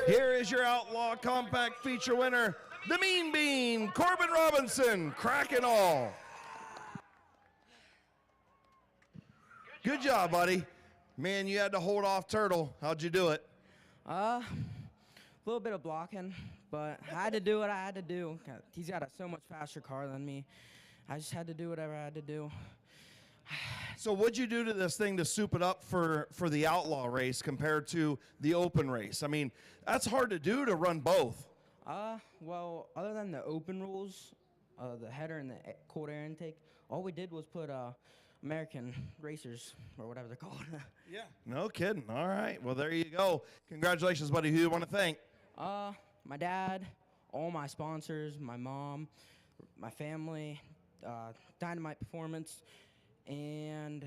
A: Here is your Outlaw Compact feature winner, the Mean Bean, Corbin Robinson, crack and all. Good job, buddy. Man, you had to hold off Turtle. How'd you do it?
R: A little bit of blocking, but I had to do what I had to do. He's got a so much faster car than me. I just had to do whatever I had to do.
A: So what'd you do to this thing to soup it up for the Outlaw race compared to the open race? I mean, that's hard to do to run both.
R: Well, other than the open rules, the header and the cold air intake, all we did was put American racers, or whatever they're called.
A: Yeah. No kidding. All right. Well, there you go. Congratulations, buddy. Who do you want to thank?
R: My dad, all my sponsors, my mom, my family, Dynamite Performance, and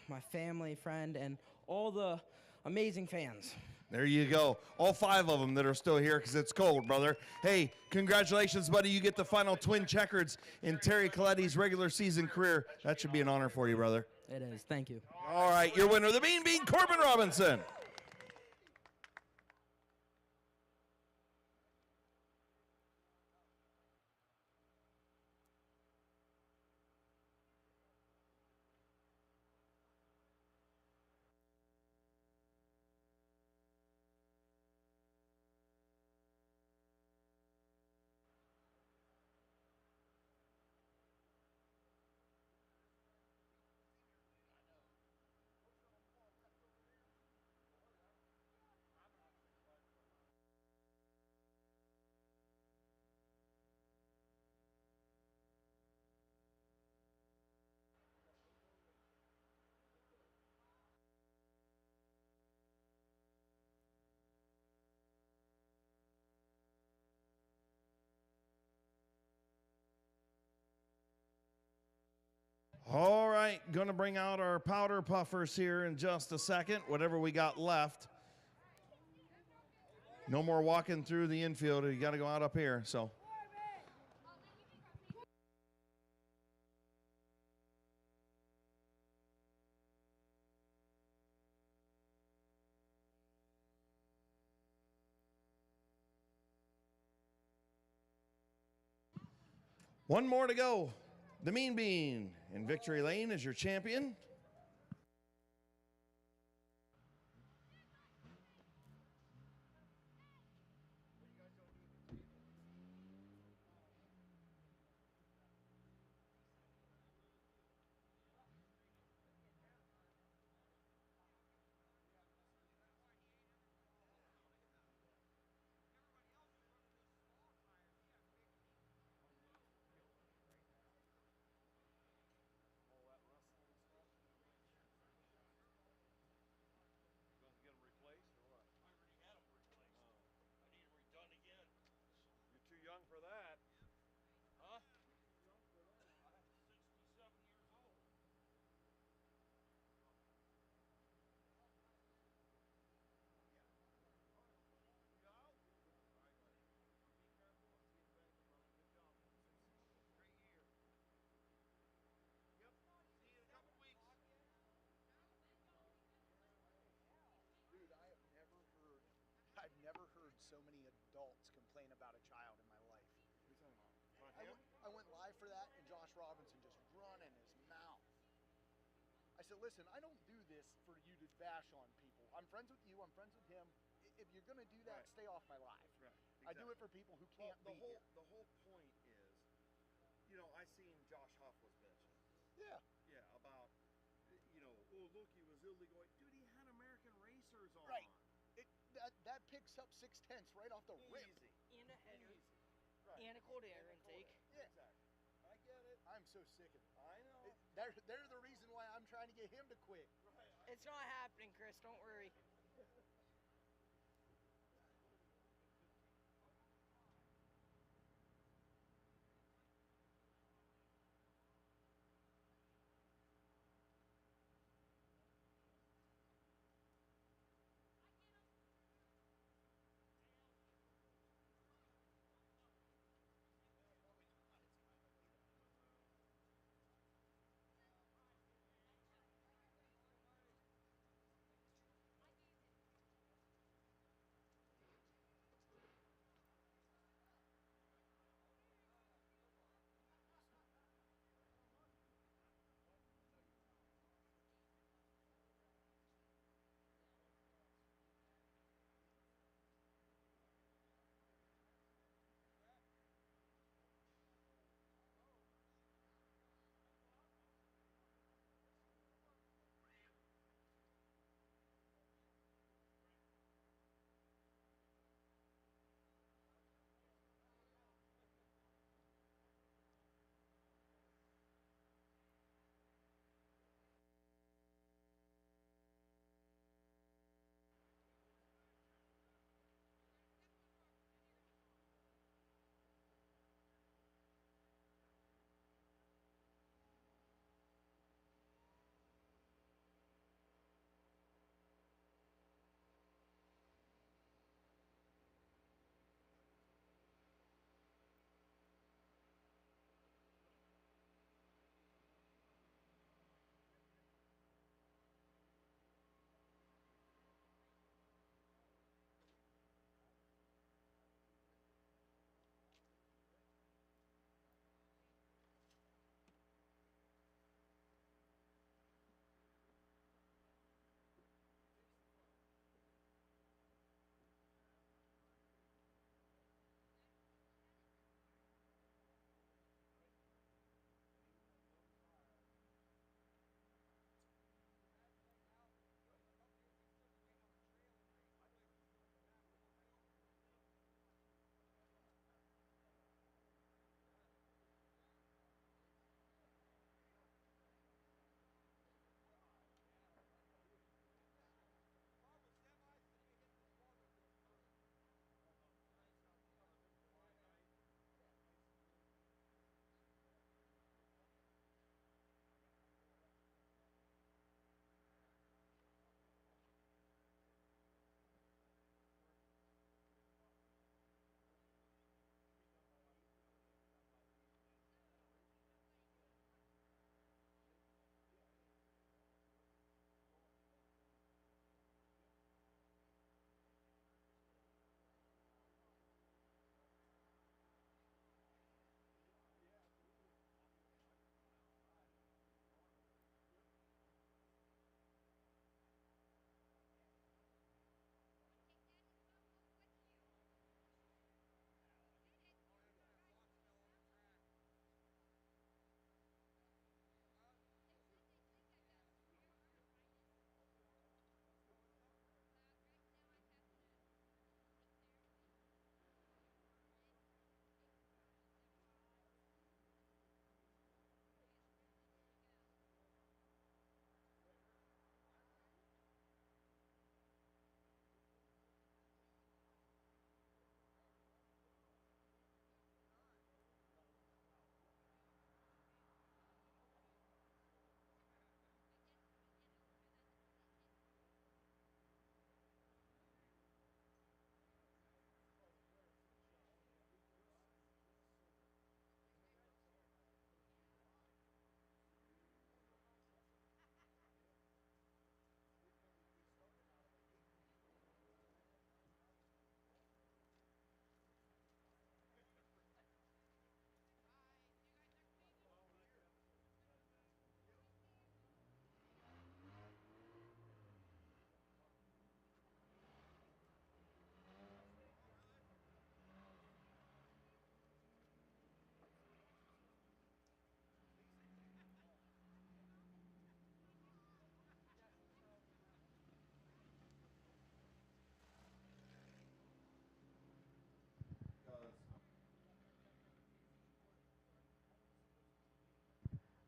R: my family, friend, and all the amazing fans.
A: There you go. All 5 of them that are still here because it's cold, brother. Hey, congratulations, buddy. You get the final twin checkers in Terry Coletti's regular season career. That should be an honor for you, brother.
R: It is. Thank you.
A: All right, your winner, the Mean Bean, Corbin Robinson. All right, going to bring out our powder puffers here in just a second, whatever we got left. No more walking through the infield. You got to go out up here, so. One more to go. The Mean Bean in victory lane is your champion.
C: You're too young for that.
I: Huh?
S: Dude, I've never heard so many adults complain about a child in my life. I went live for that, and Josh Robinson just running his mouth. I said, listen, I don't do this for you to bash on people. I'm friends with you. I'm friends with him. If you're going to do that, stay off my live.
A: Right.
S: I do it for people who can't be here.
A: The whole point is, you know, I seen Josh Huff was mentioned.
S: Yeah.
A: Yeah, about, you know, oh, look, he was illegally. Dude, he had American racers on.
S: Right. That picks up 6/10 right off the rip.
R: And a header.
S: Right.
R: And a cold air intake.
S: Yeah. Exactly. I get it. I'm so sick of it.
A: I know.
S: They're the reason why I'm trying to get him to quit.
R: Right. It's not happening, Chris. Don't worry.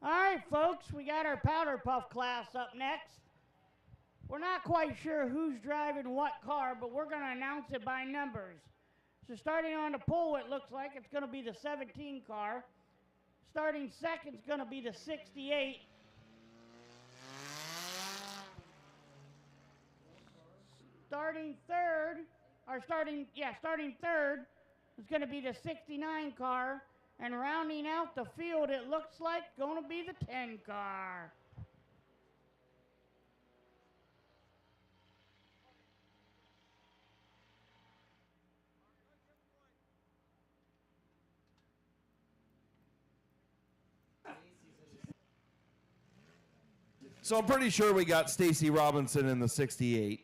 G: All right, folks, we got our powder puff class up next. We're not quite sure who's driving what car, but we're going to announce it by numbers. So starting on the pole, it looks like it's going to be the 17 car. Starting second is going to be the 68. Starting third is going to be the 69 car. And rounding out the field, it looks like going to be the 10 car.
A: So I'm pretty sure we got Stacy Robinson in the 68.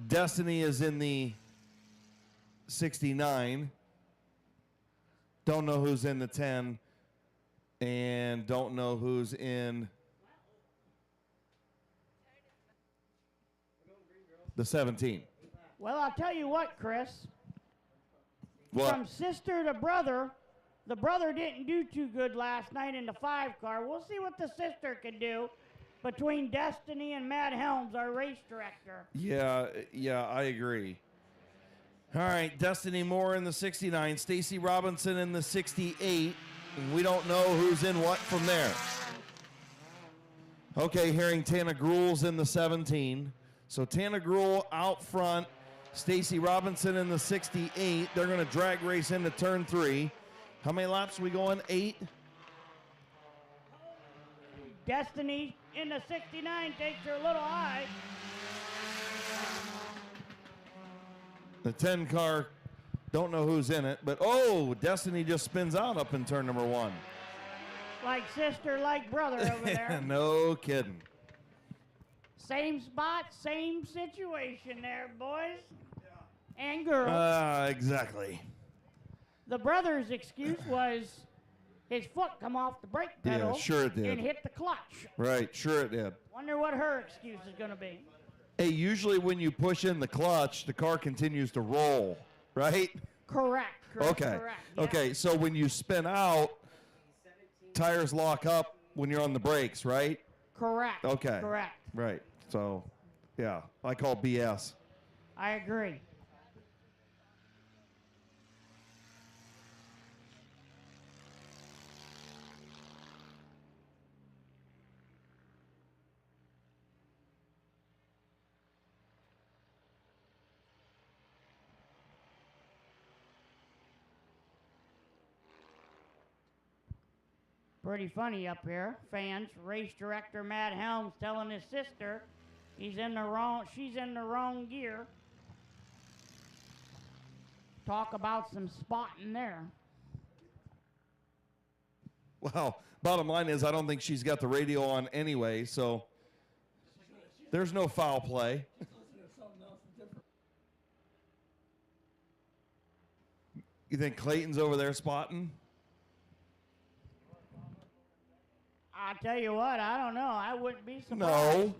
A: Destiny is in the 69. Don't know who's in the 10. And don't know who's in the 17.
G: Well, I'll tell you what, Chris.
A: What?
G: From sister to brother, the brother didn't do too good last night in the 5 car. We'll see what the sister can do between Destiny and Matt Helms, our race director.
A: Yeah, I agree. All right, Destiny Moore in the 69, Stacy Robinson in the 68, and we don't know who's in what from there. Okay, hearing Tana Gruel's in the 17. So Tana Gruel out front, Stacy Robinson in the 68. They're going to drag race into turn 3. How many laps are we going? 8?
G: Destiny in the 69 takes her a little high.
A: The 10 car, don't know who's in it, but oh, Destiny just spins out up in turn number 1.
G: Like sister, like brother over there.
A: No kidding.
G: Same spot, same situation there, boys and girls.
A: Exactly.
G: The brother's excuse was his foot come off the brake pedal.
A: Yeah, sure it did.
G: And hit the clutch.
A: Right, sure it did.
G: Wonder what her excuse is going to be.
A: Hey, usually when you push in the clutch, the car continues to roll, right?
G: Correct.
A: Okay.
G: Correct, yeah.
A: Okay, so when you spin out, tires lock up when you're on the brakes, right?
G: Correct.
A: Okay.
G: Correct.
A: Right. So, yeah, I call BS.
G: I agree. Pretty funny up here. Fans, race director Matt Helms telling his sister she's in the wrong gear. Talk about some spotting there.
A: Well, bottom line is I don't think she's got the radio on anyway, so there's no foul play. You think Clayton's over there spotting?
G: I'll tell you what, I don't know. I wouldn't be surprised.
A: No.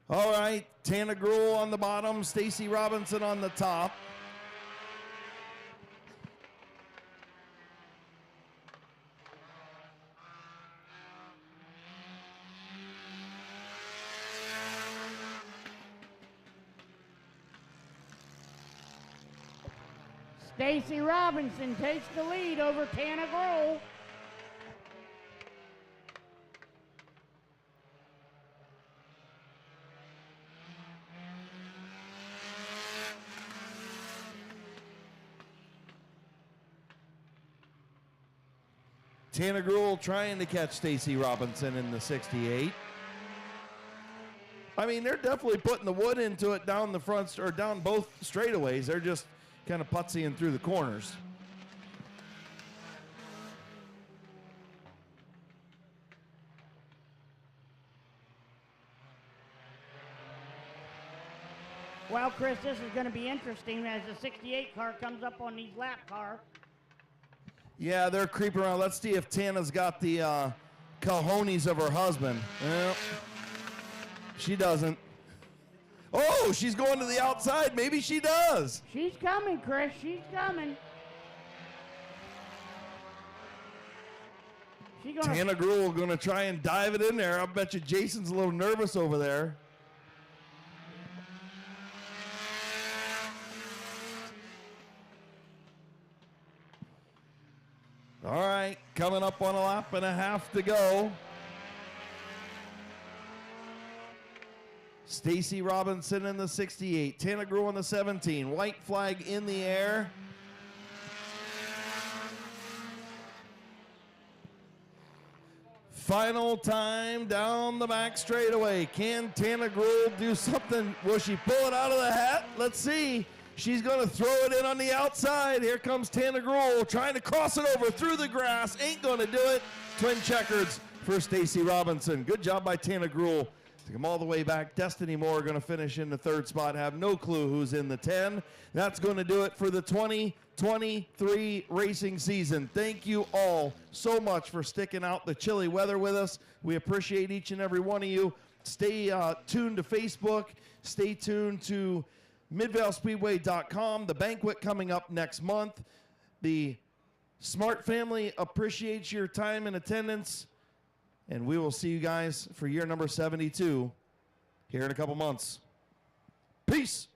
A: All right, Tana Gruel on the bottom, Stacy Robinson on the top.
G: Stacy Robinson takes the lead over Tana Gruel.
A: Tana Gruel trying to catch Stacy Robinson in the 68. I mean, they're definitely putting the wood into it down the front, or down both straightaways. They're just kind of putsying through the corners.
G: Well, Chris, this is going to be interesting as the 68 car comes up on these lap car.
A: Yeah, they're creeping around. Let's see if Tana's got the cojones of her husband. Well, she doesn't. Oh, she's going to the outside. Maybe she does.
G: She's coming, Chris. She's coming. She gonna
A: Tana Gruel going to try and dive it in there. I bet you Jason's a little nervous over there. All right, coming up on a lap and a half to go. Stacy Robinson in the 68, Tana Gruel in the 17, white flag in the air. Final time down the back straightaway. Can Tana Gruel do something? Will she pull it out of the hat? Let's see. She's going to throw it in on the outside. Here comes Tana Gruel trying to cross it over through the grass. Ain't going to do it. Twin checkers for Stacy Robinson. Good job by Tana Gruel to come all the way back. Destiny Moore going to finish in the 3rd spot. Have no clue who's in the 10. That's going to do it for the 2023 racing season. Thank you all so much for sticking out the chilly weather with us. We appreciate each and every one of you. Stay tuned to Facebook. Stay tuned to MidvaleSpeedway.com. The banquet coming up next month. The Smart family appreciates your time and attendance. And we will see you guys for year number 72 here in a couple months. Peace.